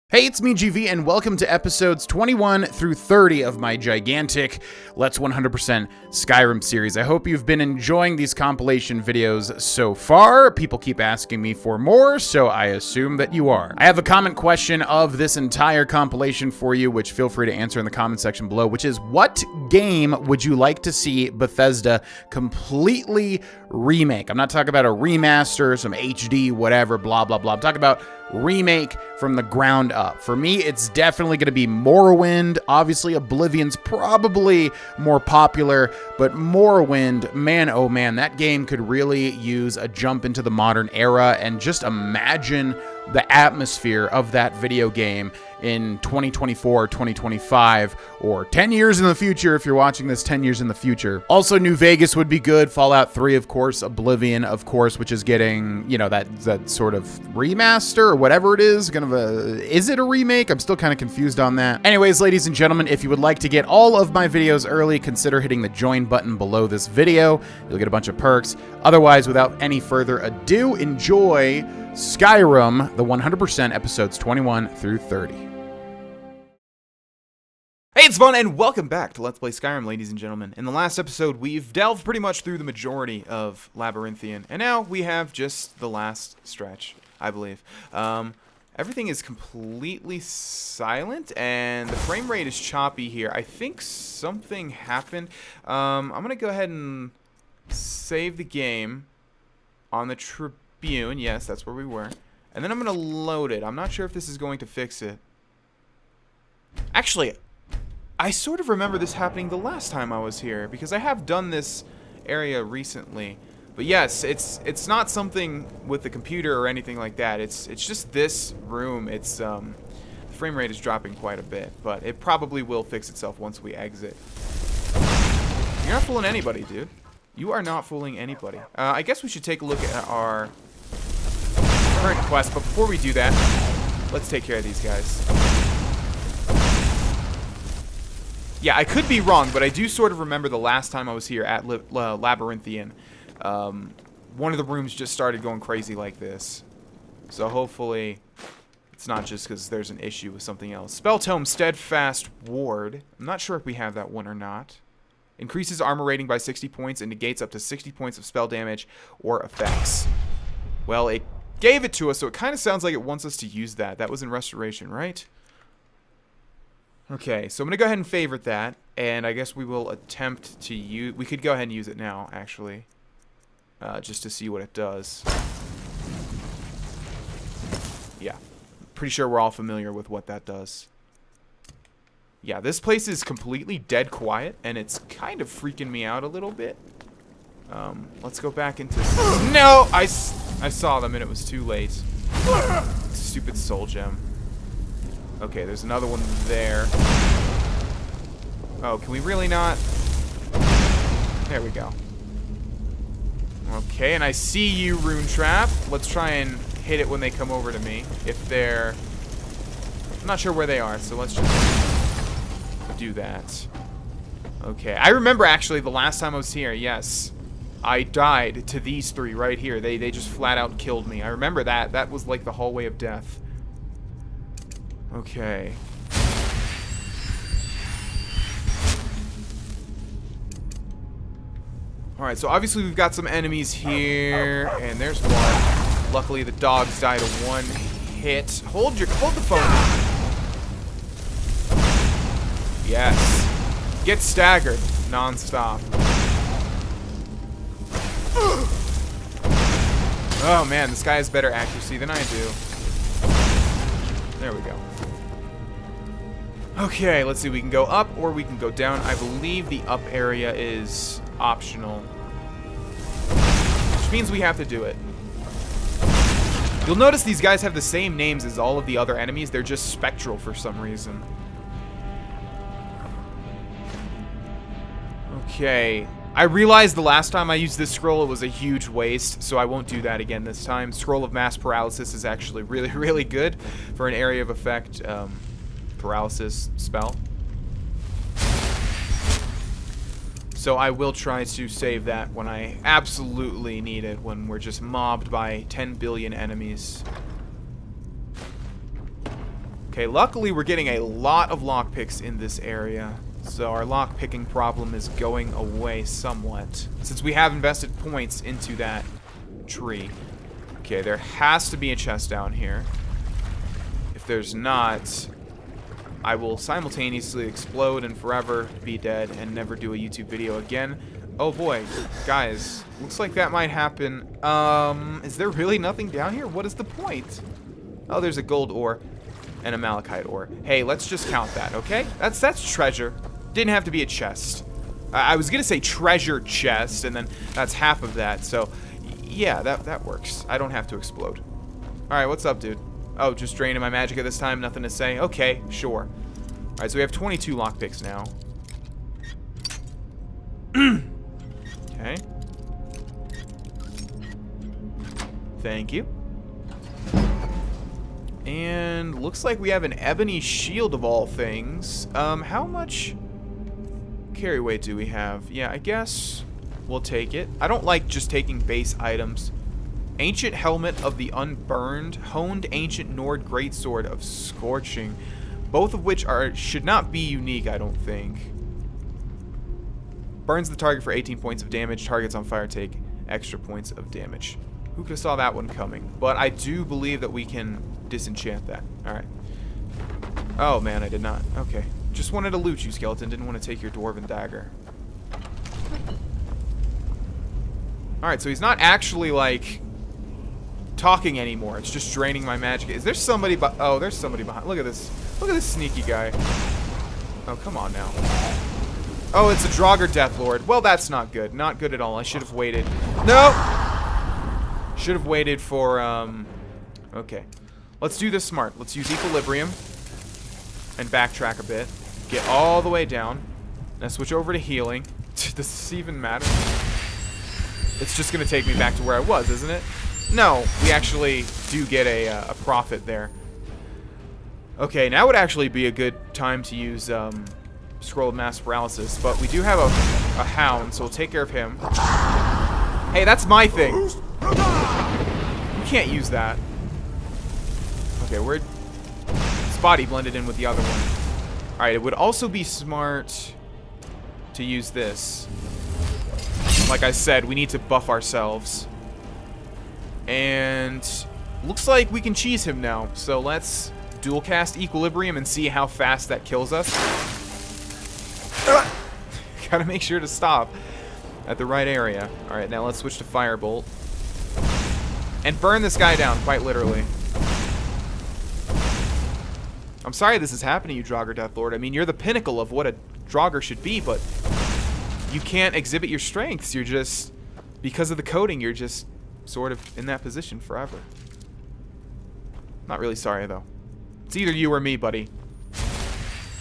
Hey, it's me, GV, and welcome to episodes 21 through 30 of my gigantic Let's 100% Skyrim series. I hope you've been enjoying these compilation videos so far. People keep asking me for more, so I assume that you are. I have a comment question of this entire compilation for you, which feel free to answer in the comment section below, which is, what game would you like to see Bethesda completely remake? I'm not talking about a remaster, some HD, whatever, blah, blah, blah. I'm talking about remake from the ground up. For me, it's definitely going to be Morrowind. Obviously, Oblivion's probably more popular, but Morrowind, man, oh man, that game could really use a jump into the modern era. And just imagine the atmosphere of that video game in 2024, 2025, or 10 years in the future if you're watching this 10 years in the future. Also, New Vegas would be good. Fallout 3, of course. Oblivion, of course, which is getting, you know, that sort of remaster or whatever it is. Is it a remake? I'm still kind of confused on that. Anyways, ladies and gentlemen, if you would like to get all of my videos early, consider hitting the join button below this video. You'll get a bunch of perks. Otherwise, without any further ado, enjoy Skyrim, the 100% episodes 21 through 30. Hey, it's Vaughn, and welcome back to Let's Play Skyrim, ladies and gentlemen. In the last episode, we've delved pretty much through the majority of Labyrinthian, and now we have just the last stretch, I believe. Everything is completely silent, and the frame rate is choppy here. I think something happened. I'm going to go ahead and save the game on the Tribune. Yes, that's where we were. And then I'm going to load it. I'm not sure if this is going to fix it. Actually, I sort of remember this happening the last time I was here, because I have done this area recently. But yes, it's not something with the computer or anything like that. It's just this room. It's the frame rate is dropping quite a bit, but it probably will fix itself once we exit. You're not fooling anybody, dude. You are not fooling anybody. I guess we should take a look at our current quest, but before we do that, let's take care of these guys. Yeah, I could be wrong, but I do sort of remember the last time I was here at Labyrinthian. One of the rooms just started going crazy like this. So hopefully it's not just because there's an issue with something else. Spell Tome Steadfast Ward. I'm not sure if we have that one or not. Increases armor rating by 60 points and negates up to 60 points of spell damage or effects. Well, it gave it to us, so it kind of sounds like it wants us to use that. That was in Restoration, right? Okay, so I'm going to go ahead and favorite that, and I guess we will attempt to use... We could go ahead and use it now, actually, just to see what it does. Yeah, pretty sure we're all familiar with what that does. Yeah, this place is completely dead quiet, and it's kind of freaking me out a little bit. Let's go back into... No! I saw them, and it was too late. Stupid soul gem. Okay, there's another one there. Oh, can we really not? There we go. Okay, and I see you, Rune Trap. Let's try and hit it when they come over to me. If they're... I'm not sure where they are, so let's just do that. Okay, I remember actually the last time I was here, yes. I died to these three right here. They just flat out killed me. I remember that. That was like the hallway of death. Okay. Alright, so obviously we've got some enemies here, and there's one. Luckily the dogs died to one hit. Hold the phone. Yes. Get staggered non-stop. Oh man, this guy has better accuracy than I do. There we go. Okay, let's see. We can go up or we can go down. I believe the up area is optional, which means we have to do it. You'll notice these guys have the same names as all of the other enemies. They're just spectral for some reason. Okay. I realized the last time I used this scroll it was a huge waste, so I won't do that again this time. Scroll of Mass Paralysis is actually really, really good for an area of effect paralysis spell. So I will try to save that when I absolutely need it, when we're just mobbed by 10 billion enemies. Okay, luckily we're getting a lot of lockpicks in this area. So our lockpicking problem is going away somewhat. Since we have invested points into that tree. Okay, there has to be a chest down here. If there's not, I will simultaneously explode and forever be dead and never do a YouTube video again. Oh boy, guys, looks like that might happen. Is there really nothing down here? What is the point? Oh, there's a gold ore and a malachite ore. Hey, let's just count that, okay? That's treasure. Didn't have to be a chest. I was gonna say treasure chest, and then that's half of that. So, yeah, that works. I don't have to explode. All right, what's up, dude? Oh, just draining my magic at this time. Nothing to say. Okay, sure. All right, so we have 22 lockpicks now. Okay. Thank you. And looks like we have an ebony shield of all things. How much carry weight do we have? Yeah, I guess we'll take it. I don't like just taking base items. Ancient helmet of the unburned, honed ancient Nord greatsword of scorching, both of which should not be unique, I don't think. Burns the target for 18 points of damage. Targets on fire take extra points of damage. Who could have saw that one coming? But I do believe that we can disenchant that. Alright. Oh, man, I did not. Okay. Just wanted to loot you, skeleton. Didn't want to take your dwarven dagger. Alright, so he's not actually, like, talking anymore. It's just draining my magic. Is there somebody oh, there's somebody behind. Look at this. Look at this sneaky guy. Oh, come on now. Oh, it's a Draugr Deathlord. Well, that's not good. Not good at all. I should have waited. No! Should have waited for, okay. Let's do this smart. Let's use Equilibrium and backtrack a bit. Get all the way down. Now switch over to healing. Does this even matter? It's just going to take me back to where I was, isn't it? No, we actually do get a profit there. Okay, now would actually be a good time to use Scroll of Mass Paralysis, but we do have a hound, so we'll take care of him. Hey, that's my thing. You can't use that. Okay, his body blended in with the other one. Alright, it would also be smart to use this. Like I said, we need to buff ourselves. And looks like we can cheese him now. So let's dual cast Equilibrium and see how fast that kills us. Gotta make sure to stop at the right area. Alright, now let's switch to Firebolt. And burn this guy down, quite literally. I'm sorry this is happening to you, Draugr Deathlord. I mean, you're the pinnacle of what a Draugr should be, but you can't exhibit your strengths. You're just, because of the coding, you're just sort of in that position forever. Not really sorry, though. It's either you or me, buddy.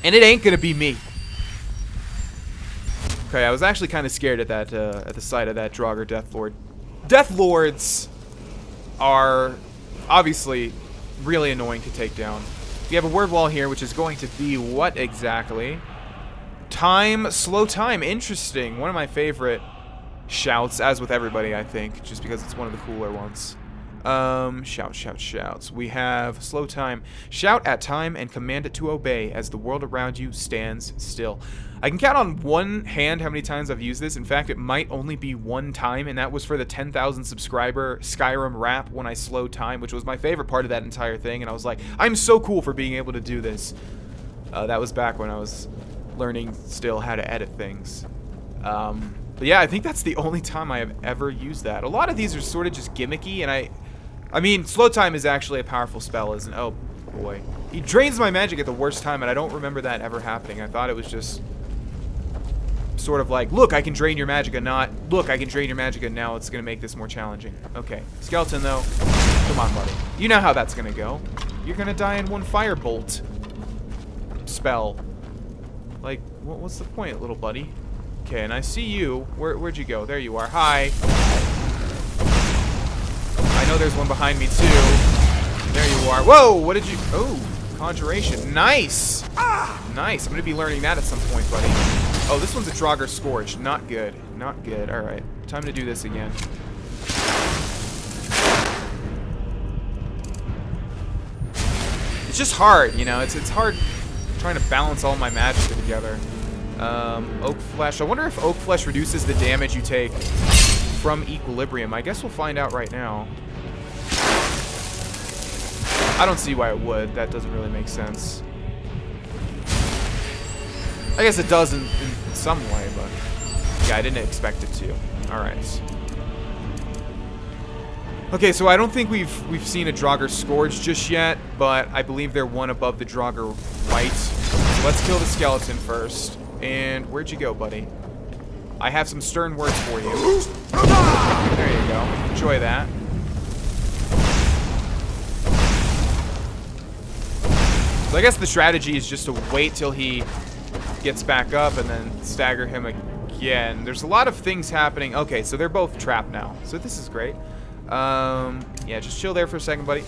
And it ain't gonna be me. Okay, I was actually kind of scared at that, at the sight of that Draugr Deathlord. Deathlords are obviously really annoying to take down. We have a word wall here, which is going to be what exactly? Time, slow time. Interesting. One of my favorite shouts, as with everybody, I think, just because it's one of the cooler ones. Shouts. We have slow time. Shout at time and command it to obey as the world around you stands still. I can count on one hand how many times I've used this. In fact, it might only be one time, and that was for the 10,000 subscriber Skyrim rap when I slowed time, which was my favorite part of that entire thing. And I was like, I'm so cool for being able to do this. That was back when I was learning still how to edit things. But yeah, I think that's the only time I have ever used that. A lot of these are sort of just gimmicky, and I mean, slow time is actually a powerful spell, isn't it? Oh, boy. He drains my magic at the worst time, and I don't remember that ever happening. I thought it was just sort of like, look, I can drain your magic, and not, look, I can drain your magic, and now it's going to make this more challenging. Okay. Skeleton, though. Come on, buddy. You know how that's going to go. You're going to die in one firebolt spell. Like, what's the point, little buddy? Okay, and I see you. Where'd you go? There you are. Hi. I know there's one behind me, too. There you are. Whoa, what did you... Oh, conjuration. Nice. Nice. I'm going to be learning that at some point, buddy. Oh, this one's a Draugr Scourge. Not good. Not good. All right. Time to do this again. It's just hard, you know. It's hard trying to balance all my magic together. Oak Flesh. I wonder if Oak Flesh reduces the damage you take from Equilibrium. I guess we'll find out right now. I don't see why it would. That doesn't really make sense. I guess it does in some way, but yeah, I didn't expect it to. Alright. Okay, so I don't think we've seen a Draugr Scourge just yet, but I believe they're one above the Draugr White. So let's kill the skeleton first. And where'd you go, buddy? I have some stern words for you. There you go. Enjoy that. So I guess the strategy is just to wait till he gets back up and then stagger him again. There's a lot of things happening. Okay, so they're both trapped now. So this is great. Yeah, just chill there for a second, buddy.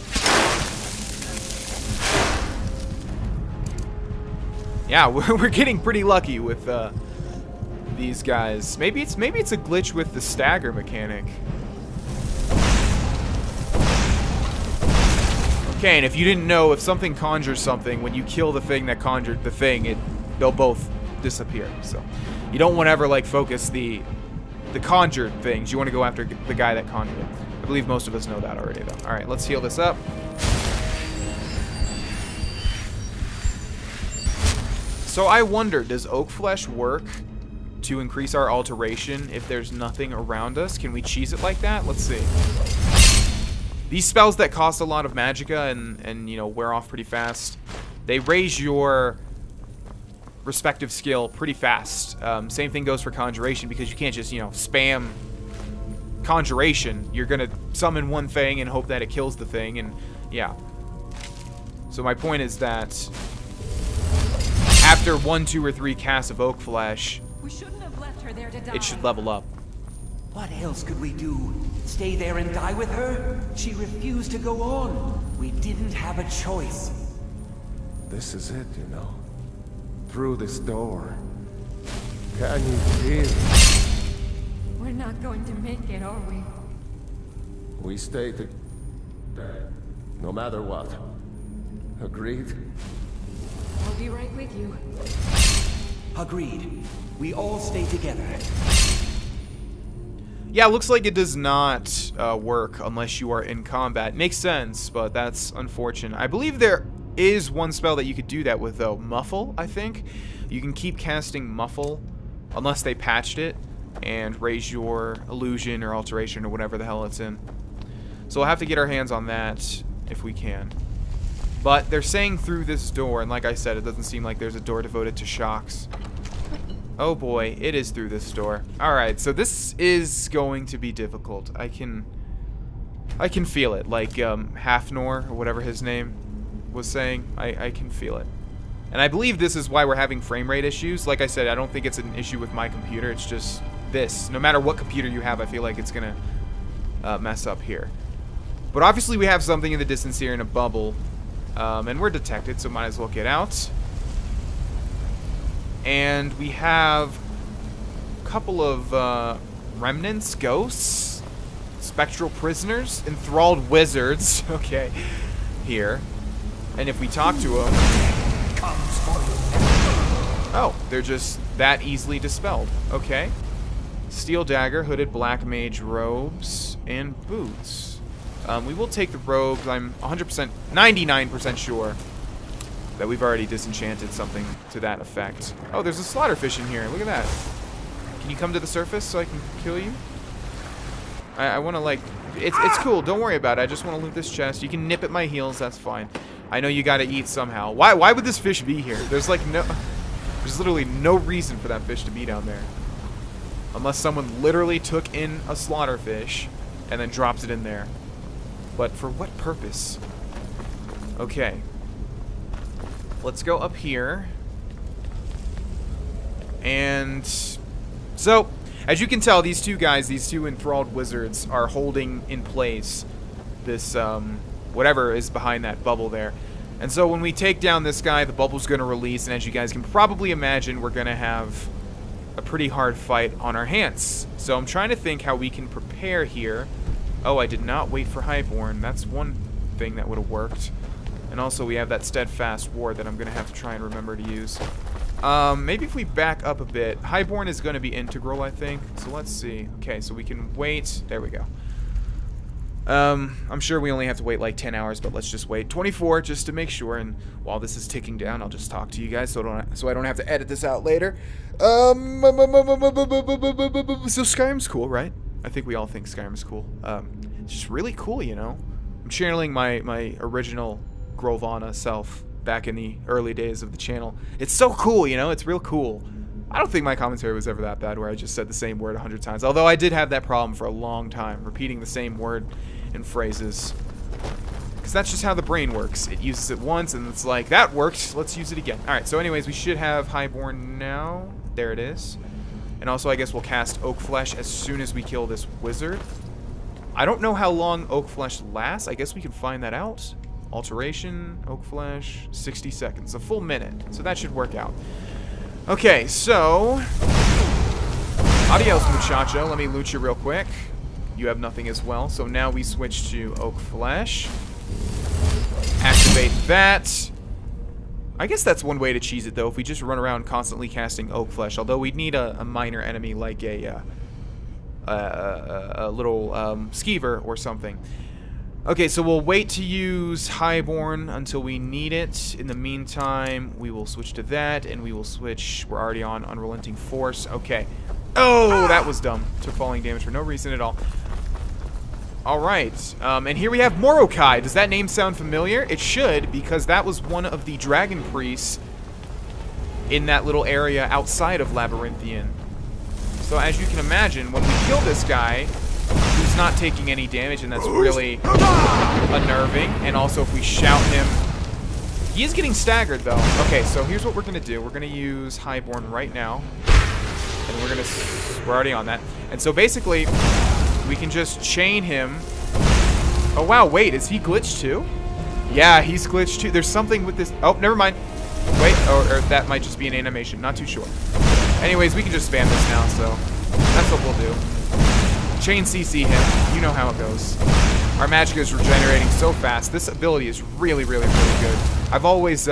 Yeah, we're getting pretty lucky with these guys. Maybe it's a glitch with the stagger mechanic. Okay, and if you didn't know, if something conjures something, when you kill the thing that conjured the thing, they'll both disappear. So you don't want to ever like focus the conjured things. You want to go after the guy that conjured it. I believe most of us know that already, though. All right, let's heal this up. So I wonder, does Oak Flesh work to increase our alteration if there's nothing around us? Can we cheese it like that? Let's see. These spells that cost a lot of magicka and you know, wear off pretty fast, they raise your respective skill pretty fast. Same thing goes for conjuration, because you can't just, you know, spam conjuration. You're gonna summon one thing and hope that it kills the thing, and yeah. So my point is that after 1, 2, or 3 casts of Oak Flesh, we shouldn't have left her there to die. It should level up. What else could we do? Stay there and die with her? She refused to go on. We didn't have a choice. This is it, you know. Through this door. Can you feel it? We're not going to make it, are we? We stay together, no matter what. Agreed? I'll be right with you. Agreed. We all stay together. Yeah, looks like it does not work unless you are in combat. Makes sense, but that's unfortunate. I believe there is one spell that you could do that with, though. Muffle, I think. You can keep casting Muffle unless they patched it and raise your illusion or alteration or whatever the hell it's in. So we'll have to get our hands on that if we can. But they're saying through this door, and like I said, it doesn't seem like there's a door devoted to shocks. Oh boy, it is through this door. Alright, so this is going to be difficult. I can feel it. Like Hafnor, or whatever his name was saying. I can feel it. And I believe this is why we're having frame rate issues. Like I said, I don't think it's an issue with my computer. It's just this. No matter what computer you have, I feel like it's going to mess up here. But obviously we have something in the distance here in a bubble. And we're detected, so might as well get out. And we have a couple of remnants, ghosts, spectral prisoners, enthralled wizards, okay, here. And if we talk to them... Oh, they're just that easily dispelled. Okay. Steel dagger, hooded black mage robes, and boots. We will take the robes. I'm 100%, 99% sure that we've already disenchanted something to that effect. Oh, there's a slaughterfish in here. Look at that. Can you come to the surface so I can kill you? I want to, like... It's cool. Don't worry about it. I just want to loot this chest. You can nip at my heels. That's fine. I know you got to eat somehow. Why would this fish be here? There's, like, no... There's literally no reason for that fish to be down there. Unless someone literally took in a slaughterfish and then drops it in there. But for what purpose? Okay. Let's go up here. And so, as you can tell, these two guys, these two enthralled wizards, are holding in place this, whatever is behind that bubble there. And so when we take down this guy, the bubble's going to release, and as you guys can probably imagine, we're going to have a pretty hard fight on our hands. So I'm trying to think how we can prepare here. Oh, I did not wait for Highborn. That's one thing that would have worked. And also we have that steadfast ward that I'm going to have to try and remember to use. Maybe if we back up a bit. Highborn is going to be integral, I think. So let's see. Okay, so we can wait. There we go. I'm sure we only have to wait like 10 hours, but let's just wait 24 just to make sure. And while this is ticking down, I'll just talk to you guys so I don't have to edit this out later. So Skyrim's cool, right? I think we all think Skyrim's cool. It's just really cool, you know? I'm channeling my original Grohlvana self back in the early days of the channel. It's so cool, you know? It's real cool. I don't think my commentary was ever that bad where I just said the same word 100 times. Although I did have that problem for a long time, repeating the same word and phrases. Because that's just how the brain works. It uses it once and it's like, that worked, let's use it again. Alright, so anyways, we should have Highborn now. There it is. And also I guess we'll cast Oak Flesh as soon as we kill this wizard. I don't know how long Oak Flesh lasts. I guess we can find that out. Alteration, Oak Flesh, 60 seconds. A full minute. So that should work out. Okay, so... Adios, muchacho. Let me loot you real quick. You have nothing as well. So now we switch to Oak Flesh. Activate that. I guess that's one way to cheese it, though, if we just run around constantly casting Oak Flesh. Although we'd need a minor enemy like a little skeever or something. Okay, so we'll wait to use Highborn until we need it. In the meantime, we will switch to that, and we will switch... We're already on Unrelenting Force. Okay. Oh, that was dumb. Took falling damage for no reason at all. Alright, and here we have Morokei. Does that name sound familiar? It should, because that was one of the dragon priests in that little area outside of Labyrinthian. So as you can imagine, when we kill this guy, who's not taking any damage, and that's really unnerving, and also if we shout him... He is getting staggered, though. Okay, so here's what we're going to do. We're going to use Highborn right now, and we're going to... We're already on that. And so basically... we can just chain him. Oh, wow. Wait, is he glitched too? Yeah, he's glitched too. There's something with this. Oh, never mind. Wait, or that might just be an animation. Not too sure. Anyways, we can just spam this now, so that's what we'll do. Chain CC him. You know how it goes. Our magic is regenerating so fast. This ability is really, really, really good. I've always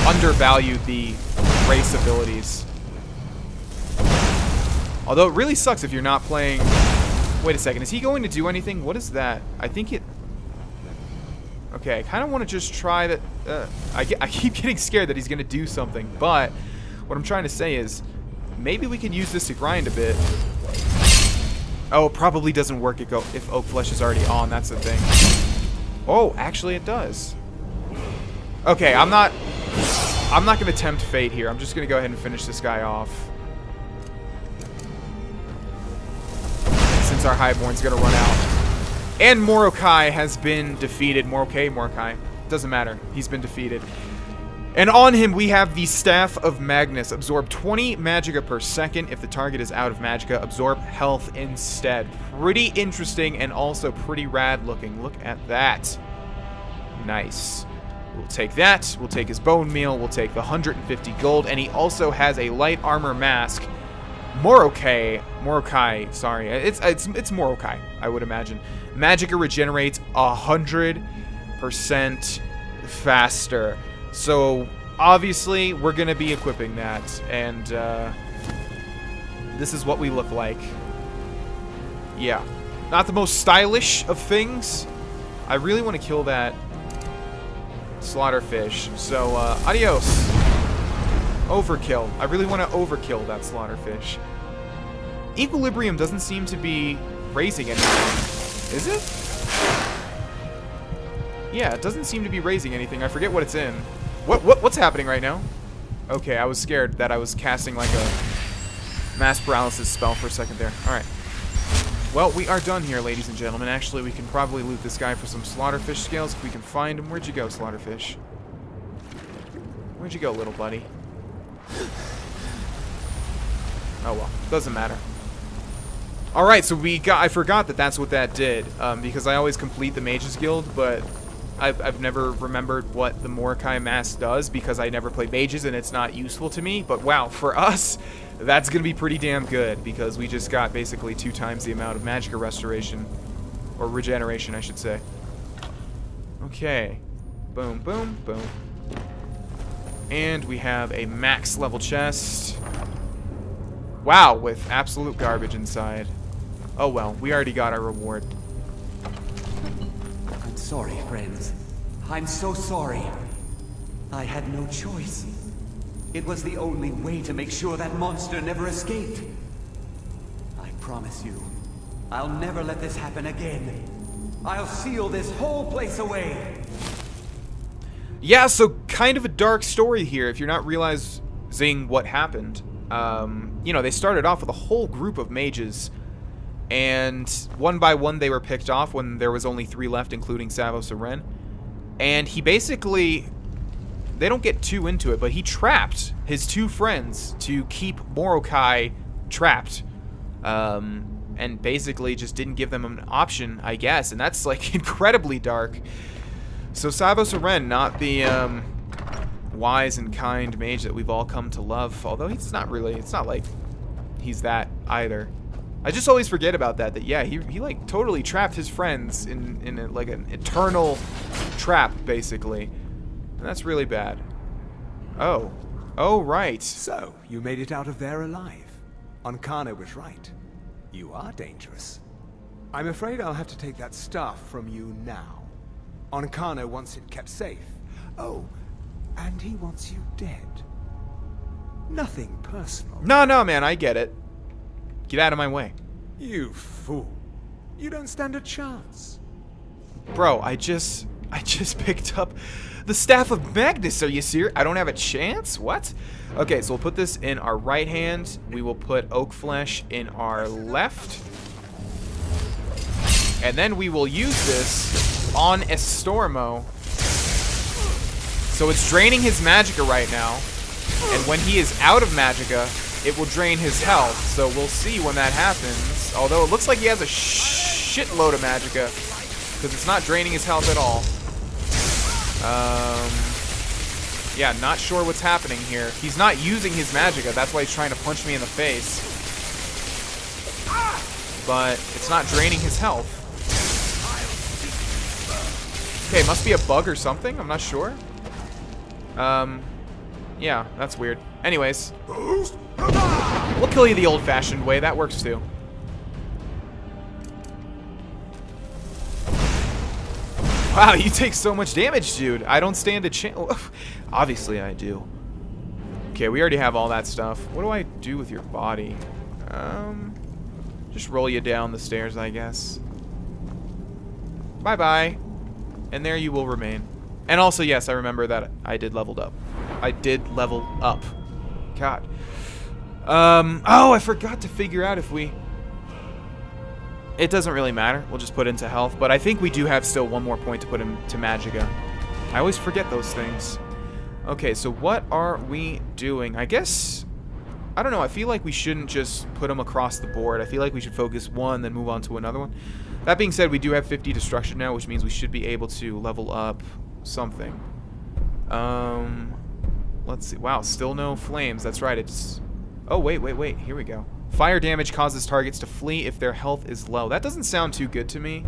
undervalued the race abilities. Although it really sucks if you're not playing... Wait a second, is he going to do anything? What is that? I think it... Okay, I kind of want to just try that... I keep getting scared that he's going to do something, but what I'm trying to say is maybe we can use this to grind a bit. Oh, it probably doesn't work if Oak Flesh is already on, that's the thing. Oh, actually it does. Okay, I'm not going to tempt fate here. I'm just going to go ahead and finish this guy off. Since our Highborn's gonna run out. And Morokei has been defeated. Morokei. Doesn't matter. He's been defeated. And on him, we have the Staff of Magnus. Absorb 20 magicka per second. If the target is out of magicka, absorb health instead. Pretty interesting and also pretty rad looking. Look at that. Nice. We'll take that. We'll take his bone meal. We'll take the 150 gold. And he also has a light armor mask. Morokei, sorry, it's Morokei, I would imagine. Magicka regenerates 100% faster. So obviously we're gonna be equipping that, and this is what we look like. Yeah, not the most stylish of things. I really want to kill that slaughterfish. So adios. Overkill. I really want to overkill that slaughterfish. Equilibrium doesn't seem to be raising anything. Is it? Yeah, it doesn't seem to be raising anything. I forget what it's in. What's happening right now? Okay, I was scared that I was casting like a mass paralysis spell for a second there. Alright. Well, we are done here, ladies and gentlemen. Actually, we can probably loot this guy for some slaughterfish scales if we can find him. Where'd you go, slaughterfish? Where'd you go, little buddy? Oh well, doesn't matter. Alright, so I forgot that that's what that did, because I always complete the Mages Guild, but I've never remembered what the Morokei mask does because I never played Mages and it's not useful to me, but wow, for us, that's gonna be pretty damn good, because we just got basically 2 times the amount of magicka restoration, or regeneration, I should say. Okay. Boom, boom, boom. And we have a max level chest. Wow, with absolute garbage inside. Oh well, we already got our reward. I'm sorry, friends. I'm so sorry. I had no choice. It was the only way to make sure that monster never escaped. I promise you, I'll never let this happen again. I'll seal this whole place away. Yeah, so kind of a dark story here if you're not realizing what happened. You know, they started off with a whole group of mages, and one by one they were picked off when there was only 3 left, including Savos and Hern. And he basically, they don't get too into it, but he trapped his 2 friends to keep Morokei trapped. And basically just didn't give them an option, I guess, and that's like incredibly dark. So Savos and Hern, not the wise and kind mage that we've all come to love, although he's not really, it's not like he's that either. I just always forget about that, yeah, he like totally trapped his friends in a, like an eternal trap, basically. And that's really bad. Oh. Oh, right. So, you made it out of there alive. Ancano was right. You are dangerous. I'm afraid I'll have to take that stuff from you now. Ancano wants it kept safe. Oh, and he wants you dead. Nothing personal. No, man, I get it. Get out of my way. You fool. You don't stand a chance. Bro, I just picked up the Staff of Magnus. Are you serious? I don't have a chance? What? Okay, so we'll put this in our right hand. We will put Oak Flesh in our left. And then we will use this on Estormo. So it's draining his magicka right now. And when he is out of magicka, it will drain his health. So we'll see when that happens. Although it looks like he has a shitload of magicka, because it's not draining his health at all. Yeah, not sure what's happening here. He's not using his magicka. That's why he's trying to punch me in the face. But it's not draining his health. Okay, must be a bug or something. I'm not sure. Yeah, that's weird. Anyways. We'll kill you the old-fashioned way. That works too. Wow, you take so much damage, dude. I don't stand a chance. Obviously, I do. Okay, we already have all that stuff. What do I do with your body? Just roll you down the stairs, I guess. Bye-bye. And there you will remain. And also, yes, I remember that I did level up. I did level up. God. Oh, I forgot to figure out if we... It doesn't really matter. We'll just put into health. But I think we do have still one more point to put into magicka. I always forget those things. Okay, so what are we doing? I guess... I don't know. I feel like we shouldn't just put them across the board. I feel like we should focus one, then move on to another one. That being said, we do have 50 destruction now, which means we should be able to level up something. Let's see. Wow, still no flames. That's right. It's... Oh, wait. Here we go. Fire damage causes targets to flee if their health is low. That doesn't sound too good to me.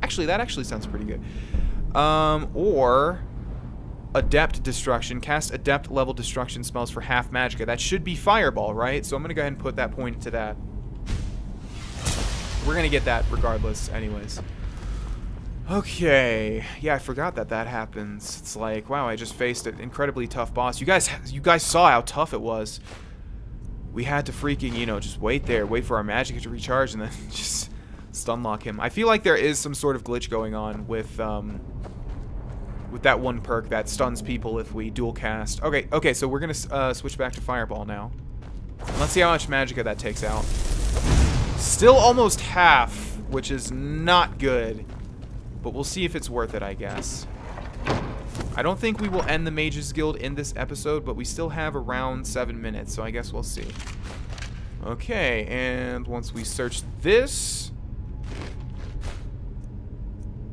Actually, that actually sounds pretty good. Or Adept Destruction. Cast Adept level destruction spells for half magicka. That should be Fireball, right? So I'm going to go ahead and put that point into that. We're going to get that regardless anyways. Okay. Yeah, I forgot that that happens. It's like, wow, I just faced an incredibly tough boss. You guys saw how tough it was. We had to freaking, you know, just wait there, wait for our magicka to recharge, and then just stun lock him. I feel like there is some sort of glitch going on with that one perk that stuns people if we dual cast. Okay, so we're gonna switch back to Fireball now. Let's see how much magicka that takes out. Still almost half, which is not good, but we'll see if it's worth it, I guess. I don't think we will end the Mages Guild in this episode, but we still have around 7 minutes, so I guess we'll see. Okay, and once we search this,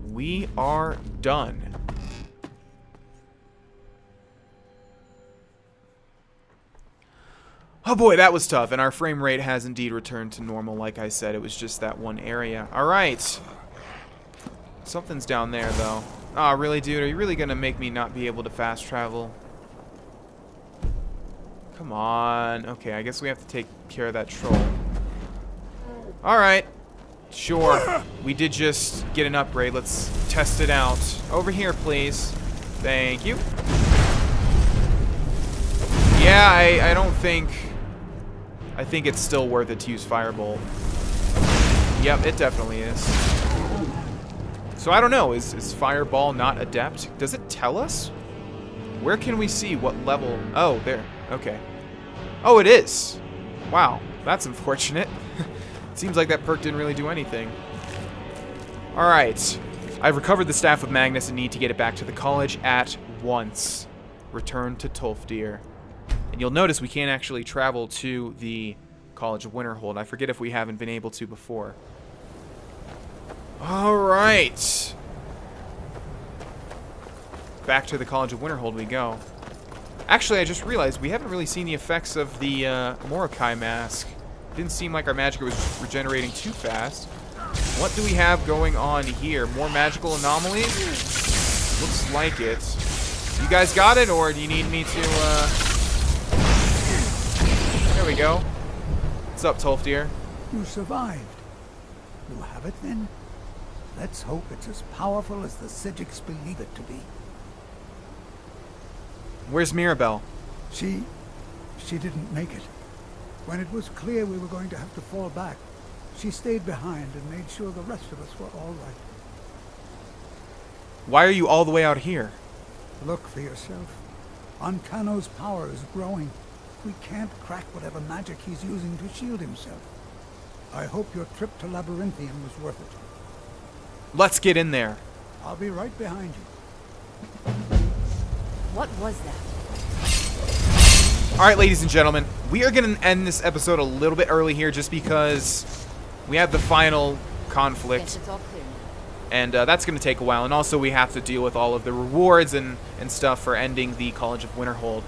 we are done. Oh boy, that was tough, and our frame rate has indeed returned to normal. Like I said, it was just that one area. All right. Something's down there, though. Aw, really, dude? Are you really gonna make me not be able to fast travel? Come on. Okay, I guess we have to take care of that troll. Alright. Sure. We did just get an upgrade. Let's test it out. Over here, please. Thank you. Yeah, I don't think... I think it's still worth it to use Firebolt. Yep, it definitely is. So I don't know. Is Fireball not adept? Does it tell us? Where can we see what level? Oh, there. Okay. Oh, it is. Wow. That's unfortunate. Seems like that perk didn't really do anything. Alright. I've recovered the Staff of Magnus and need to get it back to the college at once. Return to Tolfdir. And you'll notice we can't actually travel to the College of Winterhold. I forget if we haven't been able to before. Alright. Back to the College of Winterhold we go. Actually, I just realized we haven't really seen the effects of the Morokei mask. Didn't seem like our magic was regenerating too fast. What do we have going on here? More magical anomalies? Looks like it. You guys got it, or do you need me to, There we go. What's up, Tolfdir? You survived. You have it then? Let's hope it's as powerful as the Psijics believe it to be. Where's Mirabelle? She didn't make it. When it was clear we were going to have to fall back, she stayed behind and made sure the rest of us were all right. Why are you all the way out here? Look for yourself. Ancano's power is growing. We can't crack whatever magic he's using to shield himself. I hope your trip to Labyrinthian was worth it. Let's get in there. I'll be right behind you. What was that? Alright, ladies and gentlemen, we are going to end this episode a little bit early here just because we have the final conflict. Guess it's all clear now. And that's going to take a while. And also we have to deal with all of the rewards and stuff for ending the College of Winterhold.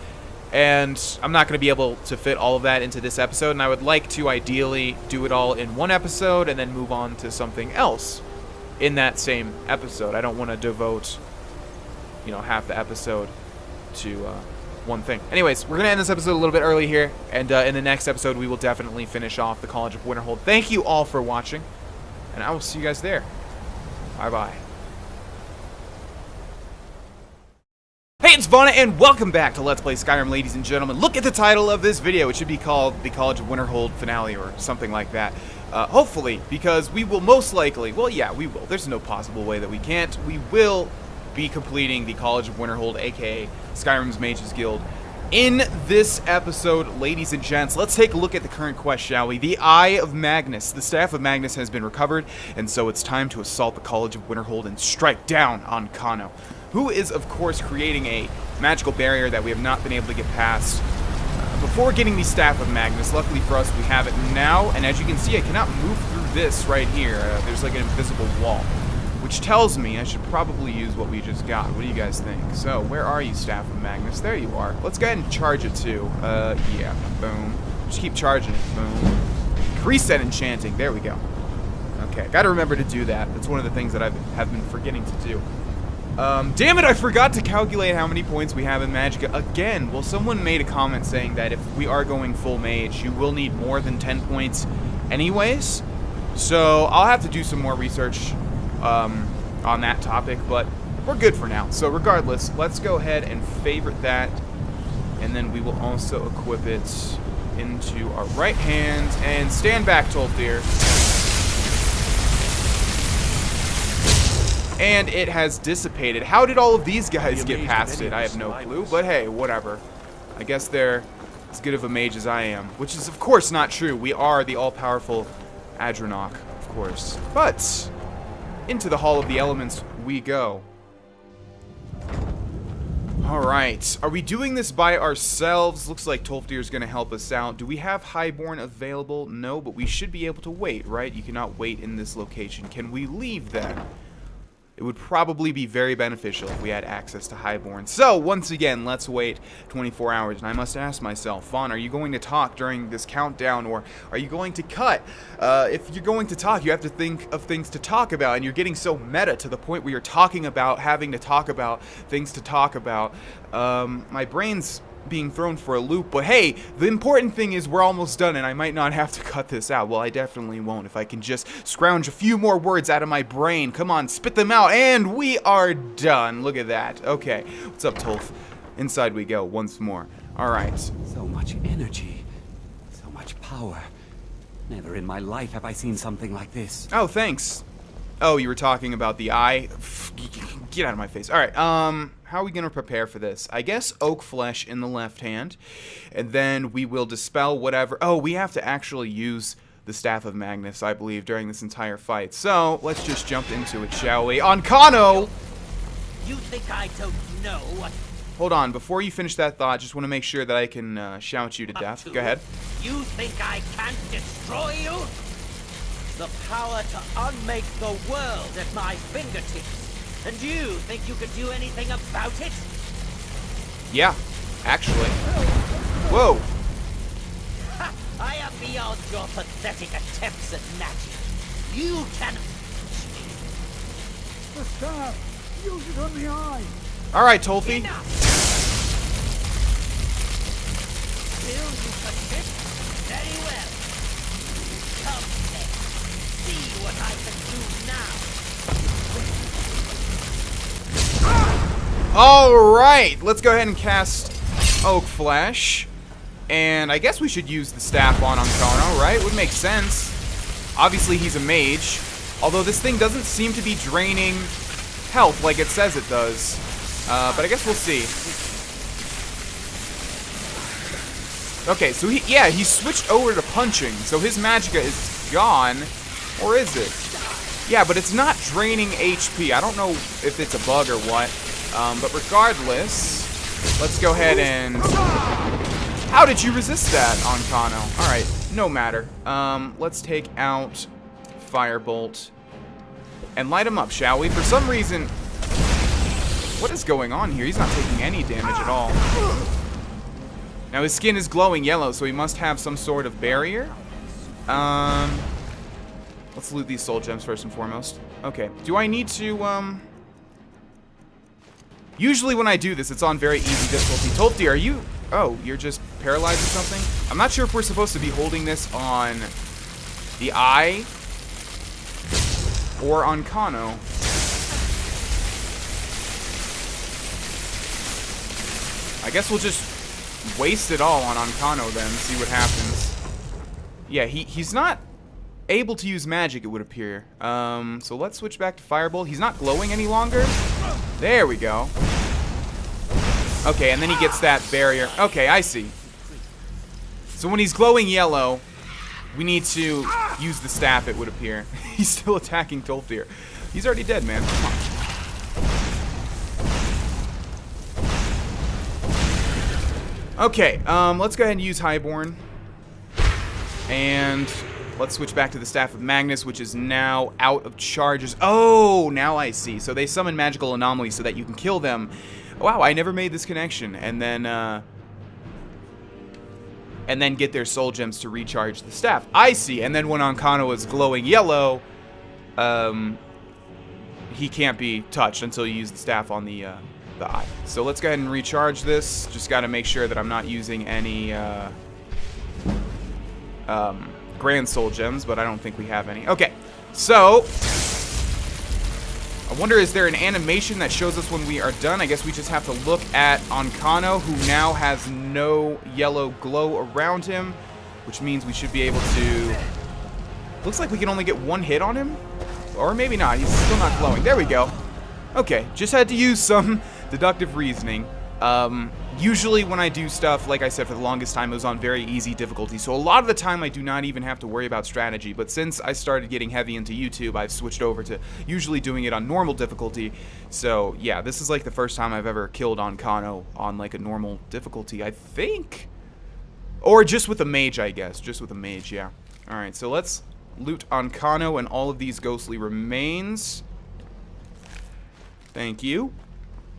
And I'm not going to be able to fit all of that into this episode. And I would like to ideally do it all in one episode and then move on to something else in that same episode. I don't want to devote, you know, half the episode to one thing. Anyways, we're going to end this episode a little bit early here. And in the next episode, we will definitely finish off the College of Winterhold. Thank you all for watching. And I will see you guys there. Bye-bye. Hey, it's Vana, and welcome back to Let's Play Skyrim, ladies and gentlemen. Look at the title of this video. It should be called the College of Winterhold Finale or something like that. Hopefully, because we will most likely, well, yeah, we will. There's no possible way that we can't. We will be completing the College of Winterhold, aka Skyrim's Mages Guild. In this episode, ladies and gents, let's take a look at the current quest, shall we? The Eye of Magnus. The Staff of Magnus has been recovered, and so it's time to assault the College of Winterhold and strike down on Ancano, who is, of course, creating a magical barrier that we have not been able to get past before getting the Staff of Magnus. Luckily for us, we have it now, and as you can see, I cannot move through this right here. There's like an invisible wall, which tells me I should probably use what we just got. What do you guys think? So, where are you, Staff of Magnus? There you are. Let's go ahead and charge it, too. Yeah, boom. Just keep charging it, boom. Increase that enchanting. There we go. Okay, gotta remember to do that. That's one of the things that I have been forgetting to do. Damn it, I forgot to calculate how many points we have in Magicka again. Well, someone made a comment saying that if we are going full mage, you will need more than 10 points anyways. So, I'll have to do some more research on that topic, but we're good for now. So regardless, let's go ahead and favorite that, and then we will also equip it into our right hand, and stand back, Tolfdir. And it has dissipated. How did all of these guys get past it? I have no clue, but hey, whatever. I guess they're as good of a mage as I am, which is of course not true. We are the all-powerful Adranok, of course. But into the Hall of the Elements we go. Alright, are we doing this by ourselves? Looks like Tolfdir is going to help us out. Do we have Highborn available? No, but we should be able to wait, right? You cannot wait in this location. Can we leave then? it would probably be very beneficial if we had access to Highborn. So, once again, let's wait 24 hours. And I must ask myself, Fawn, are you going to talk during this countdown, or are you going to cut? If you're going to talk, you have to think of things to talk about, and you're getting so meta to the point where you're talking about having to talk about things to talk about. My brain's being thrown for a loop, but hey, the important thing is we're almost done, and I might not have to cut this out. Well, I definitely won't if I can just scrounge a few more words out of my brain. Come on, spit them out, and we are done. Look at that. Okay, what's up, Tolf? Inside we go once more. All right. So much energy, so much power. Never in my life have I seen something like this. Oh, thanks. Oh, you were talking about the eye? Get out of my face. All right, how are we going to prepare for this? I guess oak flesh in the left hand, and then we will dispel whatever. Oh, we have to actually use the Staff of Magnus, I believe, during this entire fight. So, let's just jump into it, shall we? Ancano! You think I don't know what... Hold on, before you finish that thought, just want to make sure that I can shout you to death. Go ahead. You think I can't destroy you? The power to unmake the world at my fingertips. And you think you could do anything about it? Yeah, actually. Whoa. Ha! I am beyond your pathetic attempts at magic. You can... The staff! Use it on the eye! All right, Tolfi. Enough! Will you persist? Very well. Come then. See what I can do now. Alright, let's go ahead and cast Oak Flesh. And I guess we should use the staff on Ancano, right? Would make sense. Obviously, he's a mage. Although this thing doesn't seem to be draining health like it says it does. But I guess we'll see. Okay, so he switched over to punching. So his magicka is gone. Or is it? Yeah, but it's not draining HP. I don't know if it's a bug or what. But regardless, let's go ahead and... How did you resist that, Ancano? Alright, no matter. Let's take out Firebolt and light him up, shall we? For some reason... What is going on here? He's not taking any damage at all. Now, his skin is glowing yellow, so he must have some sort of barrier. Let's loot these soul gems first and foremost. Okay, do I need to, Usually when I do this, it's on very easy difficulty. Tolfi, are you... Oh, you're just paralyzed or something? I'm not sure if we're supposed to be holding this on the eye or on Ancano. I guess we'll just waste it all on Ancano then, see what happens. Yeah, he's not able to use magic, it would appear. So let's switch back to Firebolt. He's not glowing any longer. There we go. Okay, and then he gets that barrier. Okay, I see. So when he's glowing yellow, we need to use the staff, it would appear. He's still attacking Tolfir. He's already dead, man. Come on. Okay, let's go ahead and use Highborn. And let's switch back to the Staff of Magnus, which is now out of charges. Oh, now I see. So they summon magical anomalies so that you can kill them. Wow, I never made this connection. And then get their soul gems to recharge the staff. I see. And then when Ancano is glowing yellow, he can't be touched until you use the staff on the eye. So let's go ahead and recharge this. Just got to make sure that I'm not using any grand soul gems, but I don't think we have any. Okay, so I wonder, is there an animation that shows us when we are done? I guess we just have to look at Ancano, who now has no yellow glow around him, which means we should be able to... Looks like we can only get one hit on him, or maybe not. He's still not glowing. There we go. Okay, just had to use some deductive reasoning. Usually when I do stuff, like I said, for the longest time, it was on very easy difficulty. So a lot of the time, I do not even have to worry about strategy. But since I started getting heavy into YouTube, I've switched over to usually doing it on normal difficulty. So yeah, this is like the first time I've ever killed Ancano on like a normal difficulty, I think. Or just with a mage, I guess. Just with a mage, yeah. Alright, so let's loot Ancano and all of these ghostly remains. Thank you.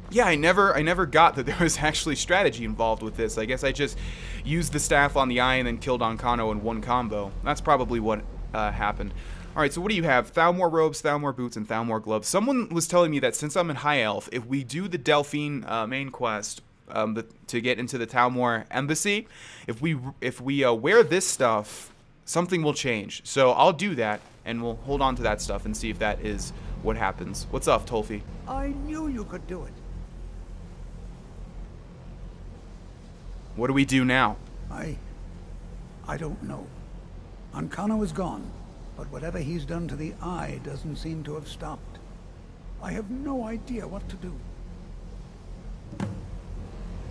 Yeah, I never got that there was actually strategy involved with this. I guess I just used the staff on the eye and then killed Ancano in one combo. That's probably what happened. Alright, so what do you have? Thalmor robes, Thalmor boots, and Thalmor gloves. Someone was telling me that since I'm in High Elf, if we do the Delphine main quest to get into the Thalmor embassy, if we wear this stuff, something will change. So I'll do that, and we'll hold on to that stuff and see if that is what happens. What's up, Tolfi? I knew you could do it. What do we do now? I don't know. Ancano is gone, but whatever he's done to the eye doesn't seem to have stopped. I have no idea what to do.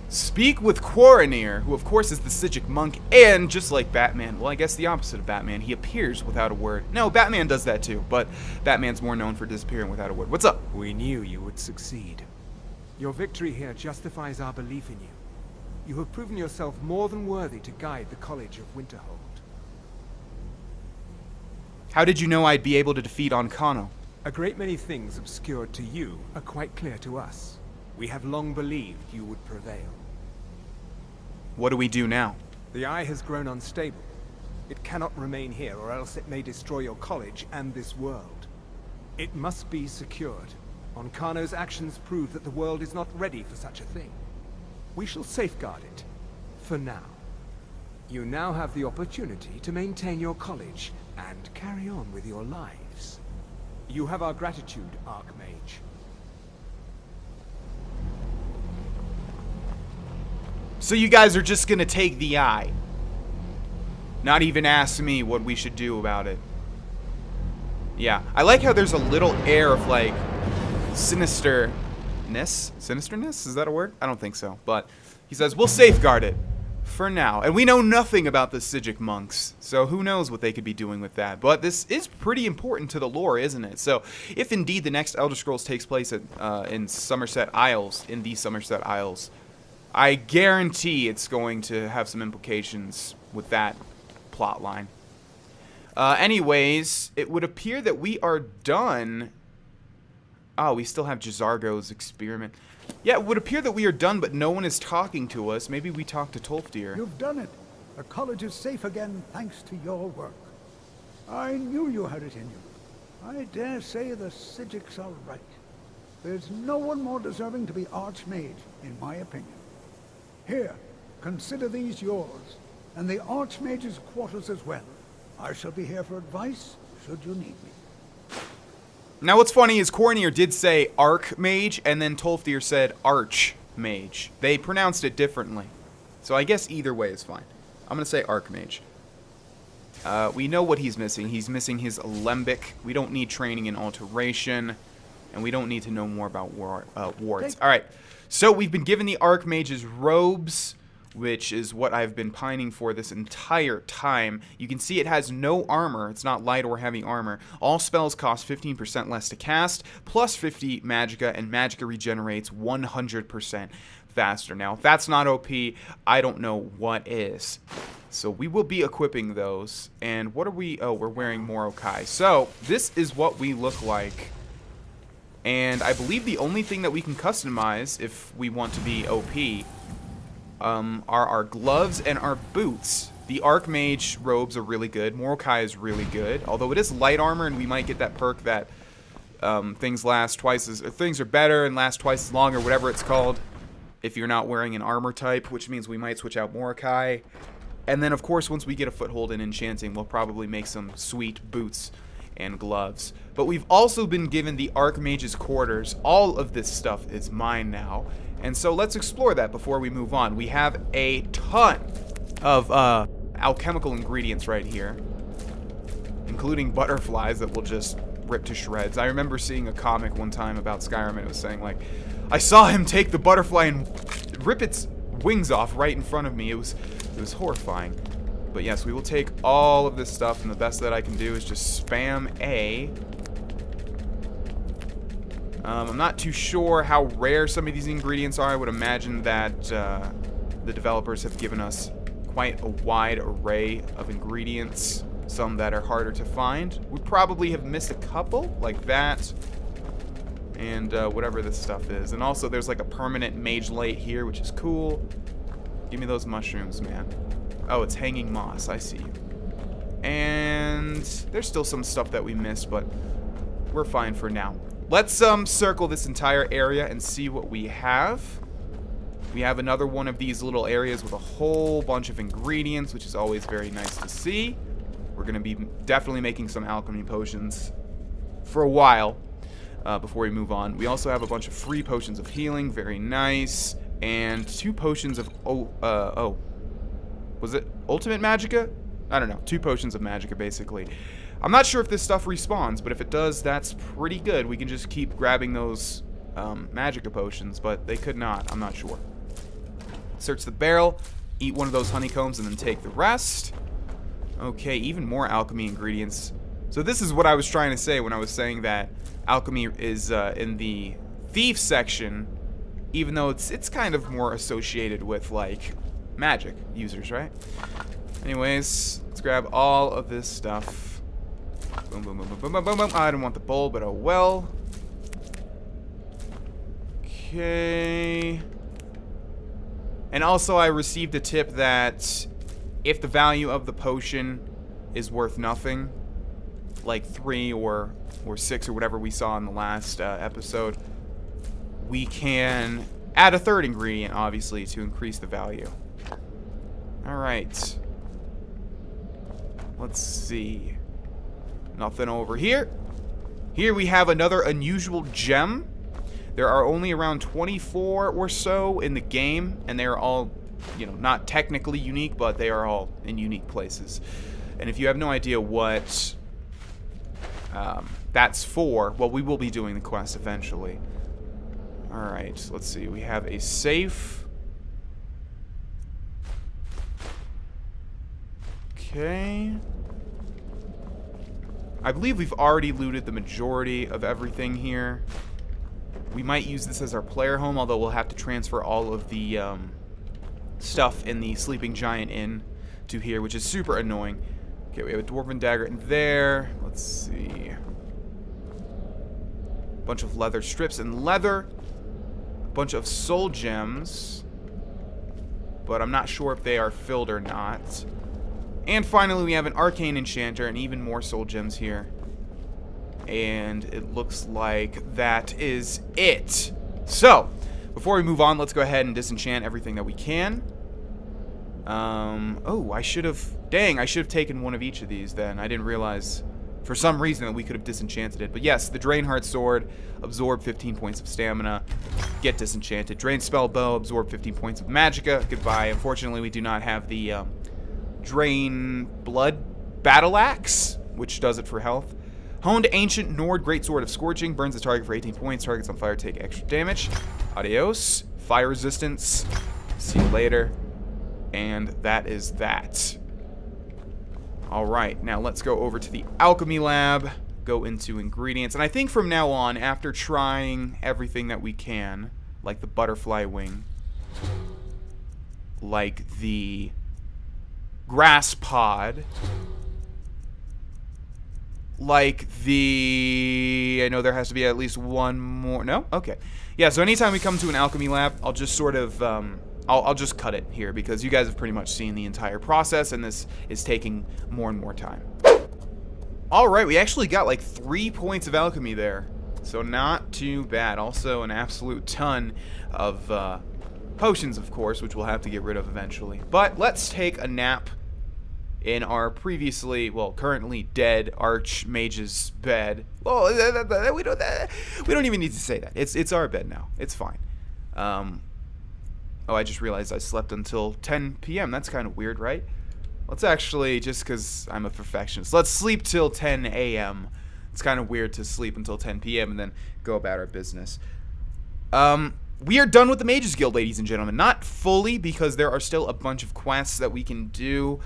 Speak with Quaranir, who of course is the Psijic monk, and just like Batman, well, I guess the opposite of Batman, he appears without a word. No, Batman does that too, but Batman's more known for disappearing without a word. What's up? We knew you would succeed. Your victory here justifies our belief in you. You have proven yourself more than worthy to guide the College of Winterhold. How did you know I'd be able to defeat Ancano? A great many things obscured to you are quite clear to us. We have long believed you would prevail. What do we do now? The eye has grown unstable. It cannot remain here, or else it may destroy your college and this world. It must be secured. Ancano's actions prove that the world is not ready for such a thing. We shall safeguard it, for now. You now have the opportunity to maintain your college and carry on with your lives. You have our gratitude, Arch-Mage. So you guys are just gonna take the eye? Not even ask me what we should do about it? Yeah, I like how there's a little air of like sinisterness? Sinisterness? Is that a word? I don't think so. But he says, we'll safeguard it for now. And we know nothing about the Psijic monks, so who knows what they could be doing with that. But this is pretty important to the lore, isn't it? So if indeed the next Elder Scrolls takes place at, in Somerset Isles, in the Somerset Isles, I guarantee it's going to have some implications with that plot line. Anyways, it would appear that we are done. Oh, we still have Jazargo's experiment. Yeah, it would appear that we are done, but no one is talking to us. Maybe we talk to Tolfdir. You've done it. The college is safe again thanks to your work. I knew you had it in you. I dare say the Psijics are right. There's no one more deserving to be Arch-Mage, in my opinion. Here, consider these yours, and the Arch-Mage's quarters as well. I shall be here for advice, should you need me. Now what's funny is Quaranir did say Arch-Mage, and then Tolfdir said Arch-Mage. They pronounced it differently. So I guess either way is fine. I'm going to say Arch-Mage. We know what he's missing. He's missing his Alembic. We don't need training in Alteration, and we don't need to know more about wards. Alright, so we've been given the Arch-Mage's robes, which is what I've been pining for this entire time. You can see it has no armor. It's not light or heavy armor. All spells cost 15% less to cast, plus 50 magicka, and magicka regenerates 100% faster. Now, if that's not OP, I don't know what is. So we will be equipping those. And what are we? Oh, we're wearing Morokei. So this is what we look like. And I believe the only thing that we can customize if we want to be OP are our gloves and our boots. The Arch-Mage robes are really good. Morokei is really good, although it is light armor, and we might get that perk that things are better and last twice as long, or whatever it's called, if you're not wearing an armor type, which means we might switch out Morokei. And then, of course, once we get a foothold in enchanting, we'll probably make some sweet boots and gloves. But we've also been given the Arch-Mage's quarters. All of this stuff is mine now. And so let's explore that before we move on. We have a ton of alchemical ingredients right here, including butterflies that will just rip to shreds. I remember seeing a comic one time about Skyrim, and it was saying, like, I saw him take the butterfly and rip its wings off right in front of me. It was horrifying. But yes, we will take all of this stuff, and the best that I can do is just spam A. I'm not too sure how rare some of these ingredients are. I would imagine that the developers have given us quite a wide array of ingredients, some that are harder to find. We probably have missed a couple, like that. and whatever this stuff is. And also, there's like a permanent mage light here, which is cool. Give me those mushrooms, man. Oh, it's hanging moss. I see you. And there's still some stuff that we missed, but we're fine for now. Let's circle this entire area and see what we have. We have another one of these little areas with a whole bunch of ingredients, which is always very nice to see. We're going to be definitely making some alchemy potions for a while before we move on. We also have a bunch of free potions of healing, very nice, and 2 potions of was it ultimate magicka? I don't know, 2 potions of magicka basically. I'm not sure if this stuff respawns, but if it does, that's pretty good. We can just keep grabbing those magicka potions, but they could not. I'm not sure. Search the barrel, eat one of those honeycombs, and then take the rest. Okay, even more alchemy ingredients. So this is what I was trying to say when I was saying that alchemy is in the thief section, even though it's kind of more associated with like magic users, right? Anyways, let's grab all of this stuff. Boom, boom, boom, boom, boom, boom, boom, boom. I don't want the bowl, but oh well. Okay. And also, I received a tip that if the value of the potion is worth nothing, like 3 or 6 or whatever we saw in the last episode, we can add a 3rd ingredient, obviously, to increase the value. Alright. Let's see. Nothing over here. Here we have another unusual gem. There are only around 24 or so in the game, and they are all, you know, not technically unique, but they are all in unique places. And if you have no idea what that's for, well, we will be doing the quest eventually. Alright, let's see. We have a safe. Okay. I believe we've already looted the majority of everything here. We might use this as our player home, although we'll have to transfer all of the stuff in the Sleeping Giant Inn to here, which is super annoying. Okay, we have a Dwarven Dagger in there. Let's see. A bunch of leather strips and leather. A bunch of soul gems. But I'm not sure if they are filled or not. And finally, we have an Arcane Enchanter and even more soul gems here. And it looks like that is it. So, before we move on, let's go ahead and disenchant everything that we can. Oh, I should have taken one of each of these then. I didn't realize, for some reason, that we could have disenchanted it. But yes, the Drainheart Sword, absorb 15 points of stamina, get disenchanted. Drain Spell Bow, absorb 15 points of magicka, goodbye. Unfortunately, we do not have the Drain Blood Battle Axe, which does it for health. Honed Ancient Nord Greatsword of Scorching, burns the target for 18 points. Targets on fire take extra damage. Adios. Fire resistance. See you later. And that is that. Alright, now let's go over to the Alchemy Lab. Go into ingredients. And I think from now on, after trying everything that we can, like the Butterfly Wing, like the Grass Pod, like the... I know there has to be at least one more... No? Okay. Yeah, so anytime we come to an alchemy lab, I'll just sort of... I'll just cut it here, because you guys have pretty much seen the entire process, and this is taking more and more time. Alright, we actually got like 3 points of alchemy there. So not too bad. Also an absolute ton of potions, of course, which we'll have to get rid of eventually. But let's take a nap in our previously, well, currently dead Arch-Mage's bed. Oh, we don't even need to say that. It's our bed now. It's fine. Oh, I just realized I slept until 10 p.m. That's kind of weird, right? Let's actually, just because I'm a perfectionist, let's sleep till 10 a.m. It's kind of weird to sleep until 10 p.m. and then go about our business. We are done with the Mages Guild, ladies and gentlemen. Not fully, because there are still a bunch of quests that we can do.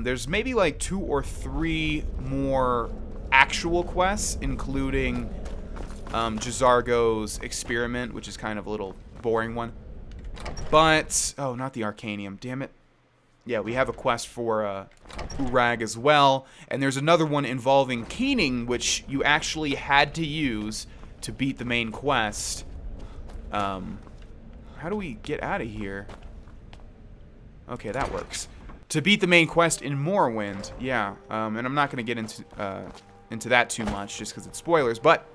There's maybe like 2 or 3 more actual quests, including Jazargo's Experiment, which is kind of a little boring one. But, oh, not the Arcanium, damn it. Yeah, we have a quest for Urag as well. And there's another one involving Keening, which you actually had to use to beat the main quest. How do we get out of here? Okay, that works. To beat the main quest in Morrowind, yeah. And I'm not going to get into that too much just because it's spoilers. But,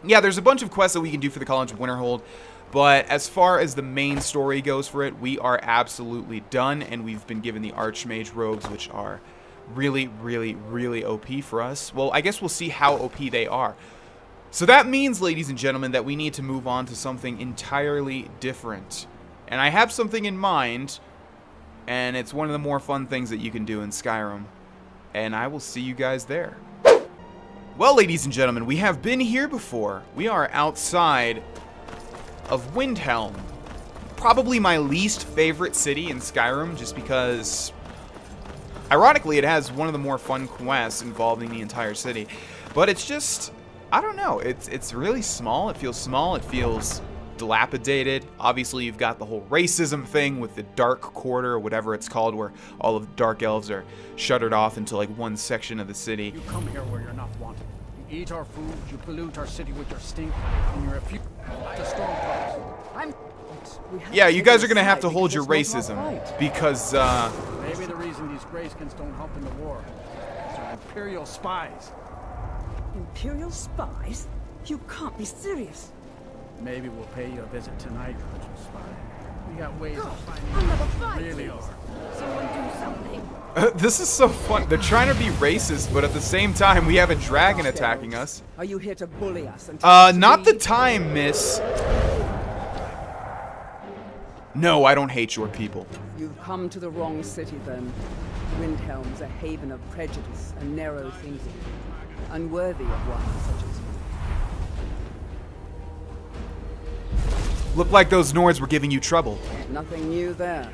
yeah, there's a bunch of quests that we can do for the College of Winterhold. But as far as the main story goes for it, we are absolutely done. And we've been given the Arch-Mage robes, which are really, really, really OP for us. Well, I guess we'll see how OP they are. So that means, ladies and gentlemen, that we need to move on to something entirely different. And I have something in mind, and it's one of the more fun things that you can do in Skyrim. And I will see you guys there. Well, ladies and gentlemen, we have been here before. We are outside of Windhelm. Probably my least favorite city in Skyrim, just because, ironically, it has one of the more fun quests involving the entire city. But it's just, I don't know, it's really small. It feels dilapidated. Obviously, you've got the whole racism thing with the Dark Quarter, or whatever it's called, where all of the Dark Elves are shuttered off into like one section of the city. You come here where you're not wanted. You eat our food, you pollute our city with your stink, and you're a few to storm. Yeah, you guys are gonna have to hold your racism, because maybe the reason these Greyskins don't help in the war is they're Imperial spies. Imperial spies? You can't be serious. Maybe we'll pay you a visit tonight, little spy. We got ways of finding I'll never out who fight you really you. are. Someone do something. this is so fun. They're trying to be racist, but at the same time, we have a dragon attacking us. Are you here to bully us? Not the time, miss. No, I don't hate your people. You've come to the wrong city, then. Windhelm's a haven of prejudice and narrow thinking, unworthy of one such as you. Looked like those Nords were giving you trouble. Nothing new there.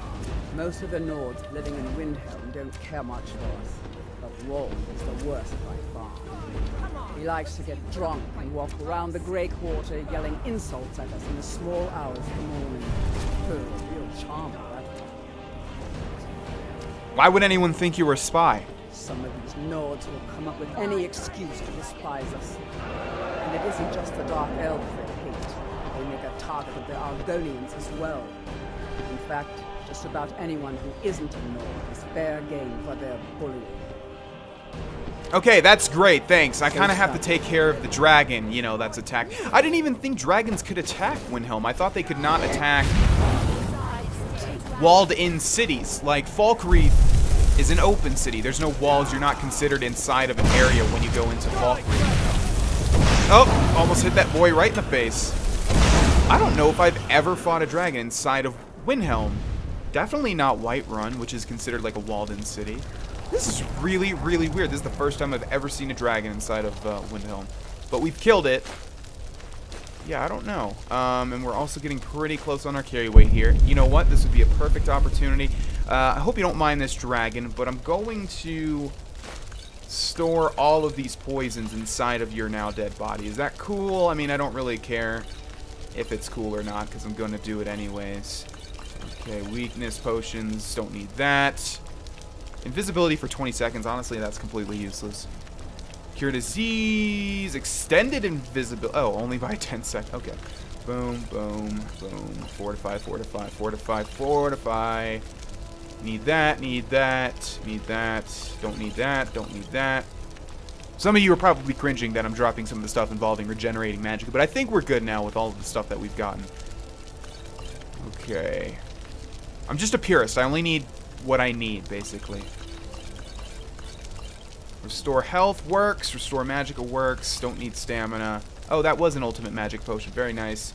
Most of the Nords living in Windhelm don't care much for us. But Grohl is the worst by far. He likes to get drunk and walk around the Grey Quarter yelling insults at us in the small hours of the morning. Oh, real charmer, that one. Why would anyone think you were a spy? Some of these Nords will come up with any excuse to despise us. And it isn't just the Dark Elves they hate. They make a target of the Argonians as well. In fact, just about anyone who isn't a Nord is fair game for their bullying. Okay, that's great, thanks. I kind of have to take care of the dragon, you know, that's attacked. I didn't even think dragons could attack Windhelm. I thought they could not attack walled-in cities. Like, Falkreath is an open city. There's no walls. You're not considered inside of an area when you go into Falkreath. Oh, almost hit that boy right in the face. I don't know if I've ever fought a dragon inside of Windhelm. Definitely not Whiterun, which is considered like a walled-in city. This is really, really weird. This is the first time I've ever seen a dragon inside of Windhelm. But we've killed it. Yeah, I don't know. And we're also getting pretty close on our carry weight here. You know what? This would be a perfect opportunity. I hope you don't mind this dragon, but I'm going to store all of these poisons inside of your now dead body. Is that cool? I mean, I don't really care if it's cool or not, because I'm going to do it anyways. Okay, weakness potions. Don't need that. Invisibility for 20 seconds. Honestly, that's completely useless. Cure disease. Extended invisibility. Oh, only by 10 seconds. Okay. Boom, boom, boom. Fortify, fortify, fortify, fortify. Need that, need that, need that. Don't need that, don't need that. Some of you are probably cringing that I'm dropping some of the stuff involving regenerating magic, but I think we're good now with all of the stuff that we've gotten. Okay. I'm just a purist. I only need what I need, basically. Restore health works. Restore magica works. Don't need stamina. Oh, that was an ultimate magic potion. Very nice.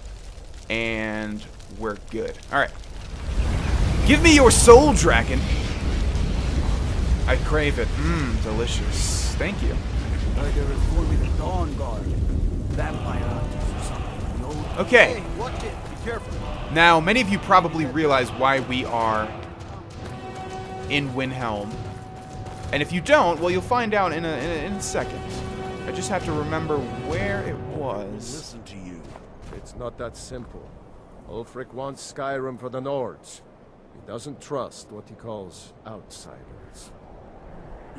And we're good. Alright. Give me your soul, dragon. I crave it. Mmm, delicious. Thank you. There is going to be the Dawn Guard. Vampire hunters or something. Okay. Hey, watch it. Be careful. Now, many of you probably realize why we are in Windhelm. And if you don't, well, you'll find out in a second. I just have to remember where it was. Listen to you. It's not that simple. Ulfric wants Skyrim for the Nords. He doesn't trust what he calls outsiders.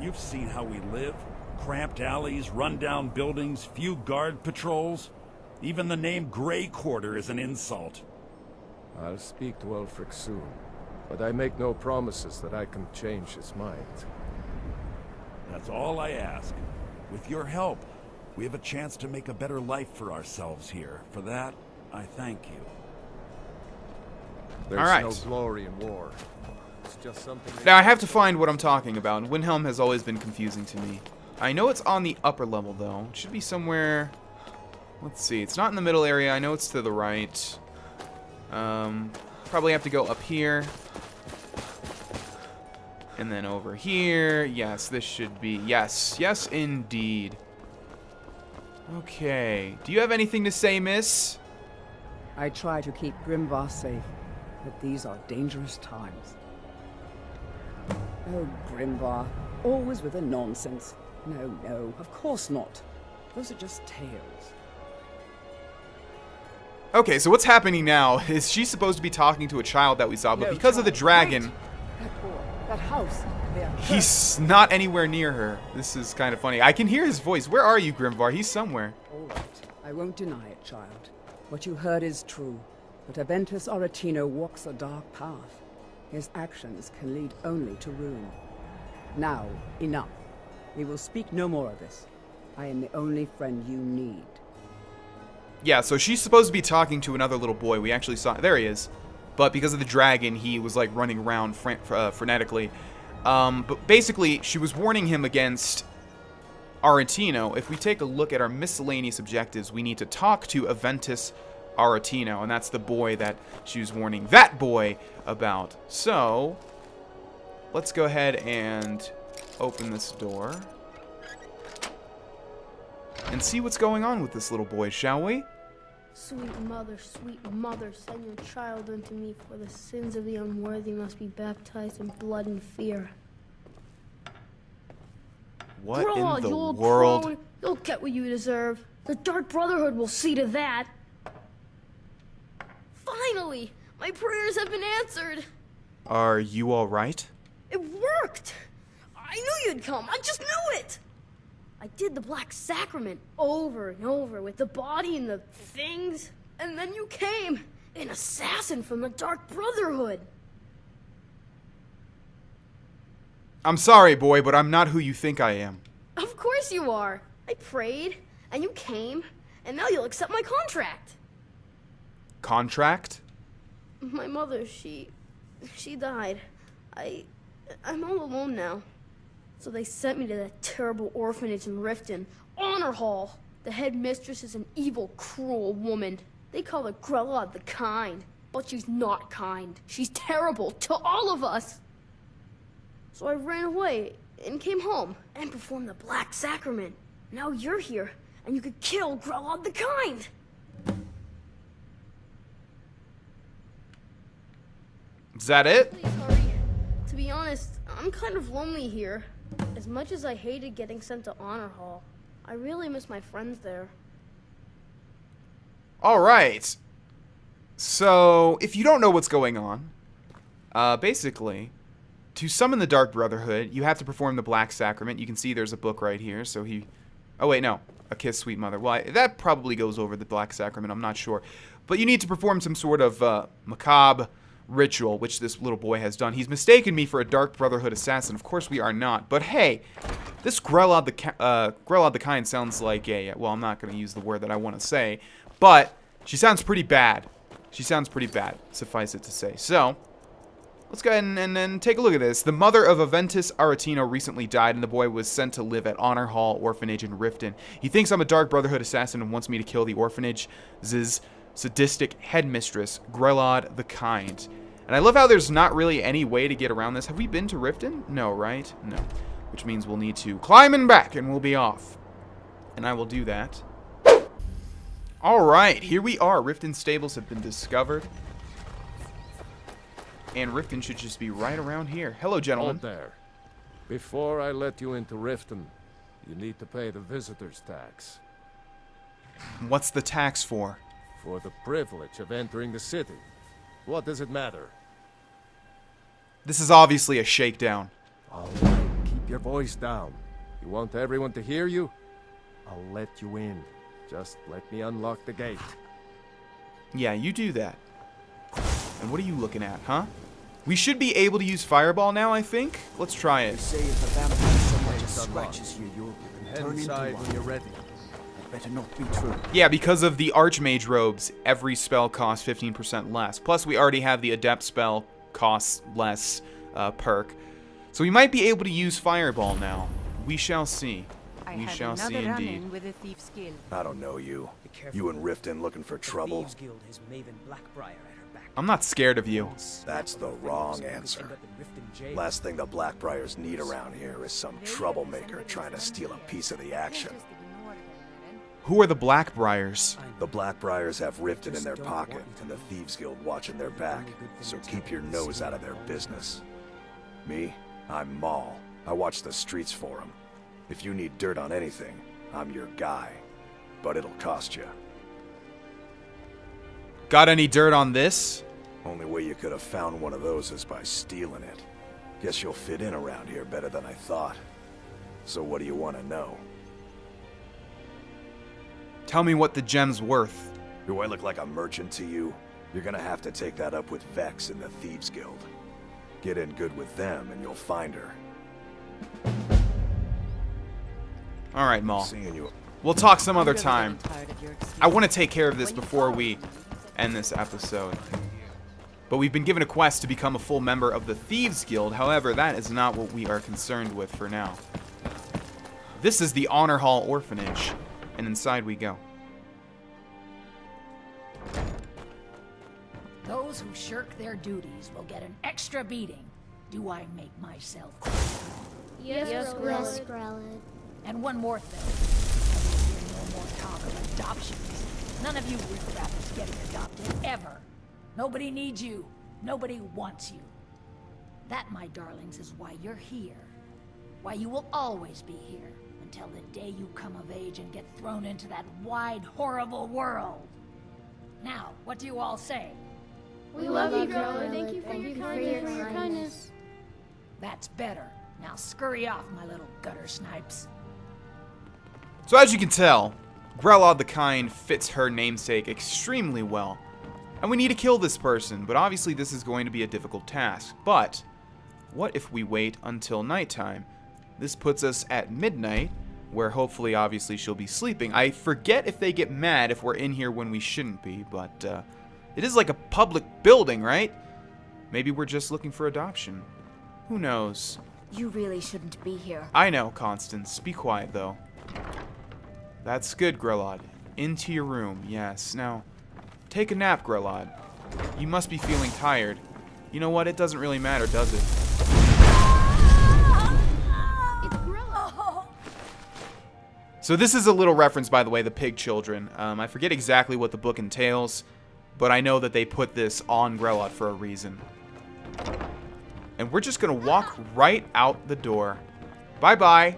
You've seen how we live. Cramped alleys, run-down buildings, few guard patrols. Even the name Grey Quarter is an insult. I'll speak to Ulfric soon, but I make no promises that I can change his mind. That's all I ask. With your help, we have a chance to make a better life for ourselves here. For that, I thank you. There's All right. no glory in war. It's just something... Now, I have to find what I'm talking about. Windhelm has always been confusing to me. I know it's on the upper level, though. It should be somewhere... Let's see. It's not in the middle area. I know it's to the right. Probably have to go up here. And then over here. Yes, this should be... Yes. Yes, indeed. Okay. Do you have anything to say, miss? I try to keep Grimvar safe, but these are dangerous times. Oh, Grimvar, always with the nonsense. No, of course not. Those are just tales. Okay, so what's happening now is she's supposed to be talking to a child that we saw, but No, because of the dragon, Wait. That boy, that house, there. he's not anywhere near her. This is kind of funny. I can hear his voice. Where are you, Grimvar? He's somewhere. All right, I won't deny it, child. What you heard is true, but Aventus Aretino walks a dark path. His actions can lead only to ruin. Now, enough. We will speak no more of this. I am the only friend you need. Yeah, so she's supposed to be talking to another little boy. We actually saw... There he is. But because of the dragon, he was, like, running around frenetically. But basically, she was warning him against Aretino. If we take a look at our miscellaneous objectives, we need to talk to Aventus Aretino. And that's the boy that she was warning that boy about. So, let's go ahead and open this door. And see what's going on with this little boy, shall we? Sweet mother, send your child unto me, for the sins of the unworthy must be baptized in blood and fear. What Grelod, in the you old world? crone, you'll get what you deserve. The Dark Brotherhood will see to that. Finally, my prayers have been answered. Are you all right? It worked. I knew you'd come. I just knew it. I did the Black Sacrament over and over with the body and the things. And then you came, an assassin from the Dark Brotherhood. I'm sorry, boy, but I'm not who you think I am. Of course you are. I prayed, and you came, and now you'll accept my contract. Contract? My mother, she died. I'm all alone now. So they sent me to that terrible orphanage in Riften, Honor Hall. The headmistress is an evil, cruel woman. They call her Grelod the Kind, but she's not kind. She's terrible to all of us. So I ran away and came home and performed the Black Sacrament. Now you're here, and you could kill Grelod the Kind. Is that it? Please hurry. To be honest, I'm kind of lonely here. As much as I hated getting sent to Honor Hall, I really miss my friends there. All right. So, if you don't know what's going on, basically, to summon the Dark Brotherhood, you have to perform the Black Sacrament. You can see there's a book right here. So he... Oh, wait, no. A Kiss, Sweet Mother. Well, that probably goes over the Black Sacrament. I'm not sure. But you need to perform some sort of macabre ritual, which this little boy has done. He's mistaken me for a Dark Brotherhood assassin. Of course we are not. But hey, this Grelod the Kind sounds like a... Well, I'm not going to use the word that I want to say. But she sounds pretty bad. She sounds pretty bad, suffice it to say. So, let's go ahead and take a look at this. The mother of Aventus Aretino recently died, and the boy was sent to live at Honor Hall Orphanage in Riften. He thinks I'm a Dark Brotherhood assassin and wants me to kill the orphanage's sadistic headmistress, Grelod the Kind. And I love how there's not really any way to get around this. Have we been to Riften? No, right? No. Which means we'll need to climb and back, and we'll be off. And I will do that. Alright, here we are. Riften stables have been discovered. And Riften should just be right around here. Hello, gentlemen. Hold there. Before I let you into Riften, you need to pay the visitor's tax. What's the tax for? For the privilege of entering the city. What does it matter? This is obviously a shakedown. All right, keep your voice down. You want everyone to hear you? I'll let you in. Just let me unlock the gate. Yeah, you do that. And what are you looking at, huh? We should be able to use Fireball now, I think. Let's try it. Say if a vampire so much as scratches you, you'll Head turn into inside one. when you're ready. That better not be true. Yeah, because of the Arch-Mage robes, every spell costs 15% less. Plus, we already have the Adept spell costs less perk. So we might be able to use Fireball now. We shall see. We shall see indeed. With a thief's guild. I don't know you. You and Riften looking for trouble? Guild has Maven Blackbriar at her back. I'm not scared of you. That's the wrong answer. Last thing the Blackbriars need around here is some troublemaker trying to steal a piece of the action. Who are the Blackbriars? The Blackbriars have Riften in their pocket and the Thieves Guild watching their back, so keep your nose out of their business. Me? I'm Maul. I watch the streets for them. If you need dirt on anything, I'm your guy. But it'll cost you. Got any dirt on this? Only way you could have found one of those is by stealing it. Guess you'll fit in around here better than I thought. So what do you want to know? Tell me what the gem's worth. Do I look like a merchant to you? You're gonna have to take that up with Vex in the Thieves Guild. Get in good with them and you'll find her. Alright, Maul. Seeing you. We'll talk some other time. I want to take care of this before we end this episode. But we've been given a quest to become a full member of the Thieves Guild. However, that is not what we are concerned with for now. This is the Honor Hall Orphanage. And inside we go. Those who shirk their duties will get an extra beating. Do I make myself clear? Yes, Grelod. And one more thing. No more talk of adoptions. None of you riffraff is getting adopted, ever. Nobody needs you. Nobody wants you. That, my darlings, is why you're here. Why you will always be here. Until the day you come of age and get thrown into that wide, horrible world. Now, what do you all say? We love you, Grelod. Thank you for your kindness. That's better. Now scurry off, my little gutter snipes. So as you can tell, Grelod the Kind fits her namesake extremely well. And we need to kill this person, but obviously this is going to be a difficult task. But what if we wait until nighttime? This puts us at midnight, where hopefully, obviously, she'll be sleeping. I forget if they get mad if we're in here when we shouldn't be, but it is like a public building, right? Maybe we're just looking for adoption. Who knows? You really shouldn't be here. I know, Constance. Be quiet, though. That's good, Grelod. Into your room, yes. Now, take a nap, Grelod. You must be feeling tired. You know what? It doesn't really matter, does it? So this is a little reference, by the way, the Pig Children. I forget exactly what the book entails, but I know that they put this on Grelod for a reason. And we're just going to walk right out the door. Bye-bye.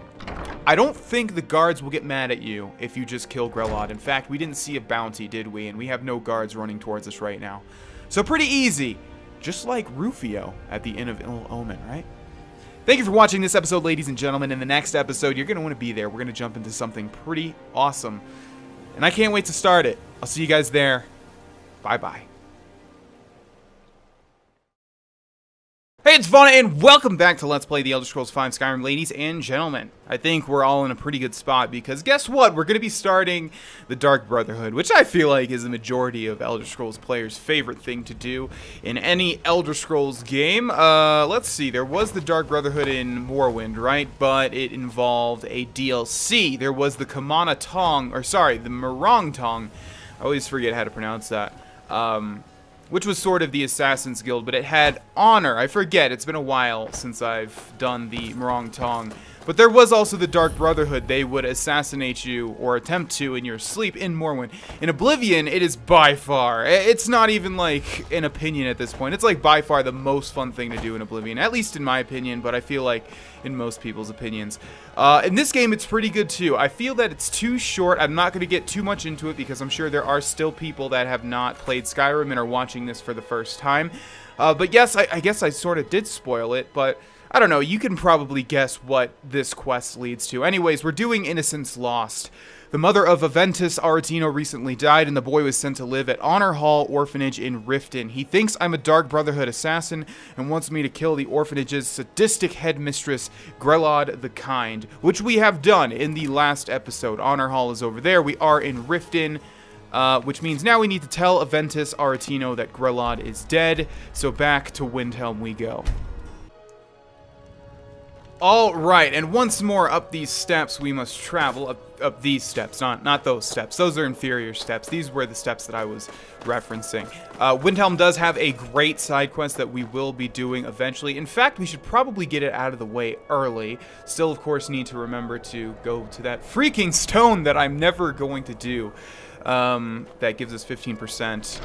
I don't think the guards will get mad at you if you just kill Grelod. In fact, we didn't see a bounty, did we? And we have no guards running towards us right now. So pretty easy. Just like Rufio at the Inn of Ill Omen, right? Thank you for watching this episode, ladies and gentlemen. In the next episode, you're going to want to be there. We're going to jump into something pretty awesome. And I can't wait to start it. I'll see you guys there. Bye-bye. Hey, it's Vana, and welcome back to Let's Play The Elder Scrolls V Skyrim, ladies and gentlemen. I think we're all in a pretty good spot, because guess what? We're going to be starting the Dark Brotherhood, which I feel like is the majority of Elder Scrolls players' favorite thing to do in any Elder Scrolls game. Let's see, there was the Dark Brotherhood in Morrowind, right? But it involved a DLC. There was the Kamana Tong, or sorry, the Morong Tong. I always forget how to pronounce that. Which was sort of the Assassin's Guild, but it had honor. I forget, it's been a while since I've done the Morong Tong. But there was also the Dark Brotherhood. They would assassinate you, or attempt to, in your sleep in Morrowind. In Oblivion, it is by far, it's not even like an opinion at this point. It's like by far the most fun thing to do in Oblivion, at least in my opinion, but I feel like in most people's opinions. In this game, it's pretty good too. I feel that it's too short. I'm not going to get too much into it because I'm sure there are still people that have not played Skyrim and are watching this for the first time. But yes, I guess I sort of did spoil it, but I don't know. You can probably guess what this quest leads to. Anyways, we're doing Innocence Lost. The mother of Aventus Aretino recently died, and the boy was sent to live at Honor Hall Orphanage in Riften. He thinks I'm a Dark Brotherhood assassin and wants me to kill the orphanage's sadistic headmistress, Grelod the Kind, which we have done in the last episode. Honor Hall is over there. We are in Riften, which means now we need to tell Aventus Aretino that Grelod is dead. So back to Windhelm we go. All right, and once more up these steps we must travel. Up these steps, not those steps. Those are inferior steps. These were the steps that I was referencing. Windhelm does have a great side quest that we will be doing eventually. In fact, we should probably get it out of the way early. Still, of course, need to remember to go to that freaking stone that I'm never going to do. That gives us 15%,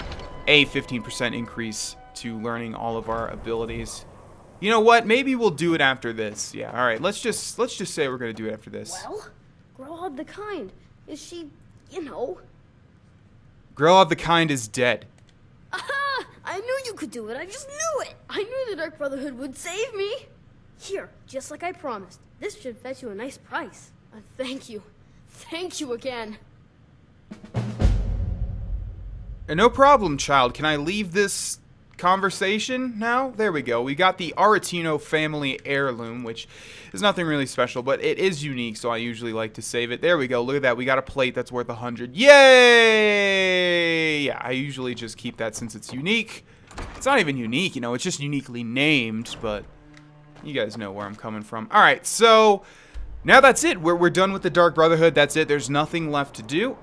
a 15% increase to learning all of our abilities. You know what? Maybe we'll do it after this. Yeah, all right. Let's just say we're going to do it after this. Well, Grelod the Kind. Is she, you know? Grelod the Kind is dead. Aha! I knew you could do it. I just knew it. I knew the Dark Brotherhood would save me. Here, just like I promised. This should fetch you a nice price. Thank you. Thank you again. No problem, child. Can I leave this conversation now? There we go. We got the Aretino family heirloom, which is nothing really special, but it is unique, so I usually like to save it. There we go. Look at that. We got a plate that's worth 100. Yay! Yeah, I usually just keep that since it's unique. It's not even unique, you know, it's just uniquely named, but you guys know where I'm coming from. All right, so now that's it. We're done with the Dark Brotherhood. That's it. There's nothing left to do.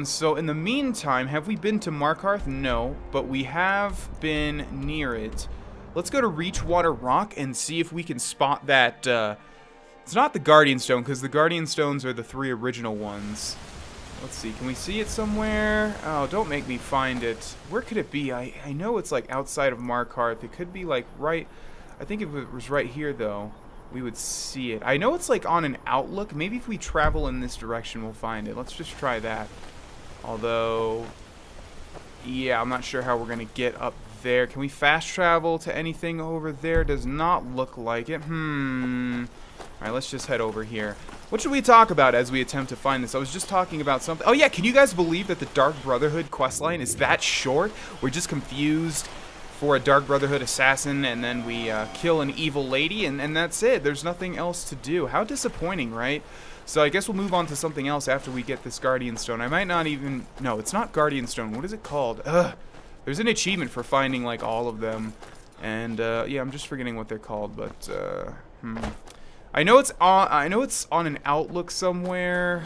So in the meantime, have we been to Markarth? No, but we have been near it. Let's go to Reachwater Rock and see if we can spot that. It's not the Guardian Stone, because the Guardian Stones are the 3 original ones. Let's see. Can we see it somewhere? Oh, don't make me find it. Where could it be? I know it's like outside of Markarth. It could be like right. I think if it was right here, though, we would see it. I know it's like on an outlook. Maybe if we travel in this direction, we'll find it. Let's just try that. Although, yeah, I'm not sure how we're going to get up there. Can we fast travel to anything over there? Does not look like it. Alright, let's just head over here. What should we talk about as we attempt to find this? I was just talking about something. Oh yeah, can you guys believe that the Dark Brotherhood questline is that short? We're just confused for a Dark Brotherhood assassin, and then we kill an evil lady, and that's it. There's nothing else to do. How disappointing, right? So I guess we'll move on to something else after we get this Guardian Stone. I might not even... No, it's not Guardian Stone. What is it called? There's an achievement for finding, like, all of them. And, yeah, I'm just forgetting what they're called, but, I know it's on an outlook somewhere,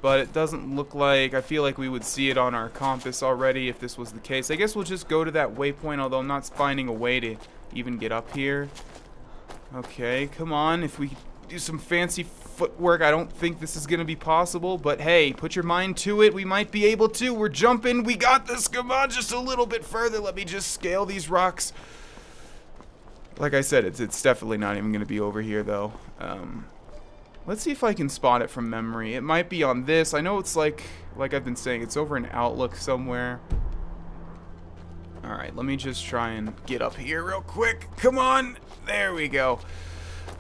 but it doesn't look like... I feel like we would see it on our compass already if this was the case. I guess we'll just go to that waypoint, although I'm not finding a way to even get up here. Okay, come on. If we do some fancy footwork, I don't think this is going to be possible, but hey, put your mind to it. We might be able to. We're jumping. We got this. Come on, just a little bit further. Let me just scale these rocks. Like I said, it's definitely not even going to be over here, though. Let's see if I can spot it from memory. It might be on this. I know it's like I've been saying, it's over an outlook somewhere. Alright, let me just try and get up here real quick. Come on! There we go.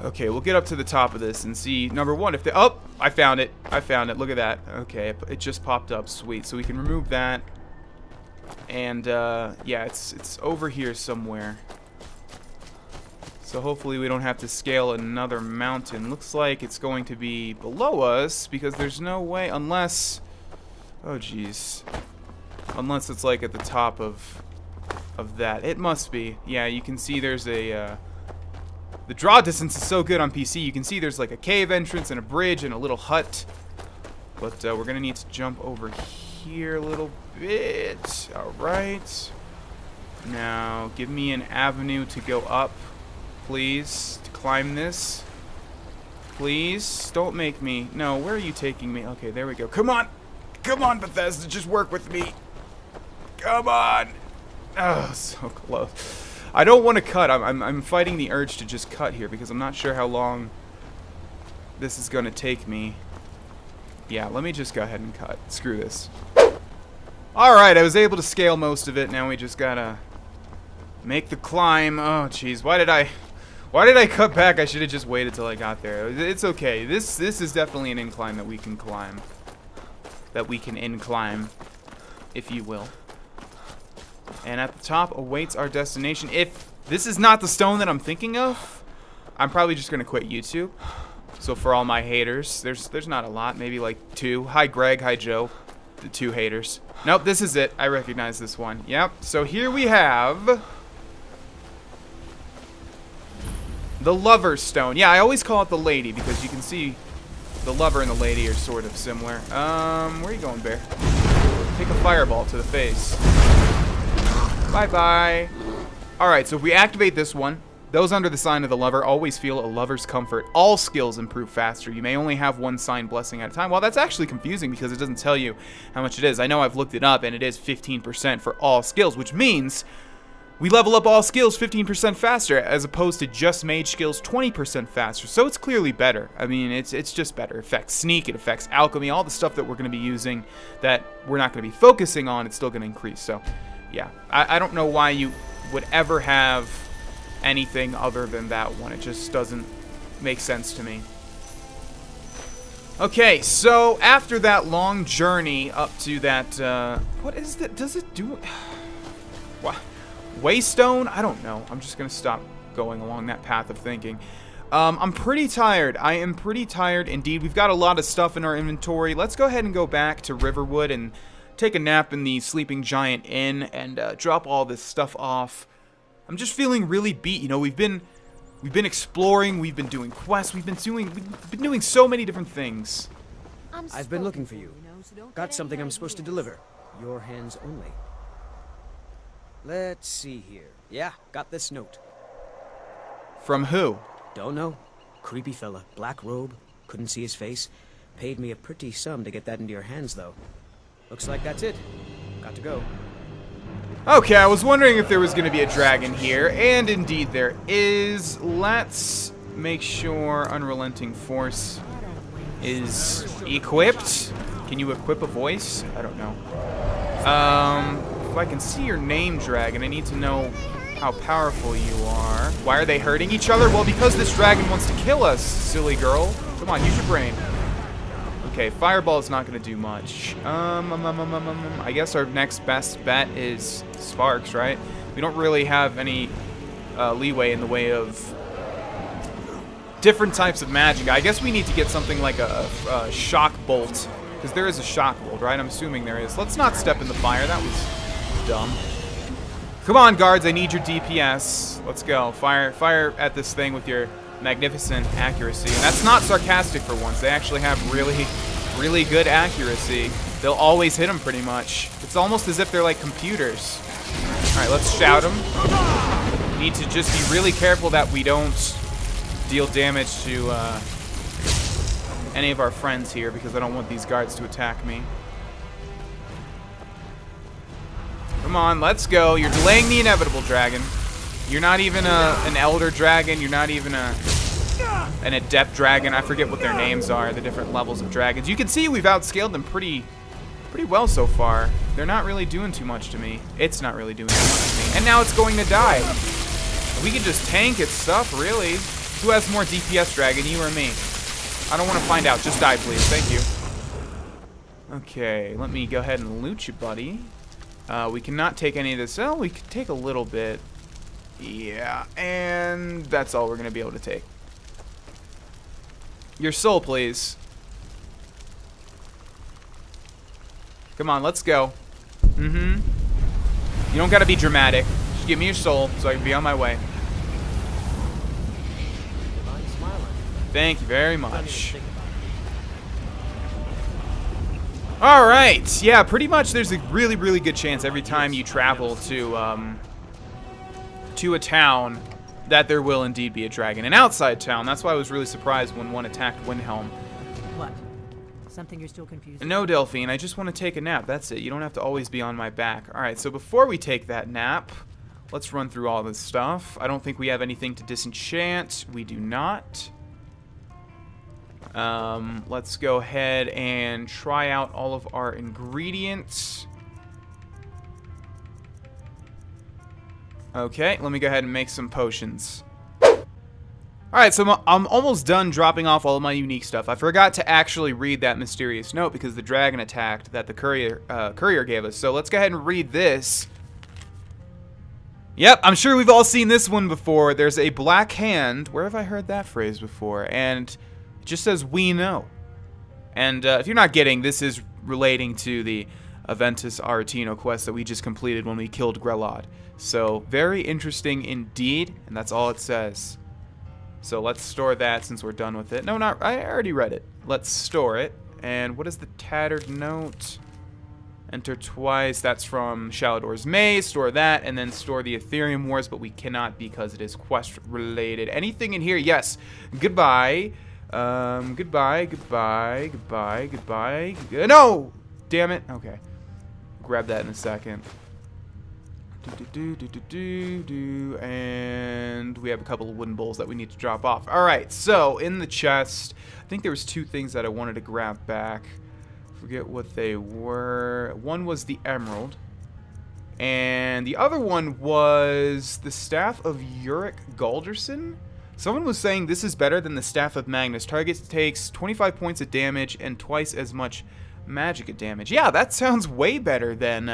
Okay, we'll get up to the top of this and see, number one, if the... Oh! I found it. I found it. Look at that. Okay, it just popped up. Sweet. So we can remove that. And, yeah, it's over here somewhere. So hopefully we don't have to scale another mountain. Looks like it's going to be below us because there's no way, unless... Oh, jeez. Unless it's like at the top of that. It must be. Yeah, you can see there's a... The draw distance is so good on PC. You can see there's like a cave entrance and a bridge and a little hut. But we're going to need to jump over here a little bit. Alright. Now, give me an avenue to go up. Please, to climb this. Please, don't make me. No, where are you taking me? Okay, there we go. Come on! Come on, Bethesda, just work with me. Come on! Oh, so close. I don't want to cut. I'm fighting the urge to just cut here because I'm not sure how long this is going to take me. Yeah, let me just go ahead and cut. Screw this. Alright, I was able to scale most of it. Now we just gotta make the climb. Oh, jeez. Why Why did I cut back? I should have just waited till I got there. It's okay. This is definitely an incline that we can climb. That we can incline, if you will. And at the top awaits our destination. If this is not the stone that I'm thinking of, I'm probably just gonna quit YouTube. So for all my haters, there's not a lot, maybe like 2. Hi Greg, hi Joe, the 2 haters. Nope, this is it. I recognize this one. Yep. So here we have the Lover's Stone. Yeah, I always call it the Lady because you can see the lover and the lady are sort of similar. Where are you going, Bear? Take a fireball to the face. Bye-bye. Alright, so if we activate this one, those under the sign of the lover always feel a lover's comfort. All skills improve faster. You may only have one sign blessing at a time. Well, that's actually confusing because it doesn't tell you how much it is. I know I've looked it up, and it is 15% for all skills, which means we level up all skills 15% faster, as opposed to just mage skills 20% faster. So it's clearly better. I mean, it's just better. It affects sneak, it affects alchemy, all the stuff that we're going to be using that we're not going to be focusing on, it's still going to increase. So, yeah. I don't know why you would ever have anything other than that one. It just doesn't make sense to me. Okay, so after that long journey up to that, what is that? Does it do... What? Waystone? I don't know. I'm just going to stop going along that path of thinking. I'm pretty tired. I am pretty tired indeed. We've got a lot of stuff in our inventory. Let's go ahead and go back to Riverwood and take a nap in the Sleeping Giant Inn and drop all this stuff off. I'm just feeling really beat. You know, we've been exploring, we've been doing quests, we've been doing so many different things. I've been looking for you. Got something I'm supposed to deliver. Your hands only. Let's see here. Yeah, got this note. From who? Don't know. Creepy fella. Black robe. Couldn't see his face. Paid me a pretty sum to get that into your hands, though. Looks like that's it. Got to go. Okay, I was wondering if there was going to be a dragon here, and indeed there is. Let's make sure Unrelenting Force is equipped. Can you equip a voice? I don't know. If I can see your name, dragon, I need to know how powerful you are. Why are they hurting each other? Well, because this dragon wants to kill us, silly girl. Come on, use your brain. Okay, Fireball is not going to do much. I guess our next best bet is Sparks, right? We don't really have any leeway in the way of different types of magic. I guess we need to get something like a Shock Bolt, because there is a Shock Bolt, right? I'm assuming there is. Let's not step in the fire. That was dumb. Come on, guards. I need your DPS. Let's go. Fire at this thing with your magnificent accuracy. And that's not sarcastic for once. They actually have really, really good accuracy. They'll always hit them pretty much. It's almost as if they're like computers. All right, let's shout them. Need to just be really careful that we don't deal damage to any of our friends here, because I don't want these guards to attack me. Come on, let's go. You're delaying the inevitable, dragon. You're not even an elder dragon. You're not even an adept dragon. I forget what their names are, the different levels of dragons. You can see we've outscaled them pretty well so far. They're not really doing too much to me. It's not really doing too much to me. And now it's going to die. We can just tank its stuff, really. Who has more DPS, dragon, you or me? I don't want to find out. Just die, please. Thank you. Okay, let me go ahead and loot you, buddy. We cannot take any of this. Oh, we could take a little bit. Yeah, and that's all we're going to be able to take. Your soul, please. Come on, let's go. You don't got to be dramatic. Just give me your soul so I can be on my way. Thank you very much. Alright, yeah, pretty much there's a really, really good chance every time you travel to a town that there will indeed be a dragon. An outside town. That's why I was really surprised when one attacked Windhelm. What? Something you're still confused? No, Delphine, I just want to take a nap. That's it. You don't have to always be on my back. Alright, so before we take that nap, let's run through all this stuff. I don't think we have anything to disenchant. We do not. Let's go ahead and try out all of our ingredients. Okay, let me go ahead and make some potions. Alright, so I'm almost done dropping off all of my unique stuff. I forgot to actually read that mysterious note because the dragon attacked that the courier gave us. So let's go ahead and read this. Yep, I'm sure we've all seen this one before. There's a black hand. Where have I heard that phrase before? And it just says, "We know." And if you're not getting, this is relating to the Aventus Aretino quest that we just completed when we killed Grelod. So, very interesting indeed, and that's all it says. So let's store that since we're done with it. No, not, I already read it. Let's store it. And what is the tattered note? Enter twice. That's from Shalador's Maze. Store that, and then store the Ethereum Wars, but we cannot because it is quest related. Anything in here? Yes. Goodbye. Goodbye. No! Damn it. Okay. Grab that in a second. And we have a couple of wooden bowls that we need to drop off. Alright, so in the chest, I think there was two things that I wanted to grab back. Forget what they were. One was the emerald. And the other one was the Staff of Uric Galderson. Someone was saying this is better than the Staff of Magnus. Target takes 25 points of damage and twice as much magic damage. Yeah, that sounds way better than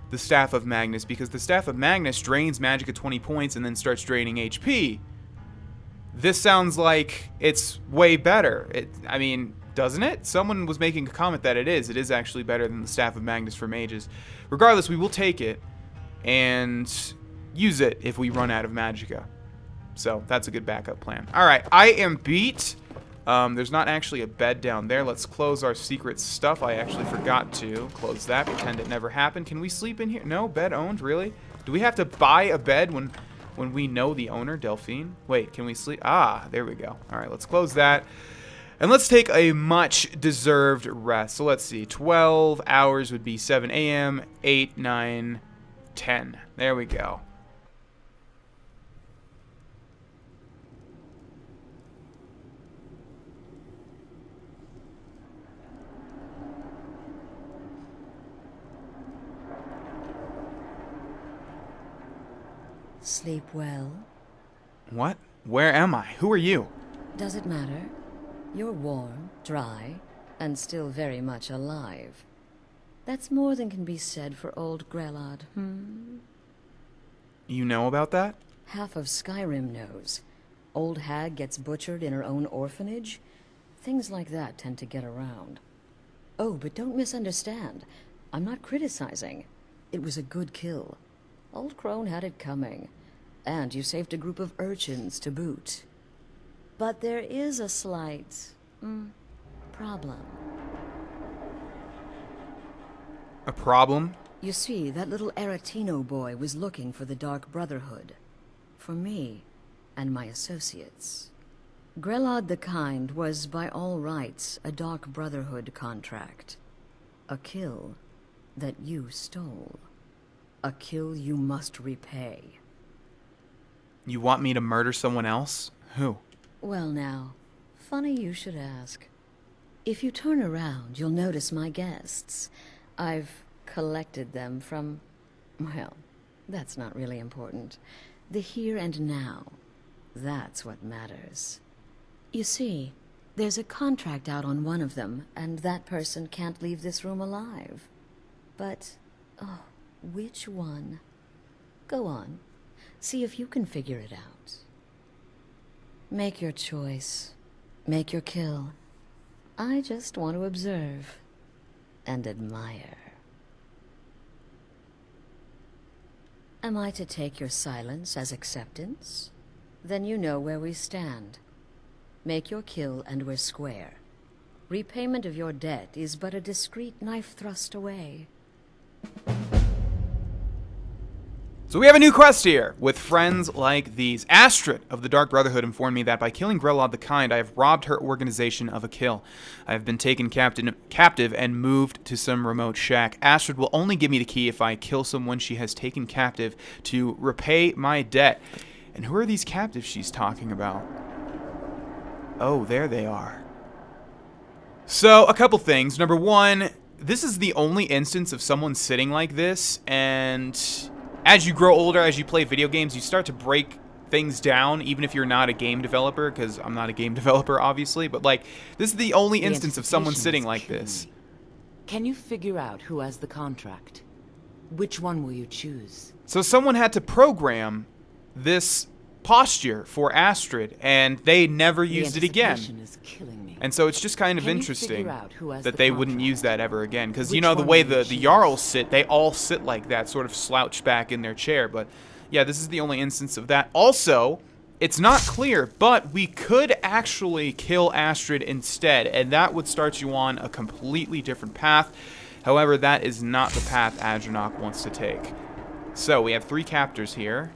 the Staff of Magnus, because the Staff of Magnus drains magic at 20 points and then starts draining HP. This sounds like it's way better. I mean, doesn't it? Someone was making a comment that it is. It is actually better than the Staff of Magnus for mages. Regardless, we will take it and use it if we run out of magicka. So that's a good backup plan. Alright, I am beat. There's not actually a bed down there. Let's close our secret stuff. I actually forgot to close that. Pretend it never happened. Can we sleep in here? No, bed owned, really? Do we have to buy a bed when we know the owner, Delphine? Wait, can we sleep? Ah, there we go. All right, let's close that. And let's take a much-deserved rest. So let's see. 12 hours would be 7 a.m., 8, 9, 10. There we go. Sleep well. What? Where am I? Who are you? Does it matter? You're warm, dry, and still very much alive. That's more than can be said for old Grelod, You know about that? Half of Skyrim knows. Old hag gets butchered in her own orphanage. Things like that tend to get around. Oh, but don't misunderstand. I'm not criticizing. It was a good kill. Old Crone had it coming. And you saved a group of urchins to boot. But there is a slight problem. A problem? You see, that little Aretino boy was looking for the Dark Brotherhood. For me and my associates. Grelod the Kind was, by all rights, a Dark Brotherhood contract. A kill that you stole. A kill you must repay. You want me to murder someone else? Who? Well now, funny you should ask. If you turn around, you'll notice my guests. I've collected them from, well, that's not really important. The here and now. That's what matters. You see, there's a contract out on one of them, and that person can't leave this room alive. But, oh, which one? Go on. See if you can figure it out. Make your choice. Make your kill. I just want to observe and admire. Am I to take your silence as acceptance? Then you know where we stand. Make your kill and we're square. Repayment of your debt is but a discreet knife thrust away. So we have a new quest here, with friends like these. Astrid of the Dark Brotherhood informed me that by killing Grelod the Kind, I have robbed her organization of a kill. I have been taken captive and moved to some remote shack. Astrid will only give me the key if I kill someone she has taken captive to repay my debt. And who are these captives she's talking about? Oh, there they are. So, a couple things. Number one, this is the only instance of someone sitting like this, and as you grow older, as you play video games, you start to break things down, even if you're not a game developer, because I'm not a game developer, obviously, but like, this is the only instance of someone sitting like this. Can you figure out who has the contract? Which one will you choose? So someone had to program this posture for Astrid, and they never used it again. And so it's just kind of interesting that they wouldn't use that ever again, because you know the way the Jarls sit, they all sit like that, sort of slouched back in their chair. But yeah, this is the only instance of that. Also, it's not clear, but we could actually kill Astrid instead, and that would start you on a completely different path. However, that is not the path Adranok wants to take. So we have 3 captors here.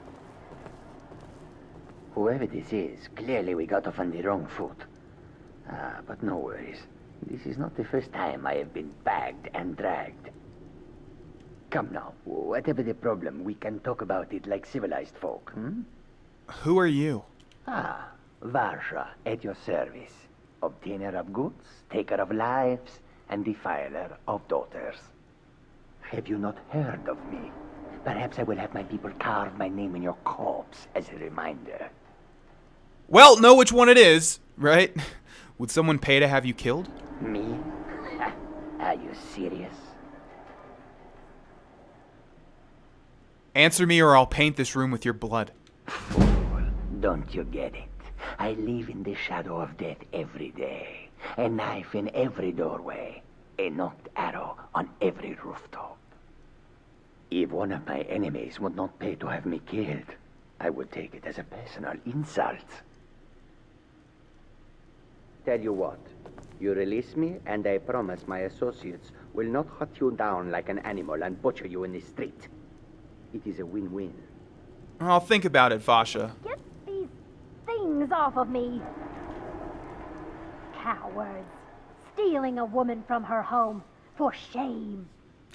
Whoever this is, clearly we got off on the wrong foot. But no worries. This is not the first time I have been bagged and dragged. Come now, whatever the problem, we can talk about it like civilized folk, hmm? Who are you? Varsha, at your service. Obtainer of goods, taker of lives, and defiler of daughters. Have you not heard of me? Perhaps I will have my people carve my name in your corpse as a reminder. Well, know which one it is, right? Would someone pay to have you killed? Me? Are you serious? Answer me or I'll paint this room with your blood. Fool, don't you get it? I live in the shadow of death every day. A knife in every doorway. A knocked arrow on every rooftop. If one of my enemies would not pay to have me killed, I would take it as a personal insult. Tell you what, you release me and I promise my associates will not hunt you down like an animal and butcher you in the street. It is a win-win. I'll think about it, Vasha. Get these things off of me. Cowards. Stealing a woman from her home. For shame.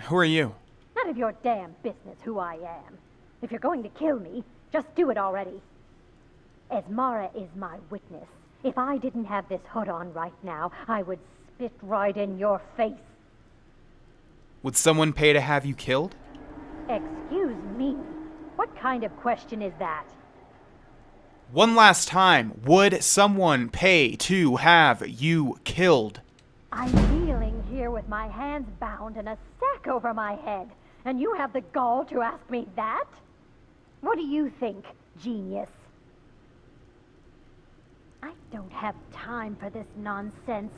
Who are you? None of your damn business who I am. If you're going to kill me, just do it already. Esmara is my witness. If I didn't have this hood on right now, I would spit right in your face. Would someone pay to have you killed? Excuse me. What kind of question is that? One last time, would someone pay to have you killed? I'm kneeling here with my hands bound and a sack over my head, and you have the gall to ask me that? What do you think, genius? I don't have time for this nonsense.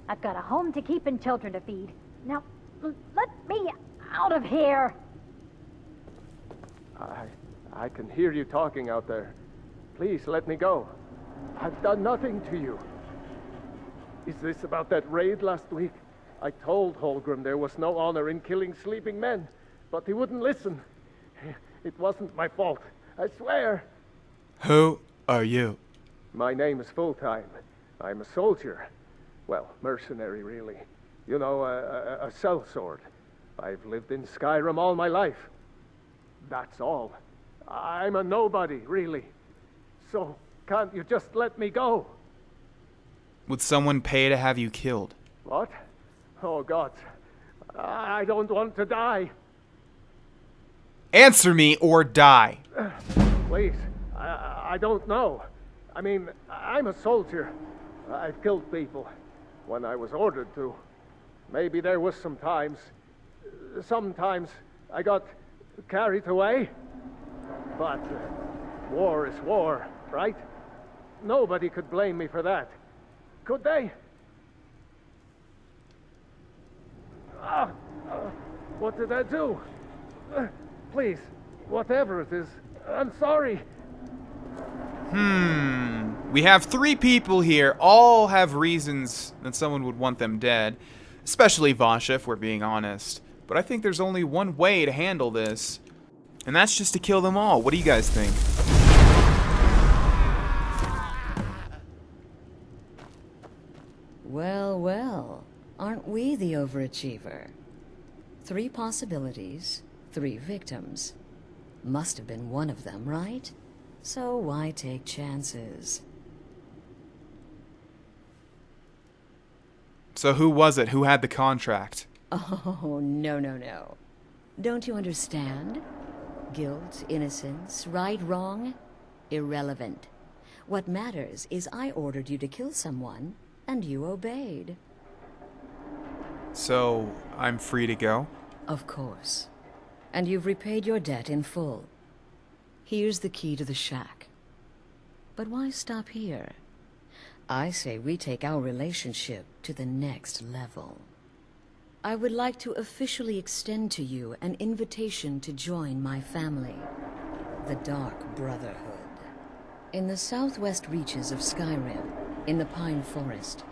I've got a home to keep and children to feed. Now, let me out of here! I can hear you talking out there. Please, let me go. I've done nothing to you. Is this about that raid last week? I told Holgrim there was no honor in killing sleeping men, but he wouldn't listen. It wasn't my fault, I swear. Who are you? My name is Full-Time. I'm a soldier. Well, mercenary, really. You know, a sellsword. I've lived in Skyrim all my life. That's all. I'm a nobody, really. So, can't you just let me go? Would someone pay to have you killed? What? Oh, God. I don't want to die. Answer me or die. Please. I don't know. I mean, I'm a soldier. I've killed people when I was ordered to. Maybe there was sometimes I got carried away. But war is war, right? Nobody could blame me for that. Could they? What did I do? Please, whatever it is, I'm sorry. We have 3 people here. All have reasons that someone would want them dead. Especially Vasha, if we're being honest. But I think there's only one way to handle this. And that's just to kill them all. What do you guys think? Well, well. Aren't we the overachiever? 3 possibilities, 3 victims. Must have been one of them, right? So why take chances? So who was it? Who had the contract? Oh, no, no, no. Don't you understand? Guilt, innocence, right, wrong? Irrelevant. What matters is I ordered you to kill someone, and you obeyed. So, I'm free to go? Of course. And you've repaid your debt in full. Here's the key to the shack. But why stop here? I say we take our relationship to the next level. I would like to officially extend to you an invitation to join my family, the Dark Brotherhood. In the southwest reaches of Skyrim, in the Pine Forest,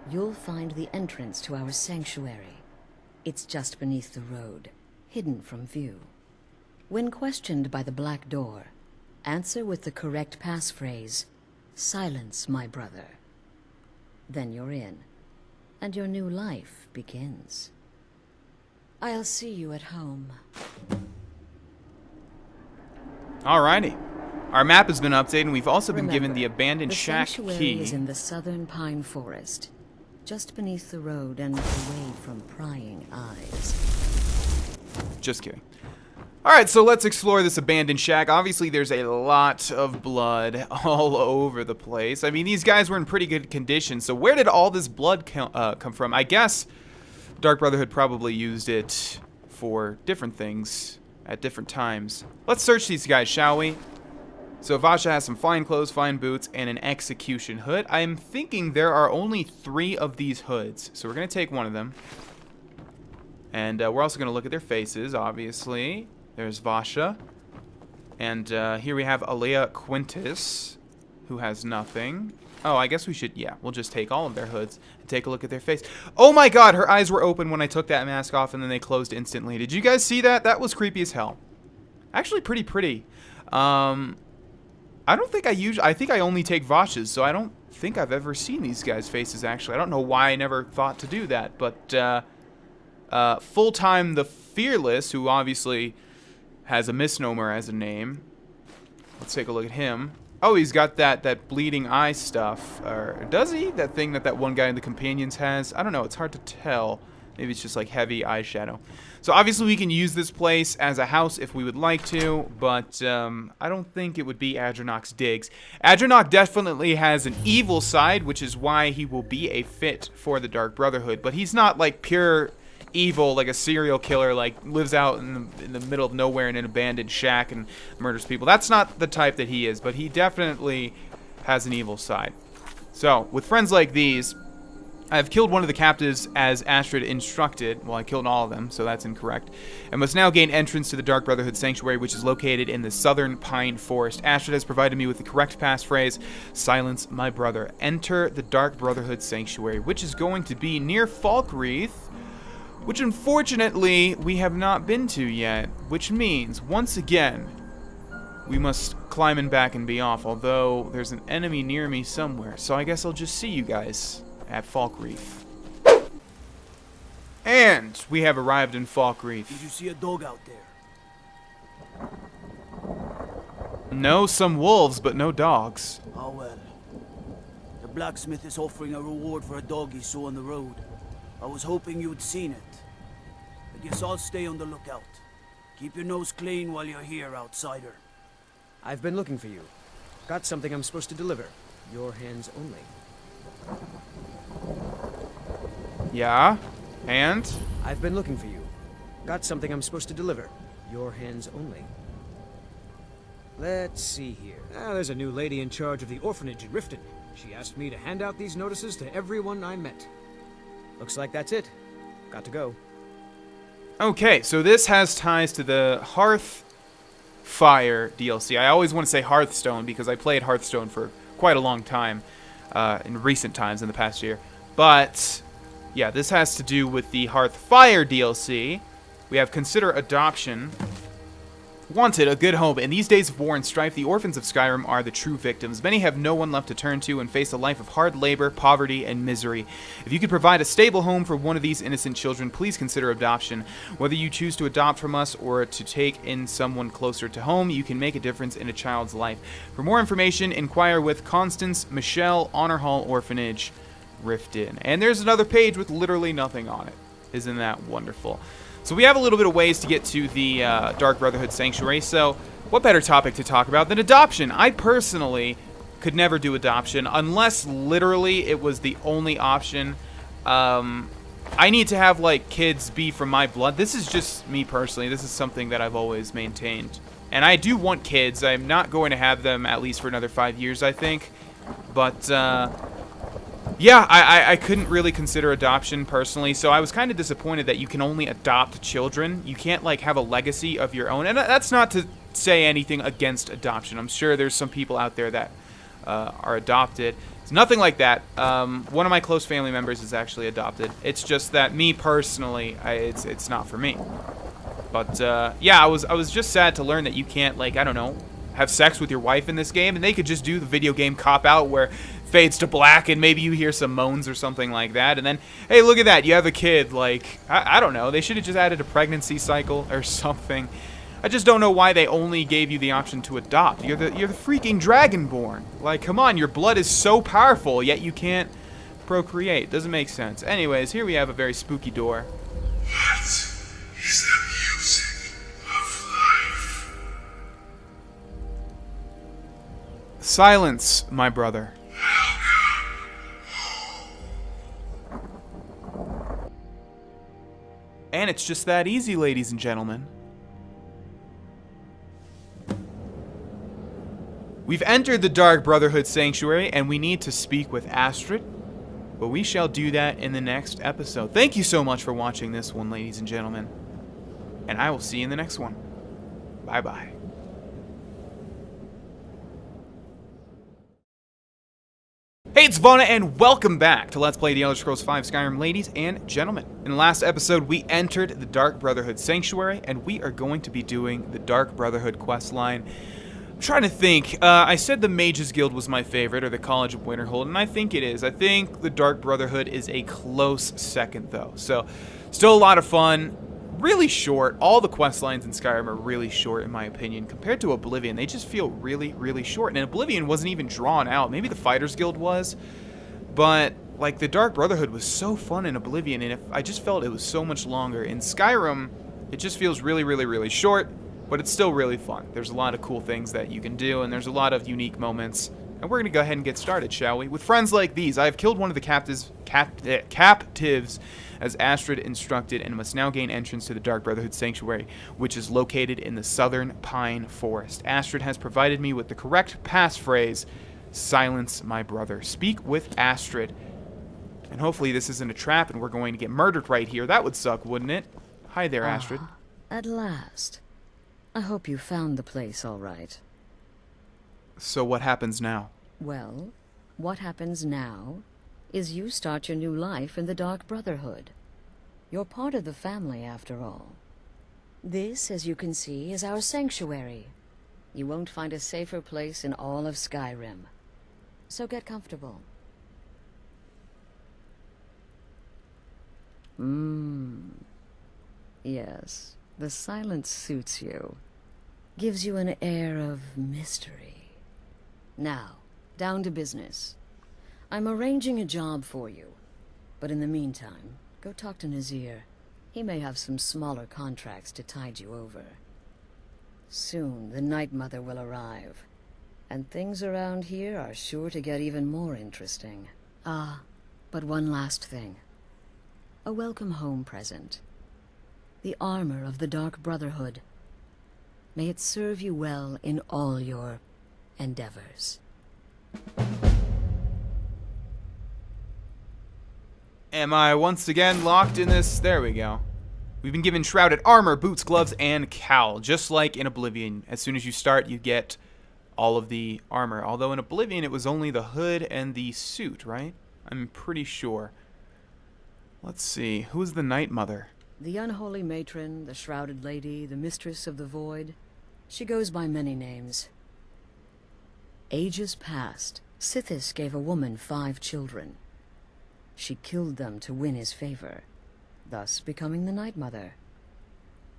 you'll find the entrance to our sanctuary. It's just beneath the road, hidden from view. When questioned by the Black Door, answer with the correct passphrase, "Silence, my brother." Then you're in, and your new life begins. I'll see you at home. Alrighty. Our map has been updated, and we've also been given Remember, the abandoned the shack sanctuary key. is in the southern Pine Forest, just beneath the road and away from prying eyes. Just kidding. Alright, so let's explore this abandoned shack. Obviously, there's a lot of blood all over the place. I mean, these guys were in pretty good condition, so where did all this blood come from? I guess Dark Brotherhood probably used it for different things at different times. Let's search these guys, shall we? So Vasha has some fine clothes, fine boots, and an execution hood. I'm thinking there are only 3 of these hoods, so we're going to take one of them. And we're also going to look at their faces, obviously. There's Vasha. And here we have Alea Quintus, who has nothing. Oh, I guess we should, yeah, we'll just take all of their hoods and take a look at their face. Oh my god, her eyes were open when I took that mask off, and then they closed instantly. Did you guys see that? That was creepy as hell. Actually pretty pretty. I don't think I think I only take Vasha's, so I don't think I've ever seen these guys' faces, actually. I don't know why I never thought to do that, but Full-Time the Fearless, who obviously has a misnomer as a name. Let's take a look at him. Oh, he's got that bleeding eye stuff. Or does he? That thing that one guy in the Companions has? I don't know. It's hard to tell. Maybe it's just like heavy eyeshadow. So obviously we can use this place as a house if we would like to, but I don't think it would be Adronach's digs. Adronach definitely has an evil side, which is why he will be a fit for the Dark Brotherhood. But he's not like pure evil, like a serial killer, like lives out in the middle of nowhere in an abandoned shack and murders people. That's not the type that he is, but he definitely has an evil side. So with friends like these, I've killed one of the captives as Astrid instructed. Well, I killed all of them, so that's incorrect. And must now gain entrance to the Dark Brotherhood Sanctuary, which is located in the southern Pine Forest. Astrid has provided me with the correct passphrase, "Silence, my brother." Enter the Dark Brotherhood Sanctuary, which is going to be near Falkreath, which unfortunately we have not been to yet, which means, once again, we must climb and back and be off, although there's an enemy near me somewhere, so I guess I'll just see you guys at Falkreath. And we have arrived in Falkreath. Did you see a dog out there? No, some wolves, but no dogs. Oh well. The blacksmith is offering a reward for a dog he saw on the road. I was hoping you'd seen it. I guess I'll stay on the lookout. Keep your nose clean while you're here, outsider. I've been looking for you. Got something I'm supposed to deliver. Your hands only. Yeah? And? I've been looking for you. Got something I'm supposed to deliver. Your hands only. Let's see here. There's a new lady in charge of the orphanage in Riften. She asked me to hand out these notices to everyone I met. Looks like that's it. Got to go. Okay, so this has ties to the Hearthfire DLC. I always want to say Hearthstone because I played Hearthstone for quite a long time in recent times in the past year. But yeah, this has to do with the Hearthfire DLC. We have Consider Adoption. Wanted a good home. In these days of war and strife, the orphans of Skyrim are the true victims. Many have no one left to turn to and face a life of hard labor, poverty, and misery. If you could provide a stable home for one of these innocent children, please consider adoption. Whether you choose to adopt from us or to take in someone closer to home, you can make a difference in a child's life. For more information, inquire with Constance Michelle, Honor Hall Orphanage, Riften. And there's another page with literally nothing on it. Isn't that wonderful? So we have a little bit of ways to get to the Dark Brotherhood Sanctuary, so what better topic to talk about than adoption? I personally could never do adoption unless literally it was the only option. I need to have, like, kids be from my blood. This is just me personally. This is something that I've always maintained. And I do want kids. I'm not going to have them at least for another 5 years, I think. But, yeah, I couldn't really consider adoption personally. So I was kind of disappointed that you can only adopt children. You can't, like, have a legacy of your own. And that's not to say anything against adoption. I'm sure there's some people out there that are adopted. It's nothing like that. One of my close family members is actually adopted. It's just that me personally, it's not for me. But yeah, I was just sad to learn that you can't, like, I don't know, have sex with your wife in this game, and they could just do the video game cop out where it fades to black and maybe you hear some moans or something like that, and then, hey, look at that, you have a kid. Like, I don't know, they should have just added a pregnancy cycle or something. I just don't know why they only gave you the option to adopt. You're the freaking Dragonborn. Like, come on, your blood is so powerful, yet you can't procreate. Doesn't make sense. Anyways, here we have a very spooky door. What is the music of life? Silence, my brother. And it's just that easy, ladies and gentlemen. We've entered the Dark Brotherhood Sanctuary, and we need to speak with Astrid, but we shall do that in the next episode. Thank you so much for watching this one, ladies and gentlemen, and I will see you in the next one. Bye-bye. Hey, it's Vona, and welcome back to Let's Play The Elder Scrolls V Skyrim, ladies and gentlemen. In the last episode, we entered the Dark Brotherhood Sanctuary, and we are going to be doing the Dark Brotherhood questline. I'm trying to think. I said the Mages Guild was my favorite, or the College of Winterhold, and I think it is. I think the Dark Brotherhood is a close second, though. So, still a lot of fun. Really short. All the quest lines in Skyrim are really short, in my opinion. Compared to Oblivion, they just feel really, really short. And Oblivion wasn't even drawn out. Maybe the Fighters Guild was. But, like, the Dark Brotherhood was so fun in Oblivion, and I just felt it was so much longer. In Skyrim, it just feels really, really, really short. But it's still really fun. There's a lot of cool things that you can do, and there's a lot of unique moments. And we're going to go ahead and get started, shall we? With friends like these, I have killed one of the captives as Astrid instructed, and must now gain entrance to the Dark Brotherhood Sanctuary, which is located in the southern pine forest. Astrid has provided me with the correct passphrase, silence my brother. Speak with Astrid. And hopefully this isn't a trap and we're going to get murdered right here. That would suck, wouldn't it? Hi there, Astrid. At last. I hope you found the place all right. So what happens now? Well, what happens now is you start your new life in the Dark Brotherhood. You're part of the family, after all. This, as you can see, is our sanctuary. You won't find a safer place in all of Skyrim. So get comfortable. Yes. The silence suits you. Gives you an air of mystery. Now, down to business. I'm arranging a job for you. But in the meantime, go talk to Nazir. He may have some smaller contracts to tide you over. Soon, the Night Mother will arrive. And things around here are sure to get even more interesting. But one last thing. A welcome home present. The armor of the Dark Brotherhood. May it serve you well in all your endeavors. Am I once again locked in this? There we go. We've been given shrouded armor, boots, gloves, and cowl, just like in Oblivion. As soon as you start, you get all of the armor. Although in Oblivion, it was only the hood and the suit, right? I'm pretty sure. Let's see. Who's the Night Mother? The unholy matron, the shrouded lady, the mistress of the void. She goes by many names. Ages past, Sithis gave a woman 5 children. She killed them to win his favor, thus becoming the Night Mother.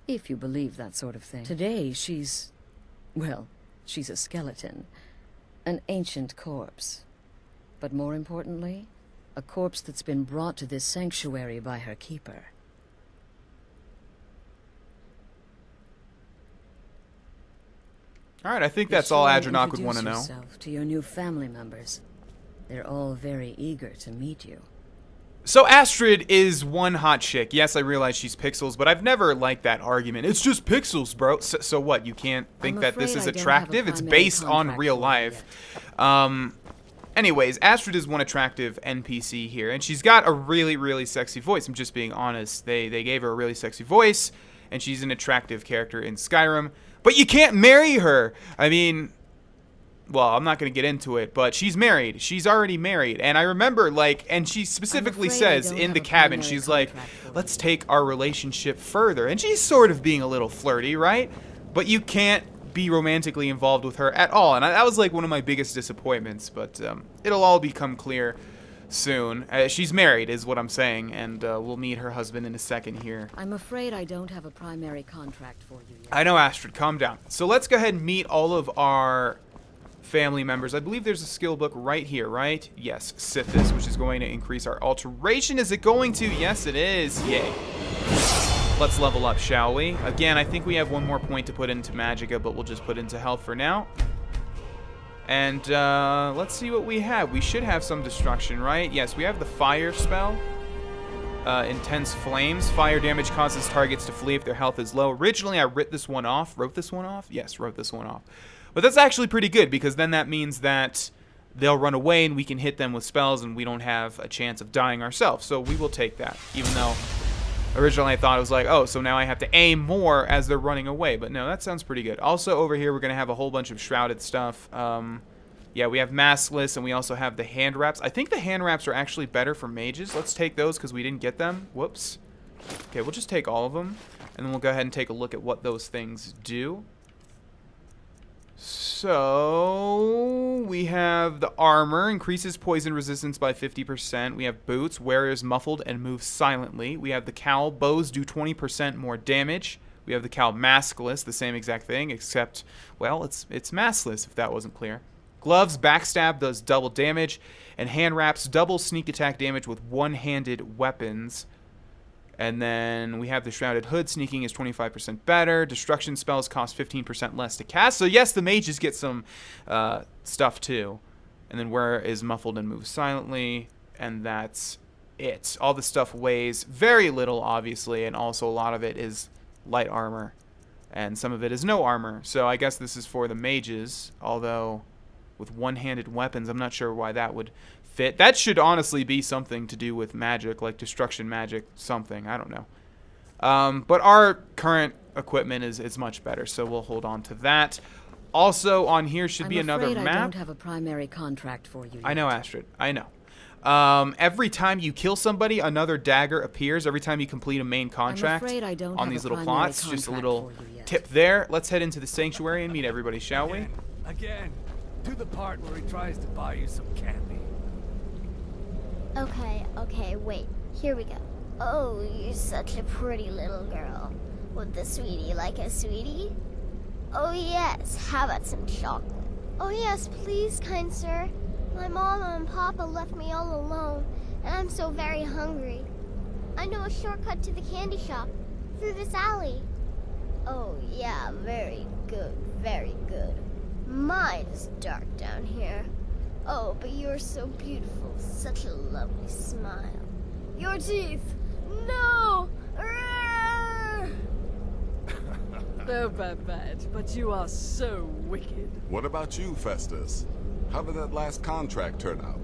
If you believe that sort of thing. Today, she's a skeleton. An ancient corpse. But more importantly, a corpse that's been brought to this sanctuary by her keeper. Alright, I think Be that's all sure to Adronach would want to know. introduce yourself to your new family members. They're all very eager to meet you. So Astrid is one hot chick. Yes, I realize she's pixels, but I've never liked that argument. It's just pixels, bro. So what? You can't think that this is attractive? It's based on real life. Anyways, Astrid is one attractive NPC here, and she's got a really, really sexy voice. I'm just being honest. They gave her a really sexy voice, and she's an attractive character in Skyrim. But you can't marry her. I mean, well, I'm not going to get into it, but she's married. She's already married. And I remember, like, and she specifically says in the cabin, she's like, let's take our relationship further. And she's sort of being a little flirty, right? But you can't be romantically involved with her at all. And that was, like, one of my biggest disappointments. But it'll all become clear soon. She's married, is what I'm saying. And we'll meet her husband in a second here. I'm afraid I don't have a primary contract for you yet. I know, Astrid. Calm down. So let's go ahead and meet all of our family members. I believe there's a skill book right here, right? Yes, Sithis, which is going to increase our alteration. Is it going to? Yes, it is. Yay. Let's level up, shall we? Again, I think we have one more point to put into Magicka, but we'll just put into health for now. And let's see what we have. We should have some destruction, right? Yes, we have the fire spell. Intense flames. Fire damage causes targets to flee if their health is low. Originally, I wrote this one off. Yes, wrote this one off. But that's actually pretty good, because then that means that they'll run away and we can hit them with spells and we don't have a chance of dying ourselves. So we will take that, even though originally I thought it was like, oh, so now I have to aim more as they're running away. But no, that sounds pretty good. Also over here, we're going to have a whole bunch of shrouded stuff. Yeah, we have maskless and we also have the hand wraps. I think the hand wraps are actually better for mages. Let's take those because we didn't get them. Whoops. Okay, we'll just take all of them. And then we'll go ahead and take a look at what those things do. So we have the armor, increases poison resistance by 50%. We have boots, wearers muffled and moves silently. We have the cowl, bows do 20% more damage. We have the cowl maskless, the same exact thing, except, well, it's maskless, if that wasn't clear. Gloves, backstab does double damage, and hand wraps double sneak attack damage with one-handed weapons. And then we have the Shrouded Hood. Sneaking is 25% better. Destruction spells cost 15% less to cast. So yes, the mages get some stuff too. And then Wearer is muffled and moves silently. And that's it. All the stuff weighs very little, obviously. And also a lot of it is light armor. And some of it is no armor. So I guess this is for the mages. Although with one-handed weapons, I'm not sure why that would fit. That should honestly be something to do with magic, like destruction magic, something. I don't know. But our current equipment is much better, so we'll hold on to that. Also, on here should be another map. I don't have a primary contract for you yet. I know, Astrid. I know. Every time you kill somebody, another dagger appears. Every time you complete a main contract on these little plots. Just a little tip there. Let's head into the sanctuary and meet everybody, shall we? Again, to the part where he tries to buy you some candy. Okay, wait. Here we go. Oh, you're such a pretty little girl. Would the sweetie like a sweetie? Oh yes, how about some chocolate? Oh yes, please, kind sir. My mama and papa left me all alone, and I'm so very hungry. I know a shortcut to the candy shop, through this alley. Oh yeah, very good, very good. Mine is dark down here. Oh, but you're so beautiful. Such a lovely smile. Your teeth! No! Oh, Babette, but you are so wicked. What about you, Festus? How did that last contract turn out?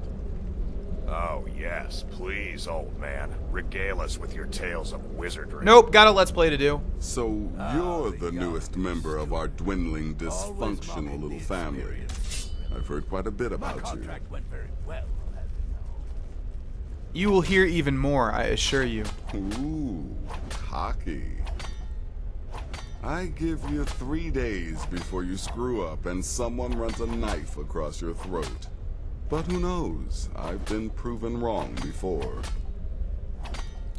Oh, yes. Please, old man. Regale us with your tales of wizardry. Nope, got a Let's Play to do. So, you're the newest member of our dwindling, dysfunctional little family. I've heard quite a bit about you. Went very well. You will hear even more, I assure you. Ooh, cocky. I give you 3 days before you screw up and someone runs a knife across your throat. But who knows? I've been proven wrong before.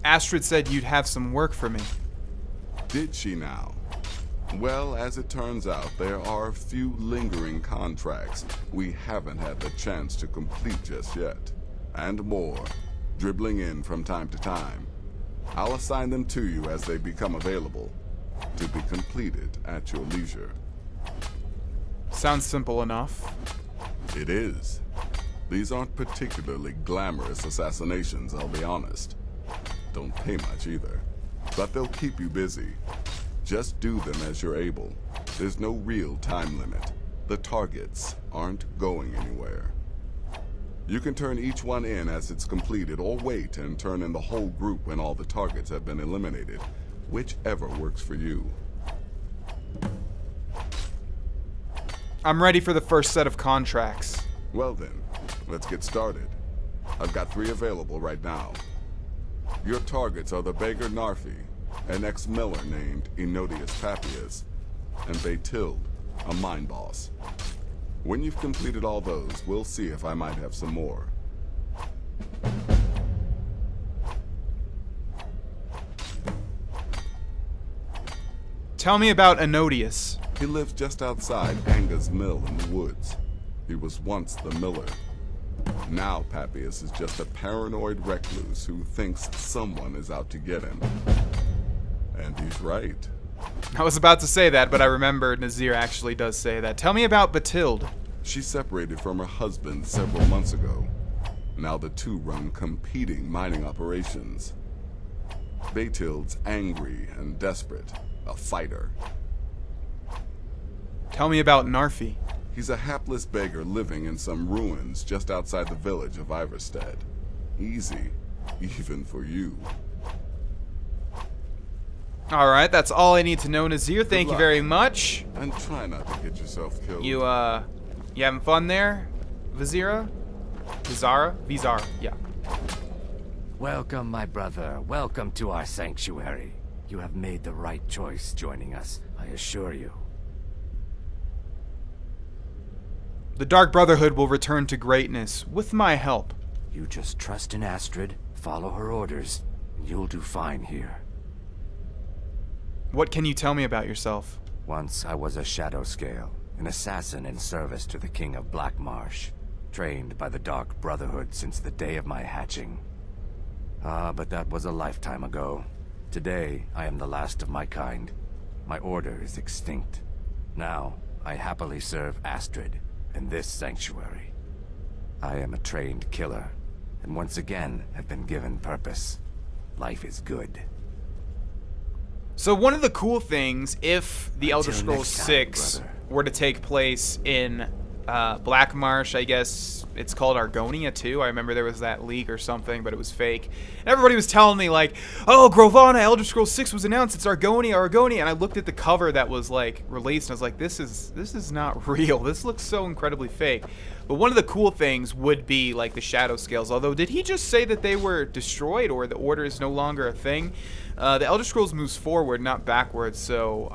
Astrid said you'd have some work for me. Did she now? Well, as it turns out, there are a few lingering contracts we haven't had the chance to complete just yet. And more, dribbling in from time to time. I'll assign them to you as they become available, to be completed at your leisure. Sounds simple enough. It is. These aren't particularly glamorous assassinations, I'll be honest. Don't pay much either. But they'll keep you busy. Just do them as you're able. There's no real time limit. The targets aren't going anywhere. You can turn each one in as it's completed, or wait and turn in the whole group when all the targets have been eliminated. Whichever works for you. I'm ready for the first set of contracts. Well then, let's get started. I've got 3 available right now. Your targets are the beggar Narfi, an ex-miller named Enodius Papias, and Beytild, a mine boss. When you've completed all those, we'll see if I might have some more. Tell me about Enodius. He lives just outside Anga's mill in the woods. He was once the miller. Now Papias is just a paranoid recluse who thinks someone is out to get him. And he's right. I was about to say that, but I remember Nazir actually does say that. Tell me about Beytild. She separated from her husband several months ago. Now the two run competing mining operations. Beytild's angry and desperate, a fighter. Tell me about Narfi. He's a hapless beggar living in some ruins just outside the village of Iverstead. Easy, even for you. Alright, that's all I need to know, Nazir. Thank you very much. And try not to get yourself killed. You having fun there, Vizira? Vizara, yeah. Welcome, my brother. Welcome to our sanctuary. You have made the right choice joining us, I assure you. The Dark Brotherhood will return to greatness with my help. You just trust in Astrid, follow her orders, and you'll do fine here. What can you tell me about yourself? Once I was a Shadow Scale, an assassin in service to the King of Blackmarsh, trained by the Dark Brotherhood since the day of my hatching. But that was a lifetime ago. Today, I am the last of my kind. My order is extinct. Now, I happily serve Astrid in this sanctuary. I am a trained killer, and once again have been given purpose. Life is good. So one of the cool things, if the Elder Until Scrolls next 6 time, were to take place in Blackmarsh, I guess it's called Argonia too. I remember there was that leak or something, but it was fake. And everybody was telling me like, oh, Grohlvana, Elder Scrolls 6 was announced, it's Argonia. And I looked at the cover that was like released and I was like, this is not real. This looks so incredibly fake. But one of the cool things would be like the Shadow Scales. Although, did he just say that they were destroyed or the Order is no longer a thing? The Elder Scrolls moves forward, not backwards, so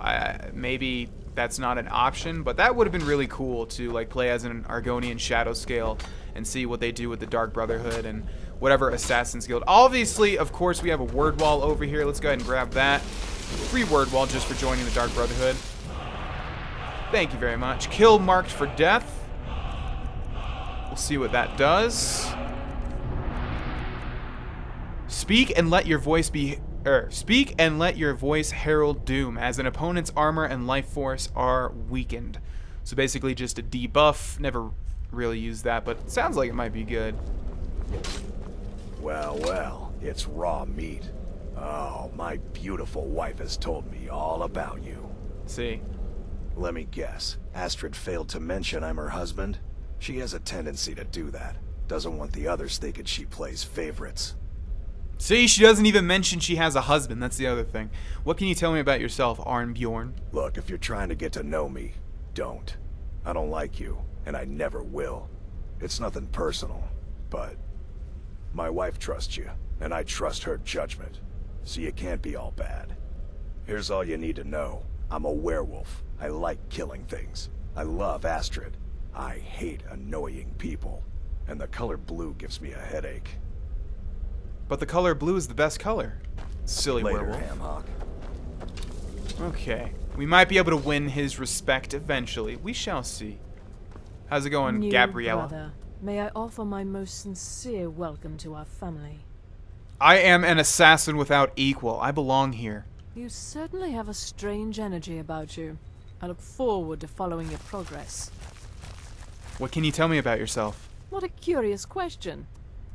maybe that's not an option, but that would have been really cool to like play as an Argonian Shadow Scale and see what they do with the Dark Brotherhood and whatever Assassin's Guild. Obviously, of course, we have a word wall over here. Let's go ahead and grab that. Free word wall just for joining the Dark Brotherhood. Thank you very much. Kill marked for death. We'll see what that does. Speak and let your voice be... Speak and let your voice herald doom as an opponent's armor and life force are weakened. So basically just a debuff. Never really used that, but it sounds like it might be good. Well, well, it's raw meat. Oh, my beautiful wife has told me all about you. See. Let me guess. Astrid failed to mention I'm her husband? She has a tendency to do that. Doesn't want the others thinking she plays favorites. See, she doesn't even mention she has a husband. That's the other thing. What can you tell me about yourself, Arnbjorn? Look, if you're trying to get to know me, don't. I don't like you, and I never will. It's nothing personal, but my wife trusts you, and I trust her judgment, so you can't be all bad. Here's all you need to know. I'm a werewolf. I like killing things. I love Astrid. I hate annoying people, and the color blue gives me a headache. But the color blue is the best color. Silly Later, werewolf. Hamhock. Okay. We might be able to win his respect eventually. We shall see. How's it going, New Gabriella? brother, may I offer my most sincere welcome to our family. I am an assassin without equal. I belong here. You certainly have a strange energy about you. I look forward to following your progress. What can you tell me about yourself? What a curious question.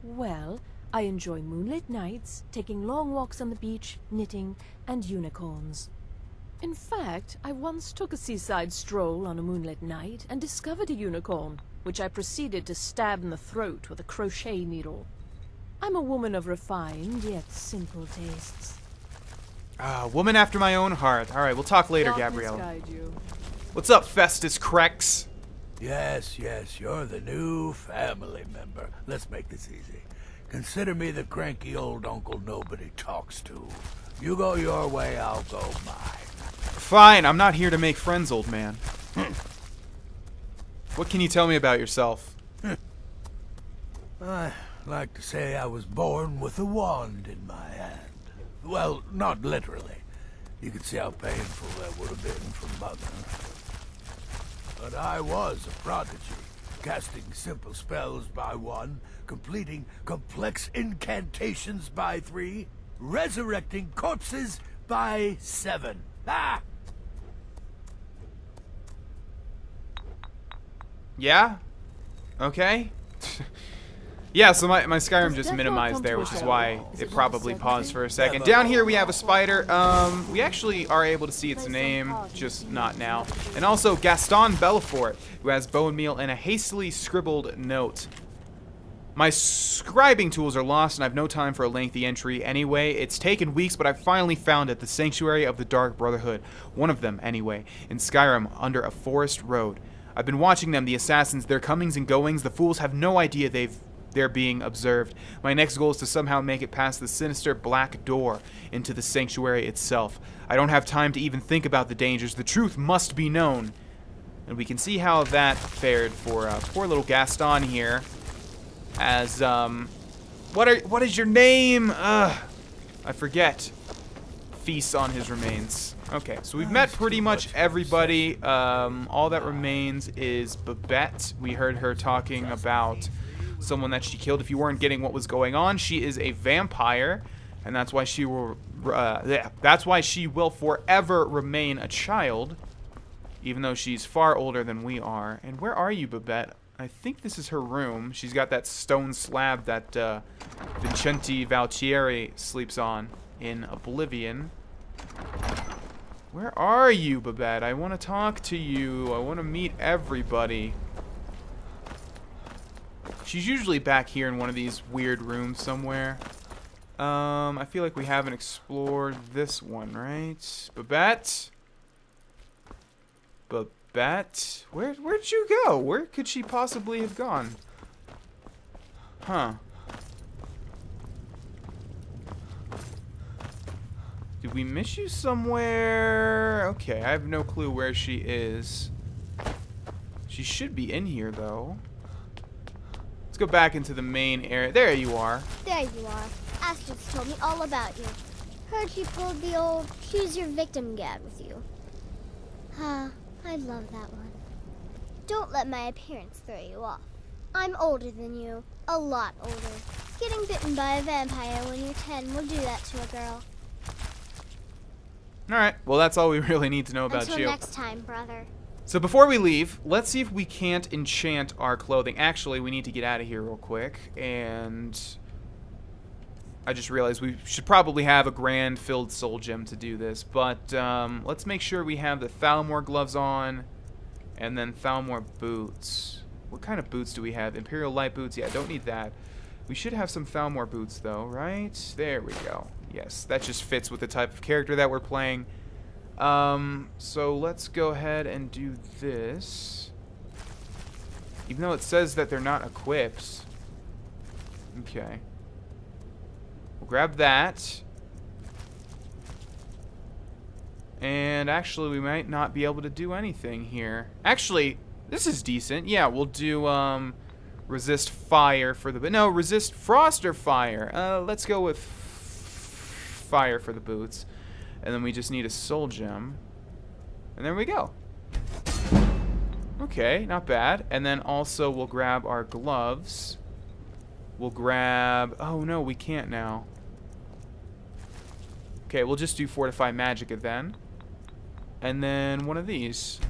Well, I enjoy moonlit nights, taking long walks on the beach, knitting, and unicorns. In fact, I once took a seaside stroll on a moonlit night and discovered a unicorn, which I proceeded to stab in the throat with a crochet needle. I'm a woman of refined yet simple tastes. Woman after my own heart. All right, we'll talk later, Darkness Gabriella. guide you. What's up, Festus Crex? Yes, you're the new family member. Let's make this easy. Consider me the cranky old uncle nobody talks to. You go your way, I'll go mine. Fine, I'm not here to make friends, old man. What can you tell me about yourself? I like to say I was born with a wand in my hand. Well, not literally. You can see how painful that would have been for Mother. But I was a prodigy, casting simple spells by 1, completing complex incantations by 3, resurrecting corpses by 7. Ah! Yeah? Okay. Yeah, so my Skyrim just minimized there, which is why it probably paused for a second. Down here we have a spider. We actually are able to see its name, just not now. And also Gaston Belfort, who has bone meal and a hastily scribbled note. My scribing tools are lost and I have no time for a lengthy entry anyway. It's taken weeks, but I finally found it, the Sanctuary of the Dark Brotherhood. One of them, anyway, in Skyrim, under a forest road. I've been watching them, the assassins, their comings and goings. The fools have no idea they're being observed. My next goal is to somehow make it past the sinister black door into the sanctuary itself. I don't have time to even think about the dangers. The truth must be known. And we can see how that fared for poor little Gaston here. As, what is your name? I forget. Feasts on his remains. Okay, so we've met pretty much everybody. All that remains is Babette. We heard her talking about someone that she killed. If you weren't getting what was going on, she is a vampire, and that's why she will forever remain a child, even though she's far older than we are. And where are you, Babette? I think this is her room. She's got that stone slab that Vincenti Valtieri sleeps on in Oblivion. Where are you, Babette? I want to talk to you. I want to meet everybody. She's usually back here in one of these weird rooms somewhere. I feel like we haven't explored this one, right? Babette? Babette? Where'd you go? Where could she possibly have gone? Huh. Did we miss you somewhere? Okay, I have no clue where she is. She should be in here, though. Let's go back into the main area. There you are. There you are. Astrid's told me all about you. Heard you pulled the old choose your victim gad with you. I love that one. Don't let my appearance throw you off. I'm older than you. A lot older. Getting bitten by a vampire when you're 10 will do that to a girl. Alright, well that's all we really need to know about you. Until next time, brother. So before we leave, let's see if we can't enchant our clothing. Actually, we need to get out of here real quick, and I just realized we should probably have a grand filled soul gem to do this, but let's make sure we have the Thalmor gloves on, and then Thalmor boots. What kind of boots do we have? Imperial light boots? Yeah, don't need that. We should have some Thalmor boots though, right? There we go. Yes, that just fits with the type of character that we're playing. So let's go ahead and do this. Even though it says that they're not equipped. Okay. We'll grab that. And actually, we might not be able to do anything here. Actually, this is decent. Yeah, we'll do, resist fire for the... No, resist frost or fire. Let's go with fire for the boots. And then we just need a soul gem. And there we go. Okay, not bad. And then also we'll grab our gloves. We'll grab... Oh, no, we can't now. Okay, we'll just do Fortify Magicka then. And then one of these.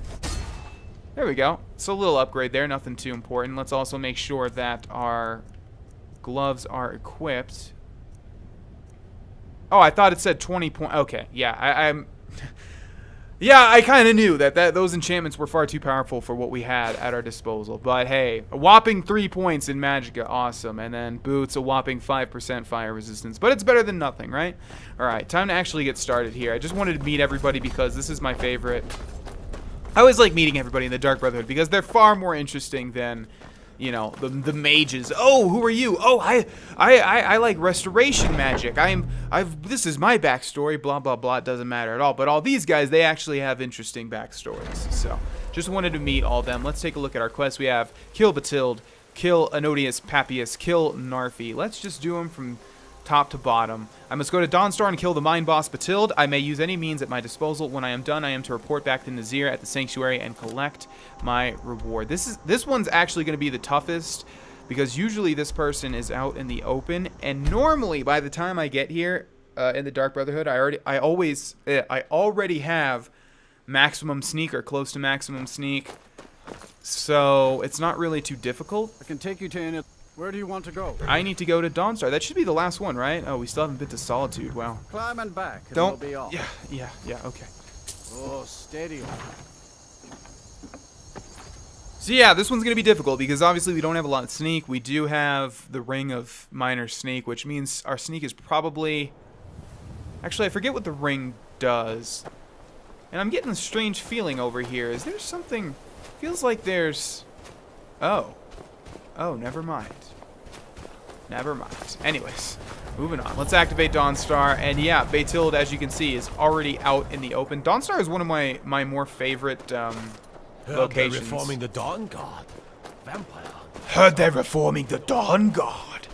There we go. So a little upgrade there, nothing too important. Let's also make sure that our gloves are equipped. Oh, I thought it said 20 points. Okay, yeah, I'm... Yeah, I kind of knew that those enchantments were far too powerful for what we had at our disposal. But hey, a whopping 3 points in Magicka, awesome. And then boots, a whopping 5% fire resistance. But it's better than nothing, right? Alright, time to actually get started here. I just wanted to meet everybody because this is my favorite. I always like meeting everybody in the Dark Brotherhood because they're far more interesting than, you know, the mages. Oh, who are you? Oh, I like restoration magic. This is my backstory. Blah blah blah. It doesn't matter at all. But all these guys, they actually have interesting backstories. So, just wanted to meet all them. Let's take a look at our quests. We have kill Batilde, kill Anodius Papias, kill Narfi. Let's just do them from top to bottom. I must go to Dawnstar and kill the mine boss Batilde. I may use any means at my disposal. When I am done, I am to report back to Nazir at the sanctuary and collect my reward. This one's actually going to be the toughest because usually this person is out in the open, and normally by the time I get here in the Dark Brotherhood, I already have maximum sneak or close to maximum sneak, so it's not really too difficult. I can take you to Where do you want to go? I need to go to Dawnstar. That should be the last one, right? Oh, we still haven't been to Solitude. Wow. Climb and back, and Don't. we'll be off. Yeah, okay. Oh, steady. So yeah, this one's going to be difficult because obviously we don't have a lot of sneak. We do have the Ring of Minor Sneak, which means our sneak is probably... Actually, I forget what the ring does. And I'm getting a strange feeling over here. Is there something... Feels like there's... Oh, never mind. Never mind. Anyways, moving on. Let's activate Dawnstar. And yeah, Batilde, as you can see, is already out in the open. Dawnstar is one of my more favorite locations. They're reforming the Dawn God. Vampire. Heard they're reforming the Dawn God.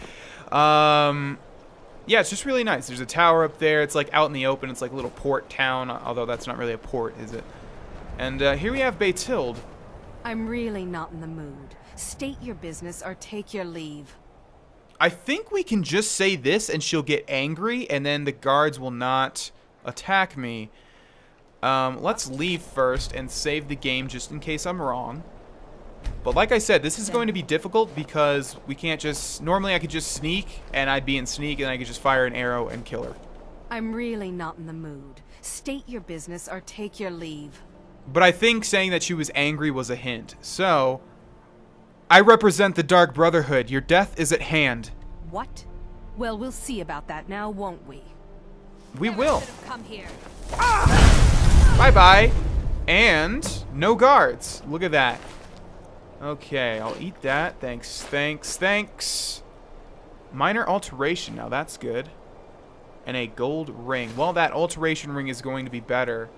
Yeah, it's just really nice. There's a tower up there. It's like out in the open. It's like a little port town, although that's not really a port, is it? And here we have Batilde. I'm really not in the mood. State your business or take your leave. I think we can just say this and she'll get angry and then the guards will not attack me. Let's leave first and save the game just in case I'm wrong. But like I said, this is going to be difficult because we can't just... Normally I could just sneak and I'd be in sneak and I could just fire an arrow and kill her. I'm really not in the mood. State your business or take your leave. But I think saying that she was angry was a hint. So... I represent the Dark Brotherhood. Your death is at hand. What? Well, we'll see about that now, won't we? We will. Come here. Bye-bye. And no guards. Look at that. Okay, I'll eat that. Thanks. Minor alteration. Now that's good. And a gold ring. Well, that alteration ring is going to be better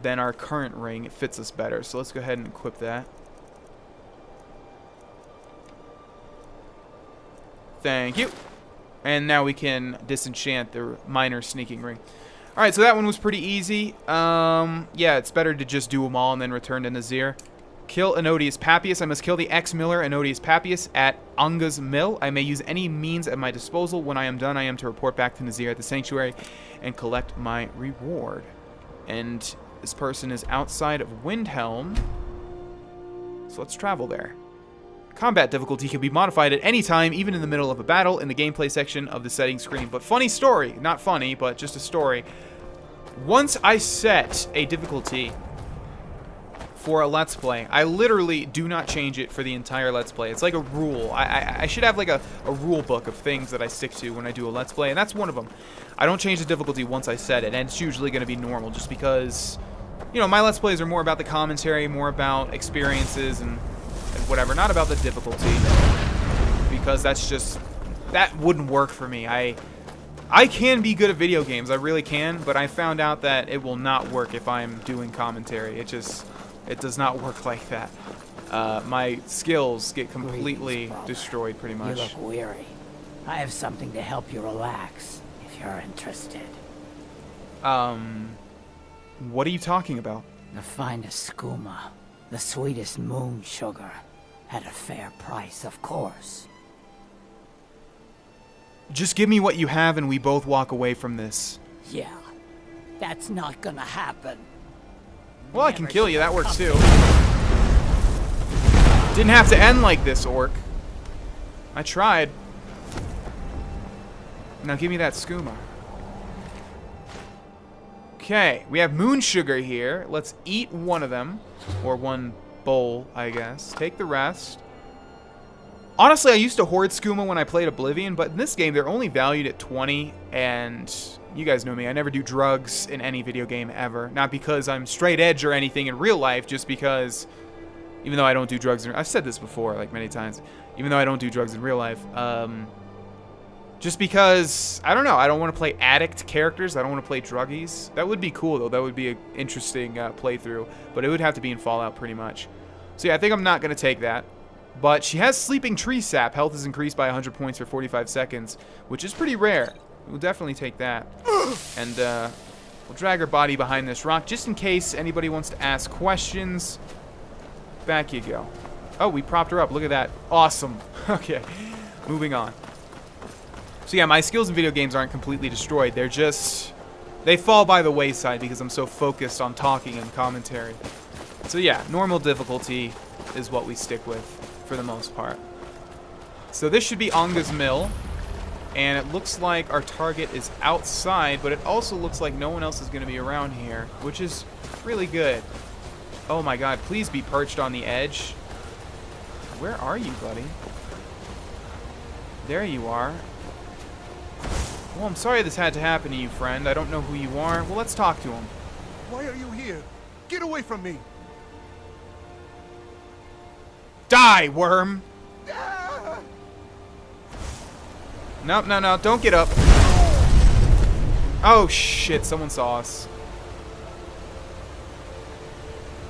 than our current ring. It fits us better. So let's go ahead and equip that. Thank you. And now we can disenchant the minor sneaking ring. Alright, so that one was pretty easy. Yeah, it's better to just do them all and then return to Nazir. Kill Anodius Papias. I must kill the ex-miller Anodius Papias at Anga's Mill. I may use any means at my disposal. When I am done, I am to report back to Nazir at the sanctuary and collect my reward. And this person is outside of Windhelm. So let's travel there. Combat difficulty can be modified at any time, even in the middle of a battle, in the gameplay section of the settings screen. But funny story, not funny, but just a story. Once I set a difficulty for a Let's Play, I literally do not change it for the entire Let's Play. It's like a rule. I should have like a rule book of things that I stick to when I do a Let's Play, and that's one of them. I don't change the difficulty once I set it, and it's usually going to be normal, just because, you know, my Let's Plays are more about the commentary, more about experiences and whatever, not about the difficulty, because that wouldn't work for me. I can be good at video games, I really can, but I found out that it will not work if I'm doing commentary. It does not work like that. My skills get completely destroyed pretty much. You look weary. I have something to help you relax, if you're interested. What are you talking about? The finest skooma, the sweetest moon sugar. At a fair price, of course. Just give me what you have and we both walk away from this. Yeah. That's not gonna happen. Well, I can kill you. That works too. Didn't have to end like this, orc. I tried. Now give me that skooma. Okay, we have moon sugar here. Let's eat one of them. Or one bowl, I guess. Take the rest. Honestly, I used to hoard skooma when I played Oblivion, but in this game, they're only valued at 20, and you guys know me, I never do drugs in any video game ever. Not because I'm straight edge or anything in real life, just because, even though I don't do drugs, I've said this before, like, many times, even though I don't do drugs in real life, just because, I don't know, I don't want to play addict characters, I don't want to play druggies. That would be cool, though, that would be an interesting playthrough, but it would have to be in Fallout, pretty much. So yeah, I think I'm not going to take that. But she has Sleeping Tree Sap. Health is increased by 100 points for 45 seconds, which is pretty rare. We'll definitely take that. And we'll drag her body behind this rock, just in case anybody wants to ask questions. Back you go. Oh, we propped her up. Look at that. Awesome. Okay, moving on. So yeah, my skills in video games aren't completely destroyed. They're just... they fall by the wayside because I'm so focused on talking and commentary. So yeah, normal difficulty is what we stick with for the most part. So this should be Onga's Mill, and it looks like our target is outside, but it also looks like no one else is going to be around here, which is really good. Oh my god, please be perched on the edge. Where are you, buddy? There you are. Well, I'm sorry this had to happen to you, friend. I don't know who you are. Well, let's talk to him. Why are you here? Get away from me! Die, worm! Nope, no, don't get up. Oh, shit, someone saw us.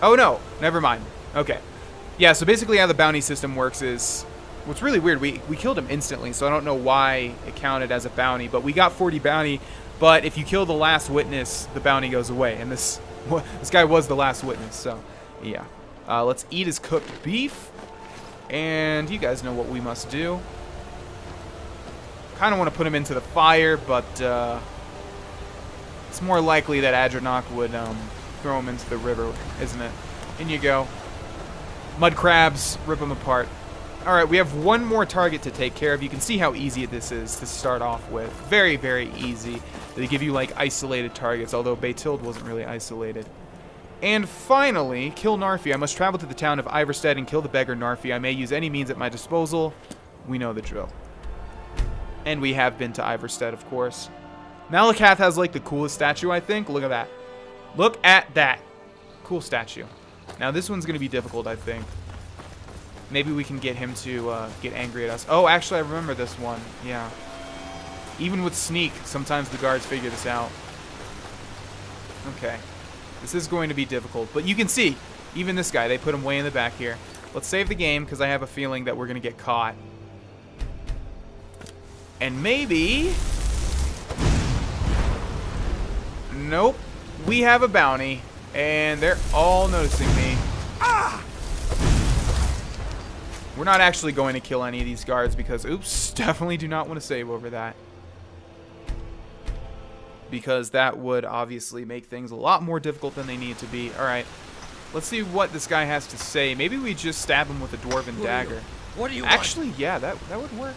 Oh, no, never mind. Okay. Yeah, so basically how the bounty system works is... what's really weird, we killed him instantly, so I don't know why it counted as a bounty, but we got 40 bounty, but if you kill the last witness, the bounty goes away, and this guy was the last witness, so, yeah. Let's eat his cooked beef. And you guys know what we must do. Kind of want to put him into the fire, but it's more likely that Adranok would throw him into the river, isn't it? In you go. Mud crabs, rip them apart. Alright, we have one more target to take care of. You can see how easy this is to start off with. Very, very easy. They give you, like, isolated targets, although Beytild wasn't really isolated. And finally, kill Narfi. I must travel to the town of Iverstead and kill the beggar Narfi. I may use any means at my disposal. We know the drill. And we have been to Iverstead, of course. Malakath has, like, the coolest statue, I think. Look at that. Look at that. Cool statue. Now, this one's going to be difficult, I think. Maybe we can get him to get angry at us. Oh, actually, I remember this one. Yeah. Even with sneak, sometimes the guards figure this out. Okay. This is going to be difficult, but you can see, even this guy, they put him way in the back here. Let's save the game, because I have a feeling that we're going to get caught. And maybe... nope. We have a bounty, and they're all noticing me. Ah! We're not actually going to kill any of these guards, because, oops, definitely do not want to save over that. Because that would obviously make things a lot more difficult than they need to be. Alright, let's see what this guy has to say. Maybe we just stab him with a dwarven dagger. What do you actually, want? Yeah, that would work.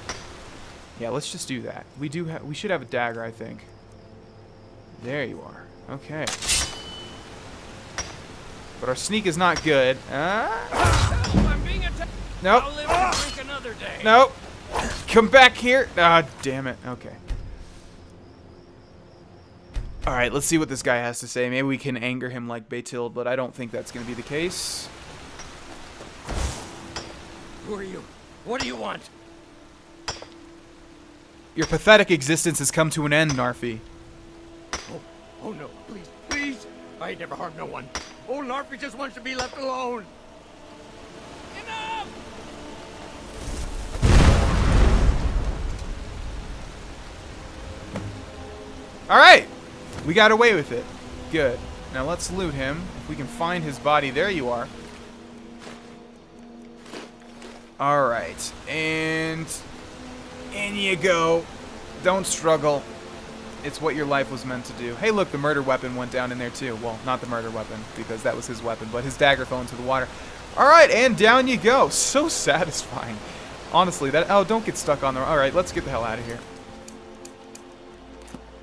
Yeah, let's just do that. We should have a dagger, I think. There you are. Okay. But our sneak is not good. I'm being attacked. Nope. I'll live to drink another day. Nope. Come back here. Ah, damn it. Okay. Alright, let's see what this guy has to say. Maybe we can anger him like Beytild, but I don't think that's going to be the case. Who are you? What do you want? Your pathetic existence has come to an end, Narfi. Oh no, please, please! I ain't never harmed no one. Old Narfi just wants to be left alone. Enough! Alright! We got away with it. Good. Now let's loot him. If we can find his body. There you are. Alright. And in you go. Don't struggle. It's what your life was meant to do. Hey, look, the murder weapon went down in there too. Well, not the murder weapon, because that was his weapon, but his dagger fell into the water. Alright, and down you go. So satisfying. Honestly, that... Oh, don't get stuck on the... Alright, let's get the hell out of here.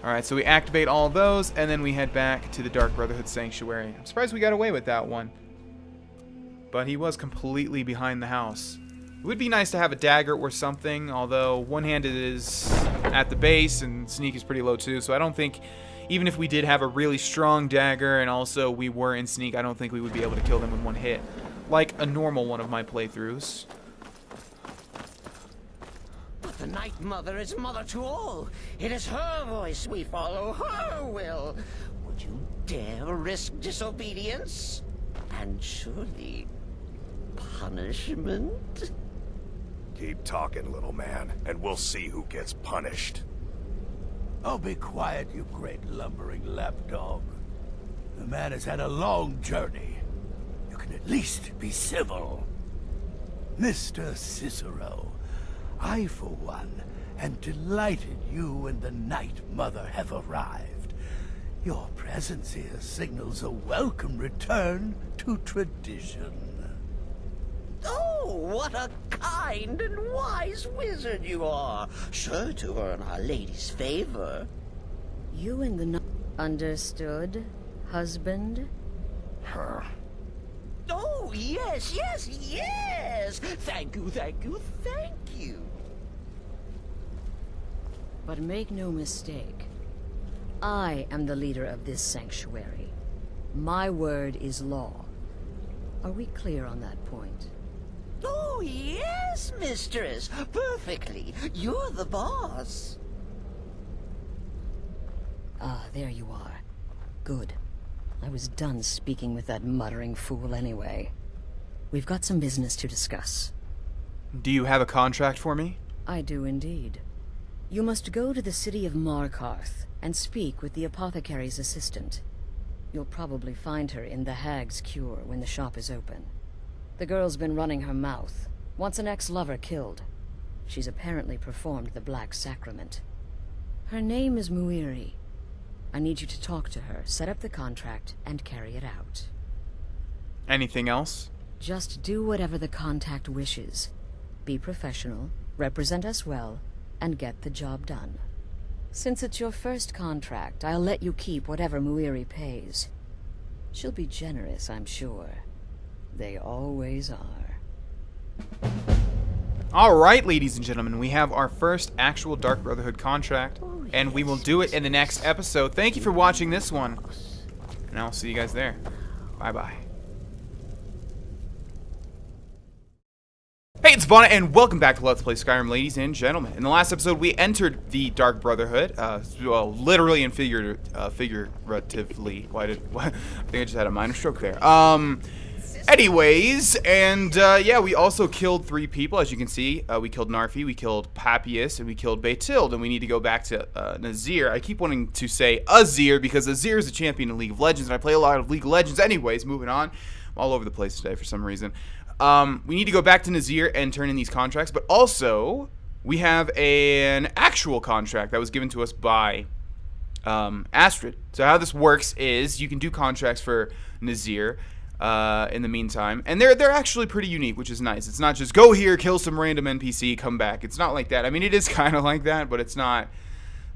Alright, so we activate all of those, and then we head back to the Dark Brotherhood Sanctuary. I'm surprised we got away with that one. But he was completely behind the house. It would be nice to have a dagger or something, although one-handed is at the base, and sneak is pretty low too, so I don't think... Even if we did have a really strong dagger, and also we were in sneak, I don't think we would be able to kill them in one hit. Like a normal one of my playthroughs. But the Night Mother is mother to all. It is her voice we follow, her will. Would you dare risk disobedience? And surely... punishment? Keep talking, little man, and we'll see who gets punished. Oh, be quiet, you great lumbering lapdog. The man has had a long journey. You can at least be civil. Mr. Cicero, I, for one, am delighted you and the Night Mother have arrived. Your presence here signals a welcome return to tradition. Oh, what a kind and wise wizard you are! Sure to earn Our Lady's favor. You and the... Understood, husband? Her. Oh, yes, yes, yes! Thank you, thank you, thank you! But make no mistake. I am the leader of this sanctuary. My word is law. Are we clear on that point? Oh, yes, mistress. Perfectly. You're the boss. Ah, there you are. Good. I was done speaking with that muttering fool anyway. We've got some business to discuss. Do you have a contract for me? I do indeed. You must go to the city of Markarth and speak with the apothecary's assistant. You'll probably find her in the Hag's Cure when the shop is open. The girl's been running her mouth. Wants an ex-lover killed. She's apparently performed the Black Sacrament. Her name is Muiri. I need you to talk to her, set up the contract, and carry it out. Anything else? Just do whatever the contact wishes. Be professional, represent us well, and get the job done. Since it's your first contract, I'll let you keep whatever Muiri pays. She'll be generous, I'm sure. They always are. Alright, ladies and gentlemen, we have our first actual Dark Brotherhood contract, and we will do it in the next episode. Thank you for watching this one, and I'll see you guys there. Bye-bye. Hey, it's Vana, and welcome back to Let's Play Skyrim, ladies and gentlemen. In the last episode, we entered the Dark Brotherhood, well, literally and figuratively. I think I just had a minor stroke there. Anyways, and yeah, we also killed 3 people, as you can see. We killed Narfi, we killed Papias, and we killed Betild, and we need to go back to Nazir. I keep wanting to say Azir, because Azir is a champion in League of Legends, and I play a lot of League of Legends. Anyways, moving on. I'm all over the place today for some reason. We need to go back to Nazir and turn in these contracts, but also, we have an actual contract that was given to us by Astrid. So how this works is, you can do contracts for Nazir, in the meantime, and they're actually pretty unique, which is nice. It's not just go here, kill some random NPC, come back. It's not like that. I mean, it is kind of like that, but it's not.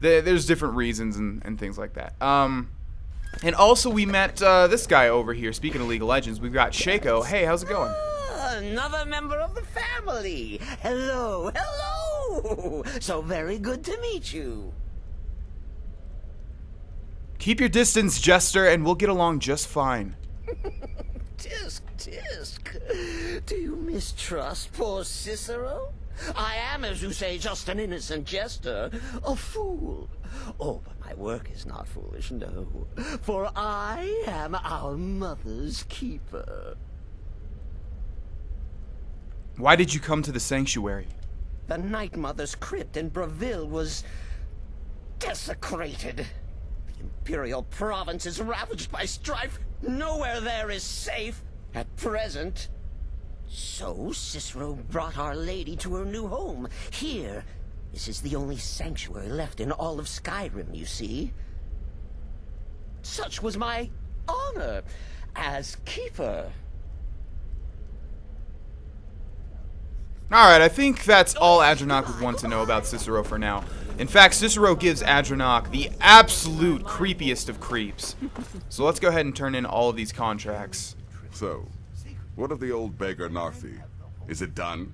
There's different reasons and things like that. And also we met this guy over here. Speaking of League of Legends, we've got Shaco. Hey, how's it going? Another member of the family. Hello, hello. So very good to meet you. Keep your distance, Jester, and we'll get along just fine. Tisk. Do you mistrust poor Cicero? I am, as you say, just an innocent jester, a fool. Oh, but my work is not foolish, no, for I am our mother's keeper. Why did you come to the sanctuary? The Night Mother's crypt in Breville was desecrated. The Imperial province is ravaged by strife. Nowhere there is safe at present. So Cicero brought Our Lady to her new home, here, This is the only sanctuary left in all of Skyrim, you see. Such was my honor as keeper. Alright, I think that's all Adranok would want to know about Cicero for now. In fact, Cicero gives Adranok the absolute creepiest of creeps. So let's go ahead and turn in all of these contracts. So, what of the old beggar Narfi? Is it done?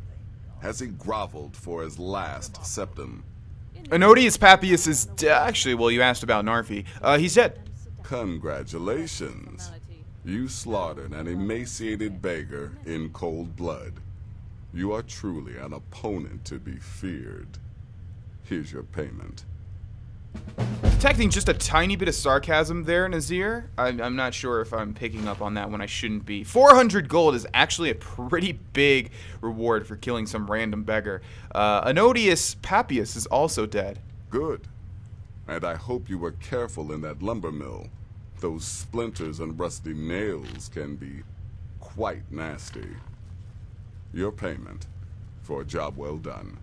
Has he groveled for his last septum? Anodius Papias is actually, well, you asked about Narfi. He's dead. Congratulations. You slaughtered an emaciated beggar in cold blood. You are truly an opponent to be feared. Here's your payment. Detecting just a tiny bit of sarcasm there, Nazir. I'm not sure if I'm picking up on that when I shouldn't be. 400 gold is actually a pretty big reward for killing some random beggar. Anodius Papias is also dead. Good. And I hope you were careful in that lumber mill. Those splinters and rusty nails can be quite nasty. Your payment for a job well done.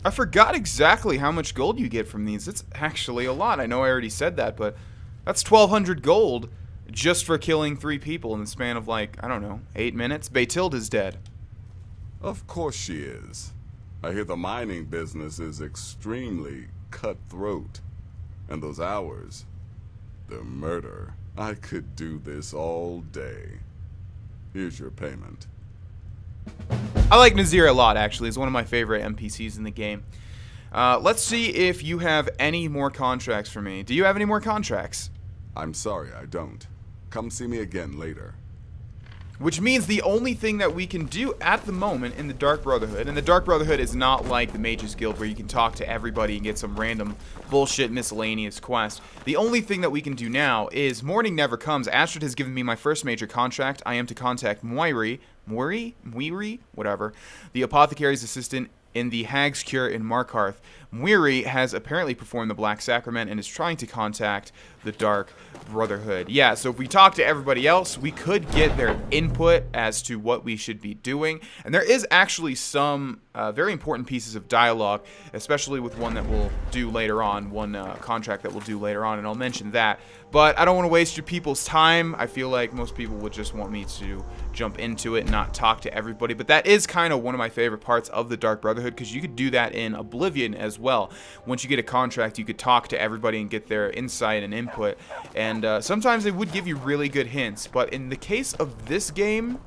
I forgot exactly how much gold you get from these. It's actually a lot. I know I already said that, but that's 1,200 gold just for killing 3 people in the span of, like, I don't know, 8 minutes. Batilda's dead. Of course she is. I hear the mining business is extremely cutthroat. And those hours, the murder. I could do this all day. Here's your payment. I like Nazir a lot, actually. He's one of my favorite NPCs in the game. Let's see if you have any more contracts for me. Do you have any more contracts? I'm sorry, I don't. Come see me again later. Which means the only thing that we can do at the moment in the Dark Brotherhood, and the Dark Brotherhood is not like the Mages Guild where you can talk to everybody and get some random bullshit miscellaneous quest. The only thing that we can do now is Morning Never Comes. Astrid has given me my first major contract. I am to contact Muiri, whatever, the apothecary's assistant in the Hag's Cure in Markarth. Muiri has apparently performed the Black Sacrament and is trying to contact the Dark Brotherhood. Yeah, so if we talk to everybody else, we could get their input as to what we should be doing. And there is actually some very important pieces of dialogue, especially with one that we'll do later on, one contract that we'll do later on, and I'll mention that. But I don't want to waste your people's time. I feel like most people would just want me to jump into it and not talk to everybody. But that is kind of one of my favorite parts of the Dark Brotherhood, because you could do that in Oblivion as well. Once you get a contract, you could talk to everybody and get their insight and input. And sometimes they would give you really good hints. But in the case of this game,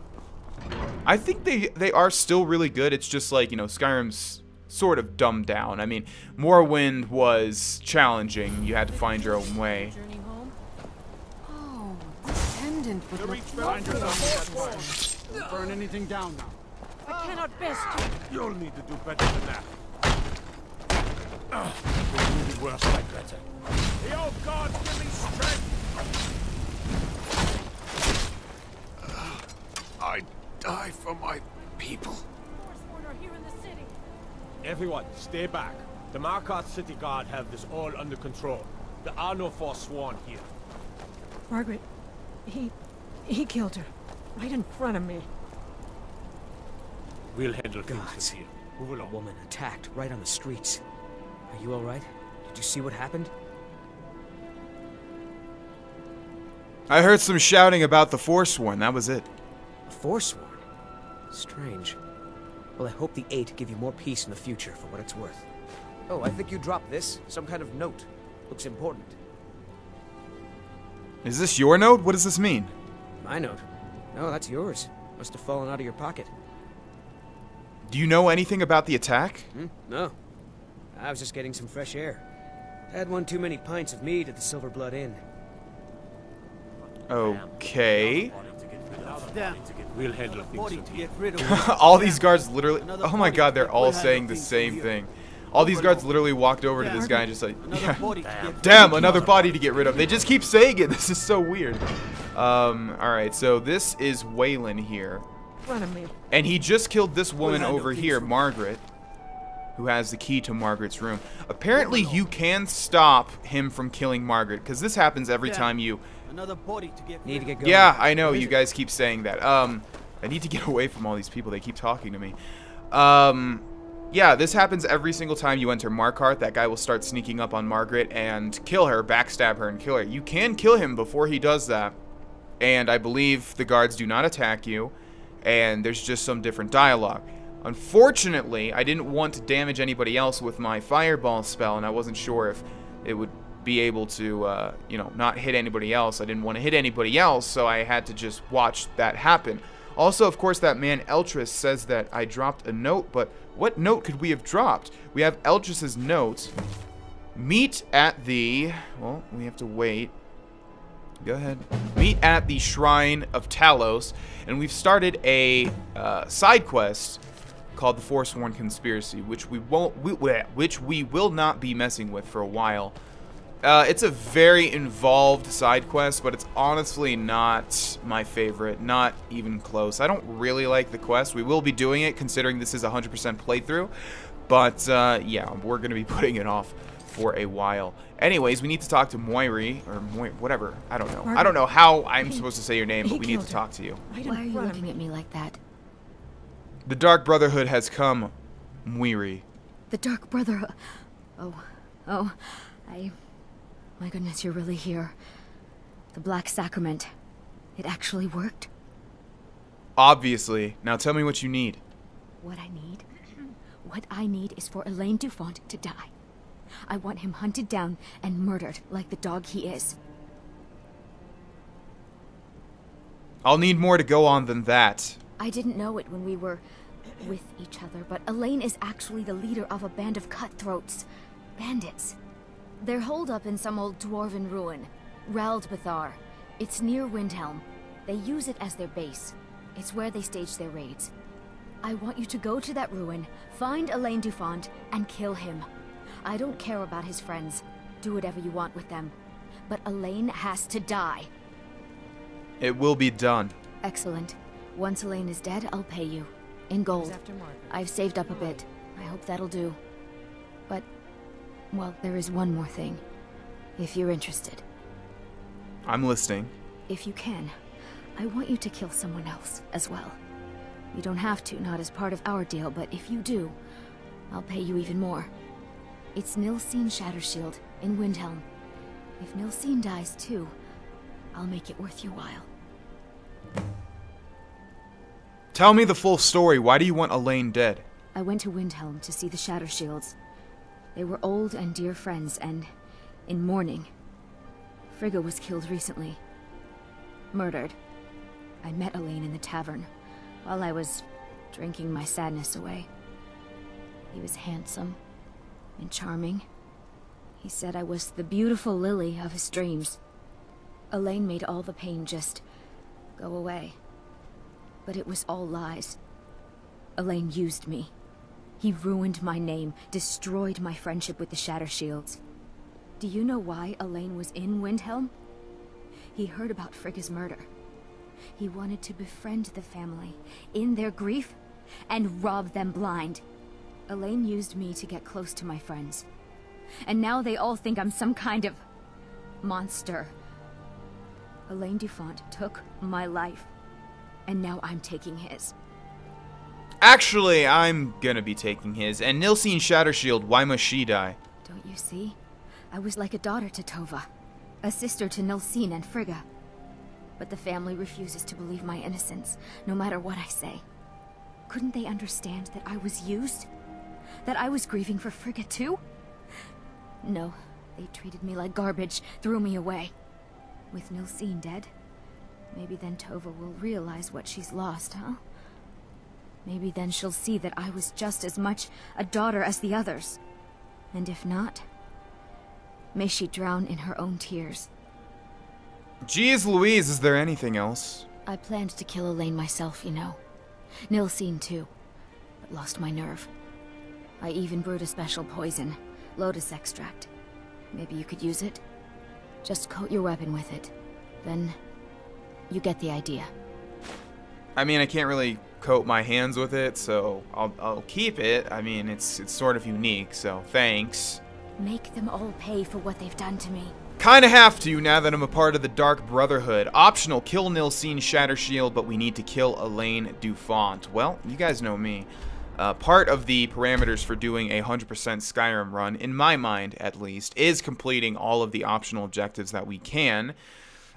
I think they are still really good. It's just like, you know, Skyrim's sort of dumbed down. I mean, Morrowind was challenging. You had to find your own way. Don't burn anything down now. I cannot best. You'll need to do better than that. You'll do worse like better. The old gods give me strength. I die for my people. Everyone, stay back. The Markarth City Guard have this all under control. There are no Forsworn here. Margaret, he killed her. Right in front of me. We'll handle things here. Move along. A woman attacked right on the streets. Are you alright? Did you see what happened? I heard some shouting about the Forsworn. That was it. The Forsworn? Strange. Well, I hope the Eight give you more peace in the future, for what it's worth. Oh, I think you dropped this. Some kind of note. Looks important. Is this your note? What does this mean? My note? No, that's yours. Must have fallen out of your pocket. Do you know anything about the attack? No. I was just getting some fresh air. Had one too many pints of mead at the Silver Blood Inn. Okay. We'll handle things. All these guards literally... Oh my god, they're all saying the same thing. All these guards literally walked over to this guy and just like... Yeah. Damn, another body to get rid of. They just keep saying it. This is so weird. Alright, so this is Waylon here. And he just killed this woman over here, Margaret, who has the key to Margaret's room. Apparently, you can stop him from killing Margaret, because this happens every time you... Another body to get need to get going. Yeah, I know, you guys keep saying that. I need to get away from all these people. They keep talking to me. yeah, this happens every single time you enter Markarth. That guy will start sneaking up on Margaret and kill her, backstab her, and kill her. You can kill him before he does that. And I believe the guards do not attack you. And there's just some different dialogue. Unfortunately, I didn't want to damage anybody else with my fireball spell, and I wasn't sure if it would be able to, you know, not hit anybody else. I didn't want to hit anybody else, so I had to just watch that happen. Also, of course, that man Eltris says that I dropped a note, but what note could we have dropped? We have Eltris's note. Meet at the... Well, we have to wait. Go ahead. Meet at the Shrine of Talos, and we've started a side quest called the Forsworn Conspiracy, which we will not be messing with for a while. It's a very involved side quest, but it's honestly not my favorite, not even close. I don't really like the quest. We will be doing it, considering this is a 100% playthrough, but yeah, we're going to be putting it off for a while. Anyways, we need to talk to Muiri, or whatever. I don't know. Margaret. I don't know how I'm supposed to say your name, but we need to talk to you. Why are you looking at me like that? The Dark Brotherhood has come, Muiri. The Dark Brotherhood. Oh, my goodness, you're really here. The Black Sacrament. It actually worked? Obviously. Now tell me what you need. What I need is for Alain Dufont to die. I want him hunted down and murdered like the dog he is. I'll need more to go on than that. I didn't know it when we were with each other, but Alain is actually the leader of a band of cutthroats. Bandits. They're holed up in some old dwarven ruin. Raldbathar. It's near Windhelm. They use it as their base. It's where they stage their raids. I want you to go to that ruin, find Alain Dufont, and kill him. I don't care about his friends. Do whatever you want with them. But Alain has to die. It will be done. Excellent. Once Alain is dead, I'll pay you. In gold. I've saved up a bit. I hope that'll do. But, well, there is one more thing. If you're interested. I'm listening. If you can, I want you to kill someone else as well. You don't have to, not as part of our deal, but if you do, I'll pay you even more. It's Nilsine Shattershield in Windhelm. If Nilsine dies too, I'll make it worth your while. Tell me the full story. Why do you want Alain dead? I went to Windhelm to see the Shattershields. They were old and dear friends, and in mourning. Frigga was killed recently. Murdered. I met Alain in the tavern, while I was drinking my sadness away. He was handsome and charming. He said I was the beautiful lily of his dreams. Alain made all the pain just go away. But it was all lies. Alain used me. He ruined my name, destroyed my friendship with the Shattershields. Do you know why Alain was in Windhelm? He heard about Frigga's murder. He wanted to befriend the family, in their grief, and rob them blind. Alain used me to get close to my friends. And now they all think I'm some kind of monster. Alain Dufont took my life, and now I'm taking his. Actually, I'm gonna be taking his. And Nilsine Shattershield, why must she die? Don't you see? I was like a daughter to Tova, a sister to Nilsine and Frigga. But the family refuses to believe my innocence, no matter what I say. Couldn't they understand that I was used? That I was grieving for Frigga too? No, they treated me like garbage, threw me away. With Nilsine dead, maybe then Tova will realize what she's lost, huh? Maybe then she'll see that I was just as much a daughter as the others. And if not, may she drown in her own tears. Jeez Louise, is there anything else? I planned to kill Alain myself, you know. Nilsine too, but lost my nerve. I even brewed a special poison, lotus extract. Maybe you could use it? Just coat your weapon with it. Then, you get the idea. I mean, I can't really coat my hands with it, so I'll keep it. I mean, it's sort of unique, so thanks. Make them all pay for what they've done to me. Kinda have to now that I'm a part of the Dark Brotherhood. Optional, kill Nilsine Shattershield, but we need to kill Alain Dufont. Well, you guys know me. part of the parameters for doing a 100% Skyrim run, in my mind at least, is completing all of the optional objectives that we can,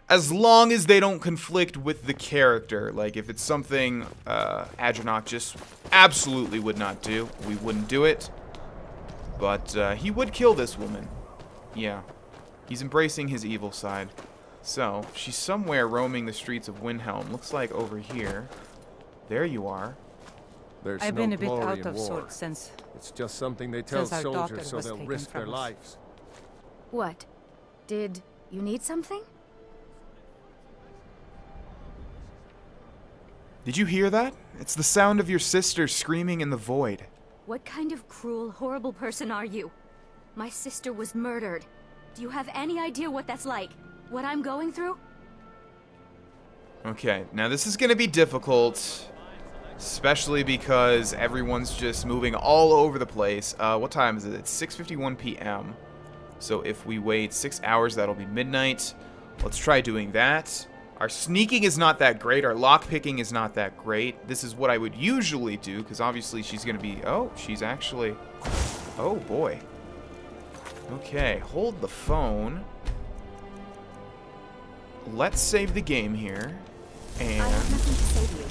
as long as they don't conflict with the character. Like, if it's something Adronach just absolutely would not do, we wouldn't do it. But he would kill this woman. Yeah. He's embracing his evil side. So, she's somewhere roaming the streets of Windhelm. Looks like over here. There you are. There's I've no been a bit glory out in of war. sorts since... It's just something they tell since our daughter soldiers so was they'll taken risk their from us. lives. What? Did you need something? Did you hear that? It's the sound of your sister screaming in the void. What kind of cruel, horrible person are you? My sister was murdered. Do you have any idea what that's like? What I'm going through? Okay, now this is gonna be difficult, especially because everyone's just moving all over the place. What time is it? It's 6:51 p.m. So if we wait 6 hours, that'll be midnight. Let's try doing that. Our sneaking is not that great. Our lockpicking is not that great. This is what I would usually do, because obviously she's gonna be... Oh, she's actually... Oh, boy. Okay, hold the phone. Let's save the game here. And... I have nothing to say to you.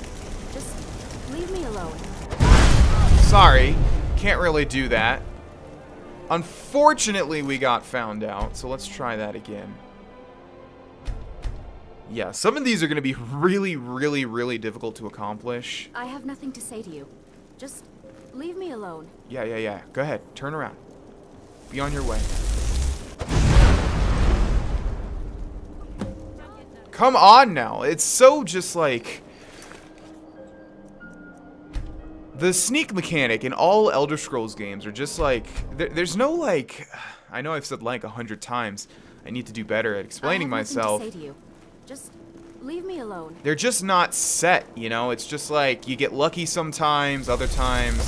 Just leave me alone. Sorry, can't really do that. Unfortunately, we got found out, so let's try that again. Yeah, some of these are going to be really, really, really difficult to accomplish. I have nothing to say to you. Just leave me alone. Yeah. Go ahead, turn around. Be on your way. Come on now. It's so just like... The sneak mechanic in all Elder Scrolls games are just like... There's no like... I know I've said like 100 times. I need to do better at explaining myself. I have nothing to say to you. Just leave me alone. They're just not set, you know? It's just like you get lucky sometimes, other times...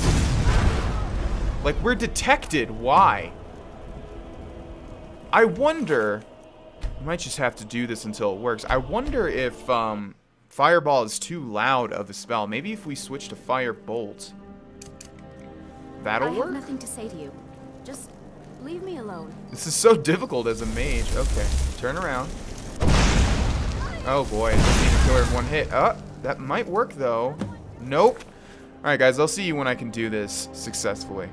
Like, we're detected. Why? I wonder... I might just have to do this until it works. I wonder if Fireball is too loud of a spell. Maybe if we switch to Firebolt. That'll work? I have nothing to say to you. Just leave me alone. This is so difficult as a mage. Okay, turn around. Oh boy, doesn't even kill her in one hit. That might work though. Nope. Alright guys, I'll see you when I can do this successfully.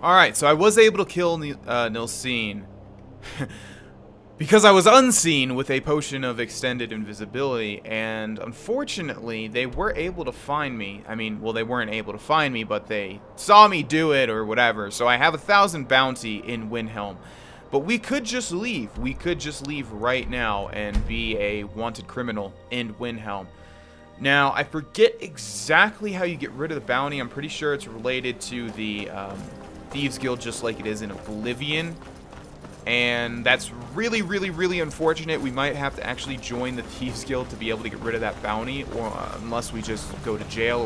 Alright, so I was able to kill Nilsine because I was unseen with a potion of extended invisibility, and unfortunately, they were able to find me. I mean, well, they weren't able to find me, but they saw me do it or whatever, so I have 1,000 bounty in Windhelm. But we could just leave. We could just leave right now and be a wanted criminal in Windhelm. Now, I forget exactly how you get rid of the bounty. I'm pretty sure it's related to the... Thieves Guild, just like it is in Oblivion, and that's really, really, really unfortunate. We might have to actually join the Thieves Guild to be able to get rid of that bounty, or unless we just go to jail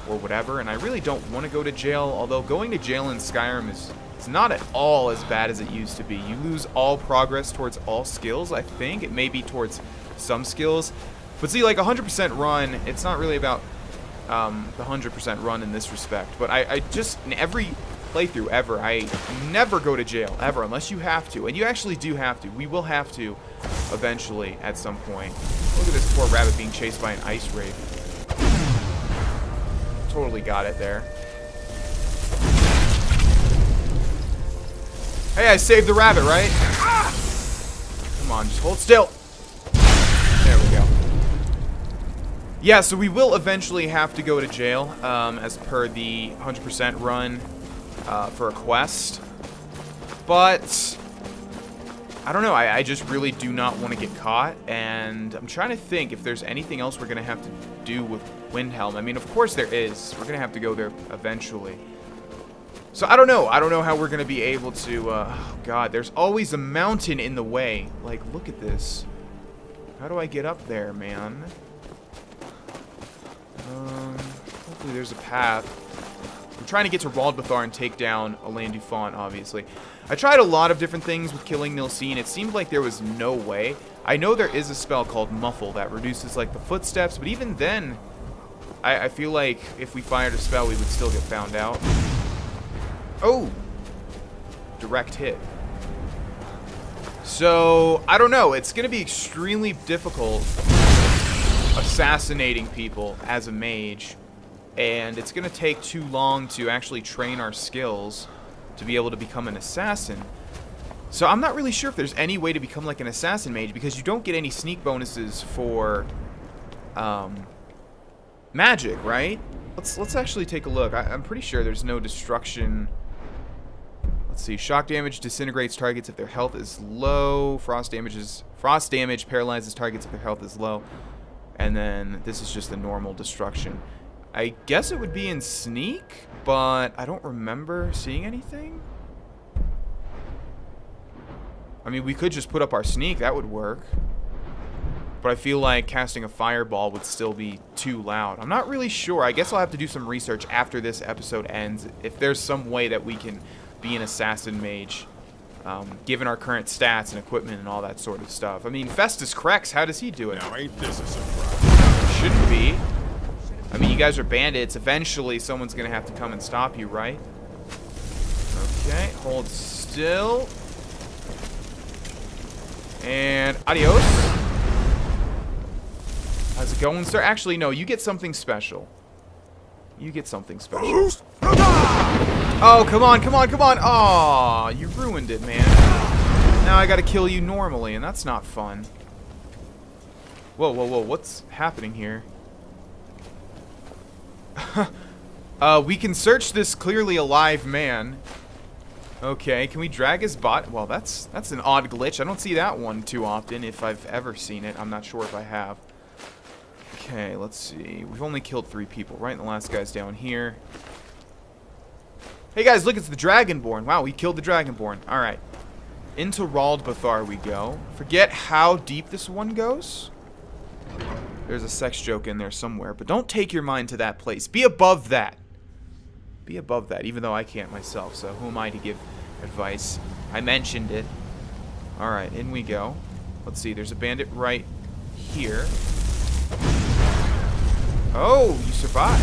or whatever. And I really don't want to go to jail, although going to jail in Skyrim is not at all as bad as it used to be. You lose all progress towards all skills. I think it may be towards some skills, but see, like 100% run, it's not really about the 100% run in this respect. But I just, in every playthrough ever, I never go to jail ever unless you have to, and you actually do have to. We will have to eventually at some point. Look at this poor rabbit being chased by an ice wraith. Totally got it there. Hey, I saved the rabbit, right? Come on, just hold still. There we go. Yeah, so we will eventually have to go to jail as per the 100% run for a quest, but I don't know, I just really do not want to get caught, and I'm trying to think if there's anything else we're going to have to do with Windhelm. I mean, of course there is. We're going to have to go there eventually. So I don't know. I don't know how we're going to be able to... oh, God, there's always a mountain in the way. Like, look at this. How do I get up there, man? Hopefully there's a path. I'm trying to get to Grohlvana and take down Alain Dufont, obviously. I tried a lot of different things with killing Nilsine. It seemed like there was no way. I know there is a spell called Muffle that reduces, like, the footsteps, but even then, I feel like if we fired a spell, we would still get found out. Oh! Direct hit. So, I don't know. It's going to be extremely difficult assassinating people as a mage. And it's going to take too long to actually train our skills to be able to become an assassin. So I'm not really sure if there's any way to become like an assassin mage, because you don't get any sneak bonuses for magic, right? Let's actually take a look. I'm pretty sure there's no destruction. Let's see. Shock damage disintegrates targets if their health is low. Frost damage paralyzes targets if their health is low. And then this is just the normal destruction. I guess it would be in sneak, but I don't remember seeing anything. I mean, we could just put up our sneak. That would work. But I feel like casting a fireball would still be too loud. I'm not really sure. I guess I'll have to do some research after this episode ends, if there's some way that we can be an assassin mage, given our current stats and equipment and all that sort of stuff. I mean, Festus Krex, how does he do it? Now, ain't this a surprise? Shouldn't be. I mean, you guys are bandits. Eventually, someone's going to have to come and stop you, right? Okay, hold still. And adios. How's it going, sir? Actually, no, you get something special. You get something special. Oh, come on, come on, come on. Aw, you ruined it, man. Now I got to kill you normally, and that's not fun. Whoa, whoa, whoa, what's happening here? We can search this clearly alive man. Okay, can we drag his bot? Well, that's an odd glitch. I don't see that one too often, if I've ever seen it. I'm not sure if I have. Okay, let's see. We've only killed 3 people, right? And the last guy's down here. Hey guys, look, it's the Dragonborn. Wow, we killed the Dragonborn. Alright. Into Grohlvana we go. Forget how deep this one goes. There's a sex joke in there somewhere, but don't take your mind to that place. Be above that. Be above that, even though I can't myself, so who am I to give advice? I mentioned it. Alright, in we go. Let's see, there's a bandit right here. Oh, you survived.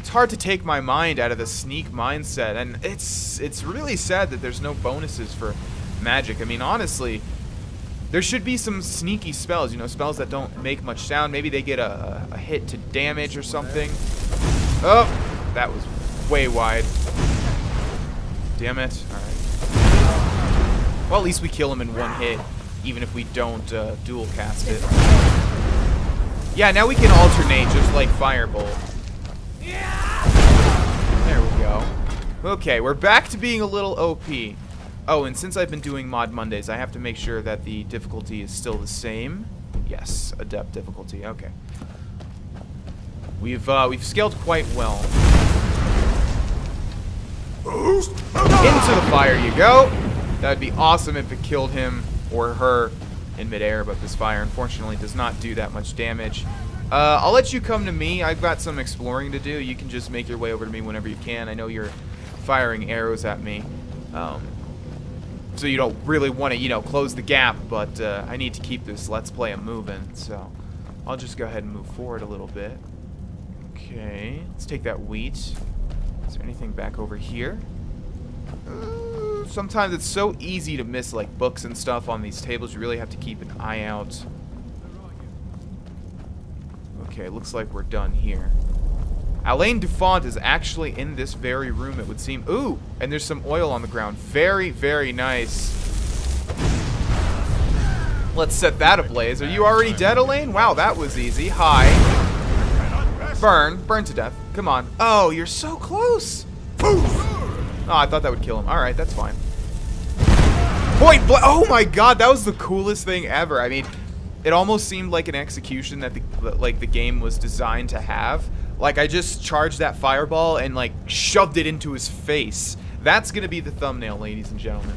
It's hard to take my mind out of the sneak mindset, and it's really sad that there's no bonuses for magic. I mean, honestly, there should be some sneaky spells, you know, spells that don't make much sound. Maybe they get a hit to damage or something. Oh, that was way wide. Damn it. Alright. Well, at least we kill him in one hit, even if we don't dual cast it. Yeah, now we can alternate just like Firebolt. There we go. Okay, we're back to being a little OP. Oh, and since I've been doing Mod Mondays, I have to make sure that the difficulty is still the same. Yes, Adept difficulty. Okay. We've scaled quite well. Into the fire you go. That'd be awesome if it killed him or her in midair, but this fire unfortunately does not do that much damage. I'll let you come to me. I've got some exploring to do. You can just make your way over to me whenever you can. I know you're firing arrows at me. So you don't really want to, you know, close the gap, but I need to keep this Let's Play moving, so I'll just go ahead and move forward a little bit. Okay, let's take that wheat. Is there anything back over here? Sometimes it's so easy to miss, like, books and stuff on these tables. You really have to keep an eye out. Okay, looks like we're done here. Alain Dufont is actually in this very room, it would seem. Ooh, and there's some oil on the ground. Very, very nice. Let's set that ablaze. Are you already dead, Alain? Wow, that was easy. Hi. Burn. Burn to death. Come on. Oh, you're so close. Oh, I thought that would kill him. All right, that's fine. Point blank. Oh my god, that was the coolest thing ever. I mean, It almost seemed like an execution that the game was designed to have. Like, I just charged that fireball and, like, shoved it into his face. That's going to be the thumbnail, ladies and gentlemen.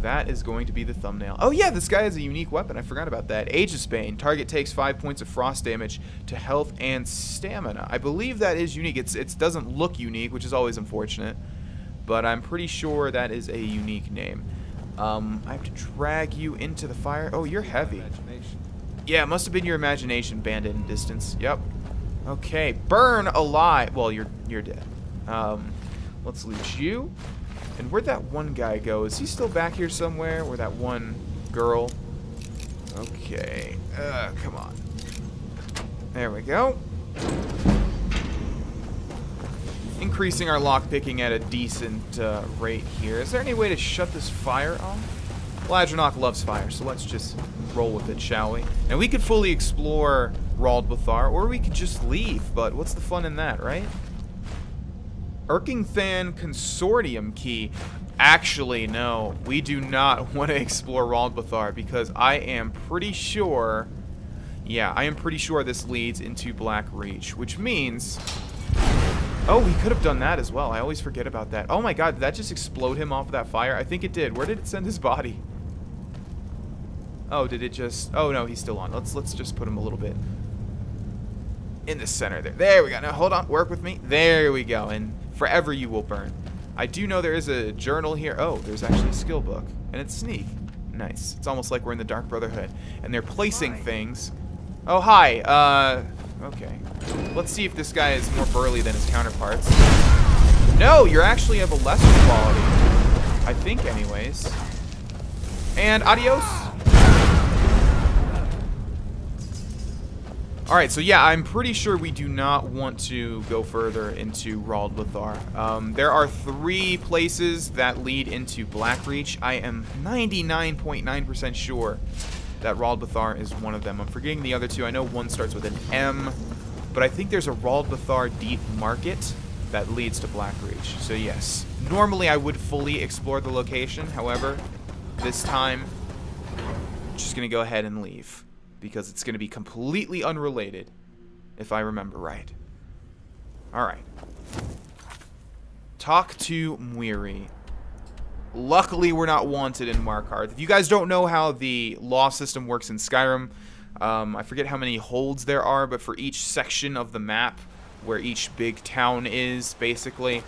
That is going to be the thumbnail. Oh, yeah, this guy has a unique weapon. I forgot about that. Aegis Bane. Target takes 5 points of frost damage to health and stamina. I believe that is unique. It doesn't look unique, which is always unfortunate. But I'm pretty sure that is a unique name. I have to drag you into the fire. Oh, you're heavy. Yeah, it must have been your imagination, bandit in distance. Yep. Okay, burn alive. Well, you're dead. Let's loot you. And where'd that one guy go? Is he still back here somewhere? Or that one girl? Okay. Come on. There we go. Increasing our lockpicking at a decent rate here. Is there any way to shut this fire off? Well, Adranok loves fire, so let's just roll with it, shall we? And we could fully explore Raldbethar, or we could just leave, but what's the fun in that, right? Erkingthan Consortium Key. Actually, no. We do not want to explore Raldbethar, because I am pretty sure... Yeah, I am pretty sure this leads into Black Reach, which means... Oh, we could have done that as well. I always forget about that. Oh my god, did that just explode him off of that fire? I think it did. Where did it send his body? Oh, did it just... Oh, no, he's still on. Let's just put him a little bit in the center there. There we go. Now, hold on. Work with me. There we go. And forever you will burn. I do know there is a journal here. Oh, there's actually a skill book. And it's sneak. Nice. It's almost like we're in the Dark Brotherhood. And they're placing things. Oh, hi. Okay. Let's see if this guy is more burly than his counterparts. No, you're actually of a lesser quality. I think, anyways. And adios. Alright, so yeah, I'm pretty sure we do not want to go further into Raldbethar. There are 3 places that lead into Blackreach. I am 99.9% sure that Raldbethar is one of them. I'm forgetting the other 2. I know one starts with an M, but I think there's a Raldbethar Deep Market that leads to Blackreach. So yes, normally I would fully explore the location. However, this time, I'm just going to go ahead and leave, because it's going to be completely unrelated, if I remember right. Alright. Talk to Muiri. Luckily, we're not wanted in Markarth. If you guys don't know how the law system works in Skyrim, I forget how many holds there are, but for each section of the map, where each big town is, basically,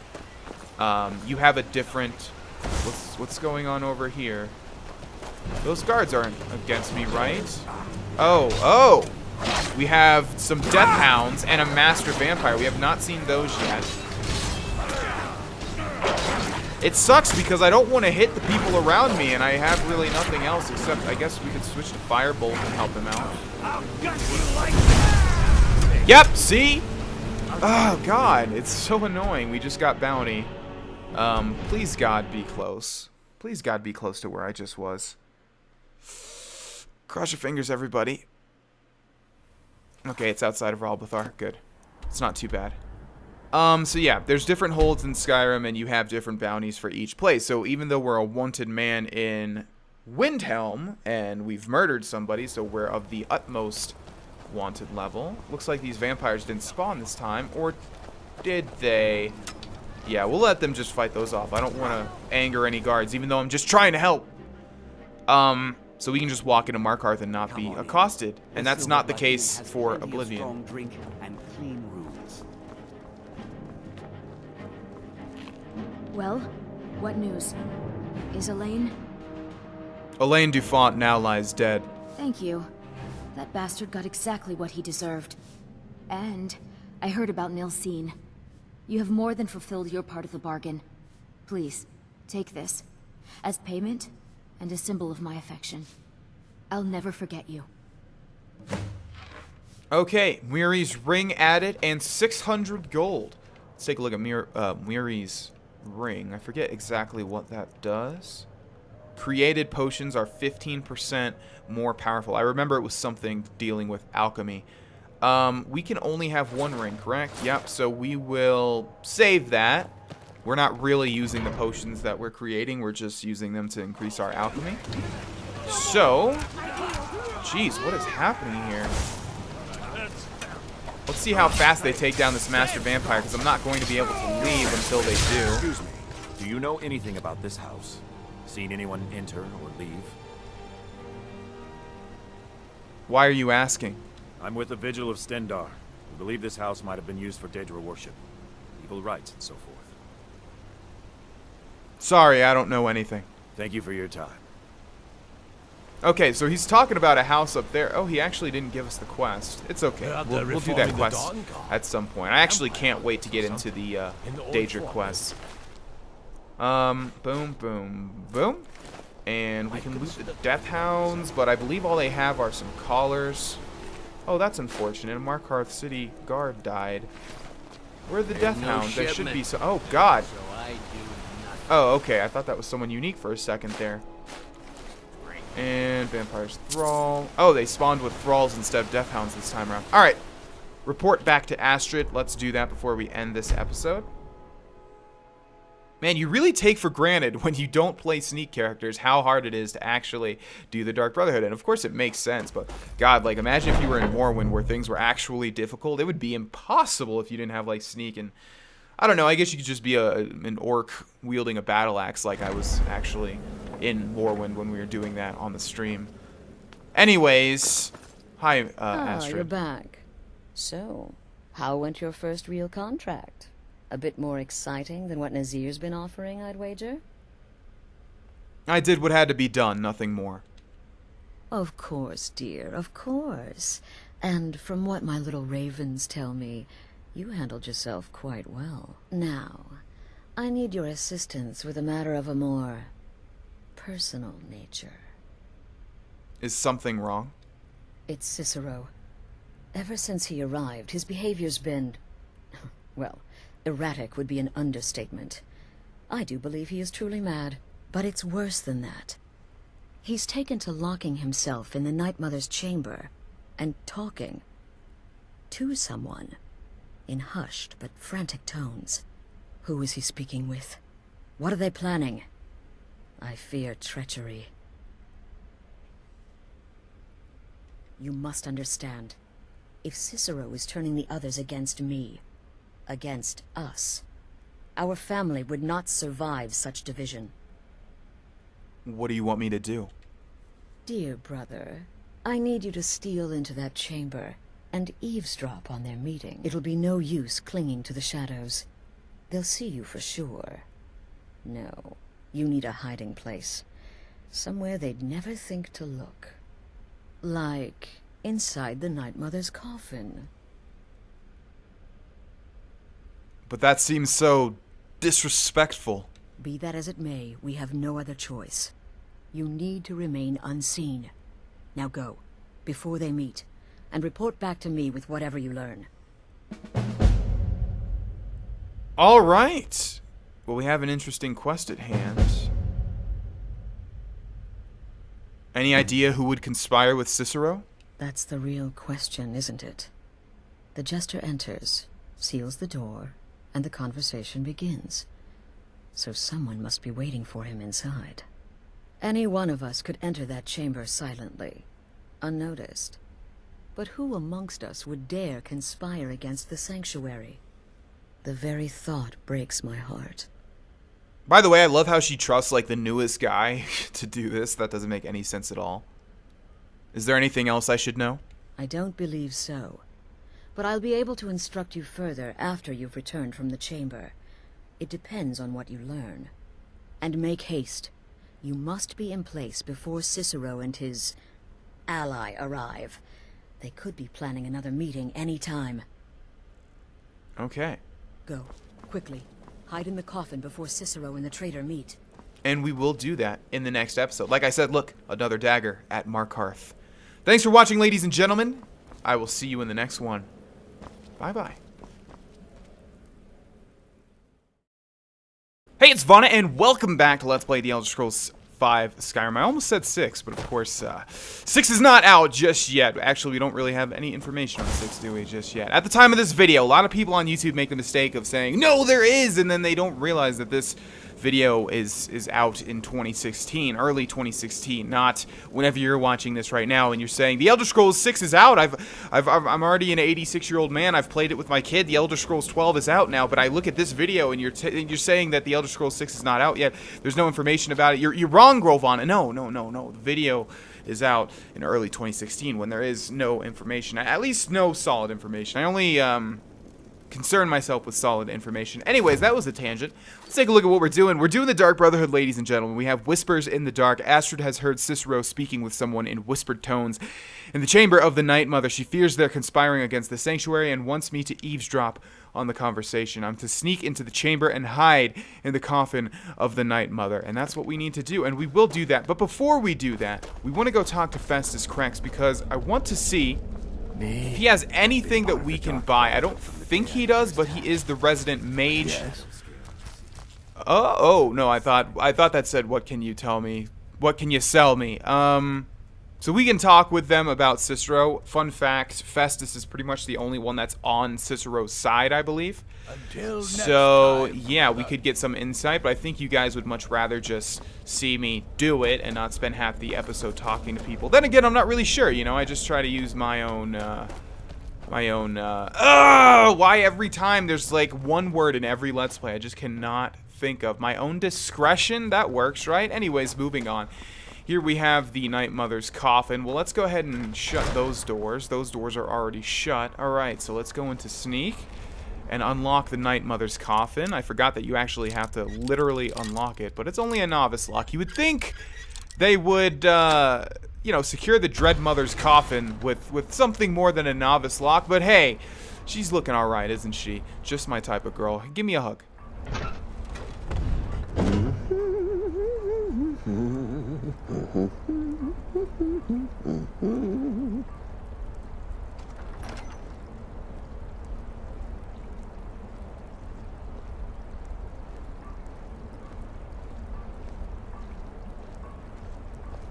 you have a different... What's going on over here? Those guards aren't against me, right? Oh! We have some Death Hounds and a Master Vampire. We have not seen those yet. It sucks because I don't want to hit the people around me, and I have really nothing else except, I guess we could switch to Firebolt and help them out. Yep, see? Oh, God, it's so annoying. We just got bounty. Please, God, be close. Please, God, be close to where I just was. Cross your fingers, everybody. Okay, it's outside of Raldbethar. Good. It's not too bad. So yeah, there's different holds in Skyrim, and you have different bounties for each place. So even though we're a wanted man in Windhelm, and we've murdered somebody, so we're of the utmost wanted level. Looks like these vampires didn't spawn this time, or did they? Yeah, we'll let them just fight those off. I don't want to anger any guards, even though I'm just trying to help. So we can just walk into Markarth and not be accosted. And that's not the case for Oblivion. Well, what news? Is Alain? Alain Dufont now lies dead. Thank you. That bastard got exactly what he deserved. And I heard about Nilsine. You have more than fulfilled your part of the bargain. Please, take this. As payment, and a symbol of my affection. I'll never forget you. Okay, Muiri's ring added, and 600 gold. Let's take a look at Muiri's ring. I forget exactly what that does. Created potions are 15% more powerful. I remember it was something dealing with alchemy. We can only have one ring, correct? Yep, so we will save that. We're not really using the potions that we're creating. We're just using them to increase our alchemy. So, Jeez, what is happening here? Let's see how fast they take down this master vampire, because I'm not going to be able to leave until they do. Excuse me. Do you know anything about this house? Seen anyone enter or leave? Why are you asking? I'm with the Vigil of Stendar. We believe this house might have been used for Daedra worship, evil rites, and so forth. Sorry, I don't know anything. Thank you for your time. Okay, so he's talking about a house up there. Oh, he actually didn't give us the quest. It's okay. We'll do that quest at some point. I actually can't wait to get into the Daedra quests. Boom, boom, boom. And we can loot the Death Hounds, but I believe all they have are some collars. Oh, that's unfortunate. A Markarth City guard died. Where are the Death Hounds? There should be some. Oh, God. Oh, okay. I thought that was someone unique for a second there. And Vampire's Thrall. Oh, they spawned with Thralls instead of Death Hounds this time around. Alright. Report back to Astrid. Let's do that before we end this episode. Man, you really take for granted when you don't play sneak characters how hard it is to actually do the Dark Brotherhood. And of course it makes sense, but God, like imagine if you were in Morrowind where things were actually difficult. It would be impossible if you didn't have like sneak. And I don't know, I guess you could just be an orc wielding a battle axe like I was actually in Morrowind when we were doing that on the stream. Anyways, hi Astrid. You're back. So, how went your first real contract? A bit more exciting than what Nazir's been offering, I'd wager? I did what had to be done, nothing more. Of course, dear, of course. And from what my little ravens tell me, you handled yourself quite well. Now, I need your assistance with a matter of a more personal nature. Is something wrong? It's Cicero. Ever since he arrived, his behavior's been, well, erratic would be an understatement. I do believe he is truly mad, but it's worse than that. He's taken to locking himself in the Night Mother's chamber and talking to someone in hushed but frantic tones. Who is he speaking with? What are they planning? I fear treachery. You must understand. If Cicero is turning the others against me, against us, our family would not survive such division. What do you want me to do? Dear brother, I need you to steal into that chamber and eavesdrop on their meeting. It'll be no use clinging to the shadows. They'll see you for sure. No, you need a hiding place. Somewhere they'd never think to look. Like inside the Night Mother's coffin. But that seems so disrespectful. Be that as it may, we have no other choice. You need to remain unseen. Now go, before they meet, and report back to me with whatever you learn. All right. Well, we have an interesting quest at hand. Any idea who would conspire with Cicero? That's the real question, isn't it? The jester enters, seals the door, and the conversation begins. So someone must be waiting for him inside. Any one of us could enter that chamber silently, unnoticed. But who amongst us would dare conspire against the sanctuary? The very thought breaks my heart. By the way, I love how she trusts, like, the newest guy to do this. That doesn't make any sense at all. Is there anything else I should know? I don't believe so. But I'll be able to instruct you further after you've returned from the chamber. It depends on what you learn. And make haste. You must be in place before Cicero and his ally arrive. They could be planning another meeting any time. Okay. Go, quickly. Hide in the coffin before Cicero and the traitor meet. And we will do that in the next episode. Like I said, look, another dagger at Markarth. Thanks for watching, ladies and gentlemen. I will see you in the next one. Bye-bye. Hey, it's Vana, and welcome back to Let's Play The Elder Scrolls 5 Skyrim. I almost said 6, but of course, 6 is not out just yet. Actually, we don't really have any information on 6, do we, just yet? At the time of this video, a lot of people on YouTube make the mistake of saying, no, there is, and then they don't realize that this video is out in 2016, early 2016, not whenever you're watching this right now and you're saying the Elder Scrolls 6 is out. I'm already an 86-year-old man. I've played it with my kid. The Elder Scrolls 12 is out now. But I look at this video and you're saying that the Elder Scrolls 6 is not out yet. There's no information about it. You're wrong, Grohlvana. No. The video is out in early 2016 when there is no information, at least no solid information. I only concern myself with solid information. Anyways, that was a tangent. Let's take a look at what we're doing. We're doing the Dark Brotherhood, ladies and gentlemen. We have Whispers in the Dark. Astrid has heard Cicero speaking with someone in whispered tones in the chamber of the Night Mother. She fears they're conspiring against the sanctuary and wants me to eavesdrop on the conversation. I'm to sneak into the chamber and hide in the coffin of the Night Mother, and that's what we need to do, and we will do that. But before we do that, we want to go talk to Festus Krex because I want to see if he has anything that we can buy. I don't think he does, but he is the resident mage. Yes. Oh no, I thought that said, what can you tell me? What can you sell me? So we can talk with them about Cicero. Fun fact, Festus is pretty much the only one that's on Cicero's side, I believe. So yeah, we could get some insight, but I think you guys would much rather just see me do it and not spend half the episode talking to people. Then again, I'm not really sure, you know, I just try to use my own, why every time there's like one word in every Let's Play I just cannot think of. My own discretion, that works, right? Anyways, moving on. Here we have the Night Mother's coffin. Well, let's go ahead and shut those doors. Those doors are already shut. Alright, so let's go into Sneak and unlock the Night Mother's coffin. I forgot that you actually have to literally unlock it, but it's only a novice lock. You would think they would, you know, secure the Dread Mother's coffin with something more than a novice lock, but hey, she's looking alright, isn't she? Just my type of girl. Give me a hug.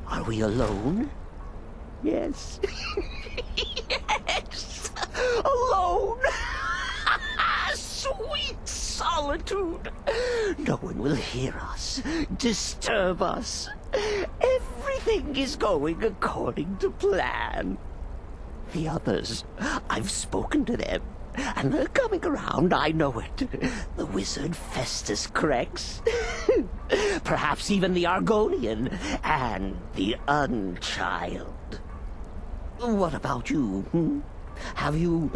Are we alone? Yes. Yes! Alone! Sweet solitude! No one will hear us, disturb us. Everything is going according to plan. The others, I've spoken to them, and they're coming around, I know it. The wizard Festus Krex, perhaps even the Argonian, and the Unchild. What about you? Hmm? Have you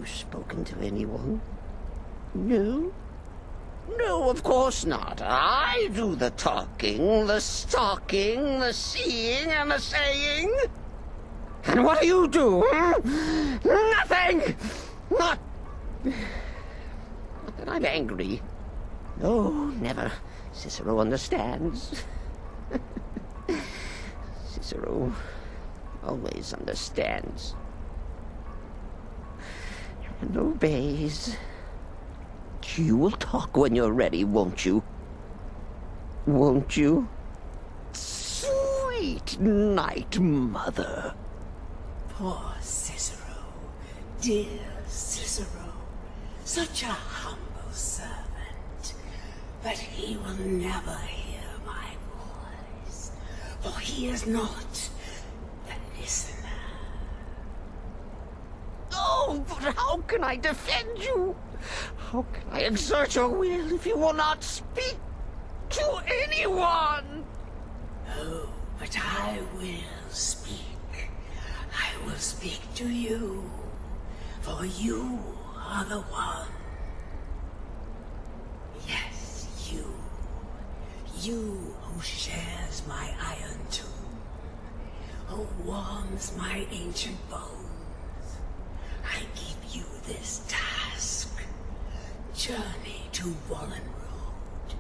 spoken to anyone? No? No, of course not. I do the talking, the stalking, the seeing, and the saying. And what do you do, hmm? Nothing! Not that I'm angry. No, never. Cicero understands. Cicero always understands. And obeys. You will talk when you're ready, won't you? Won't you? Sweet Night Mother. Poor Cicero. Dear Cicero. Such a humble servant. But he will never hear my voice. For he is not a listener. Oh, but how can I defend you? How can I exert your will if you will not speak to anyone? Oh, but I will speak. I will speak to you, for you are the one. Yes, you. You who shares my iron tomb, who warms my ancient bones. I give you this task. Journey to Wallen Road.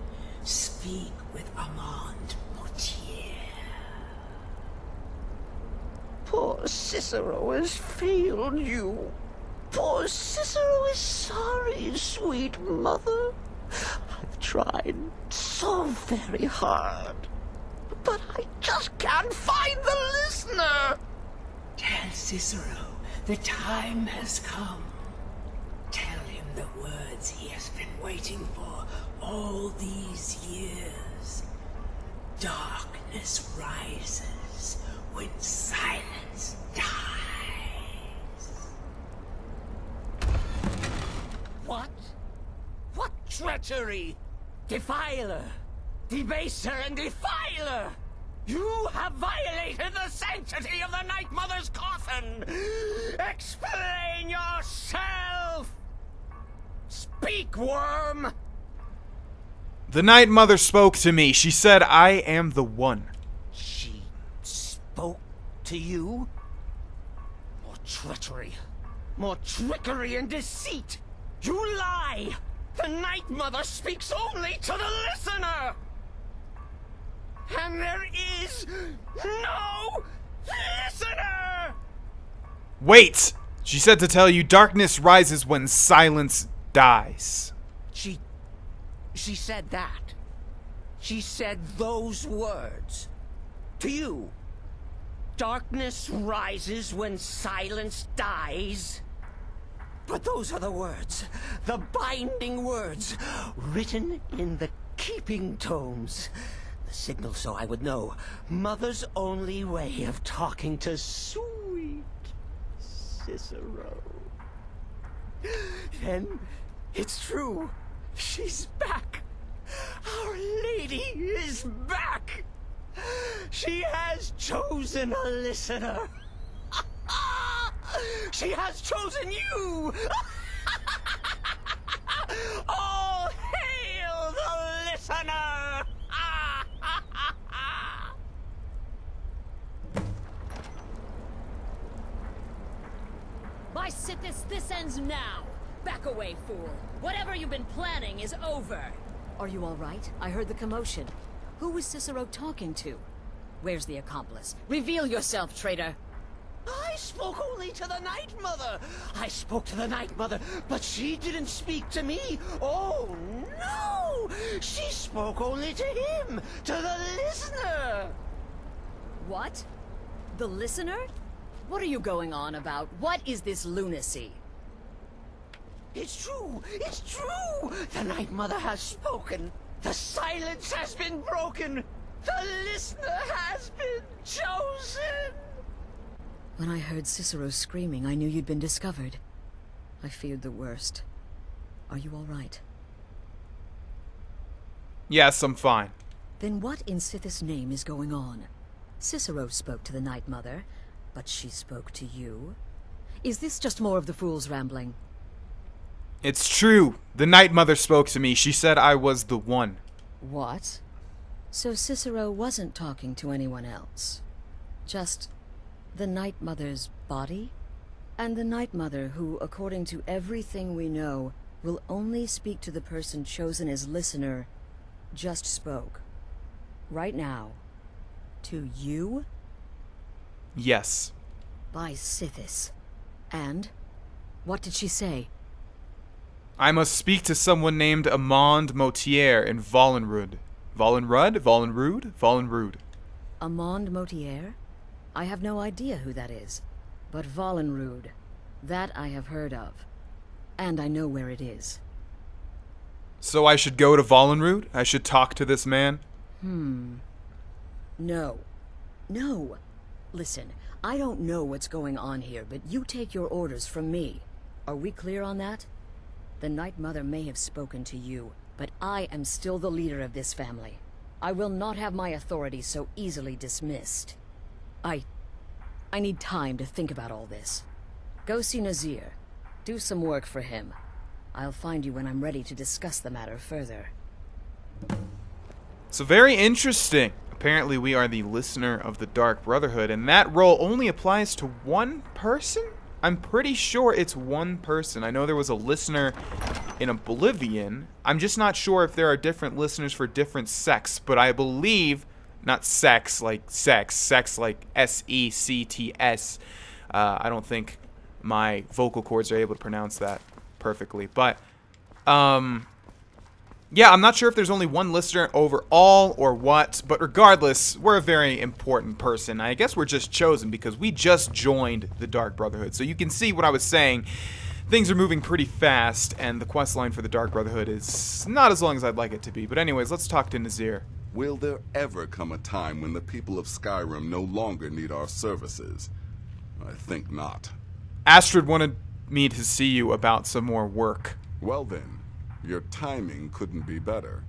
Speak with Armand Potier. Poor Cicero has failed you. Poor Cicero is sorry, sweet mother. I've tried so very hard, but I just can't find the listener. Tell Cicero the time has come. Tell him the words he has been waiting for all these years. Darkness rises when silence dies. What? What treachery? Defiler! Debaser and defiler! You have violated the sanctity of the Night Mother's coffin! Explain yourself! Speak, worm! The Night Mother spoke to me. She said, I am the one. She spoke to you? More treachery. More trickery and deceit! You lie! The Night Mother speaks only to the listener! And there is no listener! Wait! She said to tell you, darkness rises when silence dies. She said that. She said those words. To you. Darkness rises when silence dies. But those are the words, the binding words, written in the keeping tomes. The signal so I would know. Mother's only way of talking to sweet Cicero. Then, it's true. She's back. Our Lady is back. She has chosen a listener. She has chosen you. All hail the listener. By Sithis, this ends now. Back away, fool. Whatever you've been planning is over. Are you all right? I heard the commotion. Who was Cicero talking to? Where's the accomplice? Reveal yourself, traitor. I spoke only to the Night Mother. I spoke to the Night Mother, but she didn't speak to me. Oh, no! She spoke only to him, to the listener. What? The listener? What are you going on about? What is this lunacy? It's true! It's true! The Night Mother has spoken. The silence has been broken. The listener has been chosen. When I heard Cicero screaming, I knew you'd been discovered. I feared the worst. Are you all right? Yes, I'm fine. Then what in Sithis' name is going on? Cicero spoke to the Night Mother, but she spoke to you? Is this just more of the fool's rambling? It's true. The Night Mother spoke to me. She said I was the one. What? So Cicero wasn't talking to anyone else? Just the Night Mother's body? And the Night Mother who, according to everything we know, will only speak to the person chosen as listener, just spoke. Right now. To you? Yes. By Sithis. And? What did she say? I must speak to someone named Amand Motier in Vollenrud. Vollenrud? Amand Motier? I have no idea who that is. But Vollenrud, that I have heard of. And I know where it is. So I should go to Vollenrud? I should talk to this man? No. No. Listen, I don't know what's going on here, but you take your orders from me. Are we clear on that? The Night Mother may have spoken to you, but I am still the leader of this family. I will not have my authority so easily dismissed. I need time to think about all this. Go see Nazir. Do some work for him. I'll find you when I'm ready to discuss the matter further. So very interesting. Apparently we are the listener of the Dark Brotherhood, and that role only applies to one person? I'm pretty sure it's one person. I know there was a listener in Oblivion. I'm just not sure if there are different listeners for different sects, but I believe, not sex like sex like S-E-C-T-S. I don't think my vocal cords are able to pronounce that perfectly, but yeah, I'm not sure if there's only one listener overall or what, but regardless, we're a very important person. I guess we're just chosen because we just joined the Dark Brotherhood. So you can see what I was saying. things are moving pretty fast, and the quest line for the Dark Brotherhood is not as long as I'd like it to be. But anyways, let's talk to Nazir. Will there ever come a time when the people of Skyrim no longer need our services? I think not. Astrid wanted me to see you about some more work. Well then, your timing couldn't be better.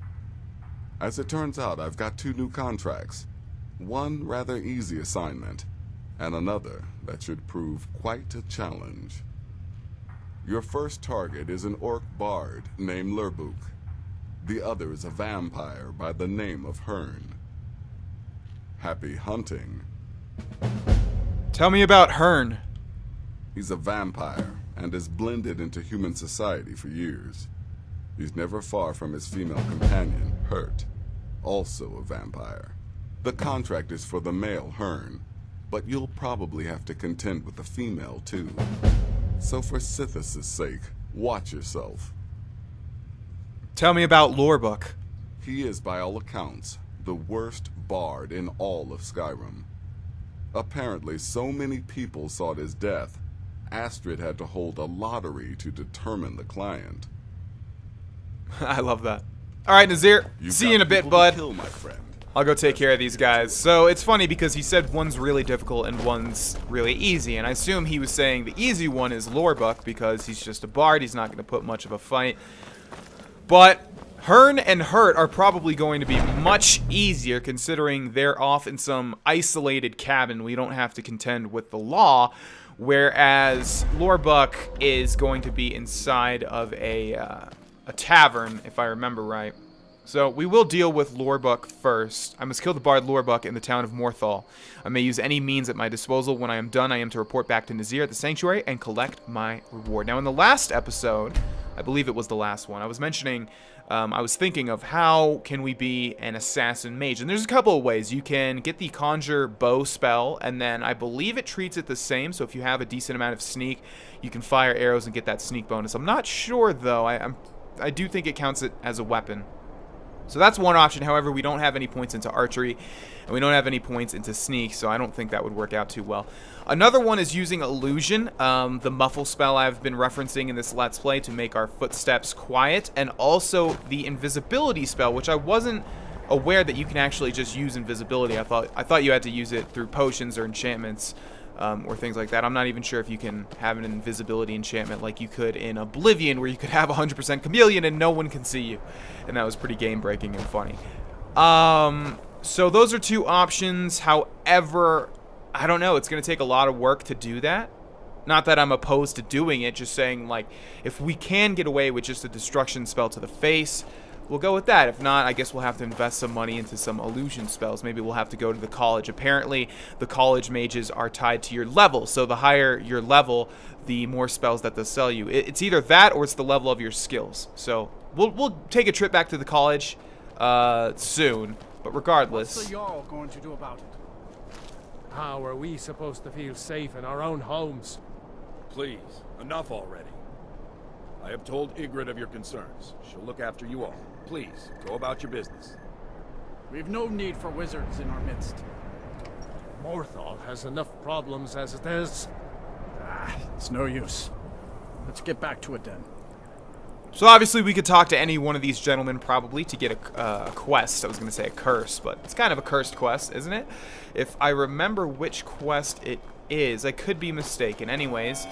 As it turns out, I've got 2 new contracts. One rather easy assignment, and another that should prove quite a challenge. Your first target is an orc bard named Lurbuk. The other is a vampire by the name of Hern. Happy hunting. Tell me about Hern. He's a vampire and has blended into human society for years. He's never far from his female companion, Hert, also a vampire. The contract is for the male Hern, but you'll probably have to contend with the female too. So for Sithis' sake, watch yourself. Tell me about Lurbuk. He is, by all accounts, the worst bard in all of Skyrim. Apparently, so many people sought his death, Astrid had to hold a lottery to determine the client. I love that. Alright, Nazir, see you in a bit, bud. Kill, my friend. I'll go take care of these guys. So it's funny because he said one's really difficult and one's really easy, and I assume he was saying the easy one is Lurbuk because he's just a bard, he's not going to put much of a fight. But Hern and Hert are probably going to be much easier considering they're off in some isolated cabin. We don't have to contend with the law, whereas Lurbuk is going to be inside of a tavern, if I remember right. So we will deal with Lurbuk first. I must kill the bard Lurbuk in the town of Morthal. I may use any means at my disposal. When I am done, I am to report back to Nazir at the sanctuary and collect my reward. Now, in the last episode, I believe it was the last one, I was mentioning, I was thinking of how can we be an assassin mage. And there's a couple of ways. You can get the conjure bow spell, and then I believe it treats it the same. So if you have a decent amount of sneak, you can fire arrows and get that sneak bonus. I'm not sure, though. I do think it counts it as a weapon. So that's one option. However, we don't have any points into archery, and we don't have any points into sneak, so I don't think that would work out too well. Another one is using illusion, the muffle spell I've been referencing in this Let's Play to make our footsteps quiet, and also the invisibility spell, which I wasn't aware that you can actually just use invisibility. I thought you had to use it through potions or enchantments. Or things like that. I'm not even sure if you can have an invisibility enchantment like you could in Oblivion, where you could have 100% chameleon and no one can see you. And that was pretty game-breaking and funny. So those are 2 options. However, I don't know. It's going to take a lot of work to do that. Not that I'm opposed to doing it, just saying, like, if we can get away with just a destruction spell to the face, we'll go with that. If not, I guess we'll have to invest some money into some illusion spells. Maybe we'll have to go to the college. Apparently, the college mages are tied to your level. So the higher your level, the more spells that they'll sell you. It's either that or it's the level of your skills. So we'll take a trip back to the college soon. But regardless... What's the Jarl going to do about it? How are we supposed to feel safe in our own homes? Please, enough already. I have told Ygritte of your concerns. She'll look after you all. Please, go about your business. We've no need for wizards in our midst. Morthal has enough problems as it is. It's no use. Let's get back to it then. So obviously we could talk to any one of these gentlemen probably to get a quest. I was going to say a curse, but it's kind of a cursed quest, isn't it? If I remember which quest it is, I could be mistaken. Anyways,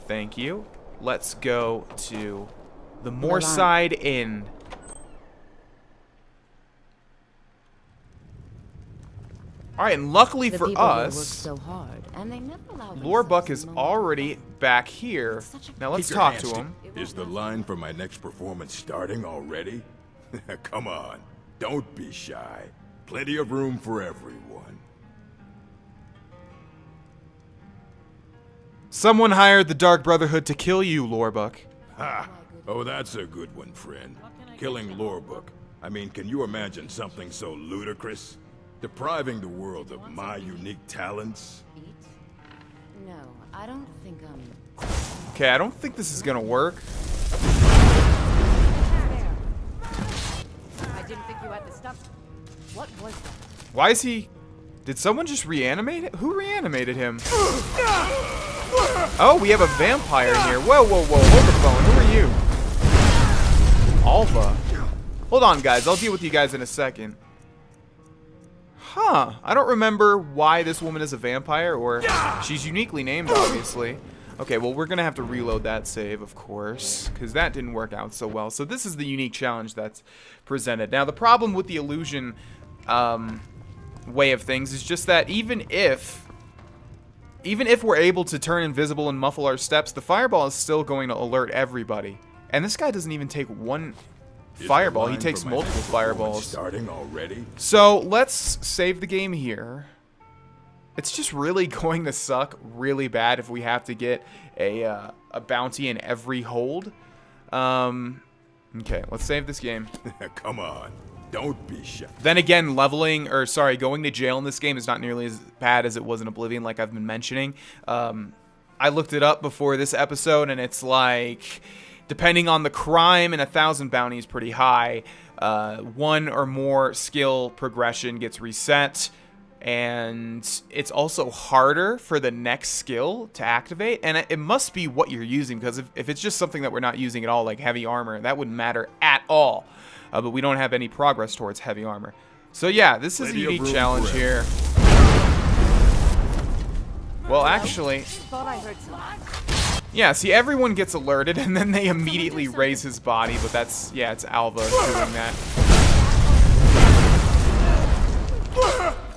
thank you. Let's go to the Moorside Inn. Alright, and luckily for us, Lurbuk is already back here. Now let's talk to him. Is the line for my next performance starting already? Come on, don't be shy. Plenty of room for everyone. Someone hired the Dark Brotherhood to kill you, Lurbuk. Ha! Oh, that's a good one, friend. Killing Lurbuk. I mean, can you imagine something so ludicrous? Depriving the world of my unique talents? No, I don't think Okay, I don't think this is gonna work. I didn't think you had the stuff. What was that? Why is he... Did someone just reanimate it? Who reanimated him? Oh, we have a vampire here. Whoa, whoa, whoa. Hold the phone. Who are you? Alva. Hold on, guys. I'll deal with you guys in a second. Huh. I don't remember why this woman is a vampire, or she's uniquely named, obviously. Okay, well, we're going to have to reload that save, of course, because that didn't work out so well. So this is the unique challenge that's presented. Now, the problem with the illusion way of things is just that even if we're able to turn invisible and muffle our steps, the fireball is still going to alert everybody. And this guy doesn't even take one fireball. He takes multiple fireballs. Starting already? So let's save the game here. It's just really going to suck really bad if we have to get a bounty in every hold. Okay, let's save this game. Come on. Don't be shy. Then again, going to jail in this game is not nearly as bad as it was in Oblivion, like I've been mentioning. I looked it up before this episode, and it's like, depending on the crime, and 1,000 bounty is pretty high. 1 or more skill progression gets reset, and it's also harder for the next skill to activate. And it must be what you're using, because if it's just something that we're not using at all, like heavy armor, that wouldn't matter at all. But we don't have any progress towards heavy armor. So yeah, this is a unique challenge here. Well, actually, yeah, see, everyone gets alerted, and then they immediately raise his body, but that's, yeah, it's Alva doing that.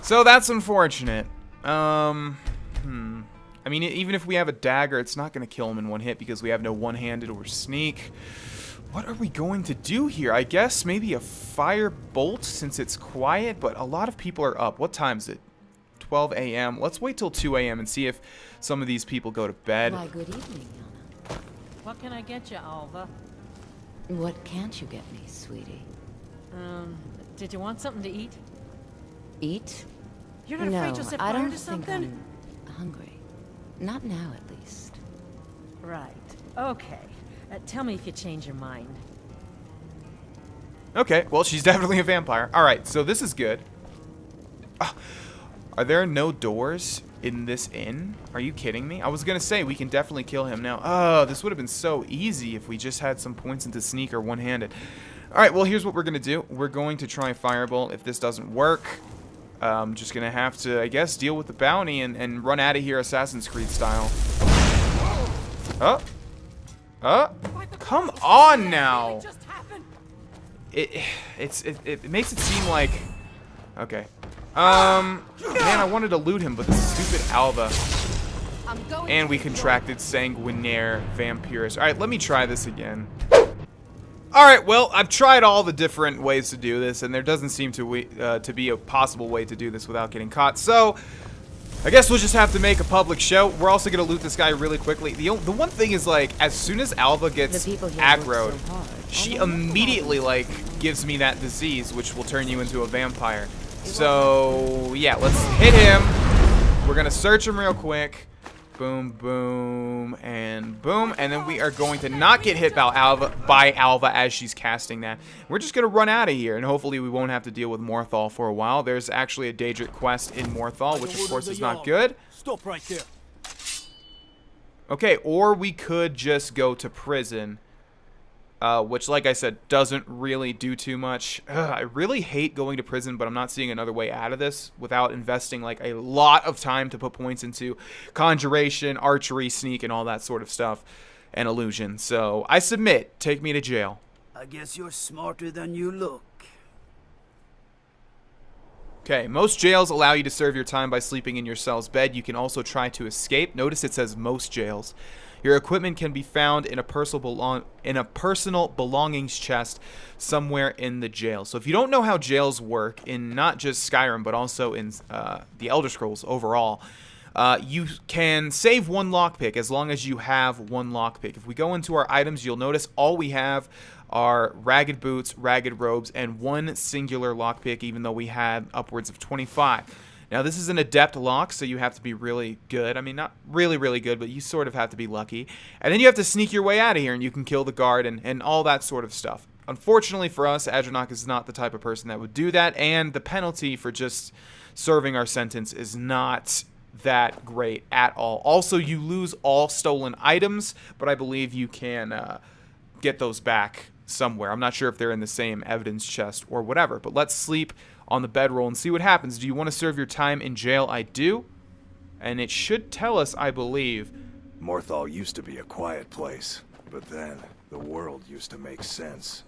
So that's unfortunate. I mean, even if we have a dagger, it's not going to kill him in one hit because we have no one-handed or sneak. What are we going to do here? I guess maybe a fire bolt since it's quiet, but a lot of people are up. What time is it? 12 a.m. Let's wait till 2 a.m. and see if some of these people go to bed. Why, good evening, Yana. What can I get you, Alva? What can't you get me, sweetie? Did you want something to eat? Eat? You're not afraid you'll set fire to something? I don't think I'm hungry. Not now, at least. Right. Okay. Tell me if you change your mind. Okay, well, she's definitely a vampire. All right, so this is good. Are there no doors in this inn? Are you kidding me? I was going to say we can definitely kill him now. Oh, this would have been so easy if we just had some points into sneak or one-handed. All right, well, here's what we're going to do. We're going to try Fireball. If this doesn't work, I'm just going to have to, I guess, deal with the bounty and run out of here Assassin's Creed style. Come on now. It makes it seem like, okay. Man, I wanted to loot him, but this stupid Alva. And we contracted Sanguinaire Vampirus. Alright, let me try this again. Alright, well, I've tried all the different ways to do this, and there doesn't seem to be a possible way to do this without getting caught. So, I guess we'll just have to make a public show. We're also going to loot this guy really quickly. The one thing is, like, as soon as Alva gets aggroed, she immediately, like, gives me that disease, which will turn you into a vampire. So, yeah, let's hit him. We're going to search him real quick. Boom, boom, and boom. And then we are going to not get hit by Alva as she's casting that. We're just going to run out of here, and hopefully we won't have to deal with Morthal for a while. There's actually a Daedric quest in Morthal, which of course is not good. Stop right there. Okay, or we could just go to prison. Which, like I said, doesn't really do too much. I really hate going to prison, but I'm not seeing another way out of this without investing, like, a lot of time to put points into conjuration, archery, sneak, and all that sort of stuff, and illusion. So, I submit. Take me to jail. I guess you're smarter than you look. Okay, most jails allow you to serve your time by sleeping in your cell's bed. You can also try to escape. Notice it says most jails. Your equipment can be found in a personal belongings chest somewhere in the jail. So if you don't know how jails work, in not just Skyrim, but also in the Elder Scrolls overall, you can save one lockpick as long as you have one lockpick. If we go into our items, you'll notice all we have are ragged boots, ragged robes, and one singular lockpick, even though we had upwards of 25. Now, this is an adept lock, so you have to be really good. I mean, not really, really good, but you sort of have to be lucky. And then you have to sneak your way out of here, and you can kill the guard and all that sort of stuff. Unfortunately for us, Adronach is not the type of person that would do that, and the penalty for just serving our sentence is not that great at all. Also, you lose all stolen items, but I believe you can get those back somewhere. I'm not sure if they're in the same evidence chest or whatever, but let's sleep on the bedroll and see what happens. Do you want to serve your time in jail? I do. And it should tell us, I believe. Morthal used to be a quiet place, but then the world used to make sense.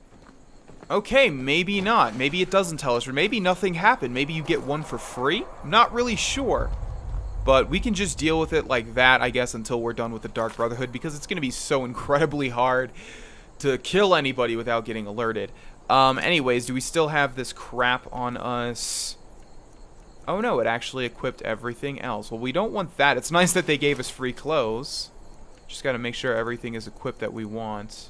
Okay, maybe not. Maybe it doesn't tell us, or maybe nothing happened. Maybe you get one for free? I'm not really sure. But we can just deal with it like that, I guess, until we're done with the Dark Brotherhood, because it's going to be so incredibly hard to kill anybody without getting alerted. Anyways, do we still have this crap on us? Oh no, it actually equipped everything else. Well, we don't want that. It's nice that they gave us free clothes. Just got to make sure everything is equipped that we want.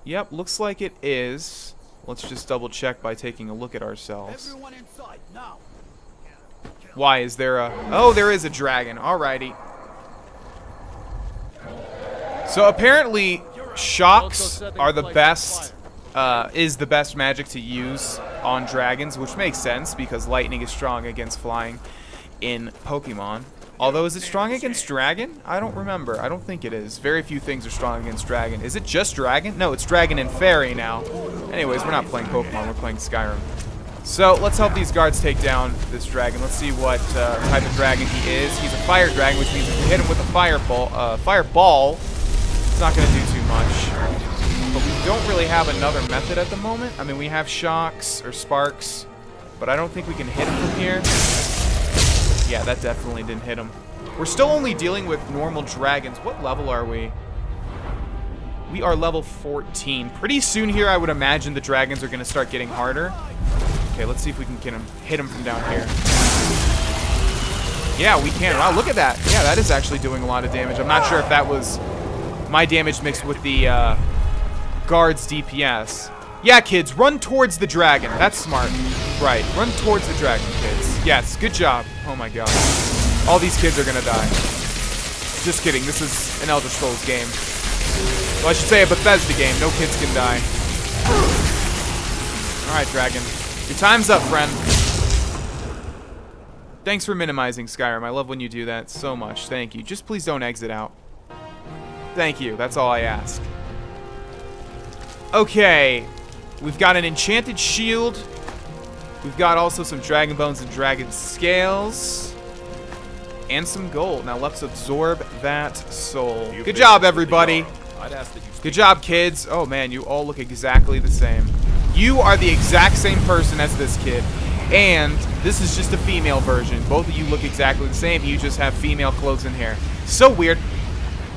Yep, looks like it is. Let's just double check by taking a look at ourselves. Everyone inside now. Why is there a... Oh, there is a dragon. Alrighty. So apparently, shocks are the best... is the best magic to use on dragons, which makes sense because lightning is strong against flying in Pokemon. Although, is it strong against dragon? I don't remember. I don't think it is. Very few things are strong against dragon. Is it just dragon? No, it's dragon and fairy now. Anyways, we're not playing Pokemon. We're playing Skyrim. So, let's help these guards take down this dragon. Let's see what type of dragon he is. He's a fire dragon, which means if you hit him with a fireball, it's not going to do too much. But we don't really have another method at the moment. I mean, we have shocks or sparks, but I don't think we can hit him from here. Yeah, that definitely didn't hit him. We're still only dealing with normal dragons. What level are we? We are level 14. Pretty soon here, I would imagine the dragons are going to start getting harder. Okay, let's see if we can hit him from down here. Yeah, we can. Wow, look at that. Yeah, that is actually doing a lot of damage. I'm not sure if that was my damage mixed with the guard's DPS. Yeah, kids, run towards the dragon. That's smart. Right, run towards the dragon, kids. Yes, good job. Oh my god. All these kids are gonna die. Just kidding, this is an Elder Scrolls game. Well, I should say a Bethesda game. No kids can die. Alright, dragon. Your time's up, friend. Thanks for minimizing, Skyrim. I love when you do that so much. Thank you. Just please don't exit out. Thank you. That's all I ask. Okay. We've got an enchanted shield. We've got also some dragon bones and dragon scales. And some gold. Now let's absorb that soul. Good job, everybody. Good job, kids. Oh, man, you all look exactly the same. You are the exact same person as this kid. And this is just a female version. Both of you look exactly the same. You just have female clothes and hair. So weird.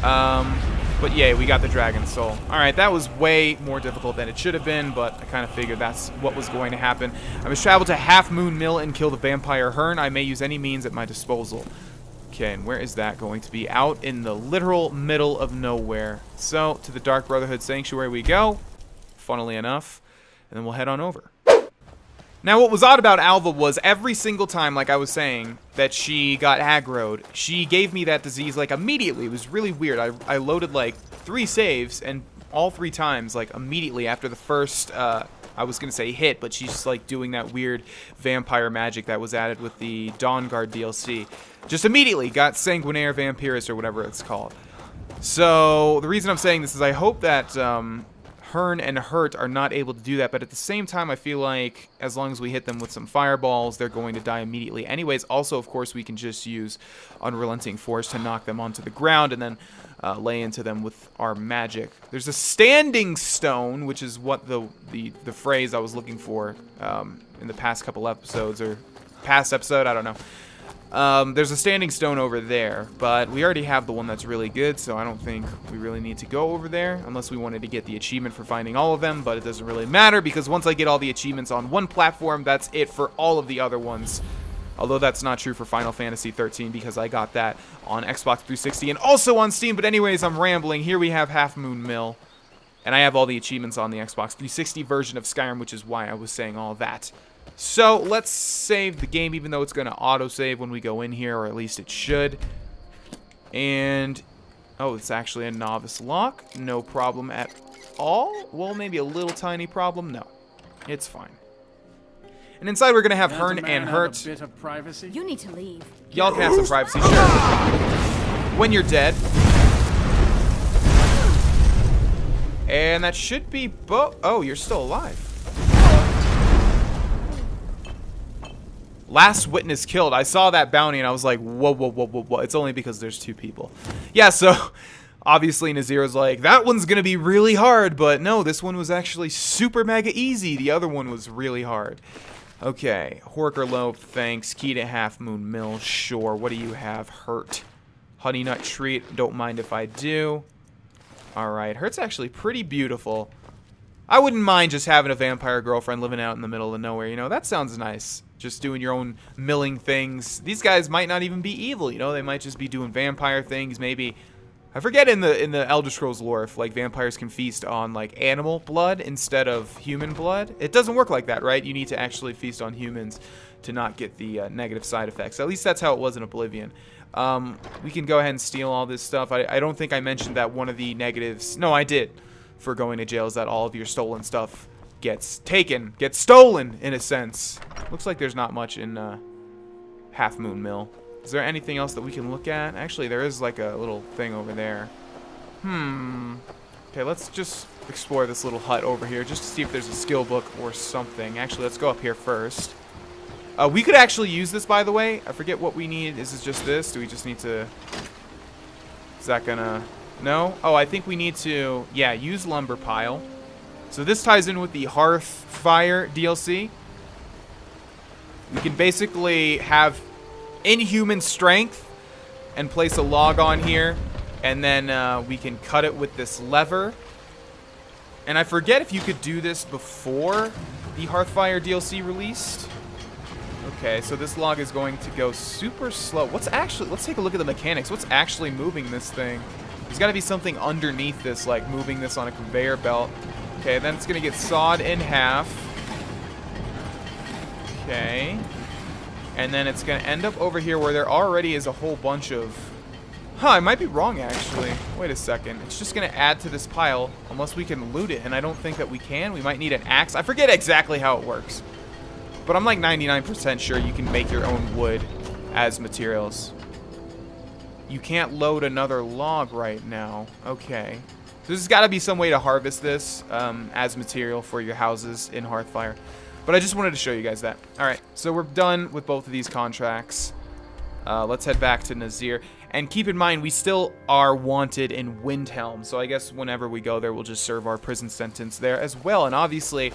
But yay, we got the dragon soul. Alright, that was way more difficult than it should have been, but I kind of figured that's what was going to happen. I must travel to Half Moon Mill and kill the vampire Hern. I may use any means at my disposal. Okay, and where is that going to be? Out in the literal middle of nowhere. So, to the Dark Brotherhood Sanctuary we go, funnily enough, and then we'll head on over. Now, what was odd about Alva was every single time, like I was saying, that she got aggroed, she gave me that disease, like, immediately. It was really weird. I loaded, like, 3 saves, and all 3 times, like, immediately after the first, I was going to say hit, but she's just, like, doing that weird vampire magic that was added with the Dawnguard DLC. Just immediately got Sanguinaire Vampirus, or whatever it's called. So, the reason I'm saying this is I hope that, Hern and Hurt are not able to do that, but at the same time, I feel like as long as we hit them with some fireballs, they're going to die immediately. Anyways, also, of course, we can just use Unrelenting Force to knock them onto the ground and then lay into them with our magic. There's a Standing Stone, which is what the phrase I was looking for in the past couple episodes, or past episode, I don't know. There's a Standing Stone over there, but we already have the one that's really good, so I don't think we really need to go over there, unless we wanted to get the achievement for finding all of them, but it doesn't really matter, because once I get all the achievements on one platform, that's it for all of the other ones. Although that's not true for Final Fantasy 13, because I got that on Xbox 360 and also on Steam, but anyways, I'm rambling. Here we have Half Moon Mill, and I have all the achievements on the Xbox 360 version of Skyrim, which is why I was saying all that. So, let's save the game, even though it's going to auto-save when we go in here, or at least it should. And, oh, it's actually a novice lock. No problem at all. Well, maybe a little tiny problem. No, it's fine. And inside we're going to have Can't a Hern man and have a Hurt. bit of privacy? You need to leave. Y'all can have some privacy, sure. When you're dead. And that should be oh, you're still alive. Last witness killed. I saw that bounty and I was like, whoa, whoa, whoa, whoa, whoa. It's only because there's 2 people. Yeah, so obviously Nazir was like, that one's going to be really hard. But no, this one was actually super mega easy. The other one was really hard. Okay, Horker Loaf, thanks. Key to Half Moon Mill, sure. What do you have? Hurt. Honey Nut Treat, don't mind if I do. Alright, Hurt's actually pretty beautiful. I wouldn't mind just having a vampire girlfriend living out in the middle of nowhere, you know, that sounds nice. Just doing your own milling things. These guys might not even be evil, you know, they might just be doing vampire things, maybe. I forget in the Elder Scrolls lore if, like, vampires can feast on, like, animal blood instead of human blood. It doesn't work like that, right? You need to actually feast on humans to not get the negative side effects. At least that's how it was in Oblivion. We can go ahead and steal all this stuff. I don't think I mentioned that one of the negatives... No, I did. For going to jail is that all of your stolen stuff gets stolen, in a sense. Looks like there's not much in Half Moon Mill. Is there anything else that we can look at? Actually, there is like a little thing over there. Okay, let's just explore this little hut over here just to see if there's a skill book or something. Actually, let's go up here first. We could actually use this, by the way. I forget what we need. Is it just this? Do we just need to... Is that gonna... No? Oh, I think we need to... Yeah, use lumber pile. So this ties in with the Hearth Fire DLC. We can basically have inhuman strength and place a log on here. And then we can cut it with this lever. And I forget if you could do this before the Hearthfire DLC released. Okay, so this log is going to go super slow. What's actually... Let's take a look at the mechanics. What's actually moving this thing? There's got to be something underneath this, like moving this on a conveyor belt. Okay, then it's going to get sawed in half. Okay. And then it's going to end up over here where there already is a whole bunch of... Huh, I might be wrong, actually. Wait a second. It's just going to add to this pile unless we can loot it, and I don't think that we can. We might need an axe. I forget exactly how it works. But I'm like 99% sure you can make your own wood as materials. You can't load another log right now. Okay. So there's got to be some way to harvest this as material for your houses in Hearthfire. But I just wanted to show you guys that. Alright, so we're done with both of these contracts. Let's head back to Nazir. And keep in mind, we still are wanted in Windhelm. So I guess whenever we go there, we'll just serve our prison sentence there as well. And obviously,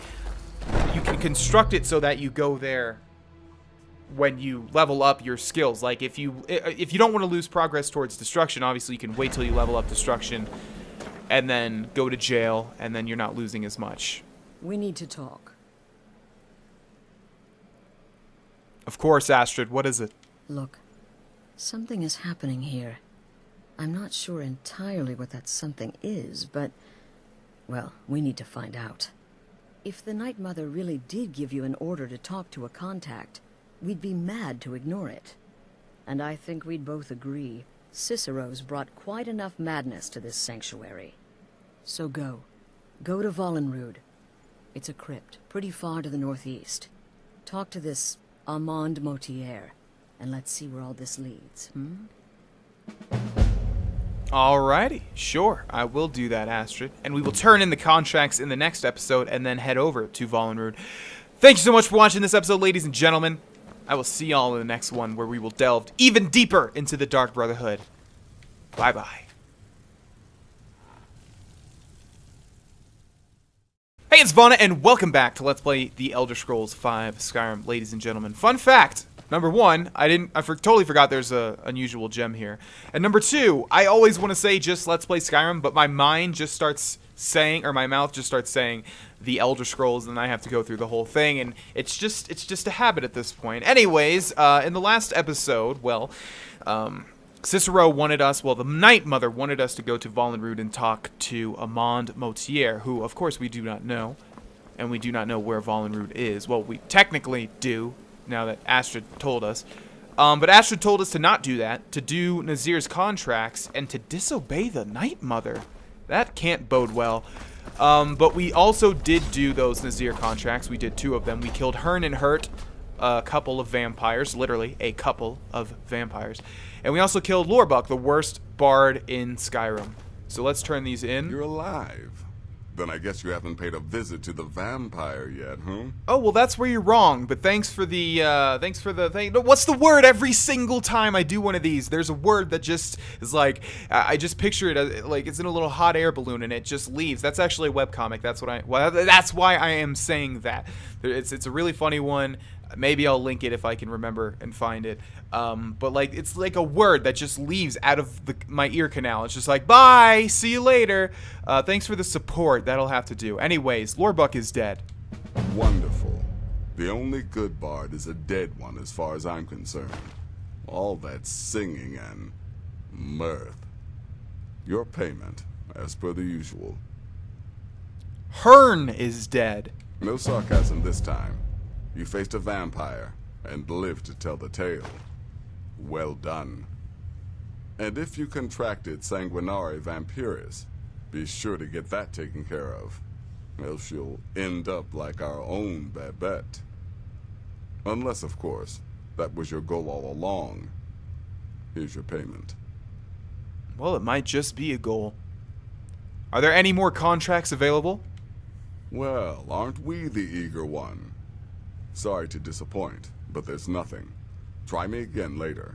you can construct it so that you go there when you level up your skills. Like if you don't want to lose progress towards destruction, obviously you can wait till you level up destruction and then go to jail, and then you're not losing as much. We need to talk. Of course, Astrid. What is it? Look, something is happening here. I'm not sure entirely what that something is, but, well, we need to find out. If the Night Mother really did give you an order to talk to a contact, we'd be mad to ignore it. And I think we'd both agree, Cicero's brought quite enough madness to this sanctuary. So go. Go to Vollenrud. It's a crypt, pretty far to the northeast. Talk to this Armand Motier, and let's see where all this leads, Alrighty, sure, I will do that, Astrid. And we will turn in the contracts in the next episode and then head over to Vollenrud. Thank you so much for watching this episode, ladies and gentlemen. I will see y'all in the next one where we will delve even deeper into the Dark Brotherhood. Bye-bye. Hey, it's Vana, and welcome back to Let's Play The Elder Scrolls V Skyrim, ladies and gentlemen. Fun fact, number one, I totally forgot there's a unusual gem here. And number two, I always want to say just Let's Play Skyrim, but my mind just starts saying, or my mouth just starts saying The Elder Scrolls, and I have to go through the whole thing, and it's just a habit at this point. Anyways, in the last episode, well, Cicero wanted us, well, the Night Mother wanted us to go to Vollenrud and talk to Armand Motier, who, of course, we do not know, and we do not know where Vollenrud is. Well, we technically do, now that Astrid told us. But Astrid told us to not do that, to do Nazir's contracts, and to disobey the Night Mother. That can't bode well. But we also did do those Nazir contracts. We did 2 of them. We killed Hern and Hurt, a couple of vampires, literally a couple of vampires. And we also killed Lurbuk, the worst bard in Skyrim. So let's turn these in. You're alive. Then I guess you haven't paid a visit to the vampire yet, huh? Oh, well, that's where you're wrong. But thanks for the thing. No, what's the word every single time I do one of these? There's a word that just is like, I just picture it as, like, it's in a little hot air balloon and it just leaves. That's actually a webcomic. That's why I am saying that. It's a really funny one. Maybe I'll link it if I can remember and find it. But like, it's like a word that just leaves out of my ear canal. It's just like, bye, see you later. Thanks for the support. That'll have to do. Anyways, Lurbuk is dead. Wonderful. The only good bard is a dead one as far as I'm concerned. All that singing and mirth. Your payment, as per the usual. Hern is dead. No sarcasm this time. You faced a vampire and lived to tell the tale. Well done. And if you contracted Sanguinari Vampiris, be sure to get that taken care of. Else you'll end up like our own Babette. Unless, of course, that was your goal all along. Here's your payment. Well, it might just be a goal. Are there any more contracts available? Well, aren't we the eager one? Sorry to disappoint, but there's nothing. Try me again later.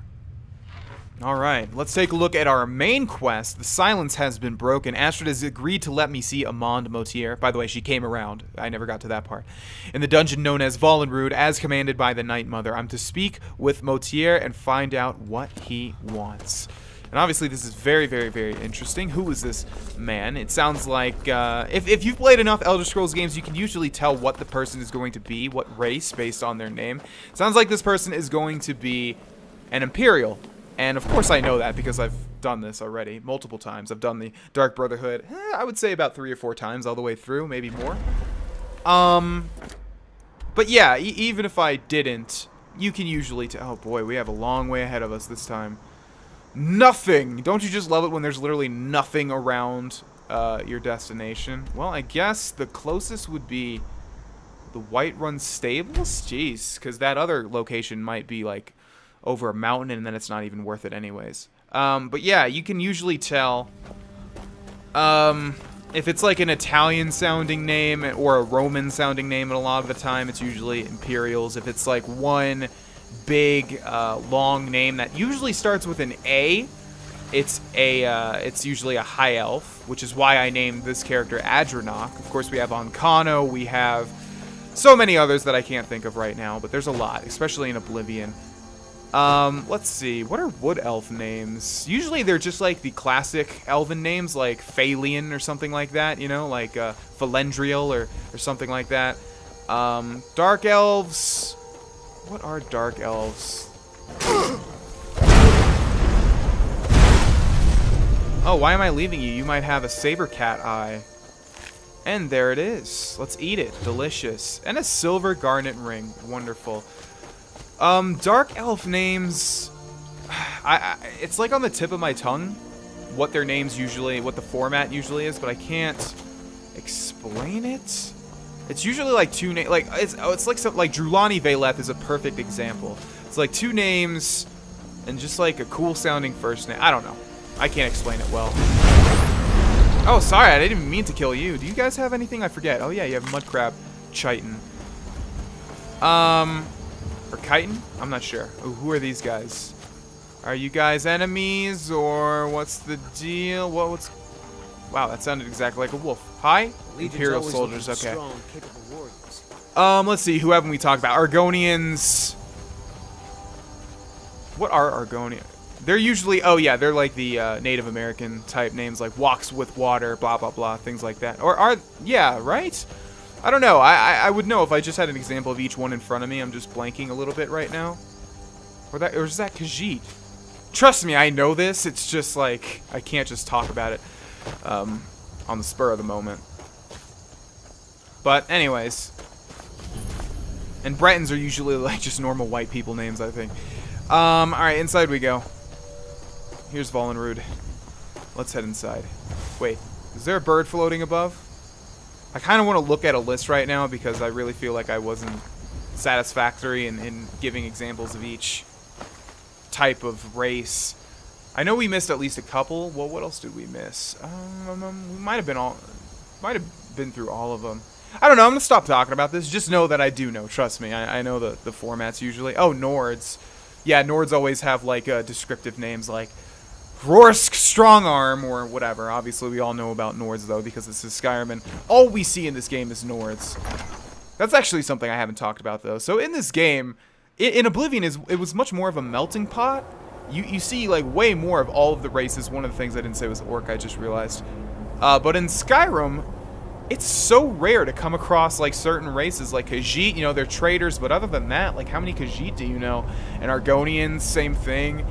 Alright, let's take a look at our main quest. The silence has been broken. Astrid has agreed to let me see Amand Motier. By the way, she came around. I never got to that part. In the dungeon known as Vollenrood, as commanded by the Night Mother. I'm to speak with Motier and find out what he wants. And obviously this is very, very, very interesting. Who is this man? It sounds like, if you've played enough Elder Scrolls games, you can usually tell what the person is going to be, what race, based on their name. Sounds like this person is going to be an Imperial. And of course I know that because I've done this already multiple times. I've done the Dark Brotherhood, I would say about 3 or 4 times all the way through, maybe more. But yeah, even if I didn't, you can usually tell. Oh boy, we have a long way ahead of us this time. Nothing! Don't you just love it when there's literally nothing around your destination? Well, I guess the closest would be the Whiterun Stables? Jeez, because that other location might be like over a mountain and then it's not even worth it anyways. But yeah, you can usually tell if it's like an Italian sounding name or a Roman sounding name, and a lot of the time it's usually Imperials. If it's like one big long name that usually starts with an A, it's usually a high elf, which is why I named this character Adranok. Of course we have Ancano, we have so many others that I can't think of right now, but there's a lot, especially in Oblivion. Let's see, what are wood elf names? Usually they're just like the classic elven names, like Phalian or something like that, you know, like Felendriel or something like that. Dark elves. What are dark elves? Oh, why am I leaving you? You might have a saber cat eye. And there it is. Let's eat it. Delicious. And a silver garnet ring. Wonderful. Dark elf names. It's like on the tip of my tongue what their names usually, what the format usually is, but I can't explain it. It's usually like 2 names, like it's like something like Drulani Valeth is a perfect example. It's like 2 names and just like a cool sounding first name. I don't know. I can't explain it well. Oh, sorry, I didn't even mean to kill you. Do you guys have anything? I forget. Oh yeah, you have Mudcrab Chitin. Or Chitin? I'm not sure. Ooh, who are these guys? Are you guys enemies or what's the deal? What's? Wow, that sounded exactly like a wolf. Hi? Imperial soldiers, okay. Strong, capable warriors. Let's see, who haven't we talked about? Argonians. What are Argonians? They're usually, oh yeah, they're like the Native American type names, like walks with water, blah, blah, blah, things like that. Or are, yeah, right? I don't know. I would know if I just had an example of each one in front of me. I'm just blanking a little bit right now. Or is that Khajiit? Trust me, I know this. It's just like, I can't just talk about it on the spur of the moment. But anyways. And Bretons are usually like just normal white people names, I think. Alright, inside we go. Here's Vollenrood. Let's head inside. Wait, is there a bird floating above? I kind of want to look at a list right now because I really feel like I wasn't satisfactory in giving examples of each type of race. I know we missed at least a couple. Well, what else did we miss? We might have been through all of them. I don't know. I'm gonna stop talking about this. Just know that I do know. Trust me. I know the formats usually. Oh, Nords. Yeah, Nords always have like descriptive names like Rorsk Strongarm or whatever. Obviously, we all know about Nords though because this is Skyrim, and all we see in this game is Nords. That's actually something I haven't talked about though. So in this game, in Oblivion, it was much more of a melting pot. You see like way more of all of the races. One of the things I didn't say was Orc, I just realized. But in Skyrim, it's so rare to come across like certain races like Khajiit. You know, they're traders, but other than that, like how many Khajiit do you know? And Argonians, same thing.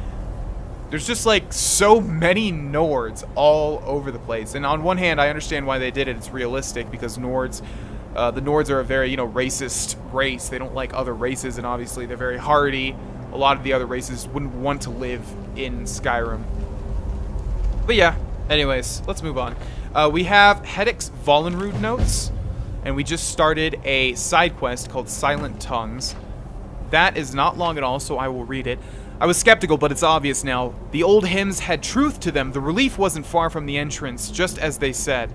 There's just like so many Nords all over the place. And on one hand, I understand why they did it. It's realistic because Nords, the Nords are a very, you know, racist race. They don't like other races, and obviously they're very hardy. A lot of the other races wouldn't want to live in Skyrim. But yeah, anyways, let's move on. We have Hedek's Vollenrude notes, and we just started a side quest called Silent Tongues. That is not long at all, so I will read it. I was skeptical, but it's obvious now. The old hymns had truth to them. The relief wasn't far from the entrance, just as they said.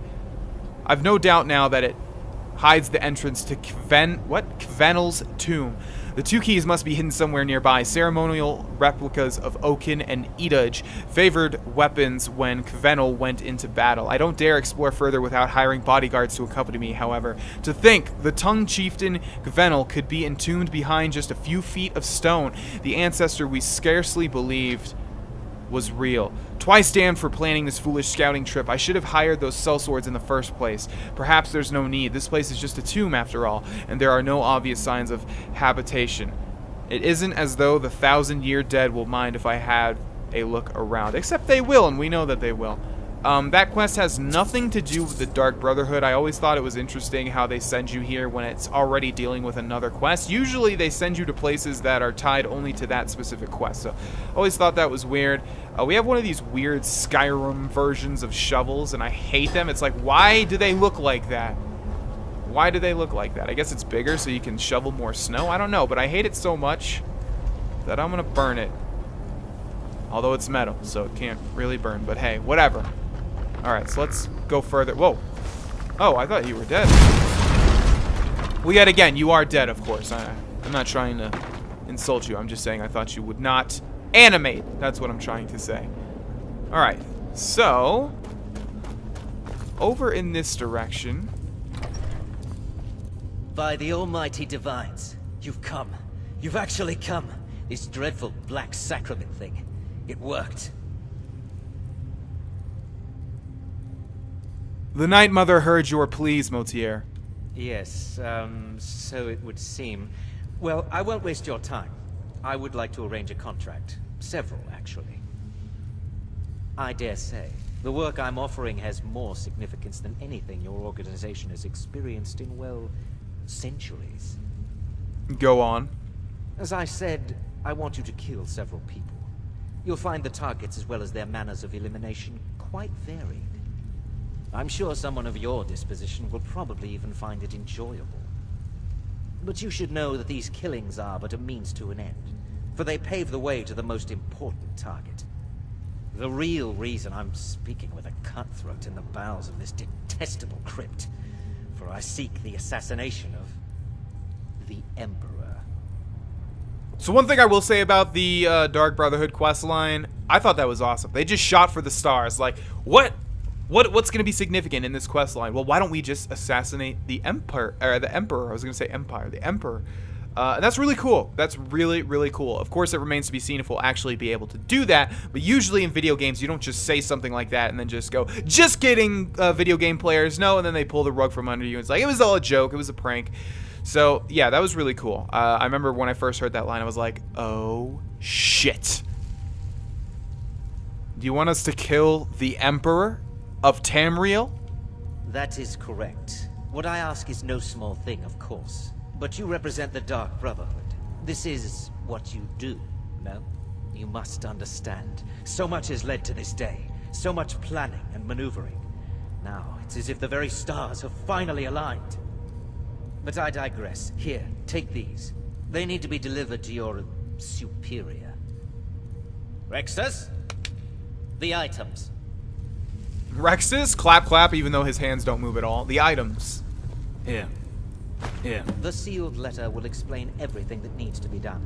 I've no doubt now that it hides the entrance to Kvenel's tomb. The two keys must be hidden somewhere nearby. Ceremonial replicas of Oaken and Iduj favored weapons when Kvenel went into battle. I don't dare explore further without hiring bodyguards to accompany me, however. To think the tongue chieftain Kvenel could be entombed behind just a few feet of stone, the ancestor we scarcely believed was real. Twice damned for planning this foolish scouting trip. I should have hired those sellswords in the first place. Perhaps there's no need. This place is just a tomb after all, and there are no obvious signs of habitation. It isn't as though the 1,000-year dead will mind if I had a look around. Except they will, and we know that they will. That quest has nothing to do with the Dark Brotherhood. I always thought it was interesting how they send you here when it's already dealing with another quest. Usually they send you to places that are tied only to that specific quest, so always thought that was weird. We have one of these weird Skyrim versions of shovels, and I hate them. It's like, why do they look like that? Why do they look like that? I guess it's bigger so you can shovel more snow? I don't know, but I hate it so much that I'm gonna burn it. Although it's metal, so it can't really burn, but hey, whatever. Alright, so let's go further. Whoa. Oh, I thought you were dead. Well, yet again, you are dead, of course. I'm not trying to insult you. I'm just saying I thought you would not animate. That's what I'm trying to say. Alright, so over in this direction. By the almighty divines, you've come. You've actually come. This dreadful black sacrament thing. It worked. The Night Mother heard your pleas, Motier. Yes, so it would seem. Well, I won't waste your time. I would like to arrange a contract. Several, actually. I dare say, the work I'm offering has more significance than anything your organization has experienced in, well, centuries. Go on. As I said, I want you to kill several people. You'll find the targets as well as their manners of elimination quite varied. I'm sure someone of your disposition will probably even find it enjoyable. But you should know that these killings are but a means to an end, for they pave the way to the most important target. The real reason I'm speaking with a cutthroat in the bowels of this detestable crypt, for I seek the assassination of the Emperor. So one thing I will say about the Dark Brotherhood questline, I thought that was awesome. They just shot for the stars. Like, what's going to be significant in this questline? Well, why don't we just assassinate the Emperor? I was going to say Empire. The Emperor. And that's really cool. That's really, really cool. Of course, it remains to be seen if we'll actually be able to do that. But usually in video games, you don't just say something like that and then just go, just kidding, video game players. No, and then they pull the rug from under you. It's like, it was all a joke. It was a prank. So, yeah, that was really cool. I remember when I first heard that line, I was like, oh, shit. Do you want us to kill the Emperor of Tamriel? That is correct. What I ask is no small thing, of course. But you represent the Dark Brotherhood. This is what you do, no? You must understand. So much has led to this day. So much planning and maneuvering. Now, it's as if the very stars have finally aligned. But I digress. Here, take these. They need to be delivered to your superior. Rexus? The items. Rexus? Clap, clap, even though his hands don't move at all. The items. Here. Here. The sealed letter will explain everything that needs to be done.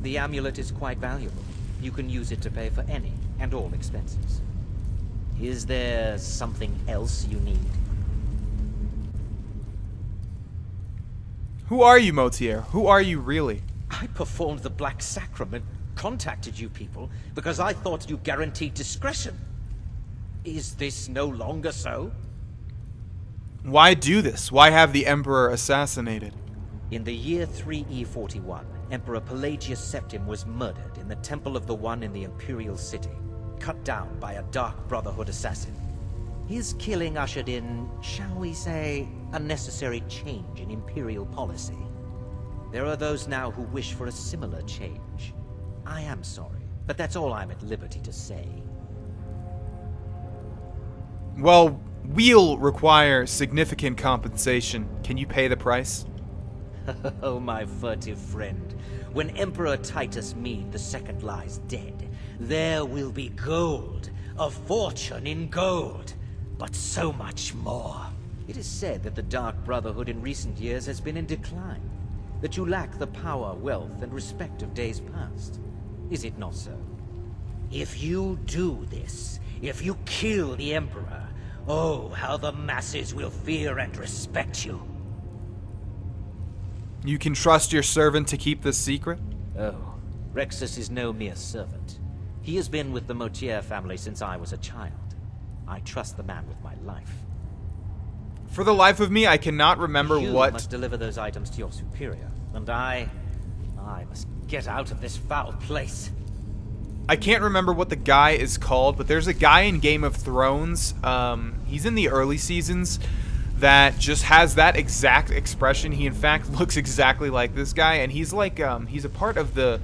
The amulet is quite valuable. You can use it to pay for any and all expenses. Is there something else you need? Who are you, Motier? Who are you really? I performed the Black Sacrament, contacted you people, because I thought you guaranteed discretion. Is this no longer so? Why do this? Why have the Emperor assassinated? In the year 3E41, Emperor Pelagius Septim was murdered in the Temple of the One in the Imperial City, cut down by a Dark Brotherhood assassin. His killing ushered in, shall we say, a necessary change in Imperial policy. There are those now who wish for a similar change. I am sorry, but that's all I'm at liberty to say. Well, we'll require significant compensation. Can you pay the price? Oh, my furtive friend. When Emperor Titus Mede II lies dead, there will be gold, a fortune in gold, but so much more. It is said that the Dark Brotherhood in recent years has been in decline, that you lack the power, wealth, and respect of days past. Is it not so? If you do this, if you kill the Emperor, oh, how the masses will fear and respect you. You can trust your servant to keep this secret? Oh, Rexus is no mere servant. He has been with the Motier family since I was a child. I trust the man with my life. For the life of me, I cannot remember You what... must deliver those items to your superior, and I must get out of this foul place. I can't remember what the guy is called, but there's a guy in Game of Thrones, he's in the early seasons, that just has that exact expression. He in fact looks exactly like this guy, and he's like, he's a part of the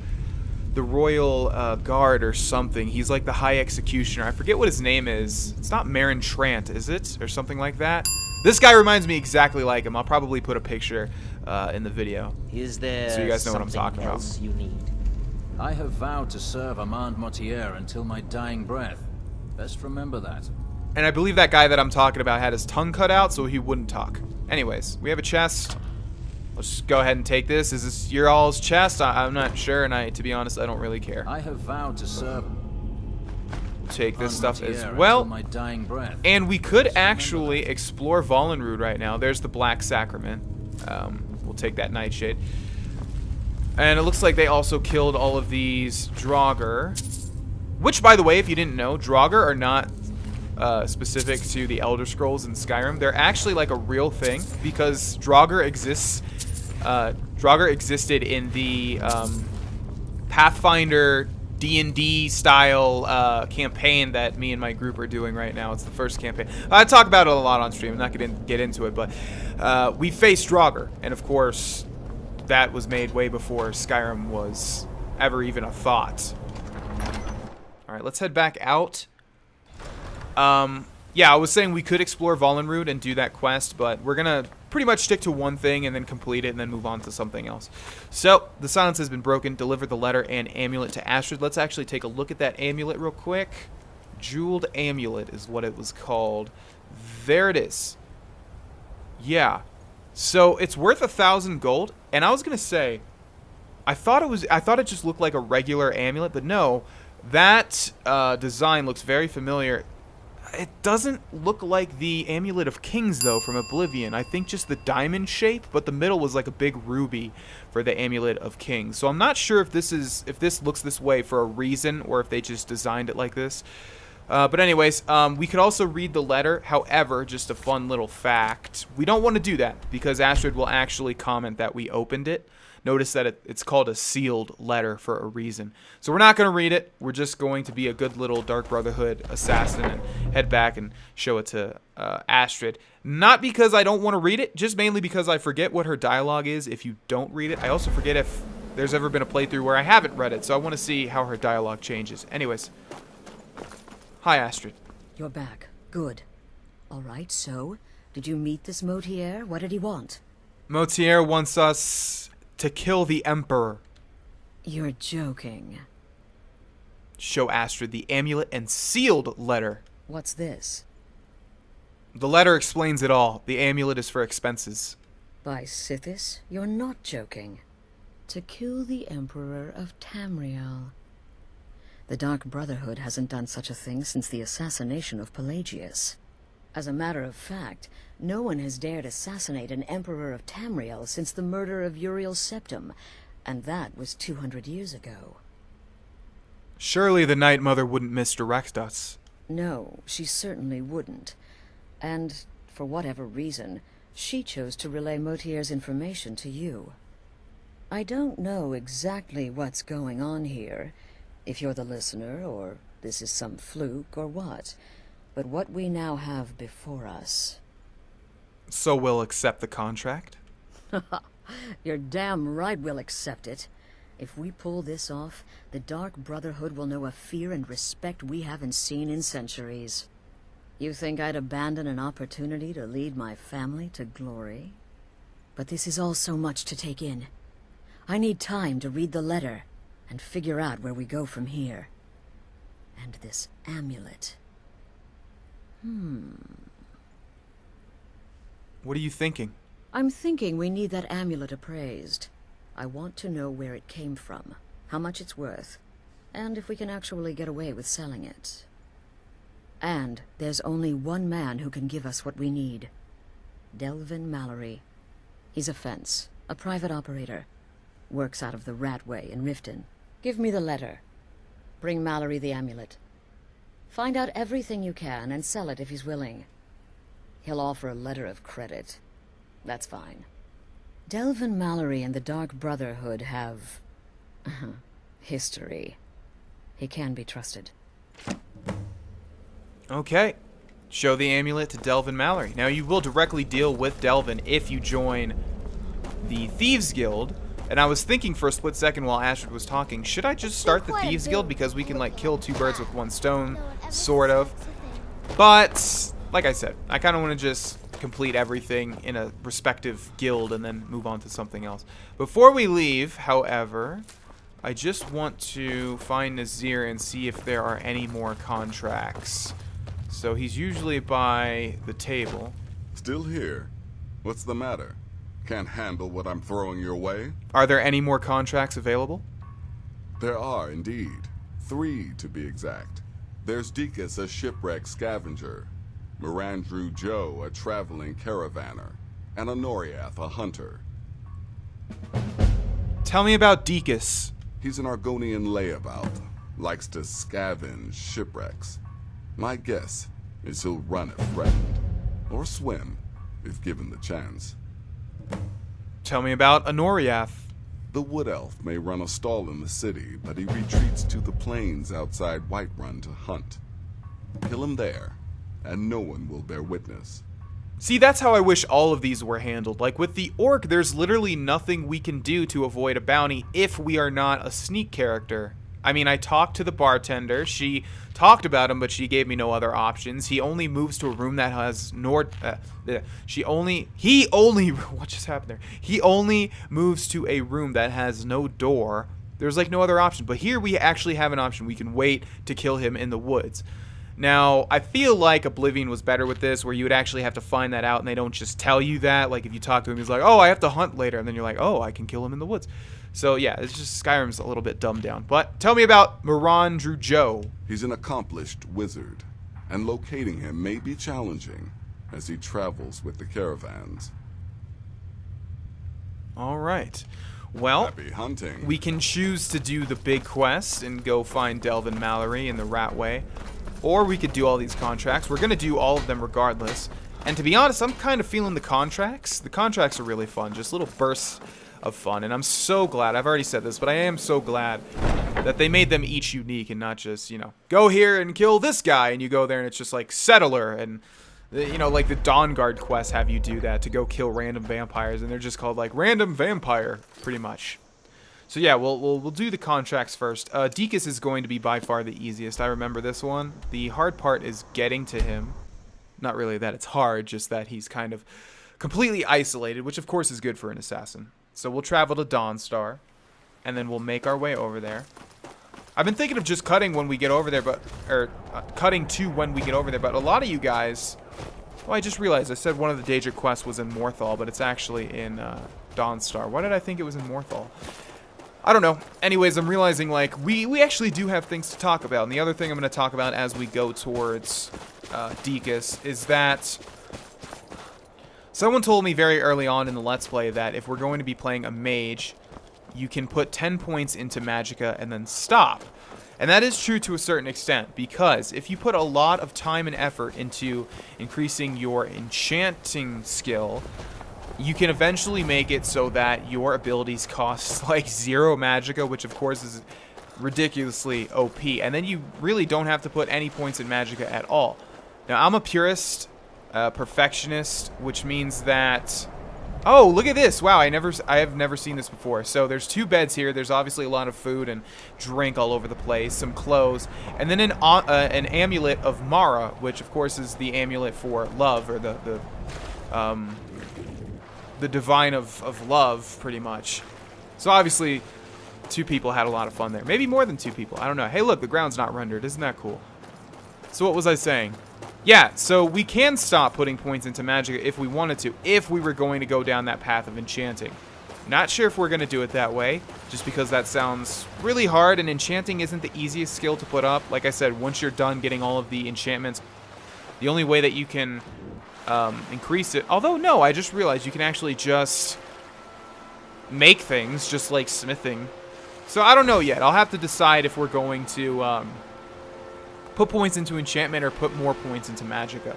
Royal Guard or something. He's like the High Executioner. I forget what his name is. It's not Marin Trant, is it? Or something like that? This guy reminds me exactly like him. I'll probably put a picture in the video. Is there so you guys know what I'm talking about. You need? I have vowed to serve Armand Motier until my dying breath. Best remember that. And I believe that guy that I'm talking about had his tongue cut out so he wouldn't talk. Anyways, we have a chest. Let's just go ahead and take this. Is this your all's chest? I'm not sure, and to be honest, I don't really care. I have vowed to serve. We'll take this stuff as well. My dying breath. And we could actually explore Vollenrud right now. There's the Black Sacrament. We'll take that Nightshade. And it looks like they also killed all of these Draugr. Which, by the way, if you didn't know, Draugr are not specific to the Elder Scrolls in Skyrim. They're actually like a real thing because Draugr exists. Draugr existed in the Pathfinder D&D style campaign that me and my group are doing right now. It's the first campaign. I talk about it a lot on stream. I'm not going to get into it, but we faced Draugr, and of course, that was made way before Skyrim was ever even a thought. All right, let's head back out. Yeah, I was saying we could explore Vollenrud and do that quest, but we're gonna pretty much stick to one thing and then complete it and then move on to something else. So, the silence has been broken. Deliver the letter and amulet to Astrid. Let's actually take a look at that amulet real quick. Jeweled amulet is what it was called. There it is. Yeah. So, it's worth 1,000 gold, and I was gonna say, I thought it just looked like a regular amulet, but no, that design looks very familiar. It doesn't look like the Amulet of Kings, though, from Oblivion. I think just the diamond shape, but the middle was like a big ruby for the Amulet of Kings. So I'm not sure if this looks this way for a reason, or if they just designed it like this. But anyways, we could also read the letter. However, just a fun little fact, we don't want to do that, because Astrid will actually comment that we opened it. Notice that it's called a sealed letter for a reason. So we're not going to read it. We're just going to be a good little Dark Brotherhood assassin and head back and show it to Astrid. Not because I don't want to read it, just mainly because I forget what her dialogue is if you don't read it. I also forget if there's ever been a playthrough where I haven't read it, so I want to see how her dialogue changes. Anyways. Hi, Astrid. You're back. Good. All right, so, did you meet this Motier? What did he want? Motier wants us to kill the Emperor. You're joking. Show Astrid the amulet and sealed letter. What's this? The letter explains it all. The amulet is for expenses. By Sithis, you're not joking. To kill the Emperor of Tamriel. The Dark Brotherhood hasn't done such a thing since the assassination of Pelagius. As a matter of fact, no one has dared assassinate an Emperor of Tamriel since the murder of Uriel's septum, and that was 200 years ago. Surely the Night Mother wouldn't misdirect us. No, she certainly wouldn't. And, for whatever reason, she chose to relay Motier's information to you. I don't know exactly what's going on here, if you're the listener, or this is some fluke, or what. But what we now have before us... So we'll accept the contract? You're damn right we'll accept it. If we pull this off, the Dark Brotherhood will know a fear and respect we haven't seen in centuries. You think I'd abandon an opportunity to lead my family to glory? But this is all so much to take in. I need time to read the letter and figure out where we go from here. And this amulet. What are you thinking? I'm thinking we need that amulet appraised. I want to know where it came from, how much it's worth, and if we can actually get away with selling it. And there's only one man who can give us what we need. Delvin Mallory. He's a fence, a private operator. Works out of the Ratway in Riften. Give me the letter. Bring Mallory the amulet. Find out everything you can and sell it if he's willing. He'll offer a letter of credit. That's fine. Delvin Mallory and the Dark Brotherhood have... history. He can be trusted. Okay. Show the amulet to Delvin Mallory. Now, you will directly deal with Delvin if you join the Thieves Guild. And I was thinking for a split second while Astrid was talking, should I just start the Thieves Guild? Because we can, like, kill two birds with one stone, sort of. But, like I said, I kind of want to just complete everything in a respective guild and then move on to something else. Before we leave, however, I just want to find Nazir and see if there are any more contracts. So he's usually by the table. Still here? What's the matter? Can't handle what I'm throwing your way? Are there any more contracts available? There are, indeed. 3, to be exact. There's Deacus, a shipwreck scavenger. Mirandru Joe, a traveling caravaner. And Honoriath, a hunter. Tell me about Deacus. He's an Argonian layabout. Likes to scavenge shipwrecks. My guess is he'll run if threatened. Or swim, if given the chance. Tell me about Honoriath. The Wood Elf may run a stall in the city, but he retreats to the plains outside Whiterun to hunt. Kill him there, and no one will bear witness. See, that's how I wish all of these were handled. Like, with the Orc, there's literally nothing we can do to avoid a bounty if we are not a sneak character. I mean, I talked to the bartender. She talked about him, but she gave me no other options. He only moves to a room that has what just happened there? He only moves to a room that has no door. There's like no other option. But here we actually have an option. We can wait to kill him in the woods. Now, I feel like Oblivion was better with this, where you would actually have to find that out, and they don't just tell you that. Like, if you talk to him, he's like, oh, I have to hunt later. And then you're like, oh, I can kill him in the woods. So, yeah, it's just Skyrim's a little bit dumbed down. But tell me about Mirandru Joe. He's an accomplished wizard, and locating him may be challenging as he travels with the caravans. All right. Well, happy hunting. We can choose to do the big quest and go find Delvin Mallory in the Ratway. Or we could do all these contracts. We're going to do all of them regardless. And to be honest, I'm kind of feeling the contracts. The contracts are really fun. Just little bursts of fun. And I'm so glad, I've already said this, but I am so glad that they made them each unique and not just, you know, go here and kill this guy. And you go there and it's just like Settler. And, you know, like the Dawnguard quests have you do that to go kill random vampires. And they're just called like Random Vampire, pretty much. So yeah, we'll do the contracts first. Deacus is going to be by far the easiest. I remember this one. The hard part is getting to him. not really that it's hard, just that he's kind of completely isolated, which of course is good for an assassin. So we'll travel to Dawnstar, and then we'll make our way over there. I've been thinking of just cutting when we get over there, but cutting to when we get over there. But a lot of you guys, well, I just realized I said one of the Daedric quests was in Morthal, but it's actually in Dawnstar. Why did I think it was in Morthal? I don't know. Anyways, I'm realizing like we actually do have things to talk about. And the other thing I'm going to talk about as we go towards Deacus is that someone told me very early on in the Let's Play that if we're going to be playing a mage, you can put 10 points into Magicka and then stop. And that is true to a certain extent, because if you put a lot of time and effort into increasing your enchanting skill, you can eventually make it so that your abilities cost like 0 Magicka, which of course is ridiculously OP. And then you really don't have to put any points in Magicka at all. Now, I'm a purist, perfectionist, which means that... Oh, look at this. Wow, I have never seen this before. So there's 2 beds here. There's obviously a lot of food and drink all over the place, some clothes, and then an amulet of Mara, which of course is the amulet for love, or the divine of love, pretty much. So obviously 2 people had a lot of fun there. Maybe more than 2 people. I don't know. Hey, look, the ground's not rendered. Isn't that cool? So what was I saying? Yeah, so we can stop putting points into Magicka if we wanted to, if we were going to go down that path of enchanting. Not sure if we're going to do it that way, just because that sounds really hard, and enchanting isn't the easiest skill to put up. Like I said, once you're done getting all of the enchantments, the only way that you can increase it... Although, no, I just realized you can actually just make things, just like smithing. So I don't know yet. I'll have to decide if we're going to... put points into enchantment or put more points into Magicka.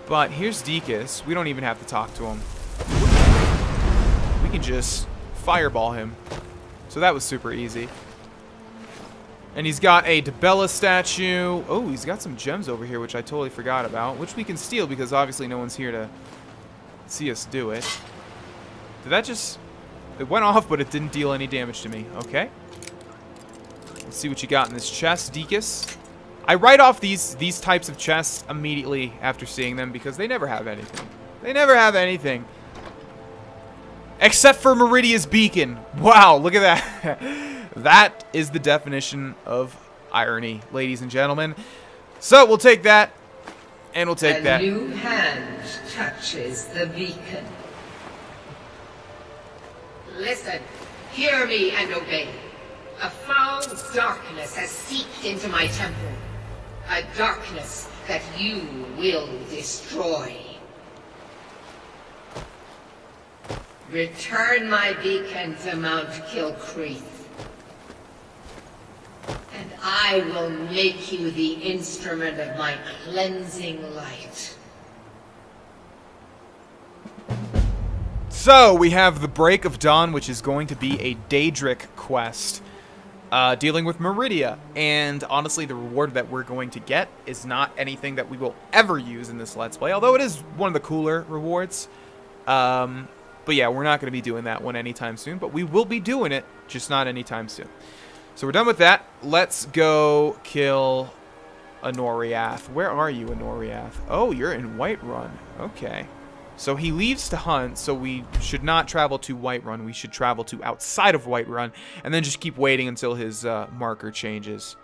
But here's Deacus. We don't even have to talk to him. We can just fireball him. So that was super easy. And he's got a Debella statue. Oh, he's got some gems over here, which I totally forgot about. Which we can steal because obviously no one's here to see us do it. Did that just... It went off, but it didn't deal any damage to me. Okay. Let's see what you got in this chest, Deacus. I write off these types of chests immediately after seeing them because they never have anything. They never have anything. Except for Meridia's beacon. Wow, look at that. That is the definition of irony, ladies and gentlemen. So we'll take that, and we'll take that. A new hand touches the beacon. Listen, hear me and obey. A foul darkness has seeped into my temple. A darkness that you will destroy. Return my beacon to Mount Kilcreath, and I will make you the instrument of my cleansing light. So, we have the Break of Dawn, which is going to be a Daedric quest. Dealing with Meridia, and honestly the reward that we're going to get is not anything that we will ever use in this Let's Play, although it is one of the cooler rewards. But yeah, we're not going to be doing that one anytime soon, but we will be doing it, just not anytime soon. So we're done with that. Let's go kill Anoriath. Where are you, Anoriath? Oh, you're in Whiterun. Okay. So he leaves to hunt, so we should not travel to Whiterun. We should travel to outside of Whiterun, and then just keep waiting until his marker changes.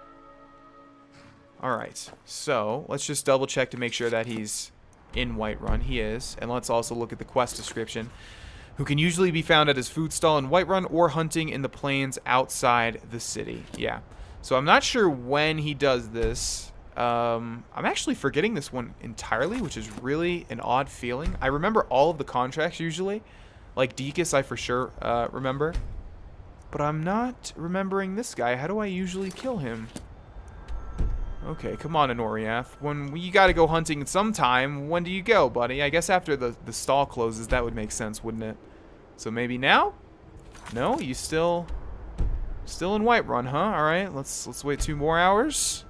Alright, so let's just double check to make sure that he's in Whiterun. He is. And let's also look at the quest description. Who can usually be found at his food stall in Whiterun or hunting in the plains outside the city. Yeah. So I'm not sure when he does this. I'm actually forgetting this one entirely, which is really an odd feeling. I remember all of the contracts usually. Like Deacus, I for sure remember. But I'm not remembering this guy. How do I usually kill him? Okay, come on, Anoriath. When you gotta go hunting sometime, when do you go, buddy? I guess after the stall closes, that would make sense, wouldn't it? So maybe now? No, you still in Whiterun, huh? Alright, let's wait 2 more hours.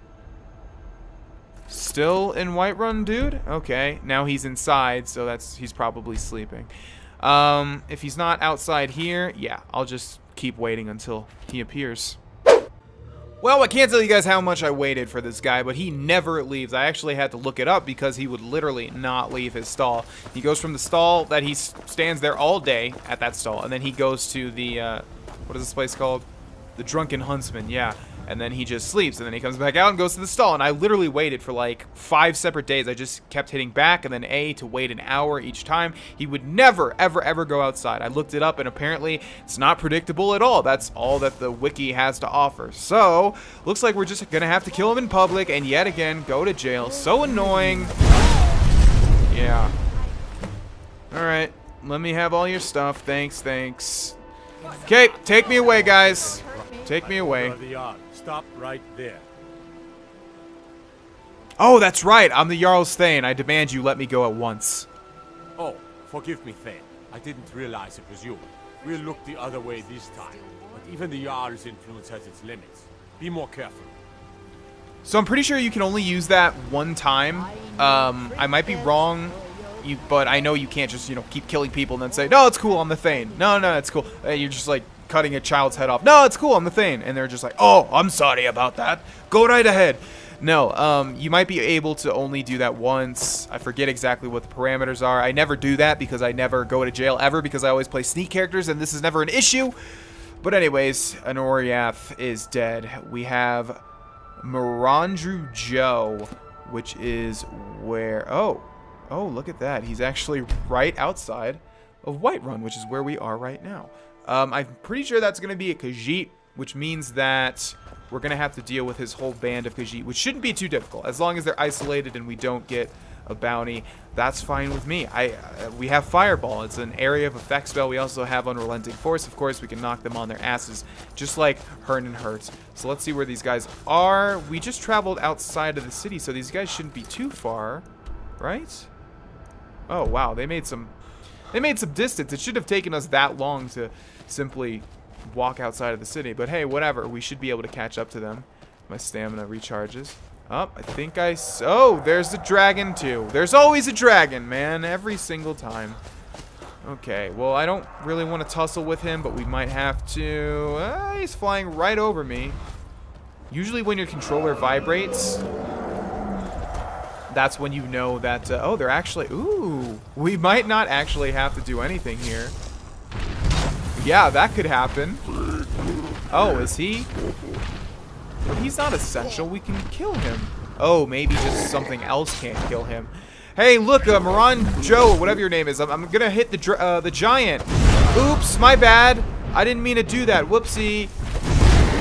Still in Whiterun, dude? Okay, now he's inside, so he's probably sleeping. If he's not outside here, yeah, I'll just keep waiting until he appears. Well, I can't tell you guys how much I waited for this guy, but he never leaves. I actually had to look it up because he would literally not leave his stall. He goes from the stall that he stands there all day at that stall, and then he goes to the, what is this place called? The Drunken Huntsman, yeah. And then he just sleeps, and then he comes back out and goes to the stall. And I literally waited for like 5 separate days. I just kept hitting back and then A to wait an hour each time. He would never, ever, ever go outside. I looked it up, and apparently it's not predictable at all. That's all that the wiki has to offer. So, looks like we're just going to have to kill him in public and yet again go to jail. So annoying. Yeah. Alright, let me have all your stuff. Thanks, thanks. Okay, take me away, guys. Take me away. Stop right there. Oh, that's right. I'm the Jarl's Thane. I demand you let me go at once. Oh, forgive me, Thane. I didn't realize it was you. We'll look the other way this time. But even the Jarl's influence has its limits. Be more careful. So I'm pretty sure you can only use that one time. I might be wrong, but I know you can't just, keep killing people and then say, no, it's cool, I'm the Thane. No, it's cool. You're just like cutting a child's head off. No, it's cool, I'm the Thane. And they're just like, oh, I'm sorry about that. Go right ahead. No, you might be able to only do that once. I forget exactly what the parameters are. I never do that because I never go to jail ever because I always play sneak characters and this is never an issue. But anyways, Anoriath is dead. We have Mirandru Joe, which is where... Oh, look at that. He's actually right outside of Whiterun, which is where we are right now. I'm pretty sure that's going to be a Khajiit, which means that we're going to have to deal with his whole band of Khajiit, which shouldn't be too difficult. As long as they're isolated and we don't get a bounty, that's fine with me. We have Fireball. It's an area of effect spell. We also have Unrelenting Force. Of course, we can knock them on their asses, just like Hern and Hurt. So let's see where these guys are. We just traveled outside of the city, so these guys shouldn't be too far, right? Oh, wow. They made some distance. It should have taken us that long to simply walk outside of the city. But hey, whatever. We should be able to catch up to them. My stamina recharges. Oh, I think oh, there's the dragon too. There's always a dragon, man. Every single time. Okay, well, I don't really want to tussle with him, but we might have to. He's flying right over me. Usually when your controller vibrates, that's when you know that, oh, they're actually, ooh, we might not actually have to do anything here. Yeah, that could happen. Oh, is he? But he's not essential. We can kill him. Oh, maybe just something else can't kill him. Hey, look, Moran Joe, whatever your name is. I'm gonna hit the giant. Oops, my bad. I didn't mean to do that. Whoopsie.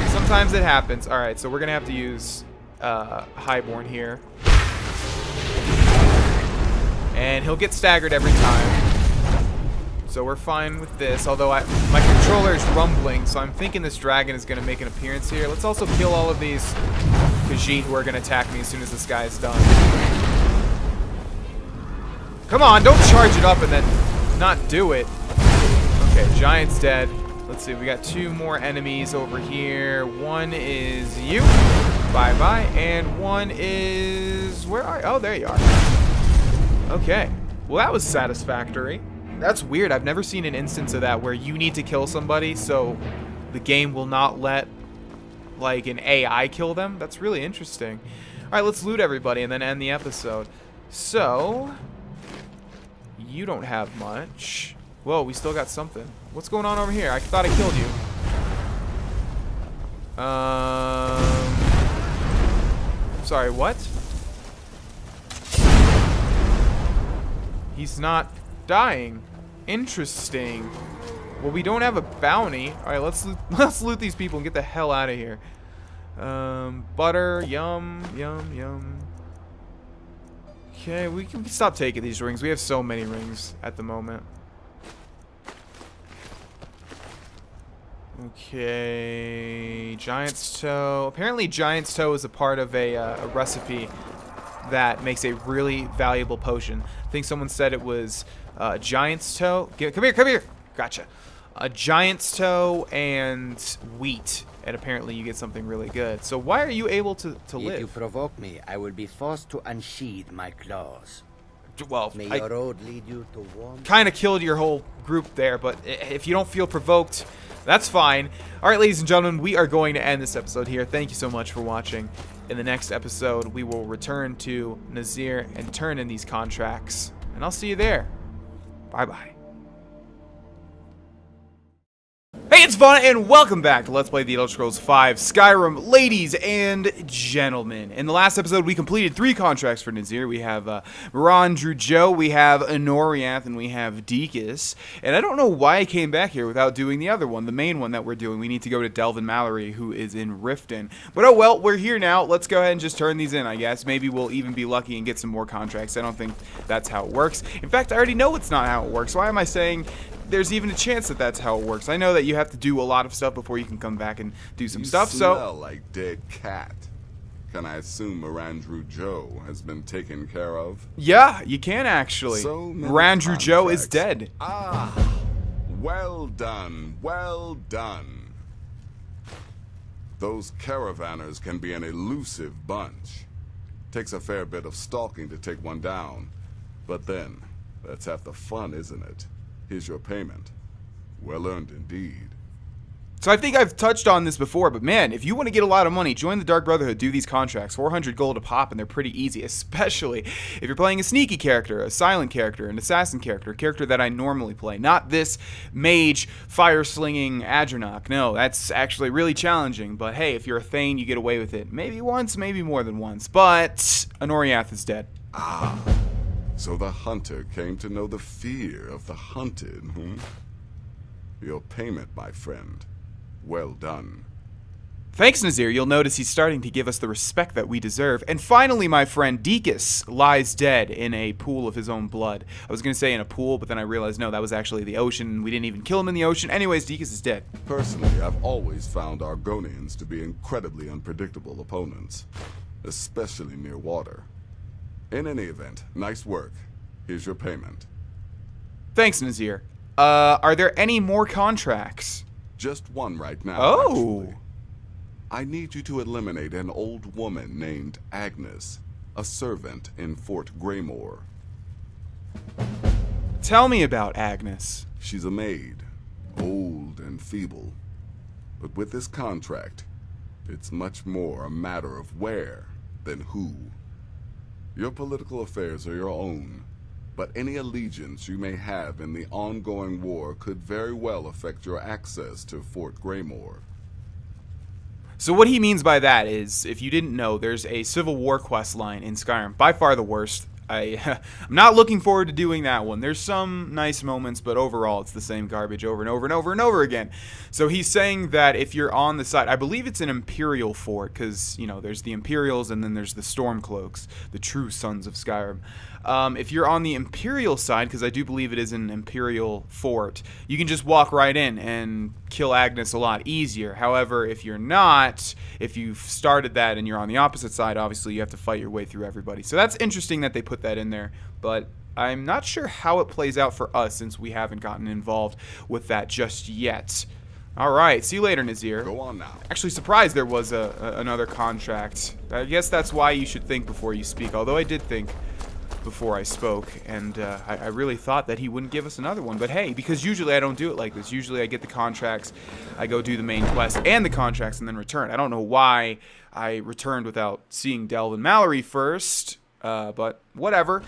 Sometimes it happens. All right, so we're gonna have to use Highborn here. And he'll get staggered every time. So we're fine with this, although my controller is rumbling, so I'm thinking this dragon is going to make an appearance here. Let's also kill all of these Khajiit who are going to attack me as soon as this guy is done. Come on, don't charge it up and then not do it. Okay, giant's dead. Let's see, we got 2 more enemies over here. One is you. Bye-bye. And one is... Where are you? Oh, there you are. Okay. Well, that was satisfactory. That's weird. I've never seen an instance of that where you need to kill somebody, so the game will not let, like, an AI kill them. That's really interesting. All right, let's loot everybody and then end the episode. So, you don't have much. Whoa, we still got something. What's going on over here? I thought I killed you. Sorry, what? He's not dying. Interesting. Well, we don't have a bounty. All right, let's loot these people and get the hell out of here. Butter, yum, yum, yum. Okay, we can stop taking these rings. We have so many rings at the moment. Okay, Giant's Toe. Apparently, Giant's Toe is a part of a recipe that makes a really valuable potion. I think someone said it was Giant's Toe. Come here. Gotcha. A Giant's Toe and wheat. And apparently you get something really good. So why are you able to live? If you provoke me, I will be forced to unsheathe my claws. Well, may your road lead you to warm. Kind of killed your whole group there, but if you don't feel provoked, That's fine. Alright, ladies and gentlemen, we are going to end this episode here. Thank you so much for watching. In the next episode, we will return to Nazir and turn in these contracts. And I'll see you there. Bye-bye. Hey, it's Vana, and welcome back to Let's Play The Elder Scrolls V Skyrim, ladies and gentlemen. In the last episode, we completed 3 contracts for Nazir. We have Mirandrujo, we have Anoriath, and we have Deekus. And I don't know why I came back here without doing the other one, the main one that we're doing. We need to go to Delvin and Maluril, who is in Riften. But oh well, we're here now. Let's go ahead and just turn these in, I guess. Maybe we'll even be lucky and get some more contracts. I don't think that's how it works. In fact, I already know it's not how it works. Why am I saying there's even a chance that that's how it works? I know that you have to do a lot of stuff before you can come back and do some stuff, so... You smell like dead cat. Can I assume Mirandrujo has been taken care of? Yeah, you can actually. So Mirandrujo is dead. Ah, well done, well done. Those caravanners can be an elusive bunch. Takes a fair bit of stalking to take one down. But then, that's half the fun, isn't it? Here's your payment. Well earned indeed. So I think I've touched on this before, but man, if you want to get a lot of money, join the Dark Brotherhood, do these contracts. 400 gold a pop, and they're pretty easy, especially if you're playing a sneaky character, a silent character, an assassin character, a character that I normally play. Not this mage, fire-slinging Adronach. No, that's actually really challenging, but hey, if you're a Thane, you get away with it. Maybe once, maybe more than once, but Anoriath is dead. Ah. So the hunter came to know the fear of the hunted, Your payment, my friend. Well done. Thanks, Nazir. You'll notice he's starting to give us the respect that we deserve. And finally, my friend Deekus lies dead in a pool of his own blood. I was going to say in a pool, but then I realized, no, that was actually the ocean. We didn't even kill him in the ocean. Anyways, Deekus is dead. Personally, I've always found Argonians to be incredibly unpredictable opponents, especially near water. In any event, nice work. Here's your payment. Thanks, Nazir. Are there any more contracts? Just one right now, Oh! actually. I need you to eliminate an old woman named Agnes, a servant in Fort Greymoor. Tell me about Agnes. She's a maid, old and feeble. But with this contract, it's much more a matter of where than who. Your political affairs are your own, but any allegiance you may have in the ongoing war could very well affect your access to Fort Greymoor. So what he means by that is, if you didn't know, there's a Civil War quest line in Skyrim. By far the worst. I'm not looking forward to doing that one. There's some nice moments, but overall it's the same garbage over and over and over and over again. So he's saying that if you're on the side, I believe it's an Imperial fort, because, you know, there's the Imperials and then there's the Stormcloaks, the true sons of Skyrim. If you're on the Imperial side, because I do believe it is an Imperial fort, you can just walk right in and kill Agnes a lot easier. However, if you're not, if you've started that and you're on the opposite side, obviously you have to fight your way through everybody. So that's interesting that they put that in there, but I'm not sure how it plays out for us since we haven't gotten involved with that just yet. Alright, see you later, Nazir. Go on now. Actually surprised there was another contract. I guess that's why you should think before you speak, although I did think before I spoke, and I really thought that he wouldn't give us another one, but hey, because usually I don't do it like this. Usually I get the contracts, I go do the main quest and the contracts and then return. I don't know why I returned without seeing Delvin and Maluril first, but whatever.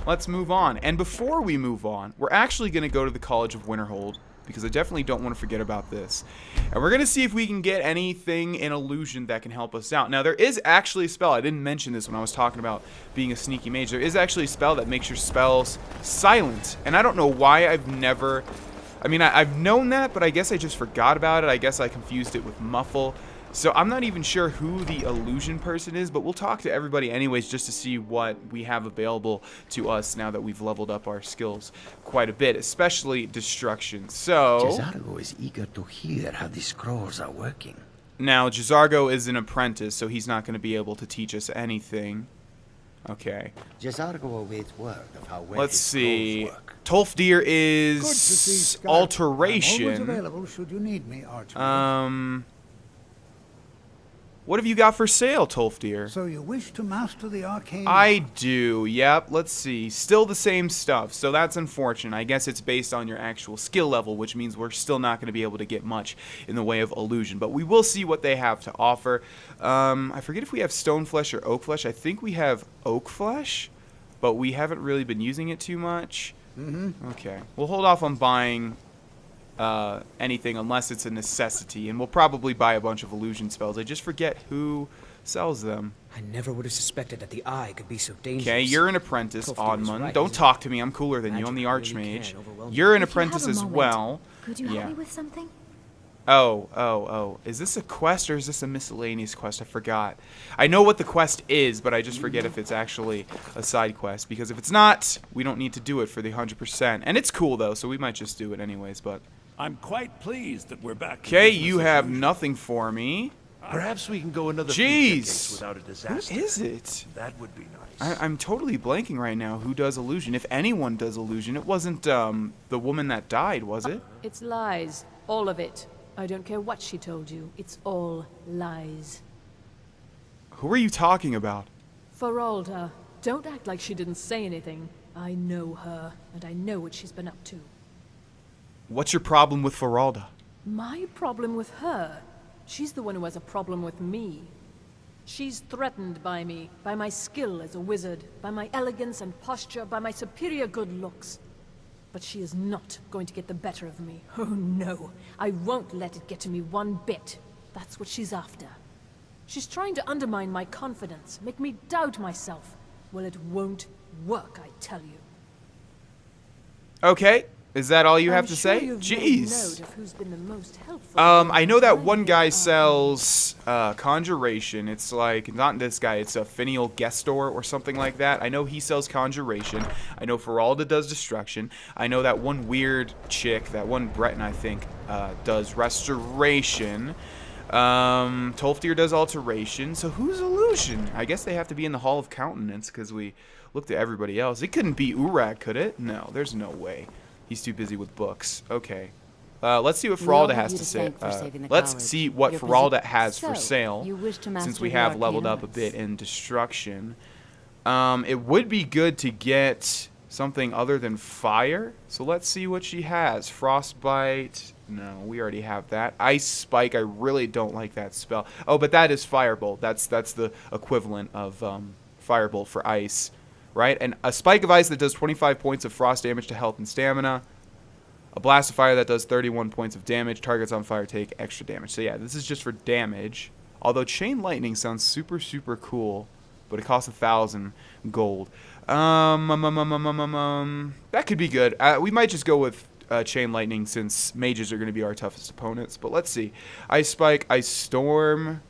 Let's move on. And before we move on, we're actually going to go to the College of Winterhold, because I definitely don't want to forget about this. And we're going to see if we can get anything in illusion that can help us out. Now, there is actually a spell. I didn't mention this when I was talking about being a sneaky mage. There is actually a spell that makes your spells silent. And I don't know why I've never... I mean, I've known that, but I guess I just forgot about it. I guess I confused it with muffle. So I'm not even sure who the illusion person is, but we'll talk to everybody anyways just to see what we have available to us now that we've leveled up our skills quite a bit, especially destruction. So Jezargo is eager to hear how the scrolls are working. Now, Jezargo is an apprentice, so he's not going to be able to teach us anything. Okay. Jezargo awaits word of how well Let's see. Tolfdir is alteration. I'm always available should you need me, Arch-Mage. What have you got for sale, Tolfdir? So you wish to master the arcane? I do, yep. Let's see. Still the same stuff, so that's unfortunate. I guess it's based on your actual skill level, which means we're still not going to be able to get much in the way of illusion. But we will see what they have to offer. I forget if we have stone flesh or oak flesh. I think we have oak flesh, but we haven't really been using it too much. Okay. We'll hold off on buying anything unless it's a necessity, and we'll probably buy a bunch of illusion spells. I just forget who sells them. I never would have suspected that the eye could be so dangerous. Okay, you're an apprentice, Oddman. Right, Don't talk to me. I'm cooler than you. I'm the Arch-Mage. You're an apprentice as well. Could you help me with something? Oh. Is this a quest or is this a miscellaneous quest? I forgot. I know what the quest is, but I just forget if it's actually a side quest. Because if it's not, we don't need to do it for the 100%. And it's cool, though, so we might just do it anyways, but... I'm quite pleased that we're back. Okay, you have nothing for me. Perhaps we can go another few Jeez. decades without a disaster. Who is it? That would be nice. I'm totally blanking right now who does illusion. If anyone does illusion, it wasn't the woman that died, was it? It's lies. All of it. I don't care what she told you. It's all lies. Who are you talking about? Feralda, don't act like she didn't say anything. I know her, and I know what she's been up to. What's your problem with Feralda? My problem with her? She's the one who has a problem with me. She's threatened by me, by my skill as a wizard, by my elegance and posture, by my superior good looks. But she is not going to get the better of me. Oh no, I won't let it get to me one bit. That's what she's after. She's trying to undermine my confidence, make me doubt myself. Well, it won't work, I tell you. Okay. Is that all you have to say? Jeez. I know that one guy sells conjuration. It's like, not this guy, it's a Finial Gestor or something like that. I know he sells conjuration. I know Feralda does destruction. I know that one weird chick, that one Breton, I think, does restoration. Tolfdir does alteration. So who's illusion? I guess they have to be in the Hall of Countenance because we looked at everybody else. It couldn't be Urag, could it? No, there's no way. He's too busy with books. Okay. Let's see what Feralda has to say. Let's see what Feralda has for sale, since we have leveled up a bit in destruction. It would be good to get something other than fire. So let's see what she has. Frostbite. No, we already have that. Ice Spike. I really don't like that spell. Oh, but that is Firebolt. That's the equivalent of Firebolt for ice. Right? And a Spike of Ice that does 25 points of frost damage to health and stamina. A Blast of Fire that does 31 points of damage. Targets on fire take extra damage. So yeah, this is just for damage. Although Chain Lightning sounds super, super cool. But it costs 1,000 gold. That could be good. We might just go with Chain Lightning since mages are going to be our toughest opponents. But let's see. Ice Spike, Ice Storm...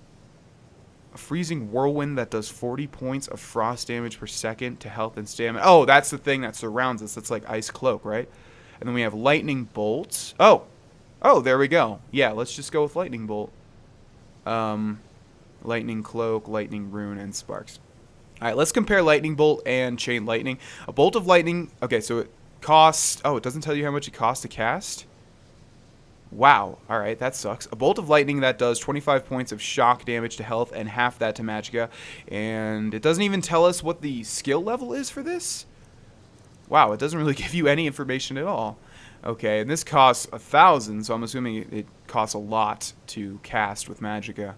A freezing whirlwind that does 40 points of frost damage per second to health and stamina. Oh, that's the thing that surrounds us. That's like ice cloak, right? And then we have lightning bolts. Oh, there we go. Yeah, let's just go with lightning bolt. Lightning cloak, lightning rune, and sparks. All right, let's compare lightning bolt and chain lightning. A bolt of lightning. Okay, so it costs. Oh, it doesn't tell you how much it costs to cast. Wow, alright, that sucks. A bolt of lightning that does 25 points of shock damage to health and half that to magicka. And it doesn't even tell us what the skill level is for this? Wow, it doesn't really give you any information at all. Okay, and this costs 1,000, so I'm assuming it costs a lot to cast with magicka.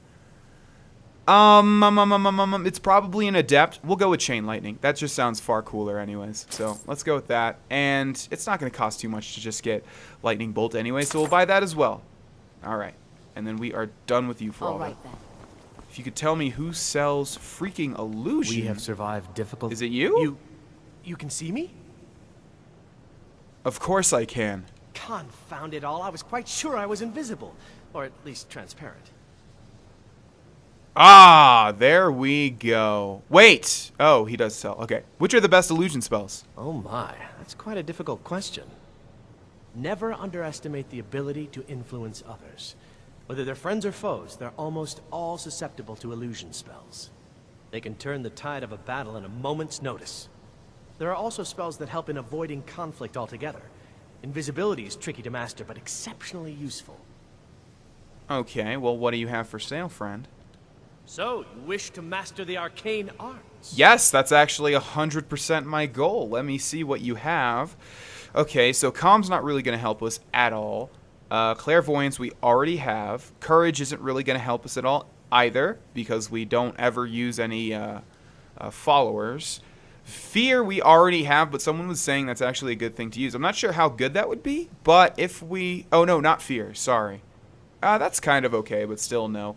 It's probably an adept. We'll go with chain lightning. That just sounds far cooler anyways. So let's go with that. And it's not going to cost too much to just get lightning bolt anyway, so we'll buy that as well. All right. And then we are done with you for all right, then. If you could tell me who sells freaking illusion. We have survived difficult... Is it you? You can see me? Of course I can. Confound it all. I was quite sure I was invisible. Or at least transparent. Ah, there we go. Wait. Oh, he does sell. Okay. Which are the best illusion spells? Oh my, that's quite a difficult question. Never underestimate the ability to influence others. Whether they're friends or foes, they're almost all susceptible to illusion spells. They can turn the tide of a battle in a moment's notice. There are also spells that help in avoiding conflict altogether. Invisibility is tricky to master, but exceptionally useful. Okay, well, what do you have for sale, friend? So, you wish to master the arcane arts? Yes, that's actually 100% my goal. Let me see what you have. Okay, so Calm's not really going to help us at all. Clairvoyance we already have. Courage isn't really going to help us at all either, because we don't ever use any followers. Fear we already have, but someone was saying that's actually a good thing to use. I'm not sure how good that would be, but if we... Oh, no, not fear. Sorry. That's kind of okay, but still no.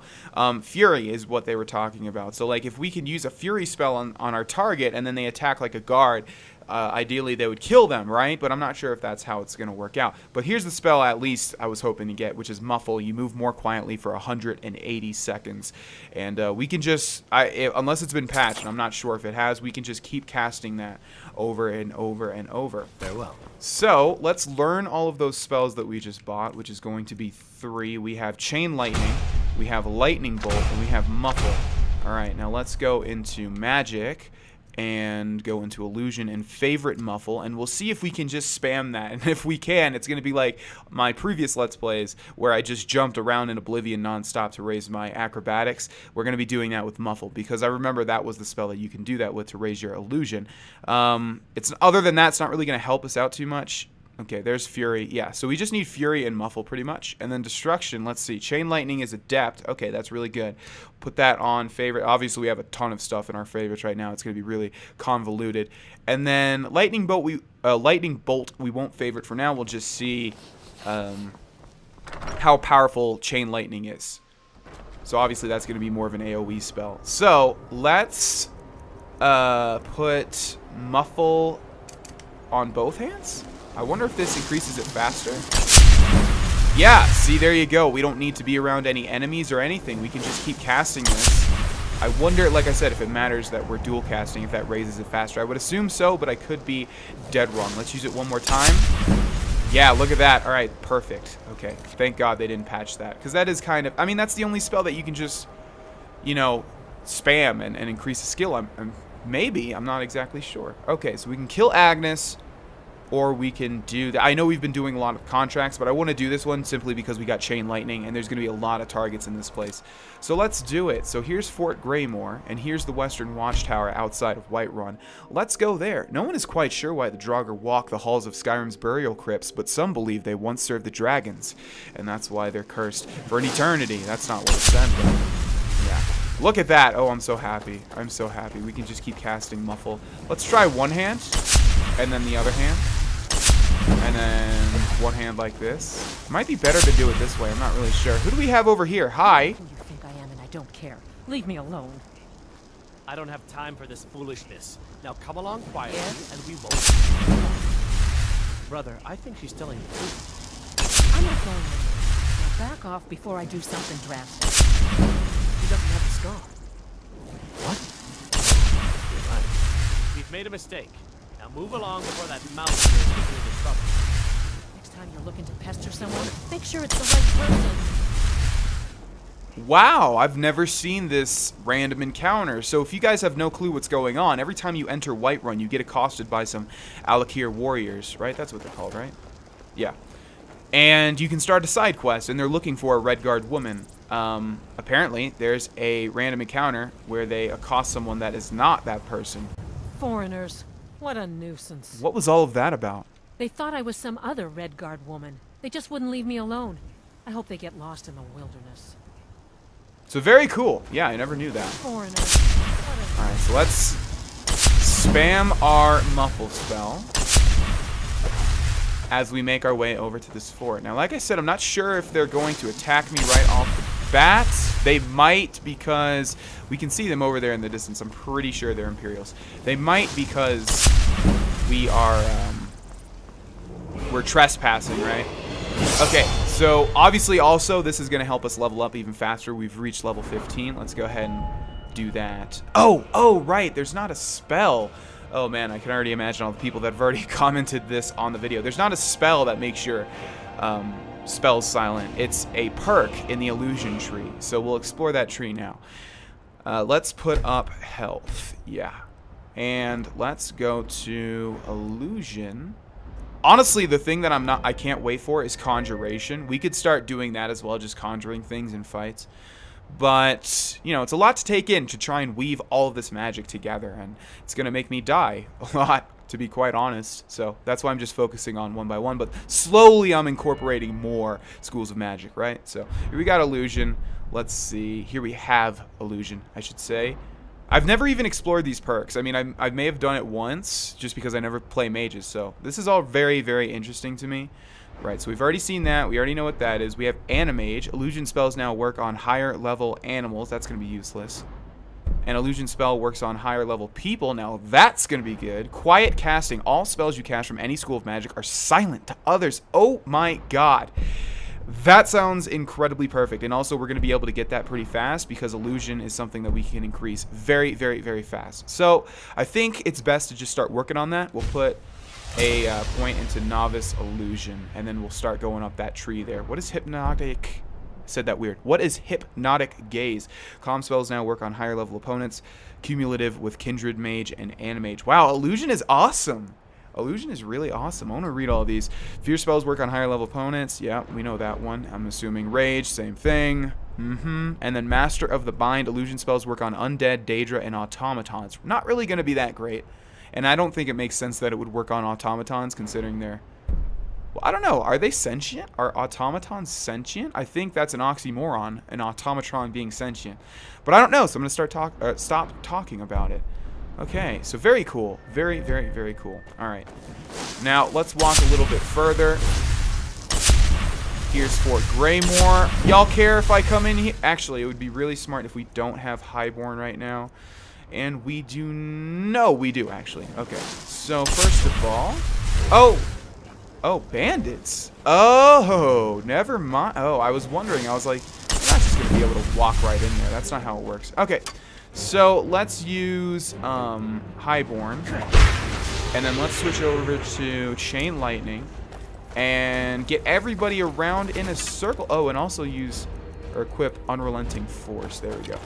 Fury is what they were talking about. So, like, if we can use a Fury spell on our target and then they attack like a guard, ideally they would kill them, right? But I'm not sure if that's how it's going to work out. But here's the spell at least I was hoping to get, which is Muffle. You move more quietly for 180 seconds. And we can just, unless it's been patched, and I'm not sure if it has, we can just keep casting that over and over and over. Farewell. So, let's learn all of those spells that we just bought, which is going to be 3. We have Chain Lightning, we have Lightning Bolt, and we have Muffle. Alright, now let's go into Magic and go into Illusion and Favorite Muffle, and we'll see if we can just spam that. And if we can, it's going to be like my previous Let's Plays where I just jumped around in Oblivion nonstop to raise my acrobatics. We're going to be doing that with Muffle, because I remember that was the spell that you can do that with to raise your Illusion. Other than that, it's not really going to help us out too much. Okay, there's Fury. Yeah, so we just need Fury and Muffle pretty much. And then Destruction, let's see. Chain Lightning is Adept. Okay, that's really good. Put that on Favorite. Obviously, we have a ton of stuff in our favorites right now. It's going to be really convoluted. And then Lightning Bolt, we won't favorite for now. We'll just see how powerful Chain Lightning is. So obviously, that's going to be more of an AoE spell. So let's put Muffle on both hands. I wonder if this increases it faster. Yeah, see, there you go. We don't need to be around any enemies or anything. We can just keep casting this. I wonder, like I said, if it matters that we're dual casting, if that raises it faster. I would assume so, but I could be dead wrong. Let's use it one more time. Yeah, look at that. All right, perfect. Okay, thank God they didn't patch that, because that is kind of... I mean, that's the only spell that you can just, you know, spam and increase the skill. Maybe. I'm not exactly sure. Okay, so we can kill Agnes... Or we can do that. I know we've been doing a lot of contracts, but I want to do this one simply because we got Chain Lightning, and there's going to be a lot of targets in this place. So let's do it. So here's Fort Greymoor, and here's the Western Watchtower outside of Whiterun. Let's go there. No one is quite sure why the Draugr walk the halls of Skyrim's burial crypts, but some believe they once served the dragons, and that's why they're cursed for an eternity. That's not what it said, though. Yeah. Look at that. Oh, I'm so happy. I'm so happy. We can just keep casting Muffle. Let's try one hand, and then the other hand. And then one hand like this. Might be better to do it this way. I'm not really sure. Who do we have over here? Hi. Who you think I am, and I don't care. Leave me alone. I don't have time for this foolishness. Now come along quietly, and we won't. Brother, I think she's telling the truth. I'm not going anywhere. Now back off before I do something drastic. She doesn't have the scar. What? You're right. We've made a mistake. Now move along before that mouse gets you into trouble. Next time you're looking to pester someone, make sure it's the right person. Wow, I've never seen this random encounter. So if you guys have no clue what's going on, every time you enter Whiterun, you get accosted by some Alakir warriors, right? That's what they're called, right? Yeah. And you can start a side quest, and they're looking for a Redguard woman. Apparently, there's a random encounter where they accost someone that is not that person. Foreigners. What a nuisance. What was all of that about? They thought I was some other Redguard woman. They just wouldn't leave me alone. I hope they get lost in the wilderness. So very cool. Yeah, I never knew that. Foreigners. Alright, so let's spam our Muffle spell as we make our way over to this fort. Now, like I said, I'm not sure if they're going to attack me right off the bat. They might, because we can see them over there in the distance. I'm pretty sure they're Imperials. They might, because we are we're trespassing, right? Okay, so obviously also this is going to help us level up even faster. We've reached level 15. Let's go ahead and do that. Oh, right. There's not a spell. Oh, man, I can already imagine all the people that have already commented this on the video. There's not a spell that makes your spells silent. It's a perk in the illusion tree. So we'll explore that tree now. Let's put up health. Yeah. And let's go to illusion. Honestly, the thing that I can't wait for is conjuration. We could start doing that as well, just conjuring things in fights. But, you know, it's a lot to take in to try and weave all of this magic together, and it's going to make me die a lot, to be quite honest. So that's why I'm just focusing on one by one, but slowly I'm incorporating more schools of magic, right? So here we got illusion. Let's see. Here we have illusion, I should say. I've never even explored these perks. I mean, I may have done it once just because I never play mages, so this is all very, very interesting to me. Right, so we've already seen that. We already know what that is. We have Animage. Illusion spells now work on higher level animals. That's going to be useless. An illusion spell works on higher level people. Now that's going to be good. Quiet casting. All spells you cast from any school of magic are silent to others. Oh my god. That sounds incredibly perfect. And also we're going to be able to get that pretty fast because illusion is something that we can increase very, very, very fast. So I think it's best to just start working on that. We'll put a point into novice illusion, and then we'll start going up that tree there. What is hypnotic? I said that weird. What is hypnotic gaze? Calm spells now work on higher level opponents. Cumulative with kindred mage and animage. Wow, illusion is awesome. Illusion is really awesome. I want to read all of these. Fear spells work on higher level opponents. Yeah, we know that one. I'm assuming rage, same thing. And then master of the bind. Illusion spells work on undead, daedra, and automatons. Not really going to be that great. And I don't think it makes sense that it would work on automatons, considering they're... Well, I don't know. Are they sentient? Are automatons sentient? I think that's an oxymoron, an automatron being sentient. But I don't know, so I'm going to stop talking about it. Okay, so very cool. Very, very, very cool. All right. Now, let's walk a little bit further. Here's Fort Greymore. Y'all care if I come in here? Actually, it would be really smart if we don't have Highborn right now. And we do... No, we do, actually. Okay. So, first of all... Oh, bandits. Oh, never mind. Oh, I was wondering. I was like, I'm not just going to be able to walk right in there. That's not how it works. Okay. So, let's use Highborn. And then let's switch over to Chain Lightning. And get everybody around in a circle. Oh, and also use or equip Unrelenting Force. There we go.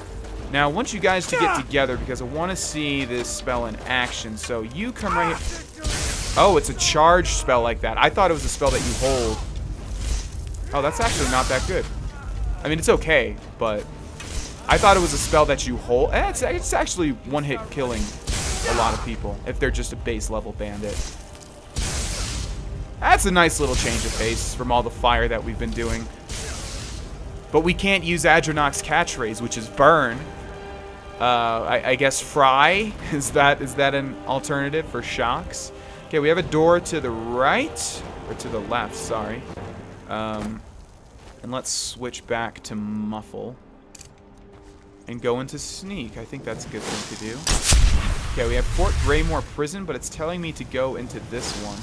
Now, I want you guys to get together because I want to see this spell in action. So you come right here. Oh, it's a charge spell like that. I thought it was a spell that you hold. Oh, that's actually not that good. I mean, it's okay, but I thought it was a spell that you hold. It's actually one-hit killing a lot of people if they're just a base level bandit. That's a nice little change of pace from all the fire that we've been doing. But we can't use Adronach's catchphrase, which is burn. I guess fry. Is that an alternative for shocks? Okay, we have a door to the right. Or to the left, sorry. And let's switch back to muffle. And go into sneak. I think that's a good thing to do. Okay, we have Fort Greymore Prison, but it's telling me to go into this one.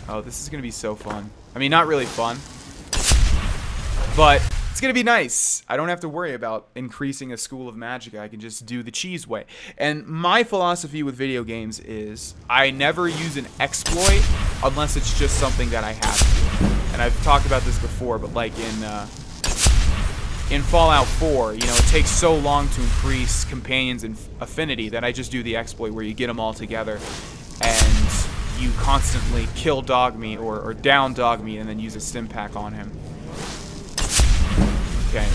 Oh, this is going to be so fun. I mean, not really fun. But it's going to be nice. I don't have to worry about increasing a school of magic. I can just do the cheese way. And my philosophy with video games is I never use an exploit unless it's just something that I have to. And I've talked about this before, but like in Fallout 4, you know, it takes so long to increase companions and affinity that I just do the exploit where you get them all together and you constantly kill Dogmeat or down Dogmeat and then use a stim pack on him. Okay,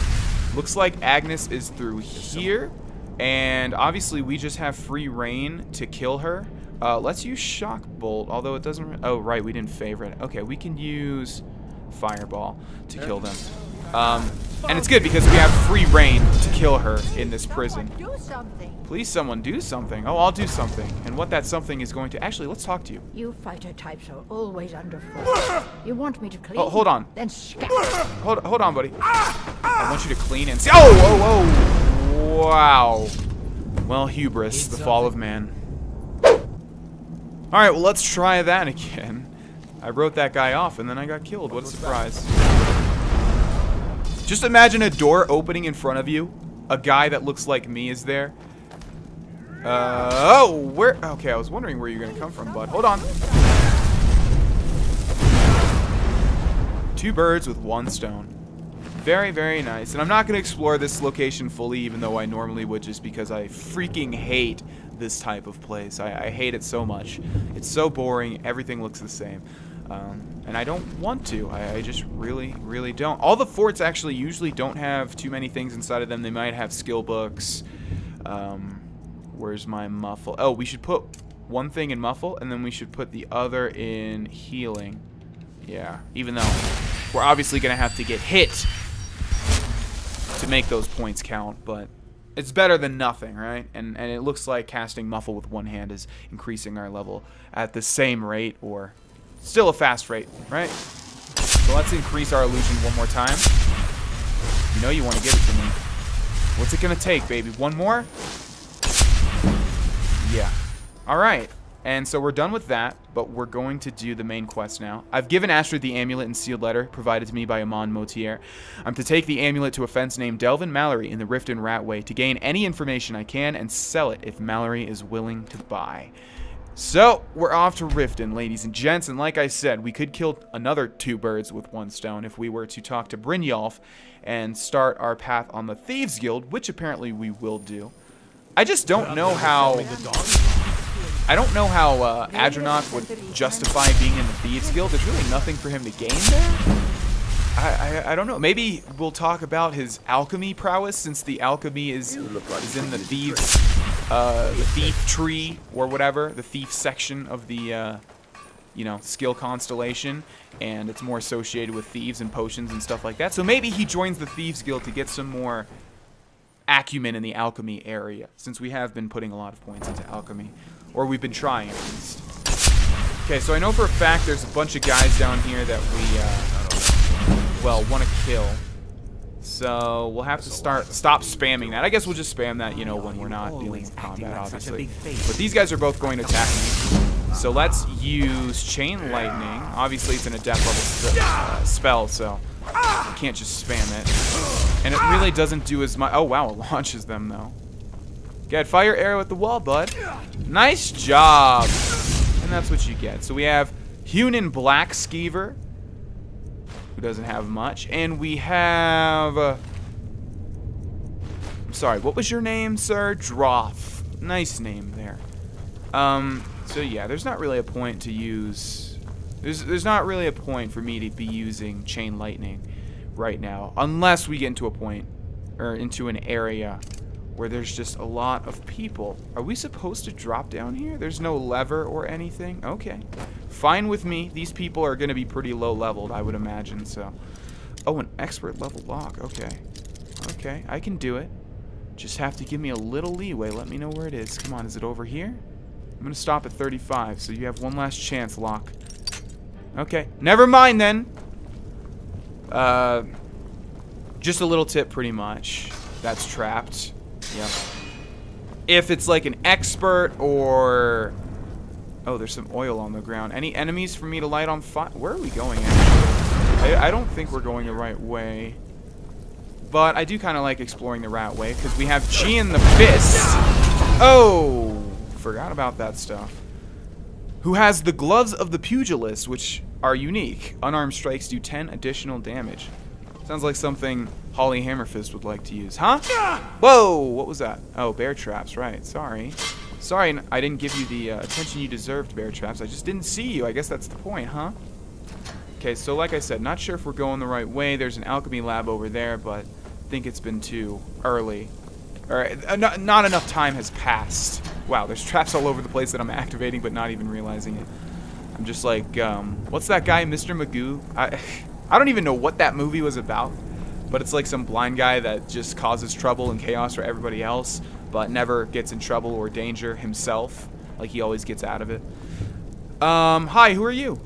looks like Agnes is through here, and obviously we just have free reign to kill her. Let's use Shock Bolt, although it doesn't... Oh, right, we didn't favorite. Okay, we can use Fireball to kill them. And it's good because we have free reign to kill her in this prison. Please, someone do something. Oh, I'll do something. And what that something is going to... Actually, let's talk to you. You fighter types are always under force. You want me to clean? Oh, hold on. Then scat. Hold on, buddy. I want you to clean and see... Oh! Wow. Well, hubris, the fall of man. Alright, well, let's try that again. I wrote that guy off, and then I got killed. What a surprise. Just imagine a door opening in front of you. A guy that looks like me is there. Oh, where? Okay, I was wondering where you're going to come from, bud. Hold on. 2 birds with 1 stone. Very, very nice. And I'm not going to explore this location fully, even though I normally would, just because I freaking hate this type of place. I hate it so much. It's so boring. Everything looks the same. And I don't want to. I just really, really don't. All the forts actually usually don't have too many things inside of them. They might have skill books. Where's my muffle? Oh, we should put one thing in muffle, and then we should put the other in healing. Yeah, even though we're obviously going to have to get hit to make those points count, but it's better than nothing, right? And it looks like casting muffle with one hand is increasing our level at the same rate, or still a fast rate, right? So let's increase our illusion one more time. You know you want to give it to me. What's it going to take, baby? One more? Yeah. All right. And so we're done with that, but we're going to do the main quest now. I've given Astrid the amulet and sealed letter provided to me by Amon Motier. I'm to take the amulet to a fence named Delvin Mallory in the Rift and Ratway to gain any information I can and sell it if Mallory is willing to buy. So, we're off to Riften, ladies and gents, and like I said, we could kill another 2 birds with 1 stone if we were to talk to Brynjolf and start our path on the Thieves Guild, which apparently we will do. I just don't know how... Adronach would justify being in the Thieves Guild. There's really nothing for him to gain there. I don't know. Maybe we'll talk about his alchemy prowess, since the alchemy is in the thieves, the thief tree or whatever, the thief section of the, skill constellation, and it's more associated with thieves and potions and stuff like that. So maybe he joins the Thieves Guild to get some more acumen in the alchemy area, since we have been putting a lot of points into alchemy, or we've been trying at least. Okay, so I know for a fact there's a bunch of guys down here that we, want to kill. So we'll have to stop spamming that. I guess we'll just spam that, when we're not dealing with combat, obviously. But these guys are both going to attack me. So let's use Chain Lightning. Obviously, it's an adept level spell, so I can't just spam it. And it really doesn't do as much. Oh, wow, it launches them, though. Get fire arrow at the wall, bud. Nice job. And that's what you get. So we have Hunan Black Skeever, who doesn't have much. And we have... I'm sorry, what was your name, sir? Droth. Nice name there. So yeah, there's not really a point to use... There's not really a point for me to be using Chain Lightning right now, unless we get into a point, or into an area where there's just a lot of people. Are we supposed to drop down here? There's no lever or anything? Okay. Fine with me. These people are going to be pretty low leveled, I would imagine, so. Oh, an expert level lock. Okay. Okay, I can do it. Just have to give me a little leeway. Let me know where it is. Come on, is it over here? I'm going to stop at 35, so you have one last chance, Locke. Okay. Never mind, then. Just a little tip, pretty much. That's trapped. Yep. If it's like an expert or... Oh, there's some oil on the ground. Any enemies for me to light on fire? Where are we going, actually? I don't think we're going the right way. But I do kind of like exploring the rat way, because we have Gian the Fist. Oh! Forgot about that stuff. Who has the Gloves of the Pugilist, which are unique. Unarmed strikes do 10 additional damage. Sounds like something Holly Hammerfist would like to use, huh? Whoa! What was that? Oh, bear traps, right. Sorry. Sorry, I didn't give you the attention you deserved, bear traps. I just didn't see you. I guess that's the point, huh? Okay, so like I said, not sure if we're going the right way. There's an alchemy lab over there, but I think it's been too early. Or not enough time has passed. Wow, there's traps all over the place that I'm activating, but not even realizing it. I'm just like, what's that guy, Mr. Magoo? I don't even know what that movie was about, but it's like some blind guy that just causes trouble and chaos for everybody else, but never gets in trouble or danger himself. Like, he always gets out of it. Hi, who are you?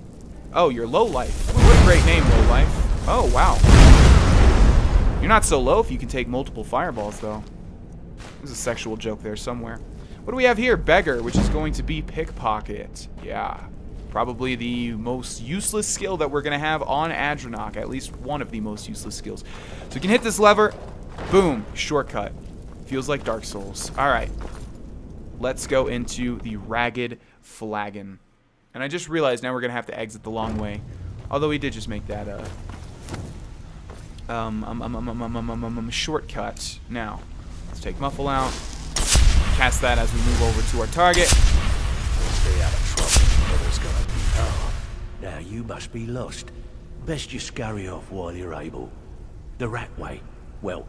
Oh, you're Lowlife. What a great name, Lowlife. Oh, wow. You're not so low if you can take multiple fireballs, though. There's a sexual joke there somewhere. What do we have here? Beggar, which is going to be Pickpocket. Yeah. Probably the most useless skill that we're going to have on Adronach. At least one of the most useless skills. So we can hit this lever. Boom. Shortcut. Feels like Dark Souls. Alright. Let's go into the Ragged Flagon. And I just realized now we're going to have to exit the long way. Although we did just make that shortcut. Now, let's take Muffle out. Cast that as we move over to our target. Stay out of trouble. There's gonna be Now you must be lost. Best you scurry off while you're able. The rat way, well,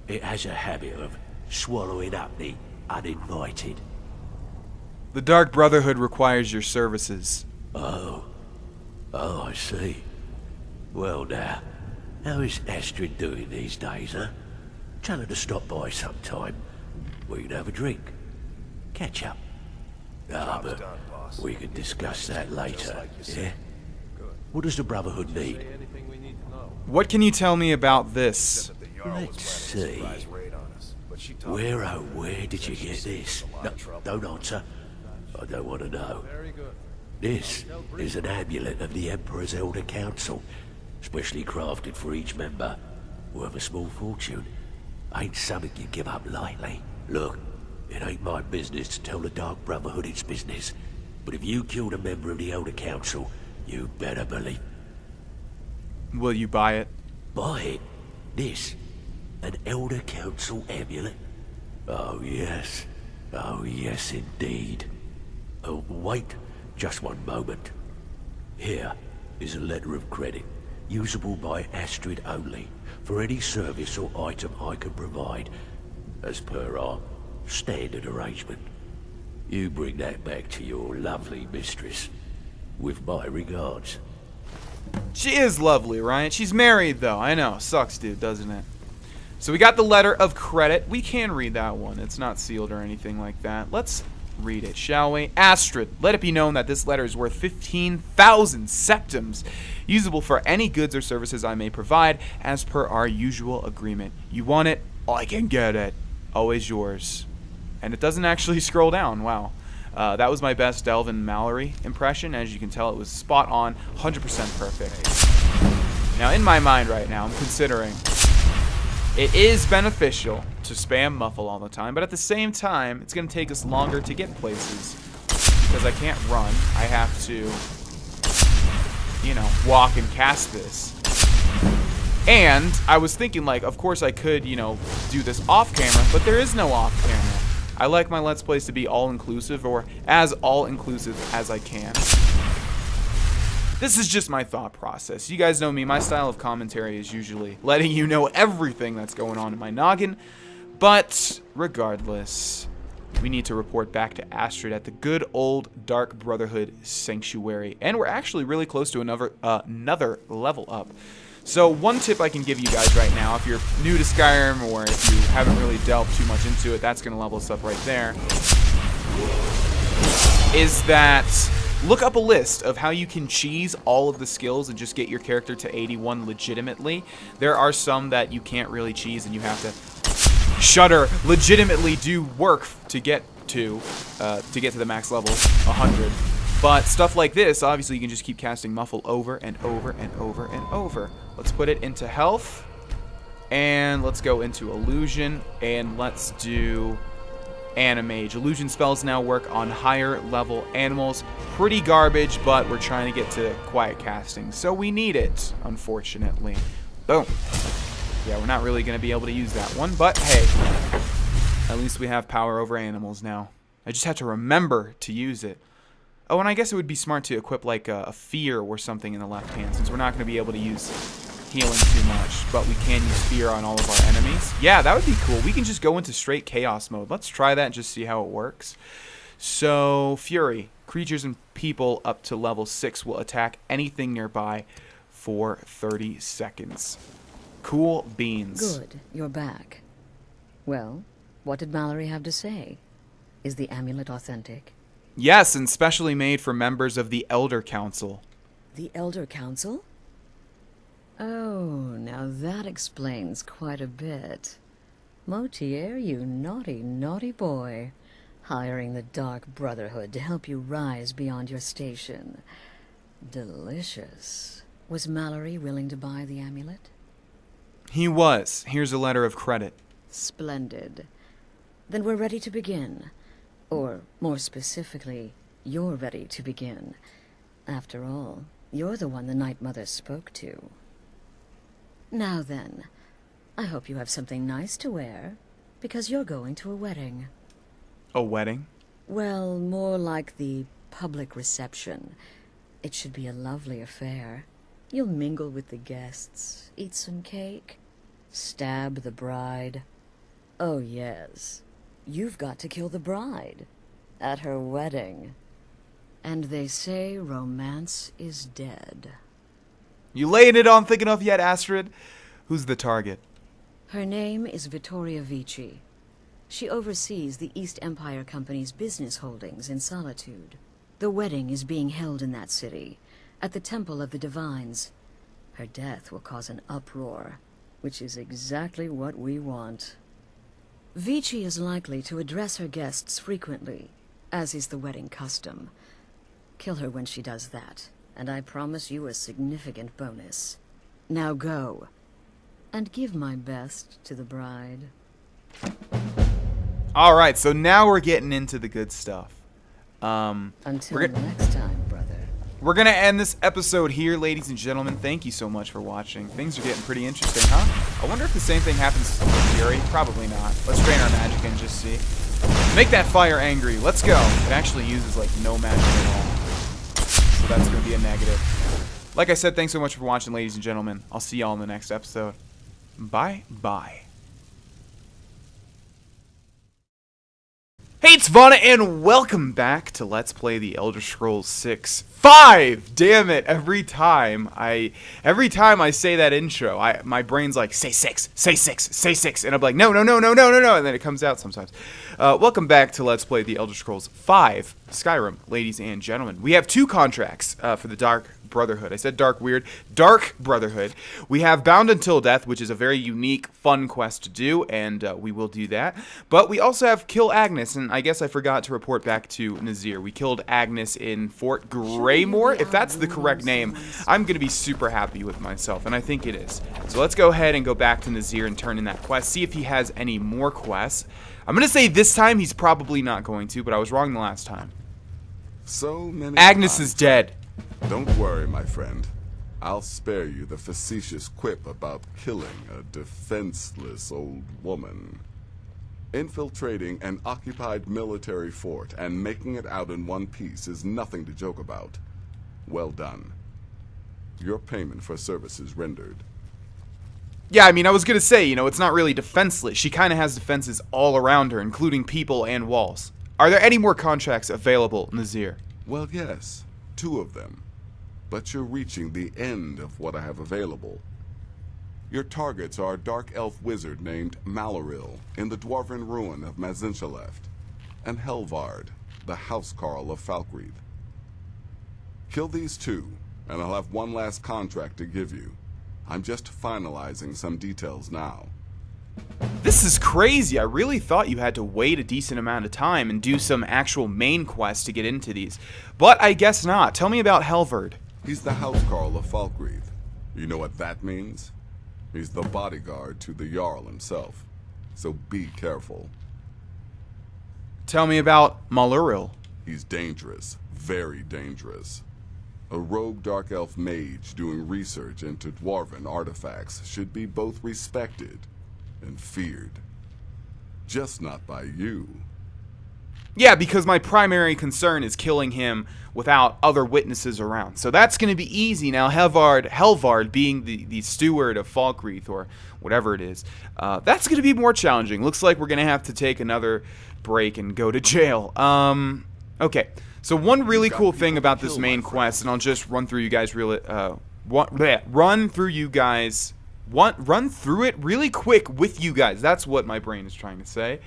it has a habit of swallowing up the uninvited. The Dark Brotherhood requires your services. Oh, I see. Well now, how is Astrid doing these days, huh? Tell her to stop by sometime. We can have a drink. Catch up. But we can discuss that later, yeah? What does the Brotherhood need? What can you tell me about this? Let's see. Where did you get this? No, don't answer. I don't want to know. This is an amulet of the Emperor's Elder Council, specially crafted for each member, worth a small fortune. Ain't something you give up lightly. Look, it ain't my business to tell the Dark Brotherhood its business, but if you killed a member of the Elder Council, you better believe. Will you buy it? Buy it? This? An Elder Council amulet? Oh yes. Oh yes indeed. Oh, wait just one moment. Here is a letter of credit, usable by Astrid only, for any service or item I can provide, as per our standard arrangement. You bring that back to your lovely mistress, with my regards. She is lovely, right? She's married, though. I know. Sucks, dude, doesn't it? So we got the letter of credit. We can read that one. It's not sealed or anything like that. Let's read it, shall we? Astrid, let it be known that this letter is worth 15,000 septims, usable for any goods or services I may provide, as per our usual agreement. You want it? I can get it. Always yours. And it doesn't actually scroll down. Wow. That was my best Delvin Mallory impression. As you can tell, it was spot on, 100% perfect. Now, in my mind right now, I'm considering it is beneficial to spam muffle all the time, but at the same time, it's going to take us longer to get places because I can't run. I have to, you know, walk and cast this. And I was thinking, like, of course I could, you know, do this off camera, but there is no off camera. I like my Let's Plays to be all-inclusive, or as all-inclusive as I can. This is just my thought process. You guys know me. My style of commentary is usually letting you know everything that's going on in my noggin. But regardless, we need to report back to Astrid at the good old Dark Brotherhood Sanctuary. And we're actually really close to another level up. So one tip I can give you guys right now, if you're new to Skyrim or if you haven't really delved too much into it, that's going to level us up right there, is that look up a list of how you can cheese all of the skills and just get your character to 81 legitimately. There are some that you can't really cheese and you have to legitimately do work to get to the max level 100. But stuff like this, obviously you can just keep casting Muffle over and over and over and over. Let's put it into health, and let's go into illusion, and let's do Arch-Mage. Illusion spells now work on higher level animals. Pretty garbage, but we're trying to get to quiet casting, so we need it, unfortunately. Boom. Yeah, we're not really going to be able to use that one, but hey, at least we have power over animals now. I just have to remember to use it. Oh, and I guess it would be smart to equip like a fear or something in the left hand, since we're not going to be able to use healing too much, but we can use fear on all of our enemies. Yeah, that would be cool. We can just go into straight chaos mode. Let's try that and just see how it works. So, Fury. Creatures and people up to level 6 will attack anything nearby for 30 seconds. Cool beans. Good, you're back. Well, what did Mallory have to say? Is the amulet authentic? Yes, and specially made for members of the Elder Council. The Elder Council? Oh, now that explains quite a bit. Motier, you naughty, naughty boy. Hiring the Dark Brotherhood to help you rise beyond your station. Delicious. Was Mallory willing to buy the amulet? He was. Here's a letter of credit. Splendid. Then we're ready to begin. Or, more specifically, you're ready to begin. After all, you're the one the Night Mother spoke to. Now then, I hope you have something nice to wear, because you're going to a wedding. A wedding? Well, more like the public reception. It should be a lovely affair. You'll mingle with the guests, eat some cake, stab the bride. Oh yes, you've got to kill the bride at her wedding. And they say romance is dead. You laying it on thick enough yet, Astrid? Who's the target? Her name is Vittoria Vici. She oversees the East Empire Company's business holdings in Solitude. The wedding is being held in that city, at the Temple of the Divines. Her death will cause an uproar, which is exactly what we want. Vici is likely to address her guests frequently, as is the wedding custom. Kill her when she does that, and I promise you a significant bonus. Now go, and give my best to the bride. Alright, so now we're getting into the good stuff. Until next time, brother. We're going to end this episode here, ladies and gentlemen. Thank you so much for watching. Things are getting pretty interesting, huh? I wonder if the same thing happens to Fury. Probably not. Let's drain our magic and just see. Make that fire angry. Let's go. It actually uses, like, no magic at all. So that's going to be a negative. Like I said, thanks so much for watching, ladies and gentlemen. I'll see y'all in the next episode. Bye-bye. Hey, it's Vana, and welcome back to Let's Play the Elder Scrolls 6. 5! Damn it! Every time I say that intro, my brain's like, say 6, say 6, say 6, and I'm like, no, and then it comes out sometimes. Welcome back to Let's Play the Elder Scrolls 5 Skyrim, ladies and gentlemen. We have 2 contracts for the Dark Brotherhood. I said dark weird. Dark Brotherhood. We have Bound Until Death, which is a very unique, fun quest to do, and we will do that. But we also have Kill Agnes, and I guess I forgot to report back to Nazir. We killed Agnes in Fort Greymore. If that's the correct name, I'm going to be super happy with myself, and I think it is. So let's go ahead and go back to Nazir and turn in that quest, see if he has any more quests. I'm going to say this time he's probably not going to, but I was wrong the last time. So many Agnes times. is dead. Don't worry, my friend. I'll spare you the facetious quip about killing a defenseless old woman. Infiltrating an occupied military fort and making it out in one piece is nothing to joke about. Well done. Your payment for services rendered. Yeah, I mean, I was going to say, you know, it's not really defenseless. She kind of has defenses all around her, including people and walls. Are there any more contracts available, Nazir? Well, yes. 2 of them. But you're reaching the end of what I have available. Your targets are a dark elf wizard named Maluril in the dwarven ruin of Mazinchaleft, and Helvard, the housecarl of Falkreath. Kill these 2, and I'll have one last contract to give you. I'm just finalizing some details now. This is crazy. I really thought you had to wait a decent amount of time and do some actual main quests to get into these. But I guess not. Tell me about Helvard. He's the housecarl of Falkreath. You know what that means? He's the bodyguard to the Jarl himself. So be careful. Tell me about Maluril. He's dangerous. Very dangerous. A rogue dark elf mage doing research into dwarven artifacts should be both respected and feared. Just not by you. Yeah, because my primary concern is killing him without other witnesses around. So that's going to be easy. Now, Helvard being the steward of Falkreath, or whatever it is, that's going to be more challenging. Looks like we're going to have to take another break and go to jail. Okay, so one really cool thing about this main quest, and I'll just run through you guys run through it really quick with you guys. That's what my brain is trying to say.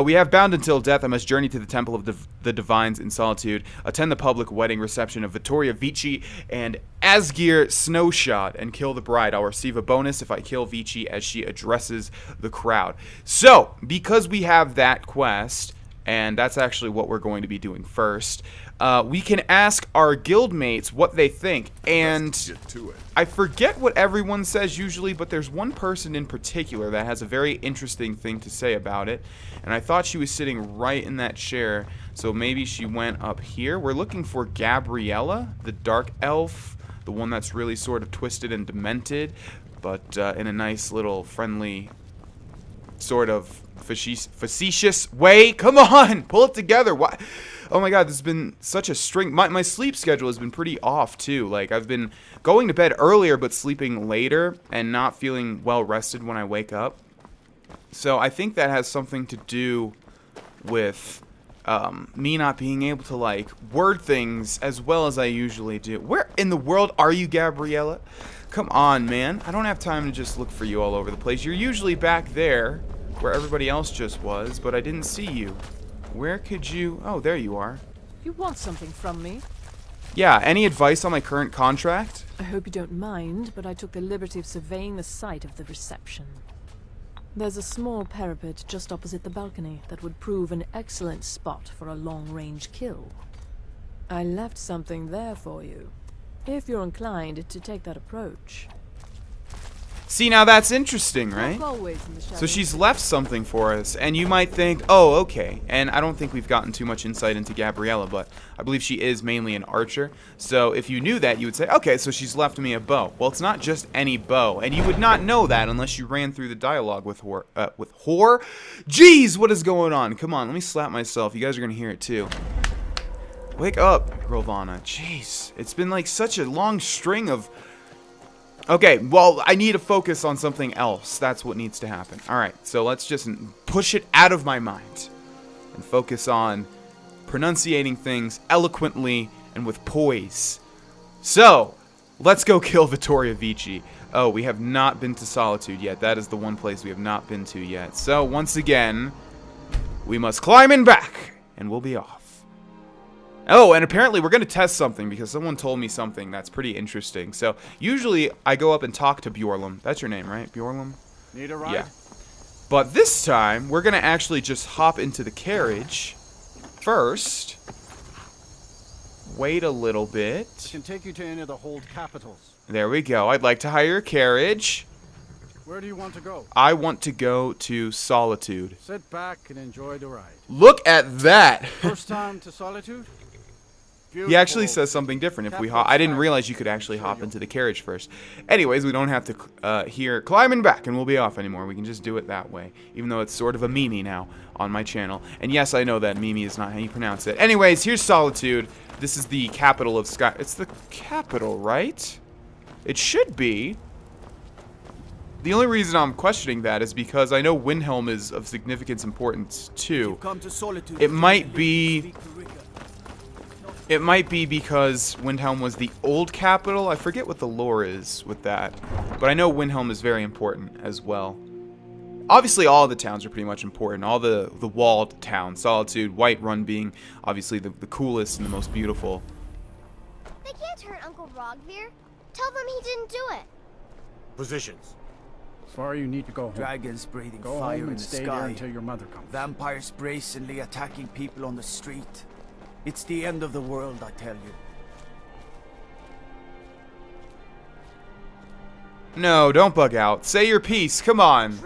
We have Bound Until Death. I must journey to the Temple of the Divines in Solitude, attend the public wedding reception of Vittoria Vici and Asgir Snowshot, and kill the bride. I'll receive a bonus if I kill Vici as she addresses the crowd. So, because we have that quest, and that's actually what we're going to be doing first, we can ask our guildmates what they think. And I forget what everyone says usually, but there's one person in particular that has a very interesting thing to say about it. And I thought she was sitting right in that chair, so maybe she went up here. We're looking for Gabriella, the dark elf, the one that's really sort of twisted and demented, but in a nice little friendly sort of facetious way. Come on, pull it together. Why? Oh my god, this has been such a string. My sleep schedule has been pretty off too. Like, I've been going to bed earlier but sleeping later and not feeling well rested when I wake up. So I think that has something to do with me not being able to, like, word things as well as I usually do. Where in the world are you, Gabriella? Come on, man. I don't have time to just look for you all over the place. You're usually back there where everybody else just was, but I didn't see you. Where could you... Oh, there you are. You want something from me? Yeah, any advice on my current contract? I hope you don't mind, but I took the liberty of surveying the site of the reception. There's a small parapet just opposite the balcony that would prove an excellent spot for a long-range kill. I left something there for you, if you're inclined to take that approach. See, now that's interesting, right? So she's left something for us, and you might think, oh, okay. And I don't think we've gotten too much insight into Gabriella, but I believe she is mainly an archer. So if you knew that, you would say, okay, so she's left me a bow. Well, it's not just any bow, and you would not know that unless you ran through the dialogue with Huar. Jeez, what is going on? Come on, let me slap myself. You guys are going to hear it too. Wake up, Grohlvana. Jeez, it's been like such a long string of... Okay, well, I need to focus on something else. That's what needs to happen. Alright, so let's just push it out of my mind and focus on pronunciating things eloquently and with poise. So, let's go kill Vittoria Vici. Oh, we have not been to Solitude yet. That is the one place we have not been to yet. So, once again, we must climb in back, and we'll be off. Oh, and apparently we're going to test something because someone told me something that's pretty interesting. So, usually I go up and talk to Bjorlum. That's your name, right? Bjorlum? Need a ride? Yeah. But this time, we're going to actually just hop into the carriage first. Wait a little bit. I can take you to any of the hold capitals. There we go. I'd like to hire a carriage. Where do you want to go? I want to go to Solitude. Sit back and enjoy the ride. Look at that! First time to Solitude? He actually says something different if we hop. I didn't realize you could actually hop into the carriage first. Anyways, we don't have to hear climbing back and we'll be off anymore. We can just do it that way, even though it's sort of a meme now on my channel. And yes, I know that meme is not how you pronounce it. Anyways, here's Solitude. This is the capital of Sky. It's the capital, right? It should be. The only reason I'm questioning that is because I know Windhelm is of significant importance too. It might be... It might be because Windhelm was the old capital. I forget what the lore is with that. But I know Windhelm is very important as well. Obviously, all of the towns are pretty much important. All the walled towns. Solitude, Whiterun being obviously the coolest and the most beautiful. They can't hurt Uncle Rogvir. Tell them he didn't do it. Positions. As far you need to go home. Dragons breathing Go fire home in and the stay sky. there until your mother comes. Vampires brazenly attacking people on the street. It's the end of the world, I tell you. No, don't bug out. Say your piece. Come on.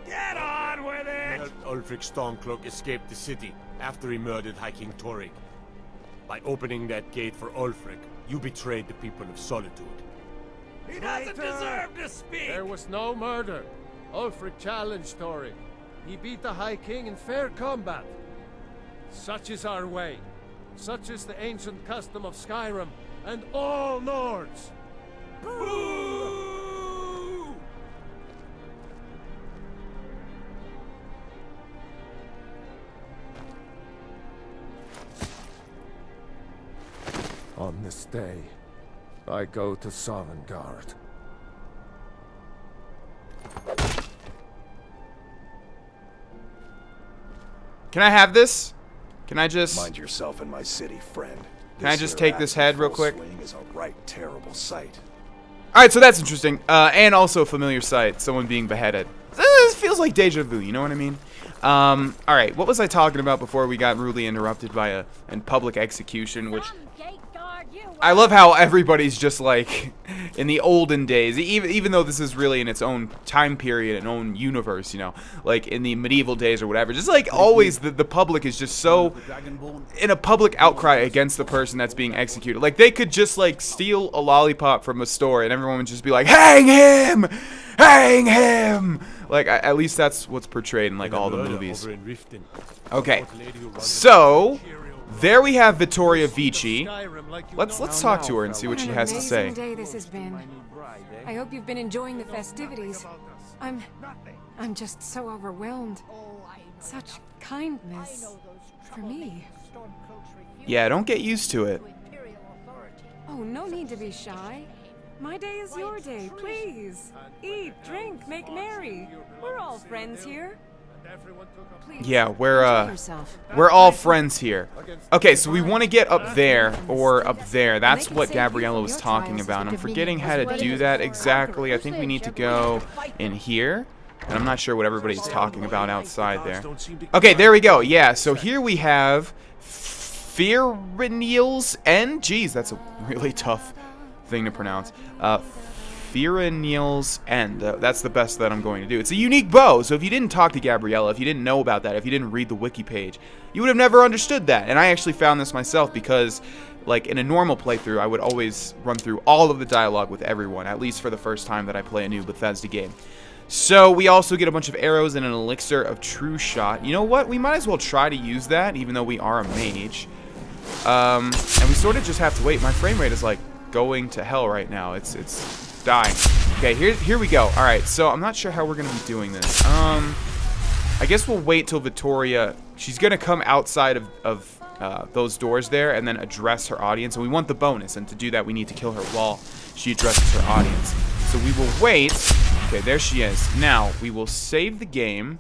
Get on with it! Ulfric Stormcloak escaped the city after he murdered High King Torrig. By opening that gate for Ulfric, you betrayed the people of Solitude. He doesn't deserve to speak! There was no murder. Ulfric challenged Torrig. He beat the High King in fair combat. Such is our way. Such is the ancient custom of Skyrim and all Nords. Boo! On this day, I go to Sovngarde. Can I have this? Can I just... Mind yourself in my city, friend. Can I just take this head real quick? Is a right terrible sight. Alright, so that's interesting. And also a familiar sight. Someone being beheaded. This feels like deja vu, you know what I mean? Alright, what was I talking about before we got rudely interrupted by a public execution, which... Gate guard, you I love how everybody's just like in the olden days, even though this is really in its own time period and own universe, you know, like in the medieval days or whatever. Just like always, the public is just so in a public outcry against the person that's being executed. Like they could just like steal a lollipop from a store and everyone would just be like, hang him! Hang him! Like at least that's what's portrayed in like all the movies. Okay, so there we have Vittoria Vici. Let's talk to her and see what she has to say. What an amazing day this has been. I hope you've been enjoying the festivities. I'm just so overwhelmed. Such kindness for me. Yeah, don't get used to it. Oh, no need to be shy. My day is your day, please. Eat, drink, make merry. We're all friends here. Yeah, we're all friends here. Okay, so we want to get up there or up there. That's what Gabriella was talking about. I'm forgetting how to do that exactly. I think we need to go in here. And I'm not sure what everybody's talking about outside there. Okay, there we go. Yeah, so here we have Finalizing End. Geez, that's a really tough thing to pronounce. Finalizing End. That's the best that I'm going to do. It's a unique bow, so if you didn't talk to Gabriella, if you didn't know about that, if you didn't read the wiki page, you would have never understood that. And I actually found this myself because, like, in a normal playthrough, I would always run through all of the dialogue with everyone, at least for the first time that I play a new Bethesda game. So we also get a bunch of arrows and an elixir of true shot. You know what? We might as well try to use that, even though we are a mage. And we sort of just have to wait. My frame rate is, like, going to hell right now. It's dying. Okay, here we go. Alright, so I'm not sure how we're going to be doing this. I guess we'll wait till Vittoria... She's going to come outside of those doors there and then address her audience. And we want the bonus. And to do that, we need to kill her while she addresses her audience. So we will wait. Okay, there she is. Now, we will save the game.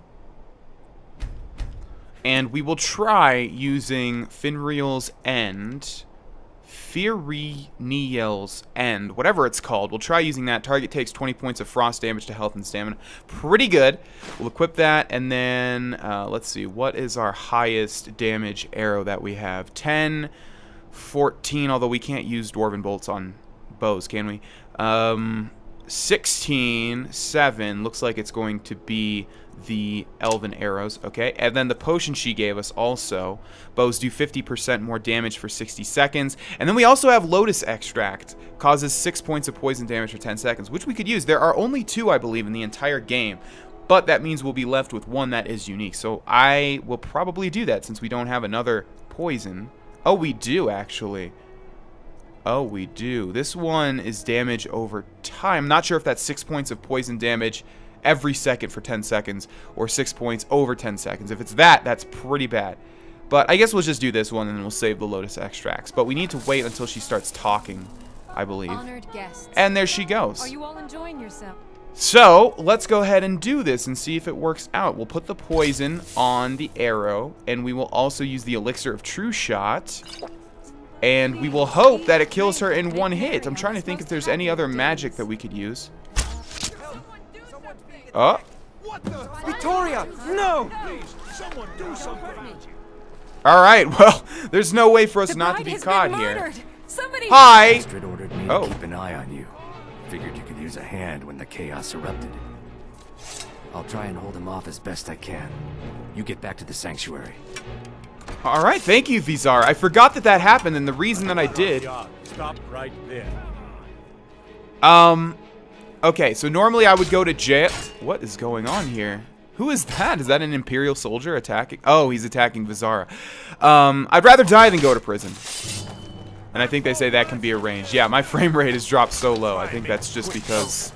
And we will try using Finalizing End. Finalizing End, whatever it's called. We'll try using that. Target takes 20 points of frost damage to health and stamina. Pretty good. We'll equip that, and then, let's see, what is our highest damage arrow that we have? 10, 14, although we can't use Dwarven bolts on bows, can we? 16, 7, looks like it's going to be the elven arrows, okay? And then the potion she gave us also. Bows do 50% more damage for 60 seconds. And then we also have Lotus Extract. Causes 6 points of poison damage for 10 seconds, which we could use. There are only 2, I believe, in the entire game. But that means we'll be left with 1 that is unique. So I will probably do that since we don't have another poison. Oh, we do, actually. Oh, we do. This one is damage over time. Not sure if that's 6 points of poison damage every second for 10 seconds or 6 points over 10 seconds. If it's that, that's pretty bad. But I guess we'll just do this one and then we'll save the Lotus Extracts. But we need to wait until she starts talking, I believe. Honored guests. And there she goes. Are you all enjoying yourself? So, let's go ahead and do this and see if it works out. We'll put the poison on the arrow, and we will also use the elixir of true shot. And we will hope that it kills her in 1 hit. I'm trying to think if there's any other magic that we could use. Oh. Vittoria, no! Please, someone do something. Alright, well, there's no way for us not to be caught here. Somebody... Hi! Astrid ordered me to keep an eye on you. Figured you could use a hand when the chaos erupted. I'll try and hold him off as best I can. You get back to the sanctuary. Alright, thank you, Vizar. I forgot that that happened, and the reason that I did... Stop right there. Okay, so normally I would go to jail. What is going on here? Who is that? Is that an Imperial soldier attacking? Oh, he's attacking Vizara. I'd rather die than go to prison. And I think they say that can be arranged. Yeah, my frame rate has dropped so low. I think that's just because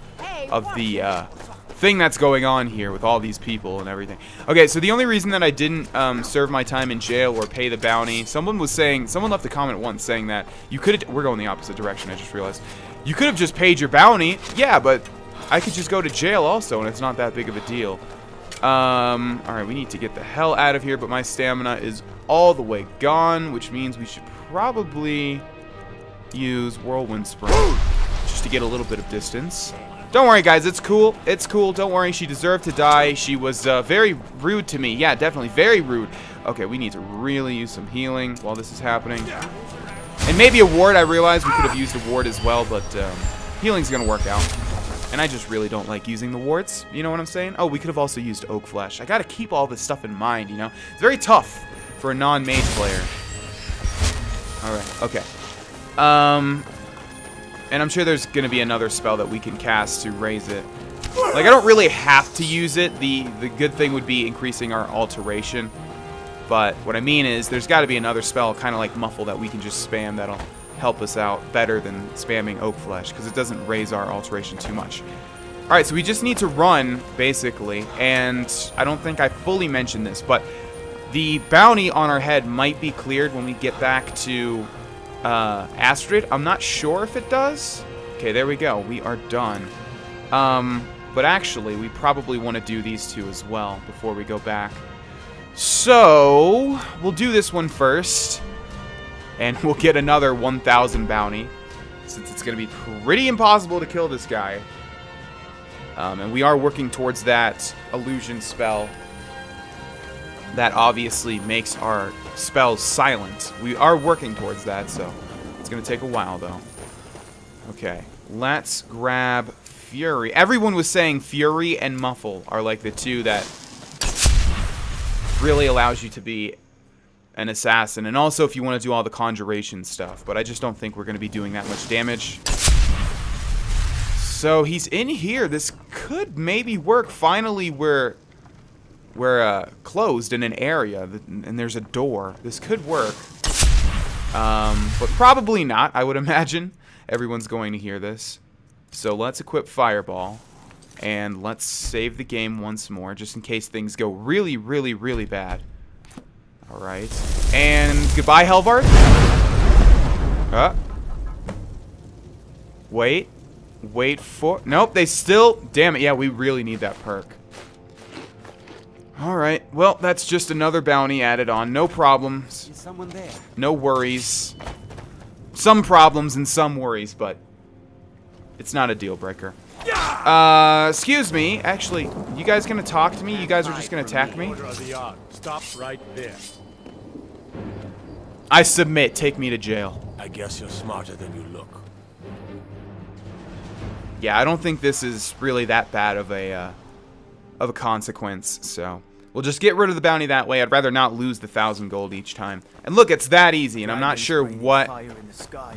of the thing that's going on here with all these people and everything. Okay, so the only reason that I didn't serve my time in jail or pay the bounty, someone left a comment once saying that you could, we're going the opposite direction, I just realized. You could have just paid your bounty. Yeah, but I could just go to jail also, and it's not that big of a deal. Alright, we need to get the hell out of here, but my stamina is all the way gone, which means we should probably use Whirlwind Spring just to get a little bit of distance. Don't worry, guys. It's cool. It's cool. Don't worry. She deserved to die. She was very rude to me. Yeah, definitely. Very rude. Okay, we need to really use some healing while this is happening. And maybe a ward. I realize we could have used a ward as well, but healing's going to work out. And I just really don't like using the wards. You know what I'm saying? Oh, we could have also used Oak Flesh. I got to keep all this stuff in mind, you know? It's very tough for a non-mage player. Alright, okay. And I'm sure there's going to be another spell that we can cast to raise it. Like, I don't really have to use it. The good thing would be increasing our alteration. But what I mean is, there's got to be another spell, kind of like Muffle, that we can just spam that'll help us out better than spamming Oak Flesh, because it doesn't raise our alteration too much. Alright, so we just need to run, basically, and I don't think I fully mentioned this, but the bounty on our head might be cleared when we get back to Astrid. I'm not sure if it does. Okay, there we go. We are done. But actually, we probably want to do these two as well before we go back. So, we'll do this one first. And we'll get another 1,000 bounty, since it's going to be pretty impossible to kill this guy. And we are working towards that illusion spell that obviously makes our spells silent. We are working towards that, so it's going to take a while, though. Okay, let's grab Fury. Everyone was saying Fury and Muffle are like the two that really allows you to be an assassin, and also if you want to do all the conjuration stuff, but I just don't think we're going to be doing that much damage. So he's in here. This could maybe work. Finally, we're closed in an area, and there's a door. This could work, but probably not, I would imagine. Everyone's going to hear this. So let's equip Fireball, and let's save the game once more, just in case things go really, really, really bad. Alright. And goodbye, Helvard. Wait. Wait for... Nope, they still... Damn it, yeah, we really need that perk. Alright, well, that's just another bounty added on. No problems. Is someone there? No worries. Some problems and some worries, but it's not a deal breaker. Excuse me. Actually, you guys gonna talk to me? You guys are just gonna attack me? Stop right there. I submit. Take me to jail. I guess you're smarter than you look. Yeah, I don't think this is really that bad of a consequence, so we'll just get rid of the bounty that way. I'd rather not lose the 1,000 gold each time. And look, it's that easy, and I'm not sure what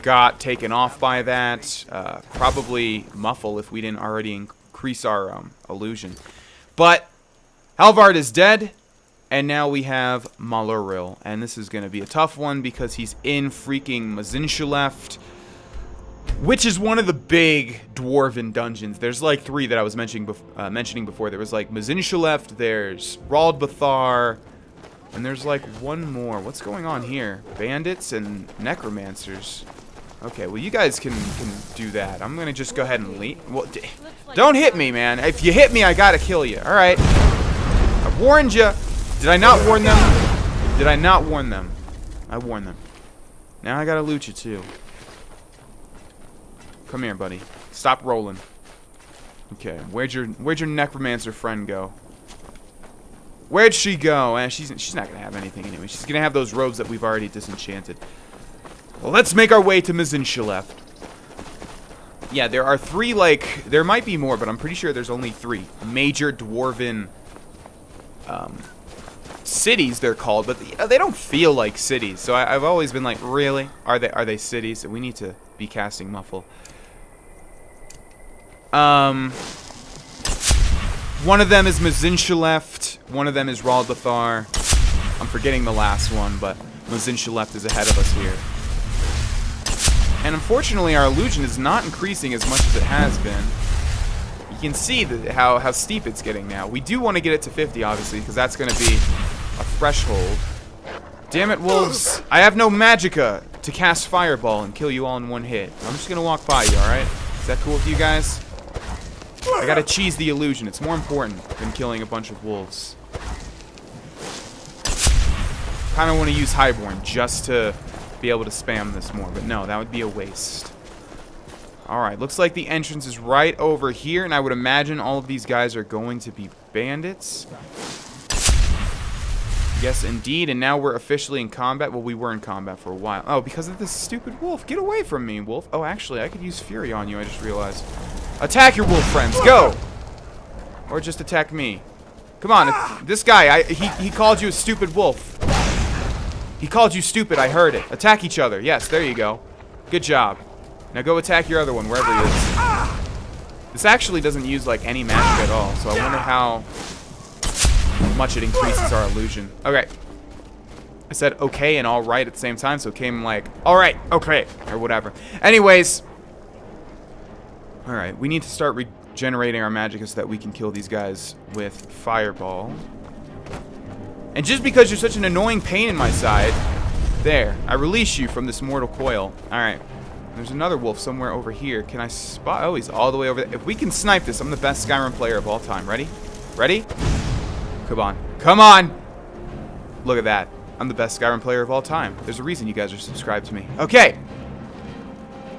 got taken off by that. Probably Muffle if we didn't already increase our illusion. But Helvard is dead, and now we have Maluril, and this is going to be a tough one because he's in freaking Mazinshuleft, which is one of the big dwarven dungeons. There's like 3 that I was mentioning before. There was like Mazinshuleft, there's Raldbathar, and there's like one more. What's going on here? Bandits and necromancers. Okay, well you guys can do that. I'm gonna just go ahead and leave. Well, don't hit me, man. If you hit me, I gotta kill you. All right. I warned you. Did I not warn them? Did I not warn them? I warned them. Now I gotta loot you too. Come here, buddy. Stop rolling. Okay, where'd your necromancer friend go? Where'd she go? She's not gonna have anything anyway. She's gonna have those robes that we've already disenchanted. Well, let's make our way to Mazinshuleft. Yeah, there are 3, like, there might be more, but I'm pretty sure there's only 3 major dwarven cities, they're called, but they don't feel like cities. So I've always been like, really? Are they cities? We need to be casting Muffle. One of them is Mazinshuleft. One of them is Raldbathar. I'm forgetting the last one, but Mazinshuleft is ahead of us here. And unfortunately, our illusion is not increasing as much as it has been. You can see how steep it's getting now. We do want to get it to 50, obviously, because that's going to be a threshold. Damn it, wolves. I have no magicka to cast Fireball and kill you all in one hit. I'm just going to walk by you, alright? Is that cool with you guys? I gotta cheese the illusion. It's more important than killing a bunch of wolves. Kinda want to use Highborn just to be able to spam this more, but no, that would be a waste. Alright, looks like the entrance is right over here, and I would imagine all of these guys are going to be bandits. Yes, indeed. And now we're officially in combat. Well, we were in combat for a while. Oh, because of this stupid wolf. Get away from me, wolf. Oh, actually, I could use fury on you. I just realized. Attack your wolf friends. Go! Or just attack me. Come on. This guy, he called you a stupid wolf. He called you stupid. I heard it. Attack each other. Yes, there you go. Good job. Now go attack your other one, wherever he is. This actually doesn't use, like, any magic at all. So I wonder how much it increases our illusion. Okay. I said okay and all right at the same time, so it came like, all right, okay, or whatever. Anyways. All right, we need to start regenerating our magic so that we can kill these guys with fireball. And just because you're such an annoying pain in my side, there, I release you from this mortal coil. All right. There's another wolf somewhere over here. Can I spot? Oh, he's all the way over there. If we can snipe this, I'm the best Skyrim player of all time. Ready? Ready? Come on. Come on! Look at that. I'm the best Skyrim player of all time. There's a reason you guys are subscribed to me. Okay.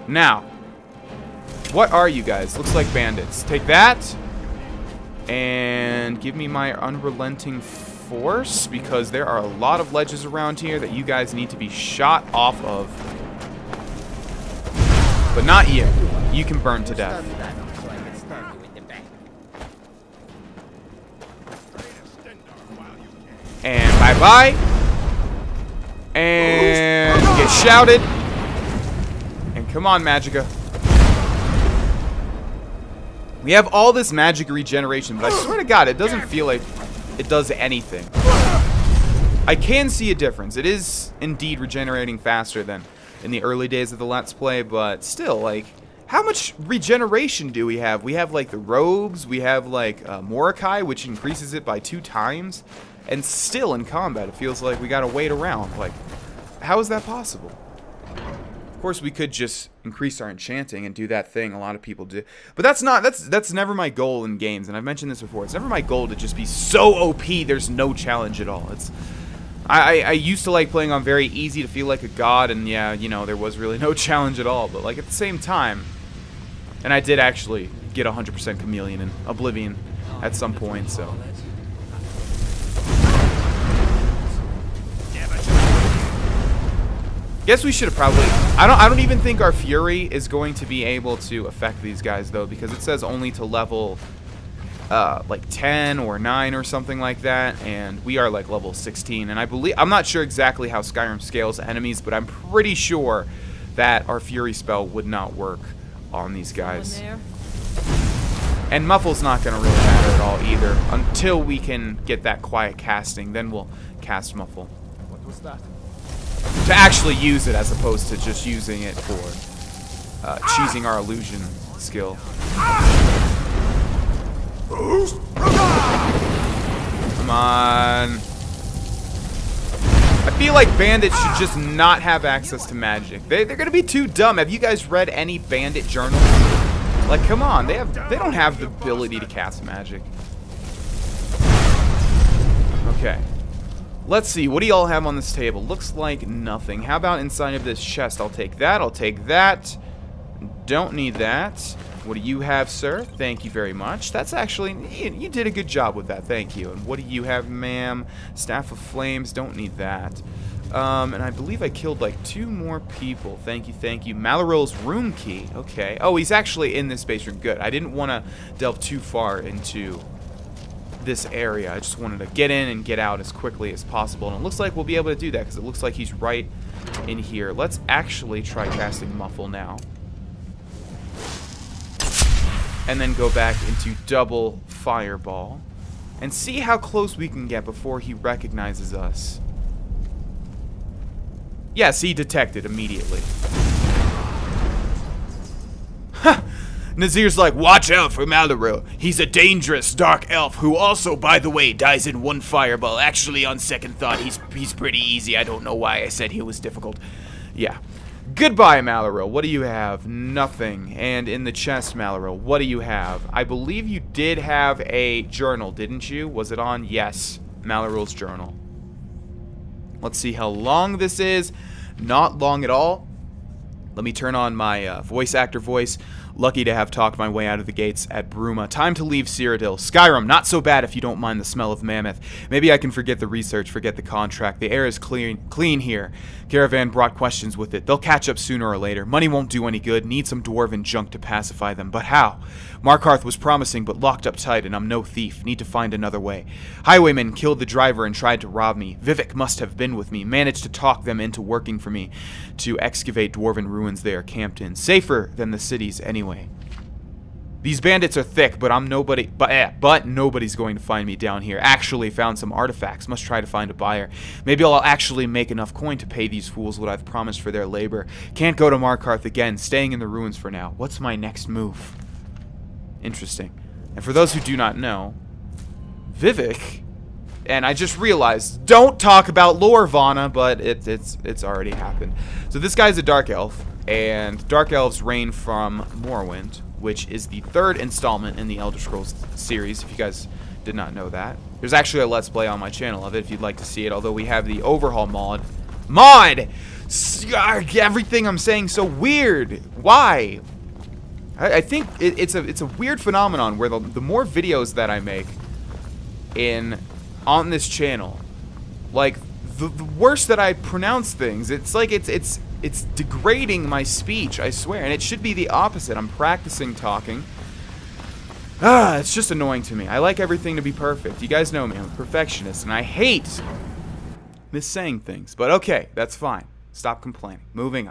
Now. What are you guys? Looks like bandits. Take that. And give me my unrelenting force. Because there are a lot of ledges around here that you guys need to be shot off of. But not you. You can burn to death. And bye-bye. And get shouted. And come on, Magicka. We have all this magic regeneration, but I swear to God, it doesn't feel like it does anything. I can see a difference. It is indeed regenerating faster than in the early days of the Let's Play, but still, like, how much regeneration do we have? We have, like, the robes. We have, like, Morokei, which increases it by 2 times. And still in combat, it feels like we gotta wait around. Like, how is that possible? Of course, we could just increase our enchanting and do that thing a lot of people do. But that's never my goal in games, and I've mentioned this before. It's never my goal to just be so OP there's no challenge at all. I used to like playing on very easy to feel like a god, and yeah, you know, there was really no challenge at all. But like at the same time, and I did actually get 100% Chameleon in Oblivion at some point, so. Guess we should have probably. I don't even think our Fury is going to be able to affect these guys though, because it says only to level like 10 or 9 or something like that, and we are like level 16. And I'm not sure exactly how Skyrim scales enemies, but I'm pretty sure that our Fury spell would not work on these guys. And Muffle's not going to really matter at all either until we can get that quiet casting. Then we'll cast Muffle. What was that? To actually use it as opposed to just using it for cheesing our illusion skill. Come on. I feel like bandits should just not have access to magic. They're gonna be too dumb. Have you guys read any bandit journals? Like, come on, they don't have the ability to cast magic. Okay. Let's see, what do y'all have on this table? Looks like nothing. How about inside of this chest? I'll take that, I'll take that. Don't need that. What do you have, sir? Thank you very much. That's actually, you did a good job with that, thank you. And what do you have, ma'am? Staff of Flames, don't need that. And I believe I killed like 2 more people. Thank you, thank you. Maluril's room key, okay. Oh, he's actually in this base room, good. I didn't want to delve too far into this area. I just wanted to get in and get out as quickly as possible, and it looks like we'll be able to do that because it looks like he's right in here. Let's actually try casting Muffle now, and then go back into double fireball and see how close we can get before he recognizes us. Yes, he detected immediately. Ha! Nazir's like, watch out for Maluril. He's a dangerous dark elf who also, by the way, dies in 1 fireball. Actually, on second thought, he's pretty easy. I don't know why I said he was difficult. Yeah. Goodbye, Maluril. What do you have? Nothing. And in the chest, Maluril, what do you have? I believe you did have a journal, didn't you? Was it on? Yes. Maluril's journal. Let's see how long this is. Not long at all. Let me turn on my voice actor voice. Lucky to have talked my way out of the gates at Bruma. Time to leave Cyrodiil. Skyrim, not so bad if you don't mind the smell of mammoth. Maybe I can forget the research, forget the contract. The air is clean here. Caravan brought questions with it. They'll catch up sooner or later. Money won't do any good. Need some dwarven junk to pacify them. But how? Markarth was promising, but locked up tight, and I'm no thief. Need to find another way. Highwaymen killed the driver and tried to rob me. Vivek must have been with me. Managed to talk them into working for me to excavate dwarven ruins they are camped in. Safer than the cities anyway. These bandits are thick, but I'm nobody. But nobody's going to find me down here. Actually found some artifacts. Must try to find a buyer. Maybe I'll actually make enough coin to pay these fools what I've promised for their labor. Can't go to Markarth again. Staying in the ruins for now. What's my next move? Interesting. And for those who do not know, Vivek, and I just realized, don't talk about Grohlvana, but it's already happened. So this guy's a dark elf, and dark elves reign from Morrowind, which is the third installment in the Elder Scrolls series, if you guys did not know that. There's actually a Let's Play on my channel of it if you'd like to see it, although we have the overhaul mod. Everything I'm saying so weird. Why? I think it's a weird phenomenon where the more videos that I make on this channel, like the worse that I pronounce things. It's like it's degrading my speech, I swear, and it should be the opposite. I'm practicing talking. It's just annoying to me. I like everything to be perfect. You guys know me, I'm a perfectionist, and I hate missaying things. But okay, that's fine. Stop complaining. Moving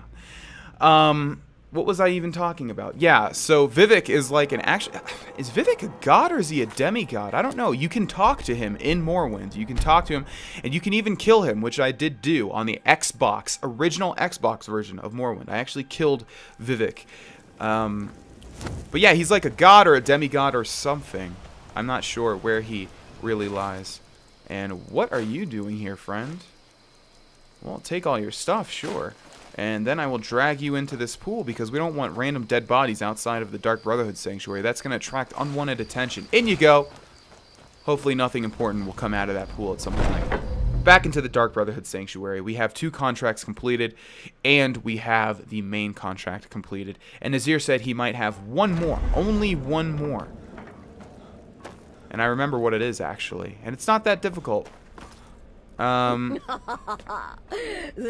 on. What was I even talking about? Yeah, so Vivek is like an actual... Is Vivek a god or is he a demigod? I don't know. You can talk to him in Morrowind. You can talk to him, and you can even kill him, which I did do on the Xbox, original Xbox version of Morrowind. I actually killed Vivek. But yeah, he's like a god or a demigod or something. I'm not sure where he really lies. And what are you doing here, friend? Well, take all your stuff, sure. And then I will drag you into this pool because we don't want random dead bodies outside of the Dark Brotherhood sanctuary. That's going to attract unwanted attention. In you go! Hopefully nothing important will come out of that pool at some point. Back into the Dark Brotherhood sanctuary. We have 2 contracts completed, and we have the main contract completed. And Nazir said he might have one more. Only one more. And I remember what it is, actually. And it's not that difficult. The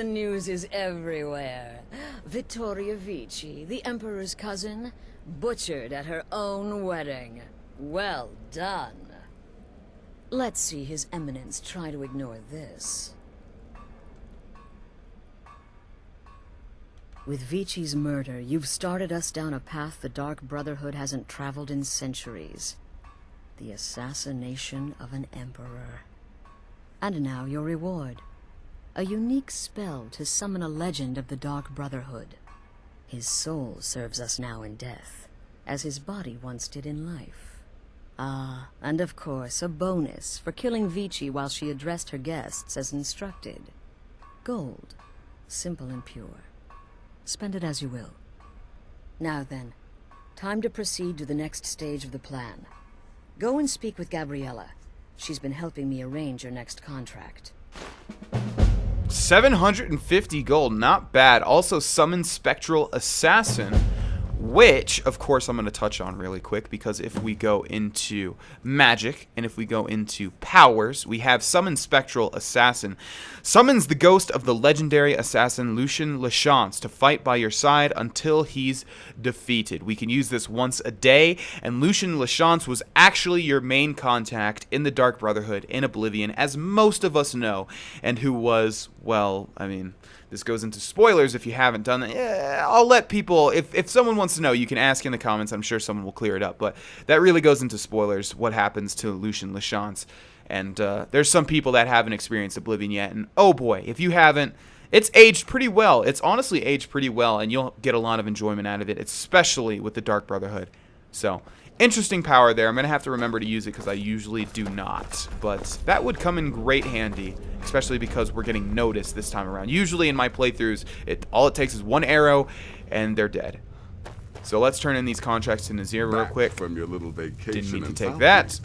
news is everywhere. Vittoria Vici, the Emperor's cousin, butchered at her own wedding. Well done. Let's see His Eminence try to ignore this. With Vici's murder, you've started us down a path the Dark Brotherhood hasn't traveled in centuries. The assassination of an Emperor. And now your reward. A unique spell to summon a legend of the Dark Brotherhood. His soul serves us now in death, as his body once did in life. Ah, and of course, a bonus for killing Vici while she addressed her guests as instructed. Gold. Simple and pure. Spend it as you will. Now then, time to proceed to the next stage of the plan. Go and speak with Gabriella. She's been helping me arrange your next contract. 750 gold, not bad. Also, summon Spectral Assassin, which, of course, I'm going to touch on really quick, because if we go into magic, and if we go into powers, we have Summon Spectral Assassin. Summons the ghost of the legendary assassin Lucien Lachance to fight by your side until he's defeated. We can use this once a day, and Lucien Lachance was actually your main contact in the Dark Brotherhood in Oblivion, as most of us know, and who was, well, I mean... This goes into spoilers if you haven't done that. Yeah, I'll let people, if someone wants to know, you can ask in the comments. I'm sure someone will clear it up. But that really goes into spoilers, what happens to Lucien Lachance. And there's some people that haven't experienced Oblivion yet. And oh boy, if you haven't, it's aged pretty well. It's honestly aged pretty well, and you'll get a lot of enjoyment out of it, especially with the Dark Brotherhood. So, interesting power there. I'm going to have to remember to use it because I usually do not. But that would come in great handy, especially because we're getting noticed this time around. Usually in my playthroughs, all it takes is one arrow, and they're dead. So let's turn in these contracts to Nazir real quick. From your little vacation. Didn't mean to take that.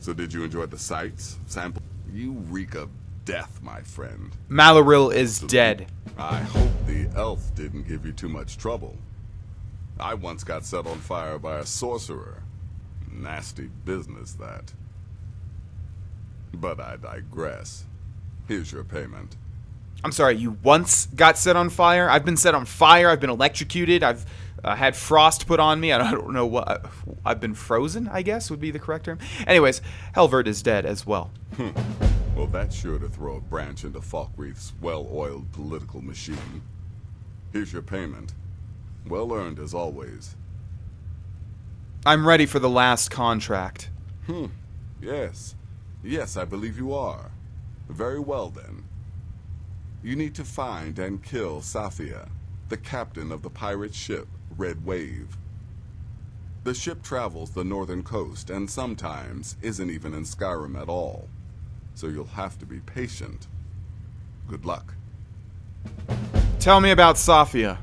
So did you enjoy the sights? Sample? You reek of death, my friend. Maluril is dead. I hope the elf didn't give you too much trouble. I once got set on fire by a sorcerer. Nasty business, that. But I digress. Here's your payment. I'm sorry, you once got set on fire? I've been set on fire, I've been electrocuted, I've had frost put on me, I don't know what... I've been frozen, I guess, would be the correct term. Anyways, Helvard is dead as well. Well, that's sure to throw a branch into Falkreath's well-oiled political machine. Here's your payment. Well earned, as always. I'm ready for the last contract. Yes. Yes, I believe you are. Very well, then. You need to find and kill Safia, the captain of the pirate ship, Red Wave. The ship travels the northern coast and sometimes isn't even in Skyrim at all. So you'll have to be patient. Good luck. Tell me about Safia.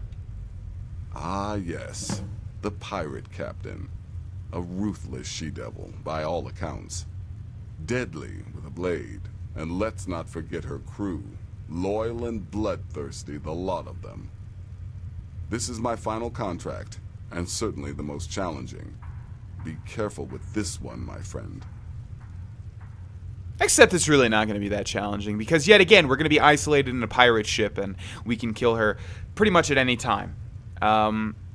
Ah, yes. The pirate captain. A ruthless she-devil, by all accounts. Deadly with a blade. And let's not forget her crew. Loyal and bloodthirsty, the lot of them. This is my final contract, and certainly the most challenging. Be careful with this one, my friend. Except it's really not going to be that challenging, because yet again, we're going to be isolated in a pirate ship, and we can kill her pretty much at any time.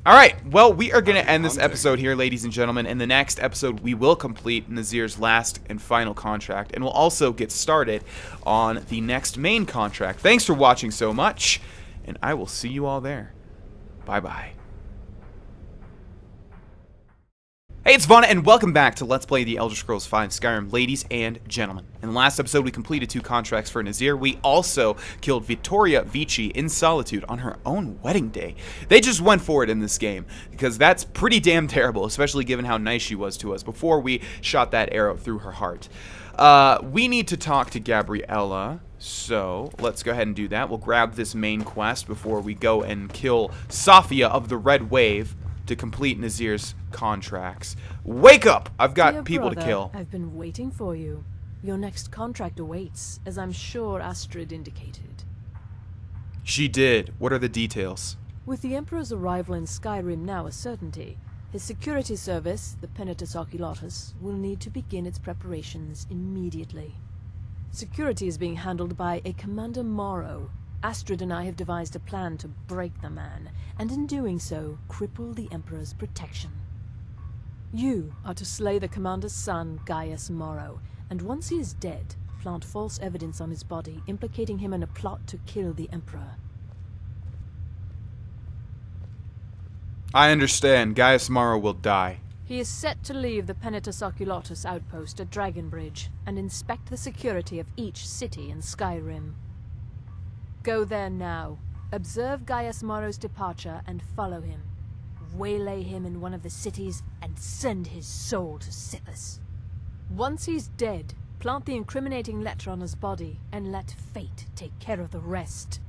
Alright, well, we are going to end this episode here, ladies and gentlemen. In the next episode, we will complete Nazir's last and final contract, and we'll also get started on the next main contract. Thanks for watching so much, and I will see you all there. Bye-bye. Hey, it's Vana, and welcome back to Let's Play The Elder Scrolls V Skyrim, ladies and gentlemen. In the last episode, we completed 2 contracts for Nazir. We also killed Victoria Vici in solitude on her own wedding day. They just went for it in this game, because that's pretty damn terrible, especially given how nice she was to us before we shot that arrow through her heart. We need to talk to Gabriella, so let's go ahead and do that. We'll grab this main quest before we go and kill Safia of the Red Wave to complete Nazir's contracts. Wake up! I've got Dear people brother, to kill. I've been waiting for you. Your next contract awaits, as I'm sure Astrid indicated. She did. What are the details? With the Emperor's arrival in Skyrim now a certainty, his security service, the Penitus Oculatus, will need to begin its preparations immediately. Security is being handled by a Commander Morrow. Astrid and I have devised a plan to break the man, and in doing so, cripple the Emperor's protection. You are to slay the Commander's son, Gaius Morrow, and once he is dead, plant false evidence on his body, implicating him in a plot to kill the Emperor. I understand. Gaius Morrow will die. He is set to leave the Penitus Oculatus outpost at Dragonbridge, and inspect the security of each city in Skyrim. Go there now. Observe Gaius Morrow's departure and follow him. Waylay him in one of the cities and send his soul to Sithis. Once he's dead, plant the incriminating letter on his body and let fate take care of the rest.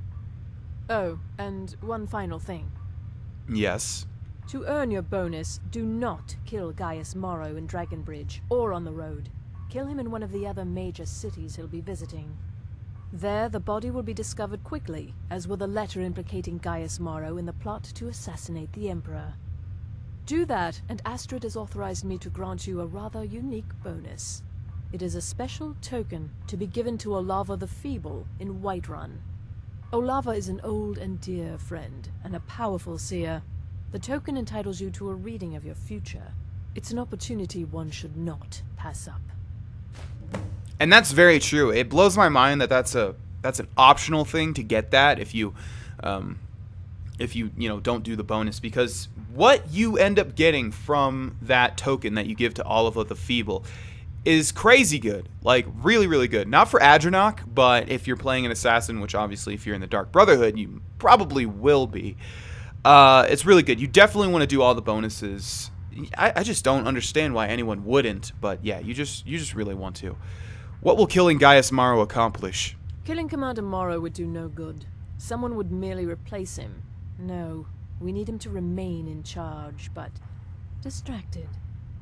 Oh, and one final thing. Yes. To earn your bonus, do not kill Gaius Morrow in Dragonbridge or on the road. Kill him in one of the other major cities he'll be visiting. There, the body will be discovered quickly, as will the letter implicating Gaius Morrow in the plot to assassinate the Emperor. Do that, and Astrid has authorized me to grant you a rather unique bonus. It is a special token to be given to Olava the Feeble in Whiterun. Olava is an old and dear friend, and a powerful seer. The token entitles you to a reading of your future. It's an opportunity one should not pass up. And that's very true. It blows my mind that that's an optional thing to get that if you don't do the bonus, because what you end up getting from that token that you give to Olava the Feeble is crazy good. Like, really, really good. Not for Adranok, but if you're playing an assassin, which obviously if you're in the Dark Brotherhood, you probably will be. It's really good. You definitely want to do all the bonuses. I just don't understand why anyone wouldn't, but yeah, you just really want to. What will killing Gaius Morrow accomplish? Killing Commander Morrow would do no good. Someone would merely replace him. No, we need him to remain in charge, but distracted,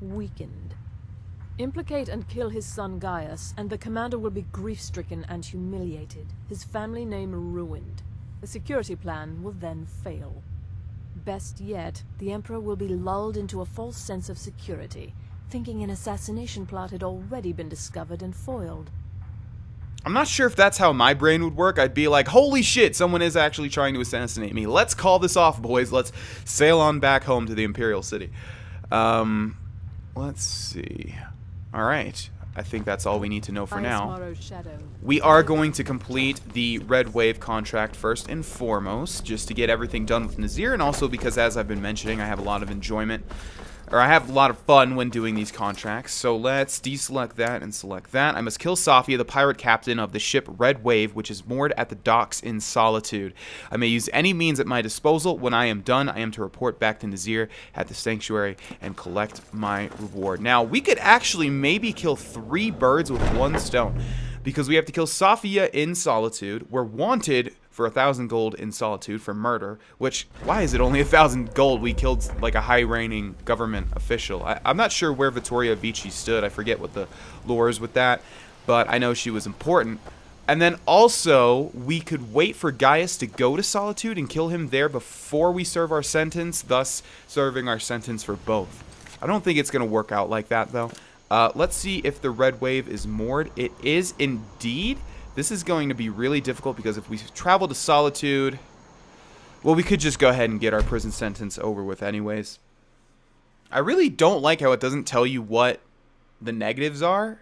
weakened. Implicate and kill his son Gaius, and the commander will be grief-stricken and humiliated, his family name ruined. The security plan will then fail. Best yet, the Emperor will be lulled into a false sense of security, thinking an assassination plot had already been discovered and foiled. I'm not sure if that's how my brain would work. I'd be like, holy shit, someone is actually trying to assassinate me. Let's call this off, boys. Let's sail on back home to the Imperial City. Let's see. All right. I think that's all we need to know for now. We are going to complete the Red Wave contract first and foremost, just to get everything done with Nazir, and also because, as I've been mentioning, I have a lot of enjoyment, or I have a lot of fun when doing these contracts. So let's deselect that and select that. I must kill Safia, the pirate captain of the ship Red Wave, which is moored at the docks in Solitude. I may use any means at my disposal. When I am done, I am to report back to Nazir at the sanctuary and collect my reward. Now, we could actually maybe kill 3 birds with 1 stone, because we have to kill Safia in Solitude. We're wanted for 1,000 gold in Solitude for murder, which, why is it only 1,000 gold? We killed like a high-reigning government official. I'm not sure where Vittoria Vici stood. I forget what the lore is with that, but I know she was important. And then also, we could wait for Gaius to go to Solitude and kill him there before we serve our sentence, thus serving our sentence for both. I don't think it's going to work out like that, though. Let's see if the Red Wave is moored. It is indeed. This is going to be really difficult because if we travel to Solitude, well, we could just go ahead and get our prison sentence over with anyways. I really don't like how it doesn't tell you what the negatives are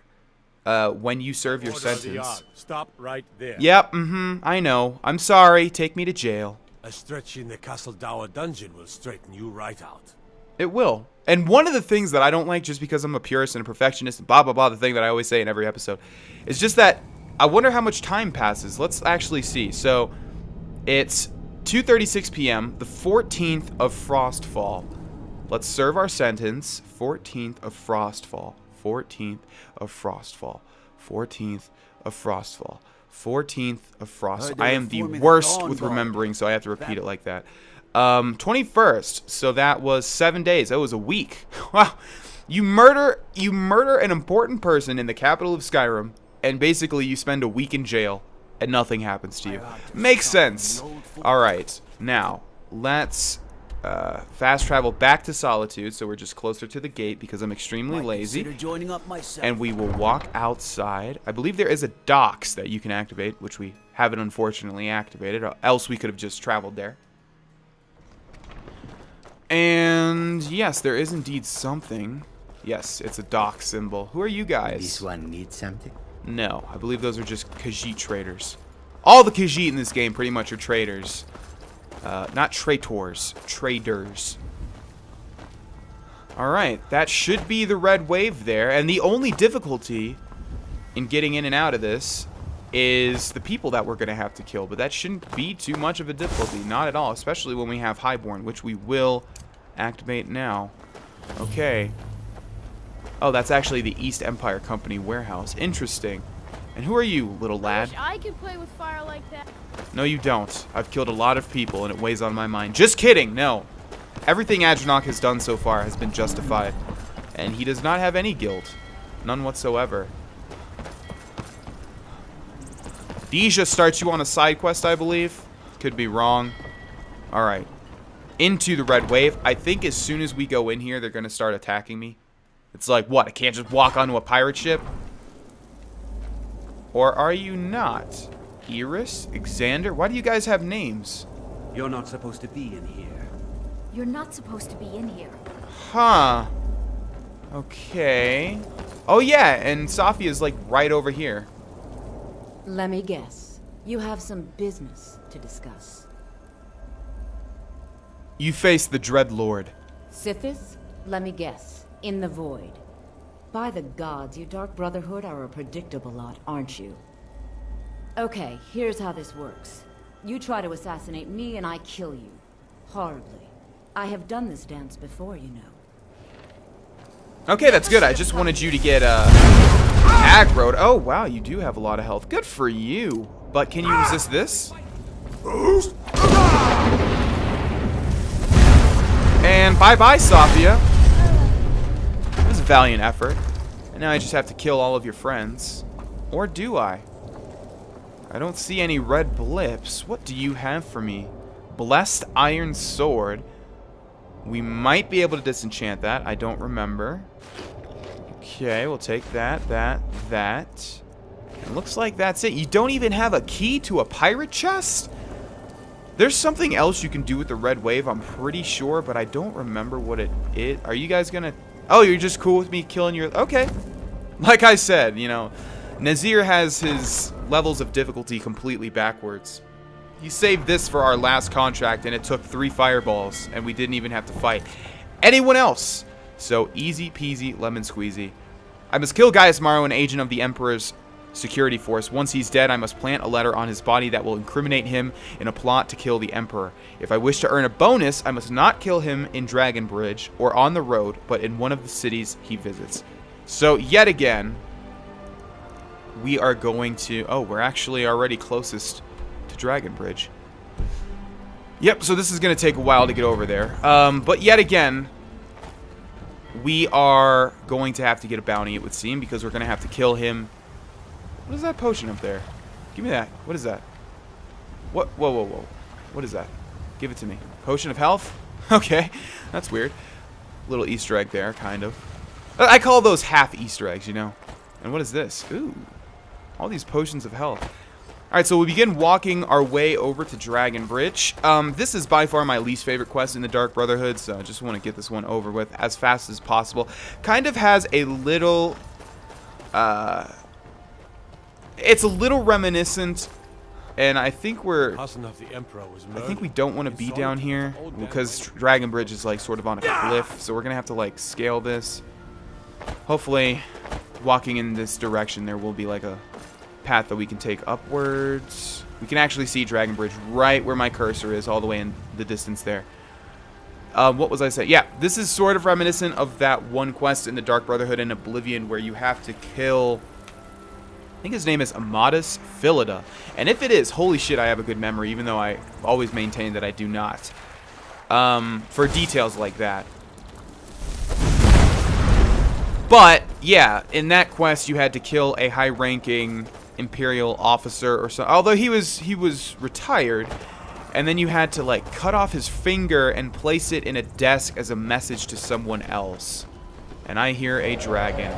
when you serve your sentence. Stop right there. Yep, I know. I'm sorry. Take me to jail. A stretch in the Castle Dower dungeon will straighten you right out. It will. And one of the things that I don't like, just because I'm a purist and a perfectionist and blah, blah, blah, the thing that I always say in every episode, is just that I wonder how much time passes. Let's actually see. So, it's 2:36 p.m., the 14th of Frostfall. Let's serve our sentence. 14th of Frostfall. 14th of Frostfall. 14th of Frostfall. 14th of Frostfall. I am the worst with remembering, so I have to repeat it like that. 21st. So that was 7 days. That was a week. Wow. You murder an important person in the capital of Skyrim, and basically you spend a week in jail and nothing happens to you. Makes sense. Alright, now let's fast travel back to Solitude, so we're just closer to the gate because I'm extremely lazy. And we will walk outside. I believe there is a docks that you can activate, which we haven't unfortunately activated, or else we could have just traveled there. And yes, there is indeed something. Yes, it's a dock symbol. Who are you guys? This one needs something? No, I believe those are just Khajiit traders. All the Khajiit in this game pretty much are traders. Not traitors, traders. Alright, that should be the Red Wave there. And the only difficulty in getting in and out of this is the people that we're going to have to kill. But that shouldn't be too much of a difficulty. Not at all, especially when we have Highborn, which we will activate now. Okay. Oh, that's actually the East Empire Company warehouse. Interesting. And who are you, little lad? I wish I could play with fire like that. No, you don't. I've killed a lot of people, and it weighs on my mind. Just kidding, no. Everything Adranok has done so far has been justified. And he does not have any guilt. None whatsoever. Deja starts you on a side quest, I believe. Could be wrong. Alright. Into the Red Wave. I think as soon as we go in here, they're going to start attacking me. It's like, what? I can't just walk onto a pirate ship? Or are you not? Iris? Xander? Why do you guys have names? You're not supposed to be in here. You're not supposed to be in here. Huh. Okay. Oh yeah, and Safia's like right over here. Let me guess. You have some business to discuss. You face the Dreadlord. Sithis? Let me guess. In the void. By the gods, you Dark Brotherhood are a predictable lot, aren't you? Okay, here's how this works. You try to assassinate me and I kill you. Horribly. I have done this dance before, you know. Okay, that's good. I just wanted you to get aggroed. Oh, wow, you do have a lot of health. Good for you. But can you resist this? And bye-bye, Safia. It was a valiant effort. And now I just have to kill all of your friends. Or do I? I don't see any red blips. What do you have for me? Blessed Iron Sword. We might be able to disenchant that. I don't remember. Okay, we'll take that. It looks like that's it. You don't even have a key to a pirate chest? There's something else you can do with the red wave, I'm pretty sure, but I don't remember what it is. Are you guys gonna... Oh, you're just cool with me killing your... Okay. Like I said, you know, Nazir has his levels of difficulty completely backwards. He saved this for our last contract, and it took 3 fireballs, and we didn't even have to fight anyone else. So, easy peasy, lemon squeezy. I must kill Gaius Maro, an agent of the Emperor's security force. Once he's dead, I must plant a letter on his body that will incriminate him in a plot to kill the Emperor. If I wish to earn a bonus, I must not kill him in Dragon Bridge or on the road, but in one of the cities he visits. So, yet again, we are going to... Oh, we're actually already closest to Dragon Bridge. Yep, so this is going to take a while to get over there. But yet again, we are going to have to get a bounty, it would seem, because we're going to have to kill him. What is that potion up there? Give me that. What is that? What? Whoa, whoa, whoa. What is that? Give it to me. Potion of health? Okay. That's weird. Little Easter egg there, kind of. I call those half Easter eggs, you know. And what is this? Ooh. All these potions of health. Alright, so we begin walking our way over to Dragon Bridge. This is by far my least favorite quest in the Dark Brotherhood, so I just want to get this one over with as fast as possible. Kind of has a little... It's a little reminiscent, and I think we're... I think we don't want to be down here, because Dragon Bridge is, like, sort of on a cliff, so we're going to have to, like, scale this. Hopefully, walking in this direction, there will be, like, a path that we can take upwards. We can actually see Dragon Bridge right where my cursor is, all the way in the distance there. What was I saying? Yeah, this is sort of reminiscent of that one quest in the Dark Brotherhood in Oblivion where you have to kill... I think his name is Amatus Philida. And if it is, holy shit, I have a good memory, even though I always maintain that I do not. For details like that. But, yeah, in that quest, you had to kill a high-ranking Imperial officer or so. Although he was retired. And then you had to, like, cut off his finger and place it in a desk as a message to someone else. And I hear a dragon.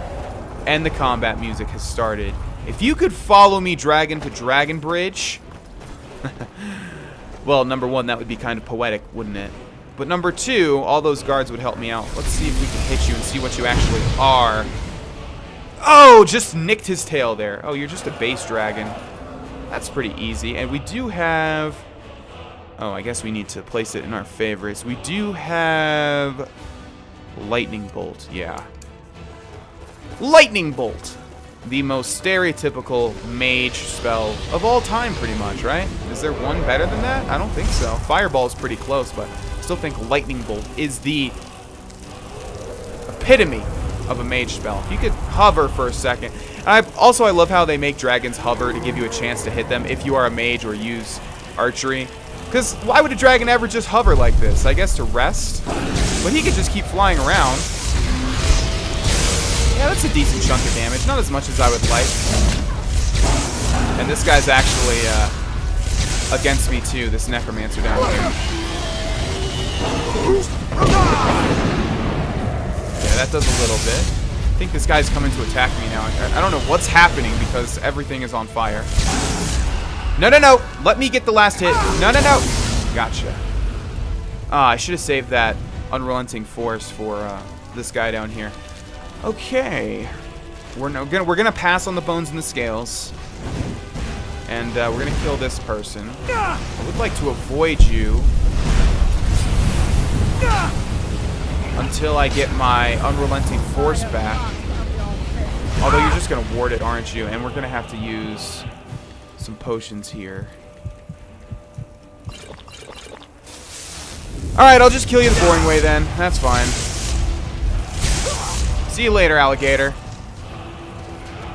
And the combat music has started. If you could follow me, dragon, to Dragon Bridge... well, number one, that would be kind of poetic, wouldn't it? But number two, all those guards would help me out. Let's see if we can hit you and see what you actually are. Oh, just nicked his tail there. Oh, you're just a base dragon. That's pretty easy. And we do have... Oh, I guess we need to place it in our favorites. We do have... Lightning Bolt, yeah. Lightning Bolt! The most stereotypical mage spell of all time, pretty much, right? Is there one better than that? I don't think so. Fireball's pretty close, but I still think Lightning Bolt is the epitome of a mage spell. If you could hover for a second. I love how they make dragons hover to give you a chance to hit them if you are a mage or use archery. Because why would a dragon ever just hover like this? I guess to rest? But he could just keep flying around. Yeah, that's a decent chunk of damage. Not as much as I would like. And this guy's actually against me too, this necromancer down here. Yeah, that does a little bit. I think this guy's coming to attack me now. I don't know what's happening because everything is on fire. No, no, no! Let me get the last hit. No, no, no! Gotcha. Ah, I should have saved that unrelenting force for this guy down here. Okay, we're gonna pass on the bones and the scales, and we're gonna kill this person. I would like to avoid you until I get my unrelenting force back. Although you're just gonna ward it, aren't you? And we're gonna have to use some potions here. All right, I'll just kill you the boring way then. That's fine. See you later, alligator.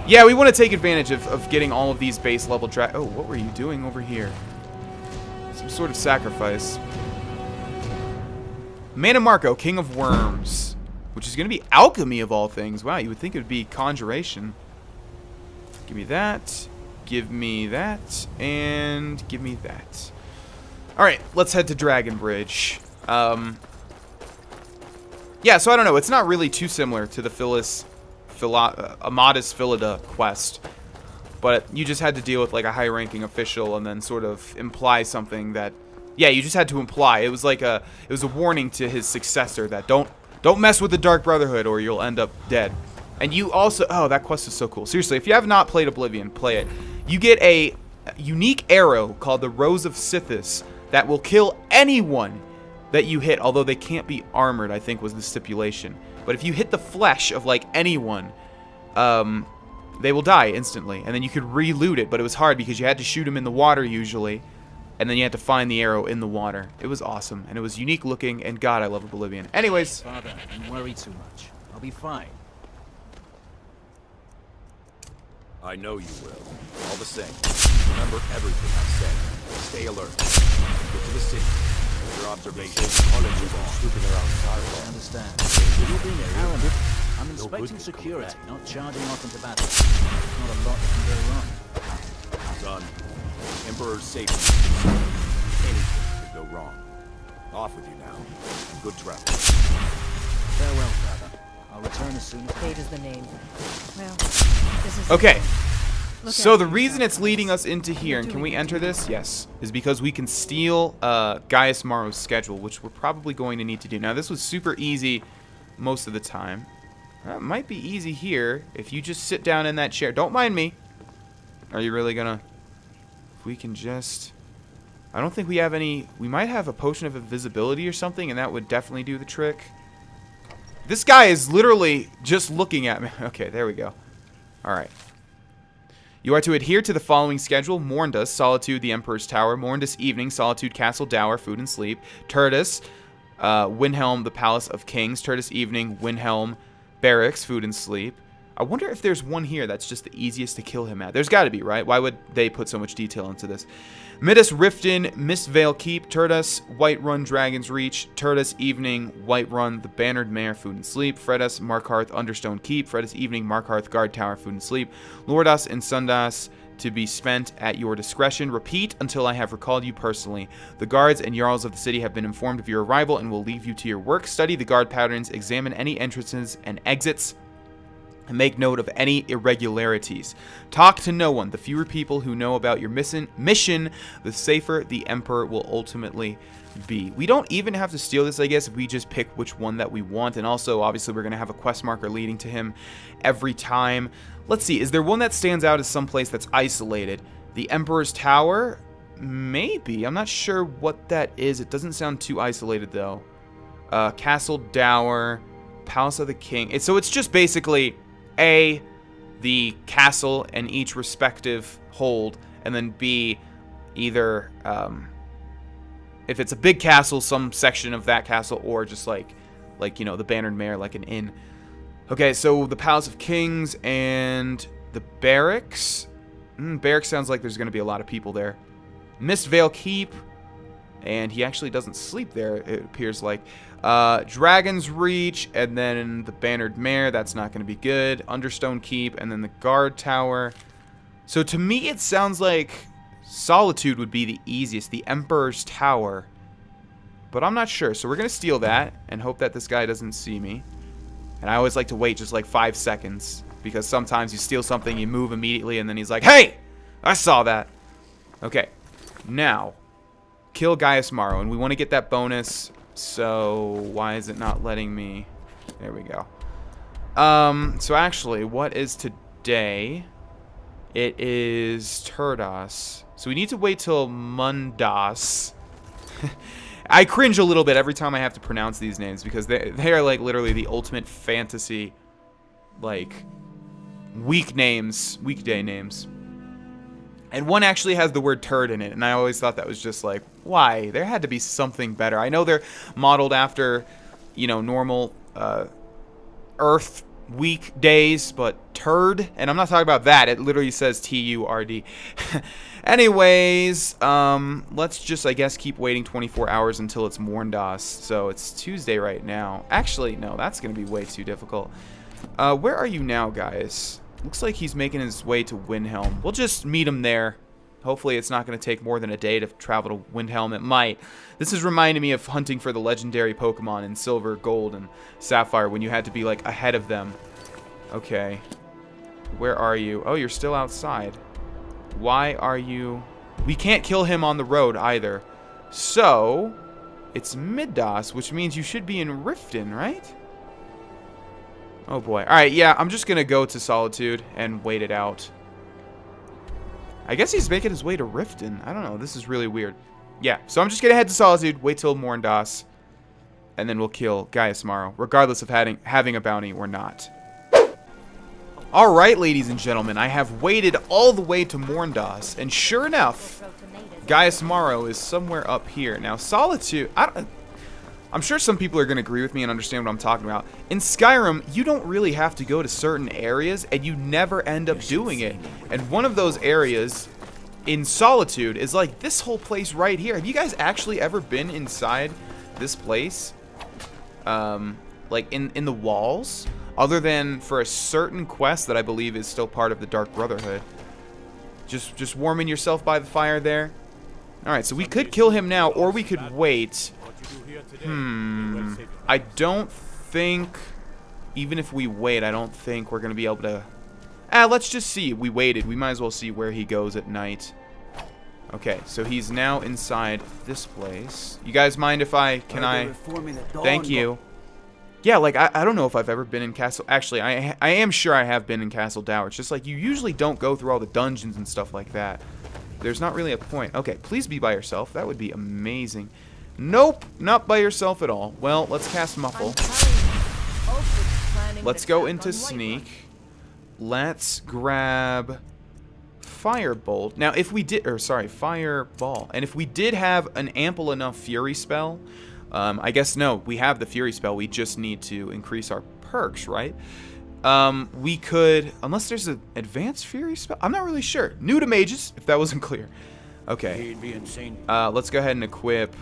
Yeah, we want to take advantage of getting all of these base level Oh, what were you doing over here? Some sort of sacrifice. Mana Marco, King of Worms. Which is going to be alchemy of all things. Wow, you would think it would be conjuration. Give me that. Give me that. And give me that. Alright, let's head to Dragon Bridge. yeah, so I don't know. It's not really too similar to the Amatis Philida quest. But you just had to deal with like a high-ranking official and then sort of imply something that, yeah, you just had to imply. It was like it was a warning to his successor that don't mess with the Dark Brotherhood or you'll end up dead. And you also, oh, that quest is so cool. Seriously, if you have not played Oblivion, play it. You get a unique arrow called the Rose of Sithis that will kill anyone that you hit, although they can't be armored, I think was the stipulation. But if you hit the flesh of like anyone, they will die instantly, and then you could re-loot it, but it was hard because you had to shoot them in the water usually, and then you had to find the arrow in the water. It was awesome, and it was unique looking, and God, I love Oblivion. Anyways. Father, don't worry too much. I'll be fine. I know you will. All the same, remember everything I said. Stay alert. Get to the city. Your observations. I understand. You'll be paranoid. I'm inspecting security, not charging off into battle. There's not a lot that can go wrong. Son, Emperor's safety. Anything could go wrong. Off with you now. And good travel. Farewell, Father. I'll return as soon as Fate is the name. Well, this is okay. So the reason it's leading us into here, and can we enter this? Yes. Is because we can steal Gaius Maro's schedule, which we're probably going to need to do. Now, this was super easy most of the time. It might be easy here if you just sit down in that chair. Don't mind me. Are you really gonna... If we can just... I don't think we have any... We might have a potion of invisibility or something, and that would definitely do the trick. This guy is literally just looking at me. Okay, there we go. Alright. You are to adhere to the following schedule. Morndus, Solitude, the Emperor's Tower. Morndus Evening, Solitude, Castle, Dower, Food and Sleep. Turdus, Windhelm, the Palace of Kings. Turdus Evening, Windhelm, Barracks, Food and Sleep. I wonder if there's one here that's just the easiest to kill him at. There's got to be, right? Why would they put so much detail into this? Midas Riften, Mistvale Keep, Turdus, Whiterun, Dragon's Reach, Turdus Evening, Whiterun, the Bannered Mare, Food and Sleep, Fredus, Markarth, Understone Keep, Fredus Evening, Markarth, Guard Tower, Food and Sleep, Lordas and Sundas, to be spent at your discretion. Repeat until I have recalled you personally. The guards and Jarls of the city have been informed of your arrival and will leave you to your work. Study the guard patterns, examine any entrances and exits, and make note of any irregularities. Talk to no one. The fewer people who know about your mission, the safer the Emperor will ultimately be. We don't even have to steal this, I guess, if we just pick which one that we want. And also, obviously, we're going to have a quest marker leading to him every time. Let's see. Is there one that stands out as someplace that's isolated? The Emperor's Tower? Maybe. I'm not sure what that is. It doesn't sound too isolated, though. Castle, Dower, Palace of the King. So it's just basically... A, the castle and each respective hold, and then B, either, if it's a big castle, some section of that castle, or just like, you know, the Bannered Mare, like an inn. Okay, so the Palace of Kings and the Barracks. Barracks sounds like there's going to be a lot of people there. Mistvale Keep, and he actually doesn't sleep there, it appears like. Dragon's Reach, and then the Bannered Mare. That's not going to be good. Understone Keep, and then the Guard Tower. So to me, it sounds like Solitude would be the easiest. The Emperor's Tower. But I'm not sure. So we're going to steal that and hope that this guy doesn't see me. And I always like to wait just like 5 seconds. Because sometimes you steal something, you move immediately, and then he's like, hey! I saw that. Okay. Now, kill Gaius Maro. And we want to get that bonus... So, why is it not letting me? There we go. So actually, what is today? It is Turdos. So we need to wait till Mundas. I cringe a little bit every time I have to pronounce these names because they are like literally the ultimate fantasy, like, weekday names. And one actually has the word turd in it, and I always thought that was just like, why? There had to be something better. I know they're modeled after, you know, normal Earth weekdays, but turd, and I'm not talking about that. It literally says T-U-R-D. Anyways, let's just, I guess, keep waiting 24 hours until it's Morndas. So it's Tuesday right now. Actually, no, that's going to be way too difficult. Where are you now, guys? Looks like he's making his way to Windhelm. We'll just meet him there. Hopefully it's not going to take more than a day to travel to Windhelm. It might. This is reminding me of hunting for the legendary Pokemon in Silver, Gold, and Sapphire when you had to be, like, ahead of them. Okay. Where are you? Oh, you're still outside. Why are you... We can't kill him on the road either. So, it's Middas, which means you should be in Riften, right? Oh boy. Alright, yeah, I'm just gonna go to Solitude and wait it out. I guess he's making his way to Riften. I don't know, this is really weird. Yeah, so I'm just gonna head to Solitude, wait till Morndas, and then we'll kill Gaius Maro, regardless of having a bounty or not. Alright, ladies and gentlemen, I have waited all the way to Morndas, and sure enough, Gaius Maro is somewhere up here. Now, Solitude, I'm sure some people are going to agree with me and understand what I'm talking about. In Skyrim, you don't really have to go to certain areas, and you never end up doing it. And one of those areas in Solitude is like this whole place right here. Have you guys actually ever been inside this place? Like in the walls? Other than for a certain quest that I believe is still part of the Dark Brotherhood. Just warming yourself by the fire there. Alright, so we could kill him now, or we could wait. I don't think, even if we wait, I don't think we're going to be able to... let's just see. We waited. We might as well see where he goes at night. Okay, so he's now inside this place. You guys mind if I... Thank you. Yeah, like, I don't know if I've ever been in Castle... Actually, I am sure I have been in Castle Dower. It's just like, you usually don't go through all the dungeons and stuff like that. There's not really a point. Okay, please be by yourself. That would be amazing. Nope, not by yourself at all. Well, let's cast Muffle. Let's go into Sneak. Let's grab Firebolt. Now, if we did... Or, sorry, Fireball. And if we did have an ample enough Fury spell... I guess no, we have the Fury spell. We just need to increase our perks, right? We could, unless there's an advanced Fury spell. I'm not really sure. New to mages, if that wasn't clear. Okay. Let's go ahead and equip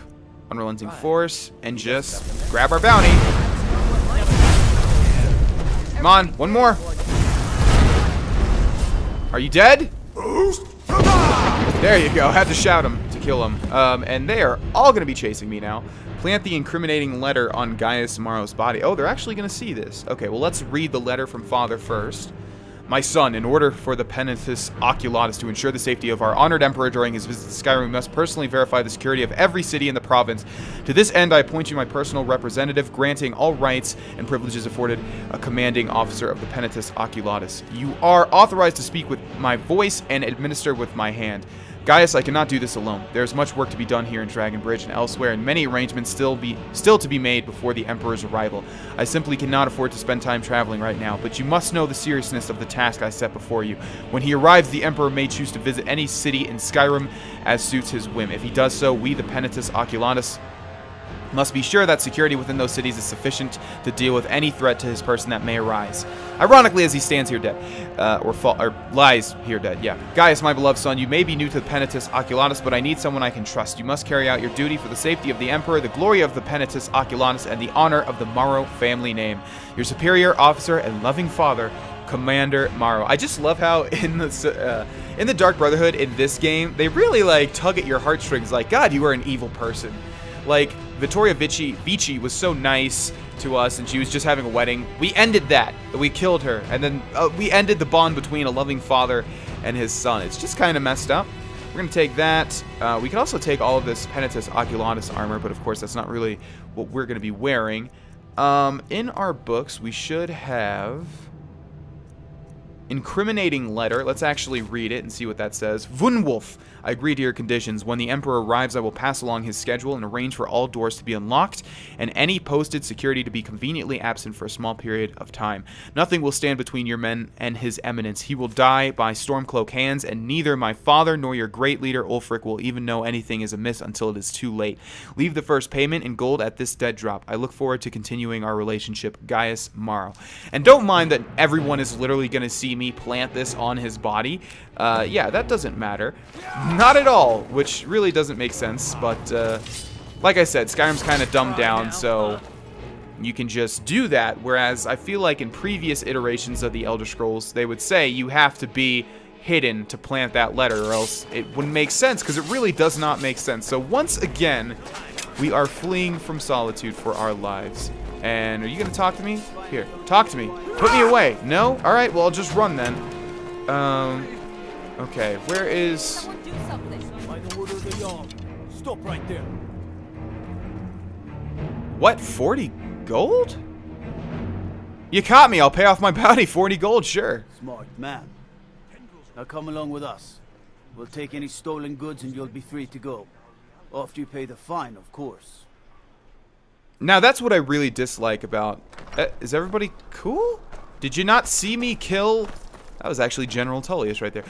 Unrelenting Force and just grab our bounty. Come on, one more. Are you dead? There you go. Had to shout him to kill him. And they are all going to be chasing me now. Plant the incriminating letter on Gaius Maro's body. Oh, they're actually going to see this. Okay, well, let's read the letter from Father first. My son, in order for the Penitus Oculatus to ensure the safety of our honored emperor during his visit to Skyrim, we must personally verify the security of every city in the province. To this end, I appoint you my personal representative, granting all rights and privileges afforded a commanding officer of the Penitus Oculatus. You are authorized to speak with my voice and administer with my hand. Gaius, I cannot do this alone. There is much work to be done here in Dragon Bridge and elsewhere, and many arrangements still to be made before the Emperor's arrival. I simply cannot afford to spend time traveling right now, but you must know the seriousness of the task I set before you. When he arrives, the Emperor may choose to visit any city in Skyrim as suits his whim. If he does so, we, the Penitus Oculatus, must be sure that security within those cities is sufficient to deal with any threat to his person that may arise. Ironically, as he stands here dead, or lies here dead, yeah. Gaius, my beloved son, you may be new to the Penitus Oculatus, but I need someone I can trust. You must carry out your duty for the safety of the Emperor, the glory of the Penitus Oculatus, and the honor of the Maro family name. Your superior officer and loving father, Commander Maro. I just love how in the Dark Brotherhood, in this game, they really, like, tug at your heartstrings, like, God, you are an evil person. Like, Vittoria Vici was so nice to us, and she was just having a wedding. We ended that. We killed her. And then we ended the bond between a loving father and his son. It's just kind of messed up. We're going to take that. We can also take all of this Penitus Oculatus armor, but of course that's not really what we're going to be wearing. In our books, we should have... Incriminating letter. Let's actually read it and see what that says. Vunwolf, I agree to your conditions. When the Emperor arrives, I will pass along his schedule and arrange for all doors to be unlocked and any posted security to be conveniently absent for a small period of time. Nothing will stand between your men and his eminence. He will die by Stormcloak hands, and neither my father nor your great leader Ulfric will even know anything is amiss until it is too late. Leave the first payment in gold at this dead drop. I look forward to continuing our relationship. Gaius Maro. And don't mind that everyone is literally going to see me plant this on his body. Yeah, that doesn't matter. Not at all, which really doesn't make sense, but like I said, Skyrim's kind of dumbed down, so you can just do that, whereas I feel like in previous iterations of the Elder Scrolls, they would say you have to be hidden to plant that letter, or else it wouldn't make sense, because it really does not make sense. So once again, we are fleeing from Solitude for our lives. And are you going to talk to me? Here, talk to me. Put me away. No? Alright, well, I'll just run then. Okay, where is... By the order of the Jarl. Stop right there. What, 40 gold? You caught me, I'll pay off my bounty. 40 gold, sure. Smart man. Now come along with us. We'll take any stolen goods and you'll be free to go. After you pay the fine, of course. Now that's what I really dislike about... is everybody cool? Did you not see me kill... That was actually General Tullius right there.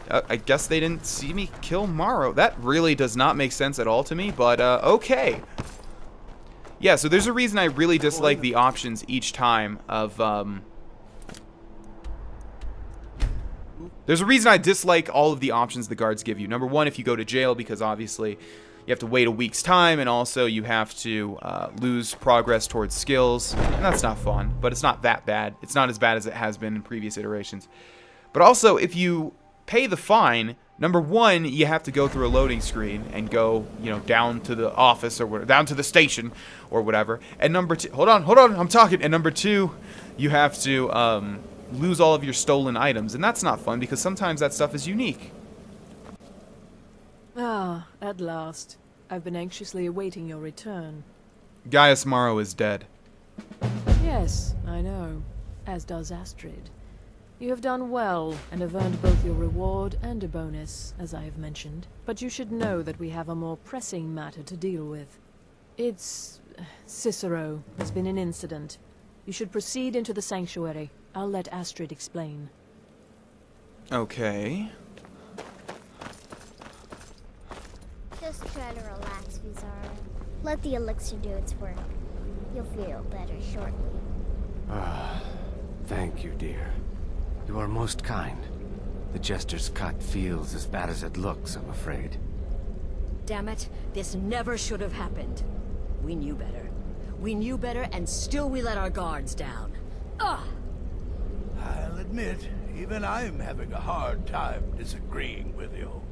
I guess they didn't see me kill Morrow. That really does not make sense at all to me, but okay. Yeah, so there's a reason I really dislike the options each time of... There's a reason I dislike all of the options the guards give you. Number one, if you go to jail, because obviously you have to wait a week's time, and also you have to lose progress towards skills. And that's not fun, but it's not that bad. It's not as bad as it has been in previous iterations. But also, if you pay the fine, number one, you have to go through a loading screen and go, you know, down to the office or whatever, down to the station or whatever. And number two, hold on, I'm talking. And number two, you have to lose all of your stolen items, and that's not fun because sometimes that stuff is unique. Ah, at last. I've been anxiously awaiting your return. Gaius Morrow is dead. Yes, I know. As does Astrid. You have done well, and have earned both your reward and a bonus, as I have mentioned. But you should know that we have a more pressing matter to deal with. It's... Cicero. There's been an incident. You should proceed into the sanctuary. I'll let Astrid explain. Okay. Just try to relax, Vizara. Let the elixir do its work. You'll feel better shortly. Ah, thank you, dear. You are most kind. The Jester's cut feels as bad as it looks, I'm afraid. Damn it, this never should have happened. We knew better. We knew better, and still we let our guards down. Ugh! I'll admit, even I'm having a hard time disagreeing with you.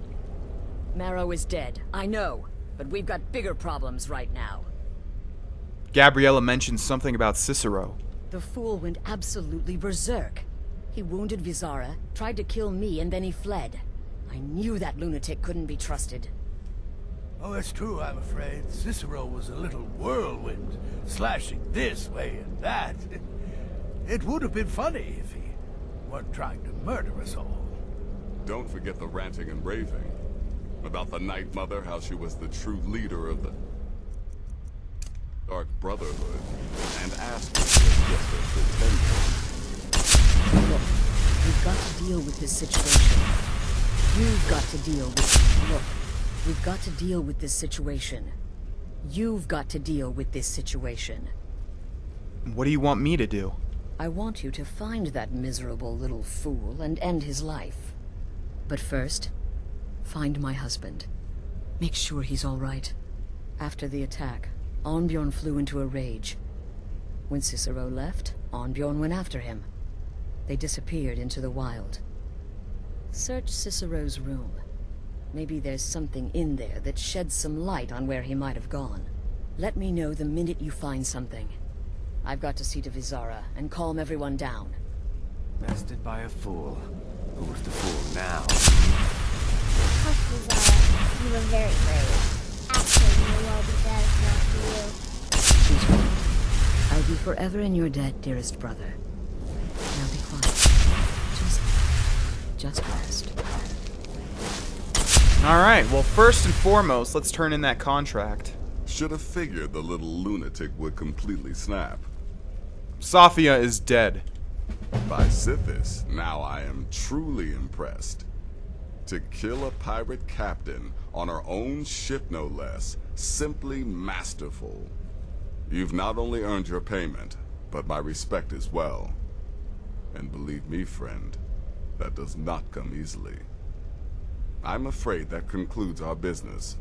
Marrow is dead, I know, but we've got bigger problems right now. Gabriella mentioned something about Cicero. The fool went absolutely berserk. He wounded Vizara, tried to kill me, and then he fled. I knew that lunatic couldn't be trusted. Oh, it's true, I'm afraid. Cicero was a little whirlwind, slashing this way and that. It would have been funny if he weren't trying to murder us all. Don't forget the ranting and raving. About the Night Mother, how she was the true leader of the Dark Brotherhood, and Astrid was just a pretender. Look, we've got to deal with this situation. You've got to deal with... Look, we've got to deal with this situation. You've got to deal with this situation. What do you want me to do? I want you to find that miserable little fool and end his life. But first, find my husband. Make sure he's all right. After the attack, Arnbjorn flew into a rage. When Cicero left, Arnbjorn went after him. They disappeared into the wild. Search Cicero's room. Maybe there's something in there that sheds some light on where he might have gone. Let me know the minute you find something. I've got to see to Vizara and calm everyone down. Bested by a fool. Who's the fool now? Hush, Vizara. You were very brave. Actually, may well be dead if not for you. She's right. I'll be forever in your debt, dearest brother. Now be quiet. Just rest. Alright, well first and foremost, let's turn in that contract. Should have figured the little lunatic would completely snap. Safia is dead. By Sithis, now I am truly impressed. To kill a pirate captain on our own ship no less, simply masterful. You've not only earned your payment, but my respect as well. And believe me, friend, that does not come easily. I'm afraid that concludes our business.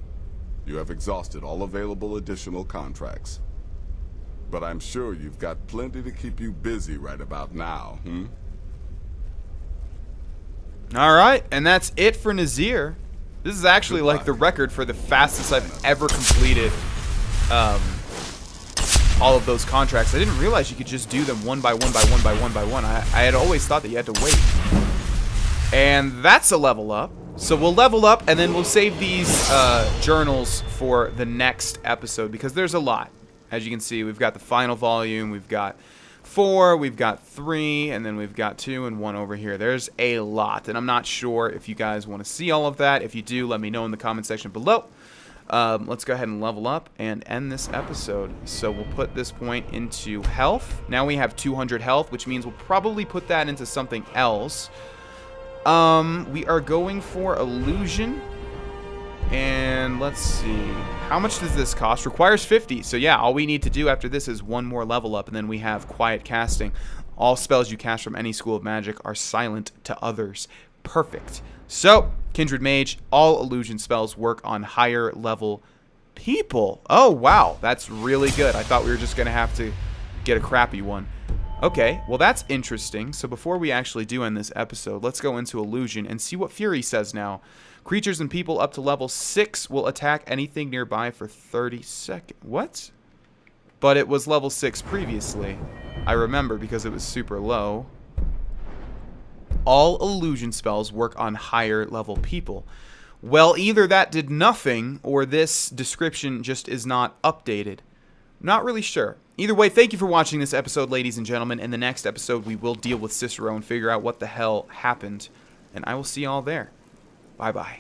You have exhausted all available additional contracts. But I'm sure you've got plenty to keep you busy right about now, Alright, and that's it for Nazir. This is actually like the record for the fastest I've ever completed all of those contracts. I didn't realize you could just do them one by one by one by one by one. I had always thought that you had to wait. And that's a level up. So we'll level up and then we'll save these journals for the next episode because there's a lot. As you can see, we've got the final volume, we've got 4, we've got 3, and then we've got 2 and 1 over here. There's a lot, and I'm not sure if you guys want to see all of that. If you do, let me know in the comment section below. Let's go ahead and level up and end this episode. So we'll put this point into health. Now we have 200 health, which means we'll probably put that into something else. We are going for illusion. And let's see. How much does this cost? Requires 50. So yeah, all we need to do after this is one more level up, and then we have quiet casting. All spells you cast from any school of magic are silent to others. Perfect. So, Kindred Mage, all illusion spells work on higher level people. Oh, wow. That's really good. I thought we were just going to have to get a crappy one. Okay, well that's interesting. So before we actually do end this episode, let's go into illusion and see what Fury says now. Creatures and people up to level 6 will attack anything nearby for 30 seconds. What? But it was level 6 previously. I remember because it was super low. All illusion spells work on higher level people. Well, either that did nothing or this description just is not updated. Not really sure. Either way, thank you for watching this episode, ladies and gentlemen. In the next episode, we will deal with Cicero and figure out what the hell happened. And I will see you all there. Bye-bye.